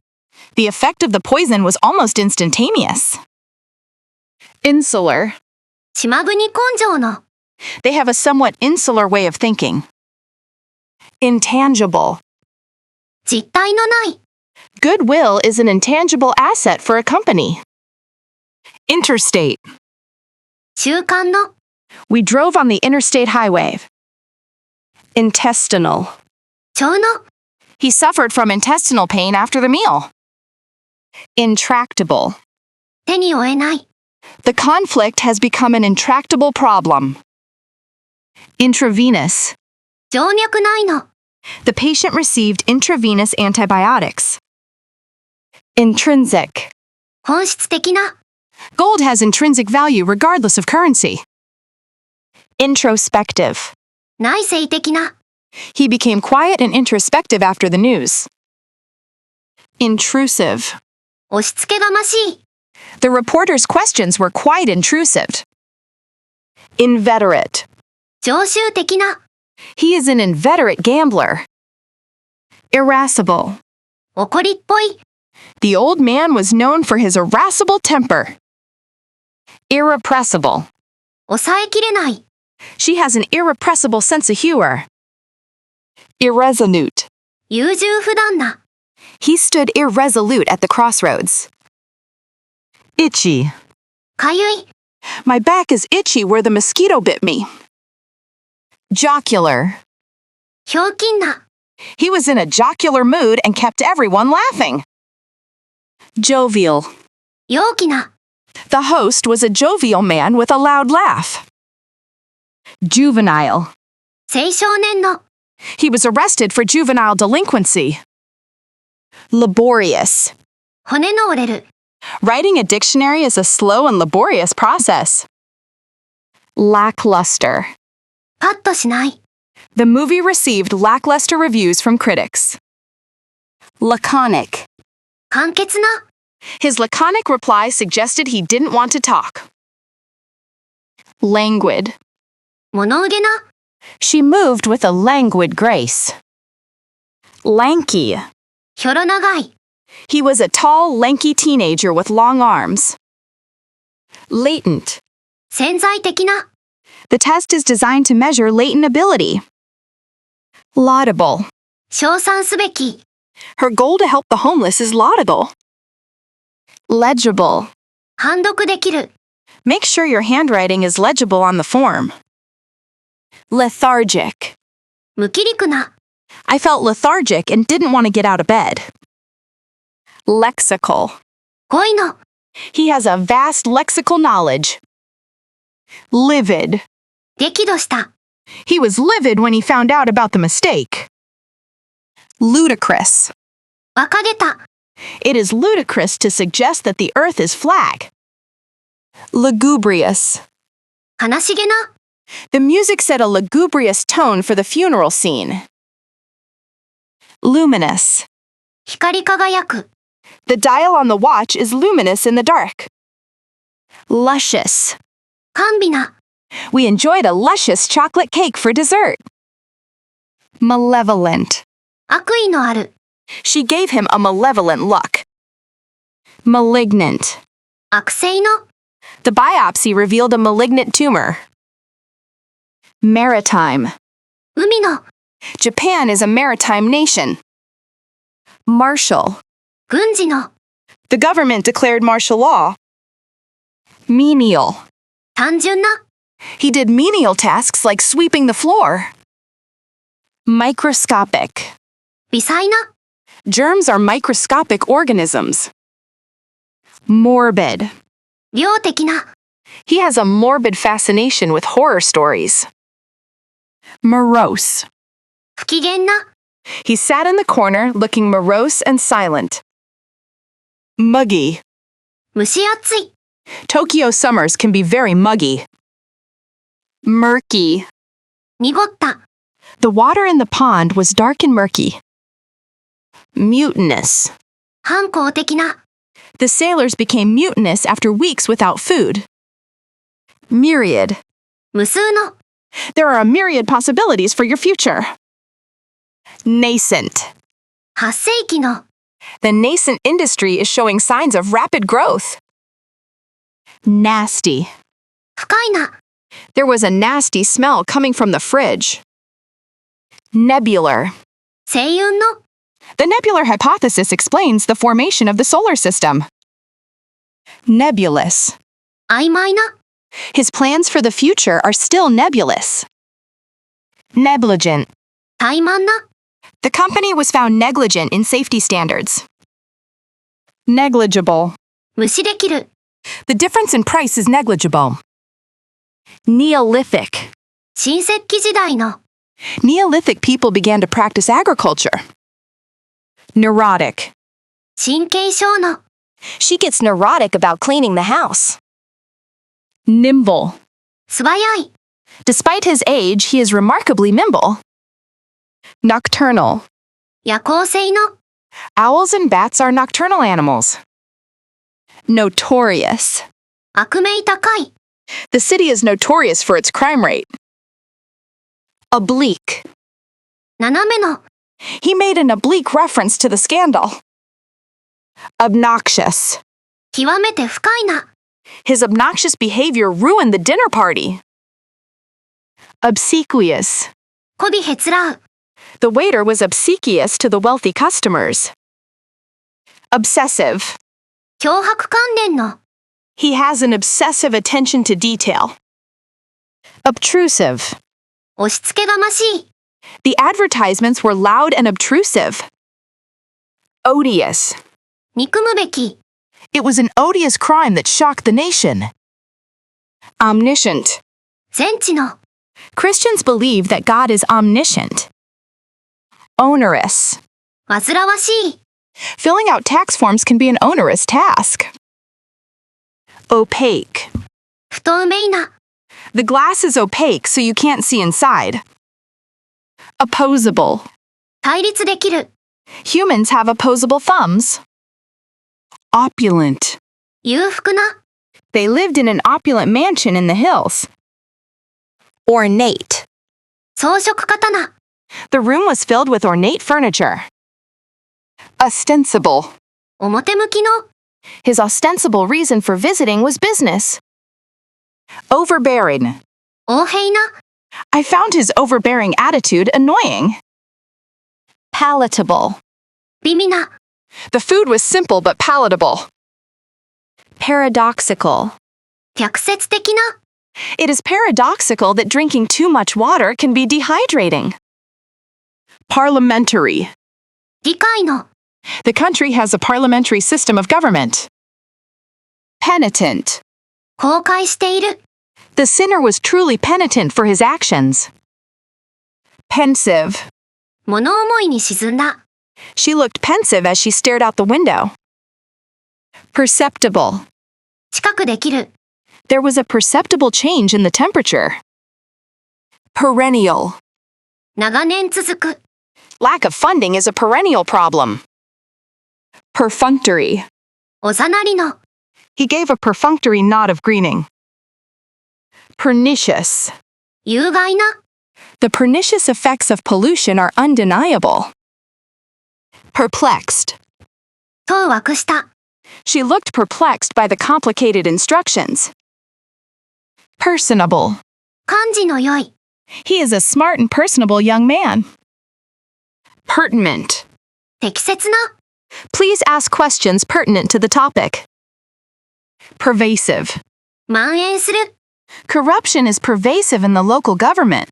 The effect of the poison was almost instantaneous. Insular. 島国根性の。 They have a somewhat insular way of thinking. Intangible. 実体のない。 Goodwill is an intangible asset for a company. Interstate. 習慣の。 We drove on the interstate highway. Intestinal. 腸の。 He suffered from intestinal pain after the meal. Intractable. 手に負えない。 The conflict has become an intractable problem. Intravenous. 静脈内の。 The patient received intravenous antibiotics. Intrinsic. 本質的な。 Gold has intrinsic value regardless of currency. Introspective. 内省的な。 He became quiet and introspective after the news. Intrusive. 押し付けがましい。 The reporter's questions were quite intrusive. Inveterate. 常習的な。 He is an inveterate gambler. Irascible. 怒りっぽい。 The old man was known for his irascible temper. Irrepressible. 抑えきれない。 She has an irrepressible sense of humor. Irresolute. 優柔不断な。 He stood irresolute at the crossroads. Itchy. かゆい。 My back is itchy where the mosquito bit me. Jocular. ひょうきんな。 He was in a jocular mood and kept everyone laughing. Jovial. 陽気な。 The host was a jovial man with a loud laugh. Juvenile. 青少年の。 He was arrested for juvenile delinquency. Laborious. 骨の折れる。 Writing a dictionary is a slow and laborious process. Lackluster. パッとしない。 The movie received lackluster reviews from critics. Laconic. 簡潔な。 His laconic reply suggested he didn't want to talk. Languid. 物憂げな。 She moved with a languid grace. Lanky. ひょろ長い。 He was a tall, lanky teenager with long arms. Latent. 潜在的な。 The test is designed to measure latent ability. Laudable. 称賛すべき。 Her goal to help the homeless is laudable. Legible. 判読できる。 Make sure your handwriting is legible on the form. Lethargic. 無気力な。 I felt lethargic and didn't want to get out of bed. Lexical. 語彙の。 He has a vast lexical knowledge. Livid. 激怒した。 He was livid when he found out about the mistake. Ludicrous. 馬鹿げた。 It is ludicrous to suggest that the earth is flat. Lugubrious. 悲しげな。 The music set a lugubrious tone for the funeral scene. Luminous. 光り輝く。 The dial on the watch is luminous in the dark. Luscious. 甘美な。 We enjoyed a luscious chocolate cake for dessert. Malevolent. 悪意のある。 She gave him a malevolent look. Malignant. 悪性の。 The biopsy revealed a malignant tumor. Maritime. 海の。 Japan is a maritime nation. Martial. 軍事の。 The government declared martial law. Menial. 単純な。 He did menial tasks like sweeping the floor. Microscopic. 微細な。 Germs are microscopic organisms. Morbid. 病的な。 He has a morbid fascination with horror stories. Morose. 不機嫌な。 He sat in the corner looking morose and silent. Muggy. 蒸し暑い。Tokyo summers can be very muggy. Murky. 濁った。The water in the pond was dark and murky. Mutinous. 反抗的な。The sailors became mutinous after weeks without food. Myriad. 無数の。There are a myriad possibilities for your future. Nascent. 発生期の。The nascent industry is showing signs of rapid growth. Nasty. 不快な。There was a nasty smell coming from the fridge. Nebular. 星雲の。The nebular hypothesis explains the formation of the solar system. Nebulous. 曖昧な。His plans for the future are still nebulous. Negligent. 怠慢な。The company was found negligent in safety standards. Negligible. 無視できる。The difference in price is negligible. Neolithic. 新石器時代の。Neolithic people began to practice agriculture. Neurotic. 神経症の。She gets neurotic about cleaning the house. Nimble. 素早い。Despite his age, he is remarkably nimble. Nocturnal. 夜行性の。Owls and bats are nocturnal animals. Notorious. 悪名高い。The city is notorious for its crime rate. Oblique. 斜めの。He made an oblique reference to the scandal. Obnoxious. 極めて不快な。His obnoxious behavior ruined the dinner party. Obsequious. 媚びへつらう。The waiter was obsequious to the wealthy customers. Obsessive. 脅迫観念の。He has an obsessive attention to detail. Obtrusive. 押し付けがましい。The advertisements were loud and obtrusive. Odious. 憎むべき。It was an odious crime that shocked the nation. Omniscient. 全知の。Christians believe that God is omniscient. Onerous. 煩わしい。Filling out tax forms can be an onerous task. Opaque. 不透明な。The glass is opaque, so you can't see inside. Opposable. 対立できる。Humans have opposable thumbs. Opulent. 裕福な。They lived in an opulent mansion in the hills. Ornate. 装飾刀。The room was filled with ornate furniture. Ostensible. 表向きの。His ostensible reason for visiting was business. Overbearing. 横柄な。I found his overbearing attitude annoying. Palatable. 美味な。The food was simple but palatable. Paradoxical. 逆説的な。It is paradoxical that drinking too much water can be dehydrating. Parliamentary. 議会の。The country has a parliamentary system of government. Penitent. 後悔している。The sinner was truly penitent for his actions. Pensive. 物思いに沈んだ。She looked pensive as she stared out the window. Perceptible. 近くできる。There was a perceptible change in the temperature. Perennial. 長年続く。Lack of funding is a perennial problem. Perfunctory. おざなりの。He gave a perfunctory nod of greeting. Pernicious. 有害な。The pernicious effects of pollution are undeniable. Perplexed. 当惑した。She looked perplexed by the complicated instructions. Personable. 感じの良い。He is a smart and personable young man. Pertinent. 適切な。Please ask questions pertinent to the topic. Pervasive. 蔓延する。Corruption is pervasive in the local government.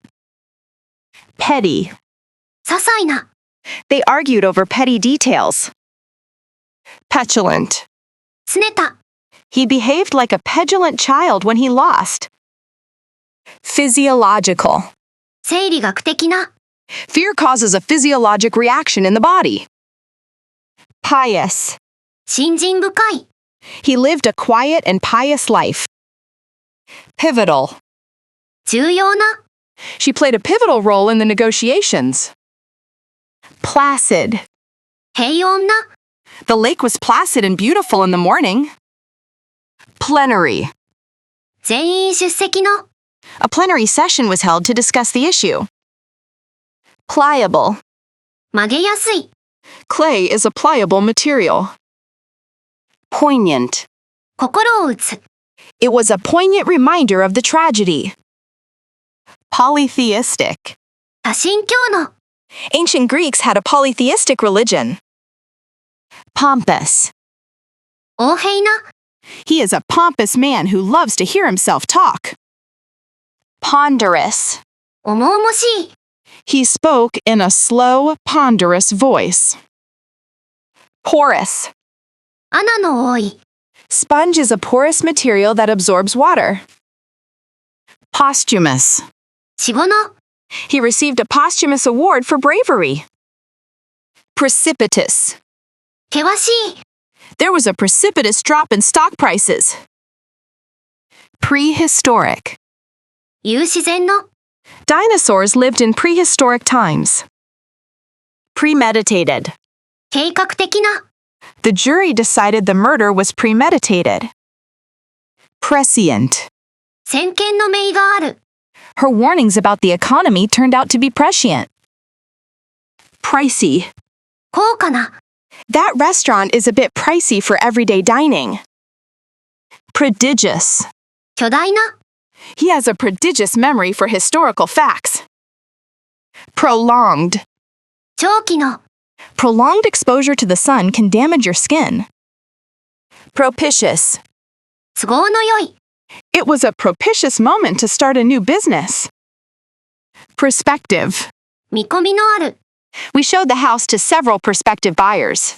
Petty. 些細な。They argued over petty details. Petulant. 拗ねた。He behaved like a petulant child when he lost. Physiological. 生理学的な。Fear causes a physiologic reaction in the body. Pious. 信心深い。He lived a quiet and pious life. Pivotal. 重要な、 She played a pivotal role in the negotiations. Placid. 平穏な、 The lake was placid and beautiful in the morning. Plenary. 全員出席の、 A plenary session was held to discuss the issue. Pliable. 曲げやすい、 Clay is a pliable material. Poignant. 心を打つ、 It was a poignant reminder of the tragedy. Polytheistic. 多神教の、 Ancient Greeks had a polytheistic religion. Pompous. 横柄な、 He is a pompous man who loves to hear himself talk. Ponderous. 重々しい、 He spoke in a slow, ponderous voice. Porous. 穴の多い、 Sponge is a porous material that absorbs water. Posthumous. 死後の、 He received a posthumous award for bravery. Precipitous. 険しい、 There was a precipitous drop in stock prices. Prehistoric. 有自然の、 Dinosaurs lived in prehistoric times. Premeditated. 計画的な、 The jury decided the murder was premeditated. Prescient. 先見の明がある、 Her warnings about the economy turned out to be prescient. Pricey. 高価な、 That restaurant is a bit pricey for everyday dining. Prodigious. 巨大な、 He has a prodigious memory for historical facts. Prolonged. 長期の、 Prolonged exposure to the sun can damage your skin. Propitious. 都合の良い、 It was a propitious moment to start a new business. Prospective. 見込みのある、 We showed the house to several prospective buyers.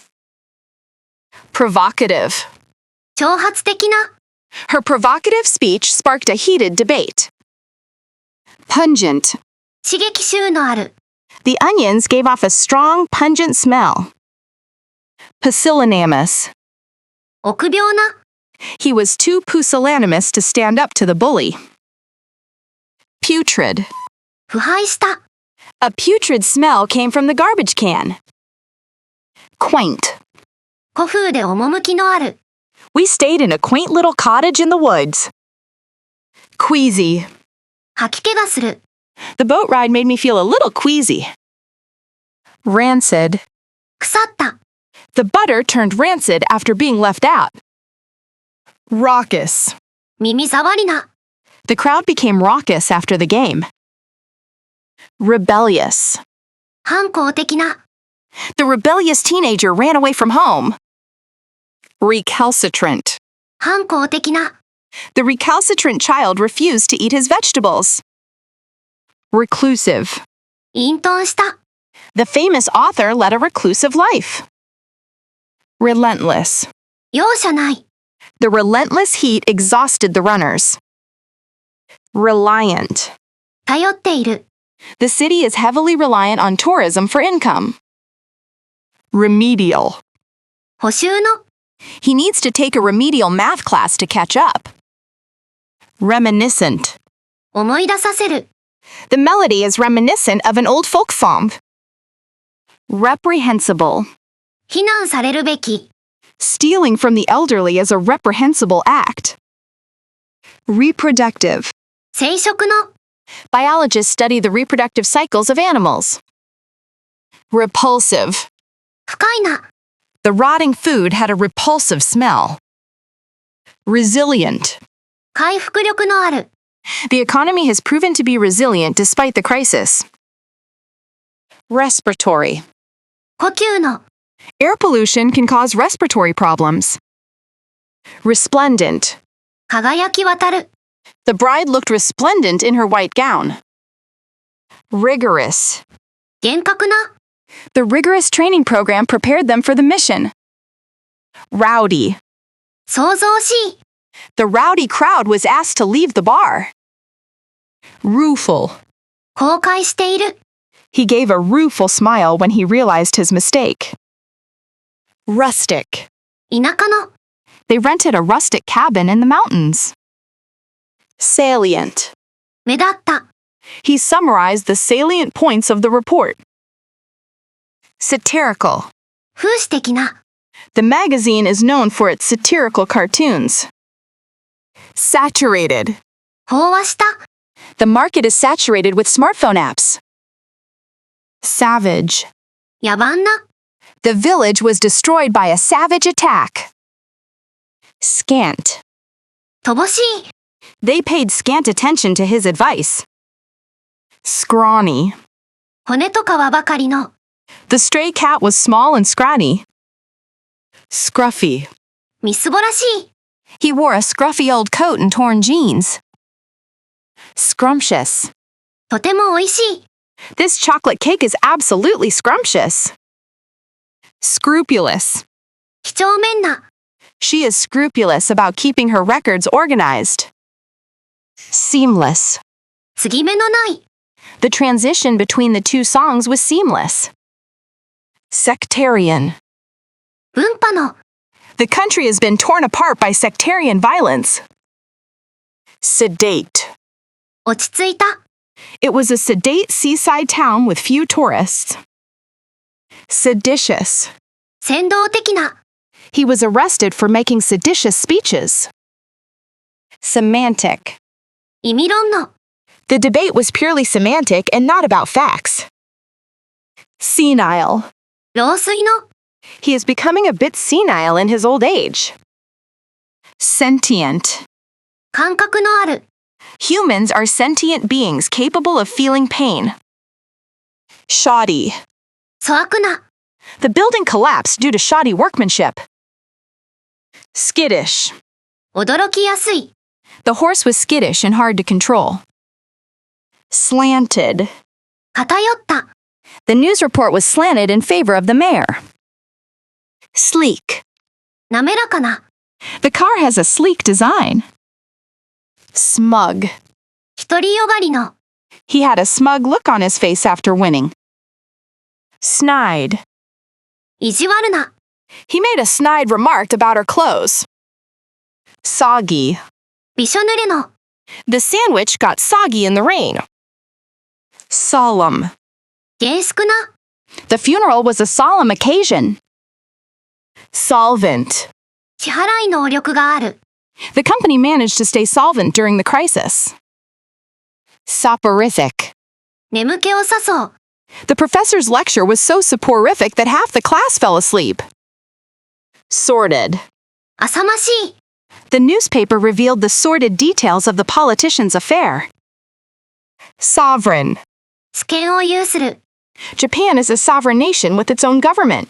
Provocative. 挑発的な、 Her provocative speech sparked a heated debate. Pungent. 刺激臭のある、 The onions gave off a strong, pungent smell. Pusillanimous. 臆病な、 He was too pusillanimous to stand up to the bully. Putrid. 腐敗した、 A putrid smell came from the garbage can. Quaint. 古風で趣のある、 We stayed in a quaint little cottage in the woods. Queasy. 吐き気がする、 The boat ride made me feel a little queasy. Rancid. 腐った、 The butter turned rancid after being left out. Raucous. 耳障りな、 The crowd became raucous after the game. Rebellious. 反抗的な、 The rebellious teenager ran away from home. Recalcitrant. 反抗的な、 The recalcitrant child refused to eat his vegetables. Reclusive. 隠遁した、 The famous author led a reclusive life. Relentless. 容赦ない、 The relentless heat exhausted the runners. Reliant. 頼っている、 The city is heavily reliant on tourism for income. Remedial. 補修の、 He needs to take a remedial math class to catch up. Reminiscent. 思い出させる、 The melody is reminiscent of an old folk song. Reprehensible. 非難されるべき、 Stealing from the elderly is a reprehensible act. Reproductive. 生殖の、 Biologists study the reproductive cycles of animals. Repulsive. 不快な、 The rotting food had a repulsive smell. Resilient. 回復力のある、 The economy has proven to be resilient despite the crisis. Respiratory. 呼吸の、 Air pollution can cause respiratory problems. Resplendent. 輝き渡る、 The bride looked resplendent in her white gown. Rigorous. 厳格な、 The rigorous training program prepared them for the mission. Rowdy. 騒々しい、 The rowdy crowd was asked to leave the bar. Rueful. 後悔している、 He gave a rueful smile when he realized his mistake. Rustic. 田舎の、They rented a rustic cabin in the mountains. Salient. 目立った。He summarized the salient points of the report. Satirical. 風刺的な。The magazine is known for its satirical cartoons. Saturated. 飽和した。The market is saturated with smartphone apps. Savage. 野蛮な。The village was destroyed by a savage attack. Scant. 乏しい。They paid scant attention to his advice. Scrawny. 骨と皮ばかりの。The stray cat was small and scrawny. Scruffy. みすぼらしい。He wore a scruffy old coat and torn jeans. Scrumptious. とても美味しい。This chocolate cake is absolutely scrumptious. Scrupulous. 几帳面な。She is scrupulous about keeping her records organized. Seamless. 継ぎ目のない。The transition between the two songs was seamless. Sectarian. 分派の。The country has been torn apart by sectarian violence. Sedate. 落ち着いた。It was a sedate seaside town with few tourists. Seditious. 扇動的な。He was arrested for making seditious speeches. Semantic. 意味論の。The debate was purely semantic and not about facts. Senile. 老衰の。He is becoming a bit senile in his old age. Sentient. 感覚のある。Humans are sentient beings capable of feeling pain. Shoddy. 粗悪な。The building collapsed due to shoddy workmanship. Skittish. 驚きやすい。The horse was skittish and hard to control. Slanted. 偏った。The news report was slanted in favor of the mayor. Sleek. 滑らかな。The car has a sleek design. Smug. 独りよがりの。He had a smug look on his face after winning. Snide. 意地悪な。He made a snide remark about her clothes. Soggy. びしょ濡れの。The sandwich got soggy in the rain. Solemn. 厳粛な。The funeral was a solemn occasion. Solvent. 支払い能力がある。The company managed to stay solvent during the crisis. Soporific. 眠気を誘う。The professor's lecture was so soporific that half the class fell asleep. Sordid. 浅ましい。The newspaper revealed the sordid details of the politician's affair. Sovereign. 主権を有する。Japan is a sovereign nation with its own government.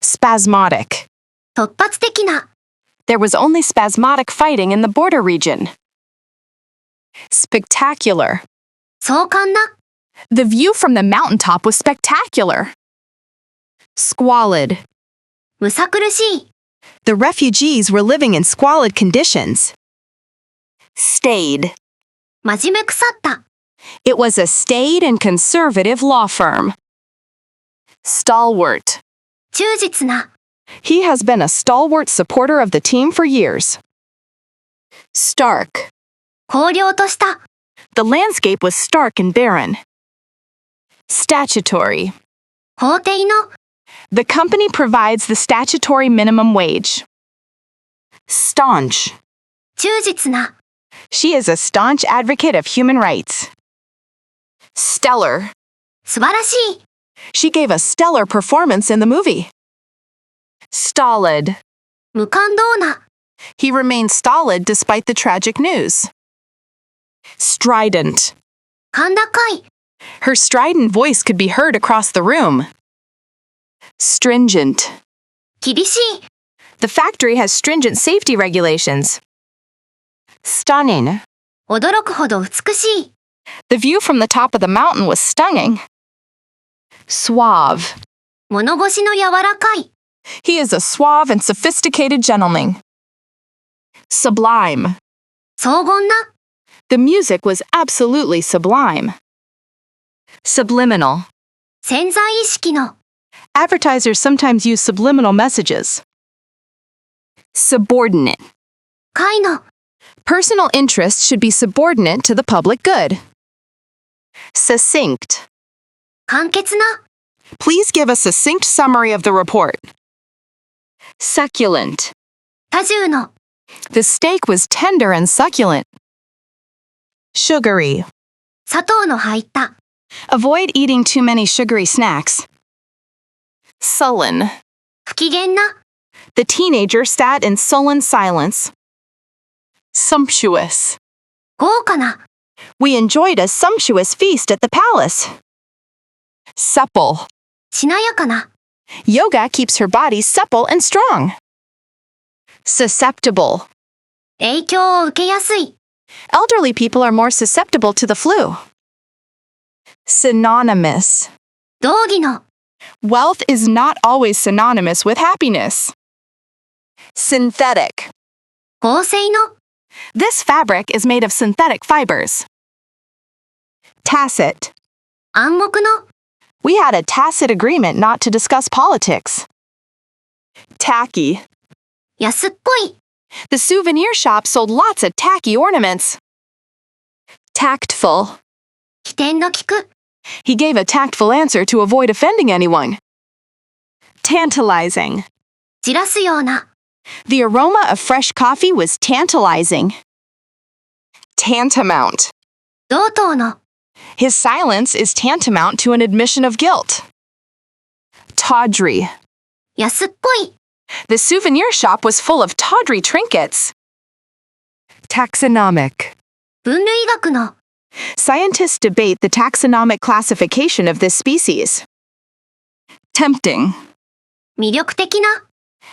Spasmodic. 突発的な。There was only spasmodic fighting in the border region. Spectacular. 壮観な。The view from the mountaintop was spectacular. Squalid. むさ苦しい。The refugees were living in squalid conditions. Staid. 真面目腐った。It was a staid and conservative law firm. Stalwart. 忠実な。He has been a stalwart supporter of the team for years. Stark. 荒涼とした。The landscape was stark and barren. Statutory. 法定の。The company provides the statutory minimum wage. Staunch. 忠実な。She is a staunch advocate of human rights. Stellar. 素晴らしい。She gave a stellar performance in the movie. Stolid. 無感動な。He remained stolid despite the tragic news. Strident. 甲高い。Her strident voice could be heard across the room. Stringent. 厳しい。The factory has stringent safety regulations. Stunning. 驚くほど美しい。The view from the top of the mountain was stunning. Suave. 物腰の柔らかい。He is a suave and sophisticated gentleman. Sublime. 荘厳な。The music was absolutely sublime. Subliminal. 潜在意識の。Advertisers sometimes use subliminal messages. Subordinate. 解の、 Personal interests should be subordinate to the public good. Succinct. 簡潔な、 Please give a succinct summary of the report. Succulent. 多重の、 The steak was tender and succulent. Sugary. 砂糖の入った、 Avoid eating too many sugary snacks. Sullen. 不機嫌な、 The teenager sat in sullen silence. Sumptuous. 豪華な、 We enjoyed a sumptuous feast at the palace. Supple. しなやかな、 Yoga keeps her body supple and strong. Susceptible. 影響を受けやすい、 Elderly people are more susceptible to the flu. Synonymous. 道義の、 Wealth is not always synonymous with happiness. Synthetic. 合成の、 This fabric is made of synthetic fibers. Tacit. 暗黙の、 We had a tacit agreement not to discuss politics. Tacky. 安っぽい、 The souvenir shop sold lots of tacky ornaments. Tactful. 起点の利く、 He gave a tactful answer to avoid offending anyone. Tantalizing. 散らすような、 The aroma of fresh coffee was tantalizing. Tantamount. 同等の、 His silence is tantamount to an admission of guilt. Tawdry. 安っぽい、 The souvenir shop was full of tawdry trinkets. Taxonomic. 分類学の、 Scientists debate the taxonomic classification of this species. Tempting. 魅力的な、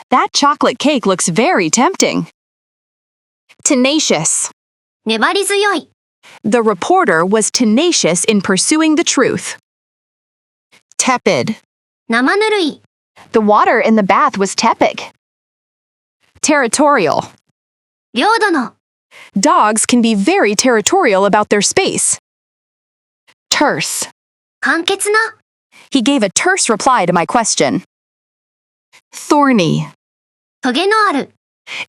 That chocolate cake looks very tempting. Tenacious. 粘り強い、 The reporter was tenacious in pursuing the truth. Tepid. 生ぬるい、 The water in the bath was tepid. Territorial. 領土の、 Dogs can be very territorial about their space. Terse. 簡潔な、 He gave a terse reply to my question. Thorny. トゲのある、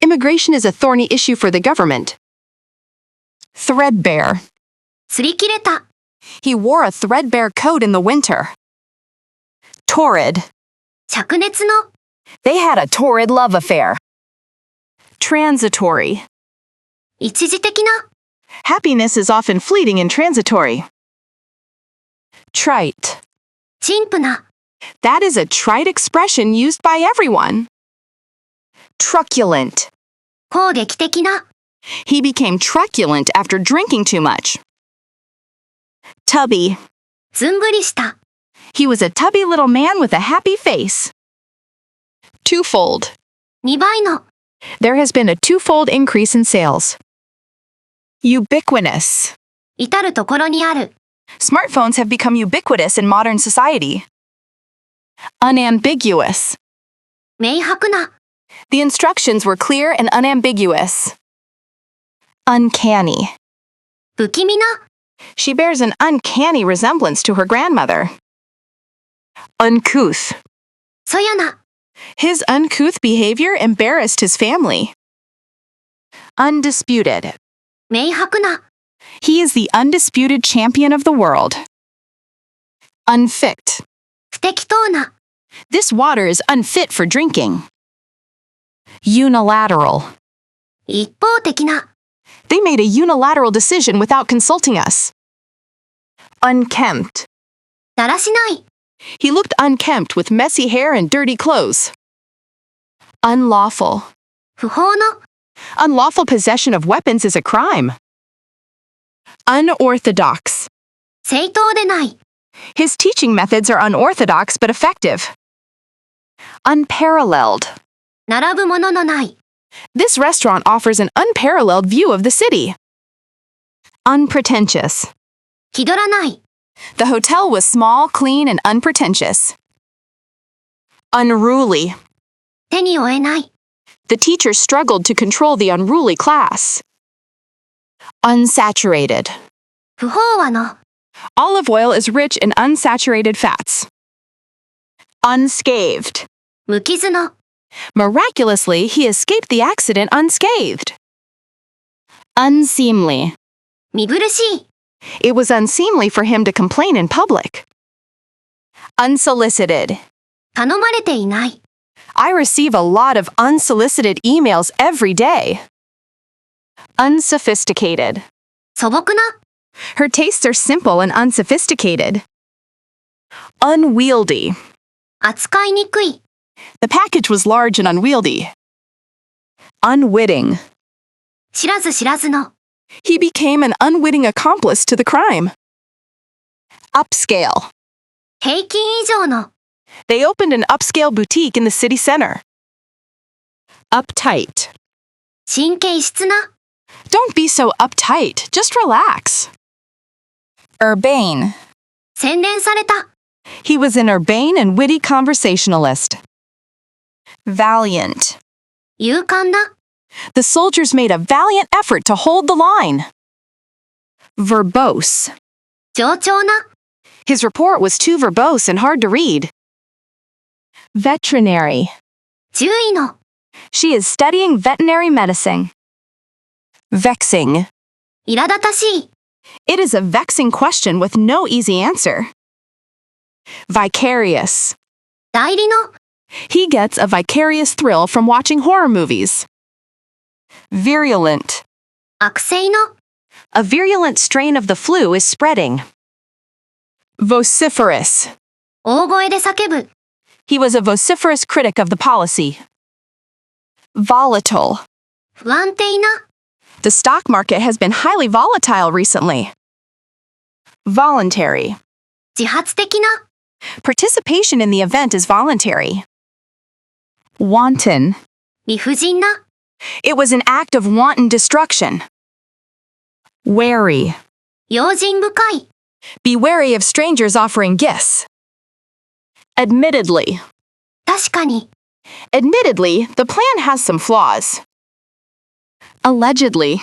Immigration is a thorny issue for the government. Threadbare. 擦り切れた、 He wore a threadbare coat in the winter. Torrid. 灼熱の、 They had a torrid love affair. Transitory. 一時的な、 Happiness is often fleeting and transitory. Trite. 陳腐な、 That is a trite expression used by everyone. Truculent. 攻撃的な、 He became truculent after drinking too much. Tubby. ずんぐりした、 He was a tubby little man with a happy face. Twofold. 2倍の、 There has been a twofold increase in sales. Ubiquitous. 至るところにある、 Smartphones have become ubiquitous in modern society. Unambiguous. 明白な、 The instructions were clear and unambiguous. Uncanny. 不気味な、 She bears an uncanny resemblance to her grandmother. Uncouth. そやな、 His uncouth behavior embarrassed his family. Undisputed. 明白な、 He is the undisputed champion of the world. Unfit. 不適当な、 This water is unfit for drinking. Unilateral. 一方的な、 They made a unilateral decision without consulting us. Unkempt. だらしない、 He looked unkempt with messy hair and dirty clothes. Unlawful. 不法の、 Unlawful possession of weapons is a crime. Unorthodox. 正当でない、 His teaching methods are unorthodox but effective. Unparalleled. 並ぶもののない、 This restaurant offers an unparalleled view of the city. Unpretentious. 気取らない、 The hotel was small, clean, and unpretentious. Unruly. 手に負えない、 The teacher struggled to control the unruly class. Unsaturated. 不飽和の、 Olive oil is rich in unsaturated fats. Unscathed. 無傷の、Miraculously, he escaped the accident unscathed. Unseemly. 見苦しい。It was unseemly for him to complain in public. Unsolicited. 頼まれていない。I receive a lot of unsolicited emails every day. Unsophisticated. 素朴な。Her tastes are simple and unsophisticated. Unwieldy. 扱いにくい。The package was large and unwieldy. Unwitting. 知らず知らずの。He became an unwitting accomplice to the crime. Upscale. 平均以上の。They opened an upscale boutique in the city center. Uptight. 神経質な。Don't be so uptight. Just relax. Urbane. 洗練された。He was an urbane and witty conversationalist. Valiant. 勇敢な。The soldiers made a valiant effort to hold the line. Verbose. 冗長な。His report was too verbose and hard to read. Veterinary. 獣医の。She is studying veterinary medicine. Vexing. 苛立たしい。It is a vexing question with no easy answer. Vicarious. 代理の。He gets a vicarious thrill from watching horror movies. Virulent. 悪性の。A virulent strain of the flu is spreading. Vociferous. 大声で叫ぶ。He was a vociferous critic of the policy. Volatile. 不安定な。The stock market has been highly volatile recently. Voluntary. 自発的な。Participation in the event is voluntary. Wanton. 理不尽な。It was an act of wanton destruction. Wary. 用心深い。Be wary of strangers offering gifts. Admittedly. 確かに。Admittedly, the plan has some flaws. Allegedly.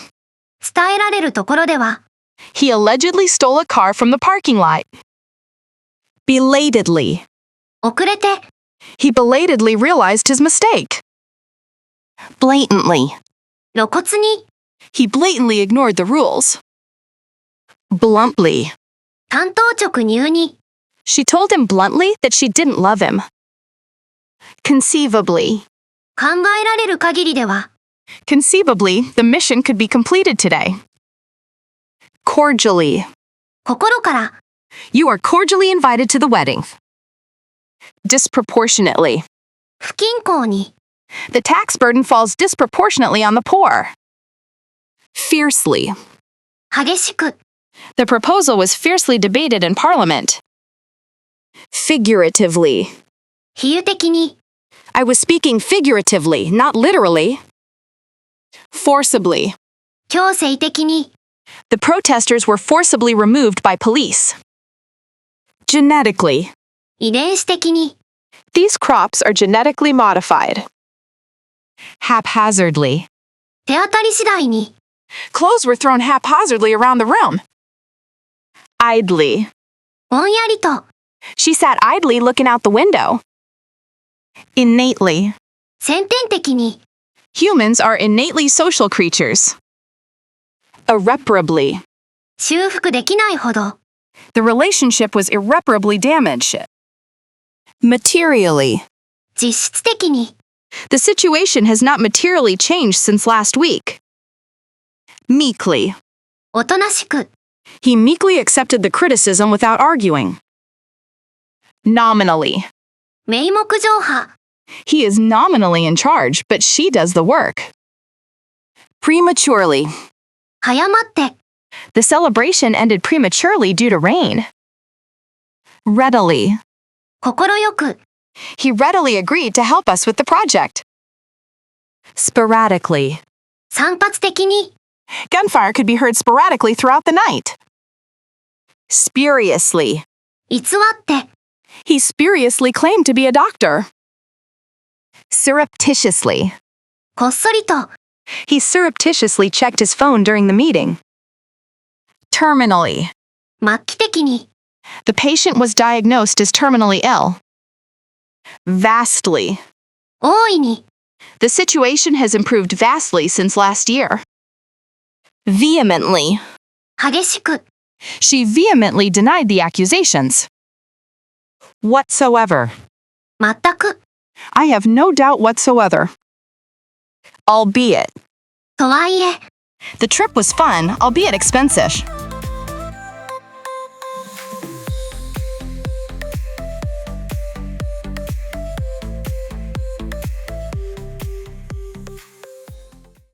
伝えられるところでは。He allegedly stole a car from the parking lot. Belatedly. 遅れて。He belatedly realized his mistake. Blatantly. 露骨に。He blatantly ignored the rules. Bluntly. 単刀直入に。She told him bluntly that she didn't love him. Conceivably. 考えられる限りでは。Conceivably, the mission could be completed today. Cordially. 心から。You are cordially invited to the wedding. Disproportionately. 不均衡に。The tax burden falls disproportionately on the poor. Fiercely. 激しく。The proposal was fiercely debated in Parliament. Figuratively. 比喩的に。I was speaking figuratively, not literally. Forcibly. 強制的に。The protesters were forcibly removed by police. Genetically. 遺伝子的に。These crops are genetically modified. Haphazardly. 手当たり次第に。Clothes were thrown haphazardly around the room. Idly. ぼんやりと。She sat idly looking out the window. Innately. 先天的に。Humans are innately social creatures. Irreparably. 修復できないほど。The relationship was irreparably damaged. Materially. 実質的に。The situation has not materially changed since last week. Meekly. おとなしく。He meekly accepted the criticism without arguing. Nominally. 名目上派。He is nominally in charge, but she does the work. Prematurely. 早まって。The celebration ended prematurely due to rain. Readily. 心よく。He readily agreed to help us with the project. Sporadically. 散発的に。Gunfire could be heard sporadically throughout the night. Spuriously. 偽って。He spuriously claimed to be a doctor. Surreptitiously. こっそりと。He surreptitiously checked his phone during the meeting. Terminally. 末期的に。The patient was diagnosed as terminally ill. Vastly. 大いに、The situation has improved vastly since last year. Vehemently. 激しく、 She vehemently denied the accusations. Whatsoever. 全く、 I have no doubt whatsoever. Albeit. とはいえ、 The trip was fun, albeit expensive.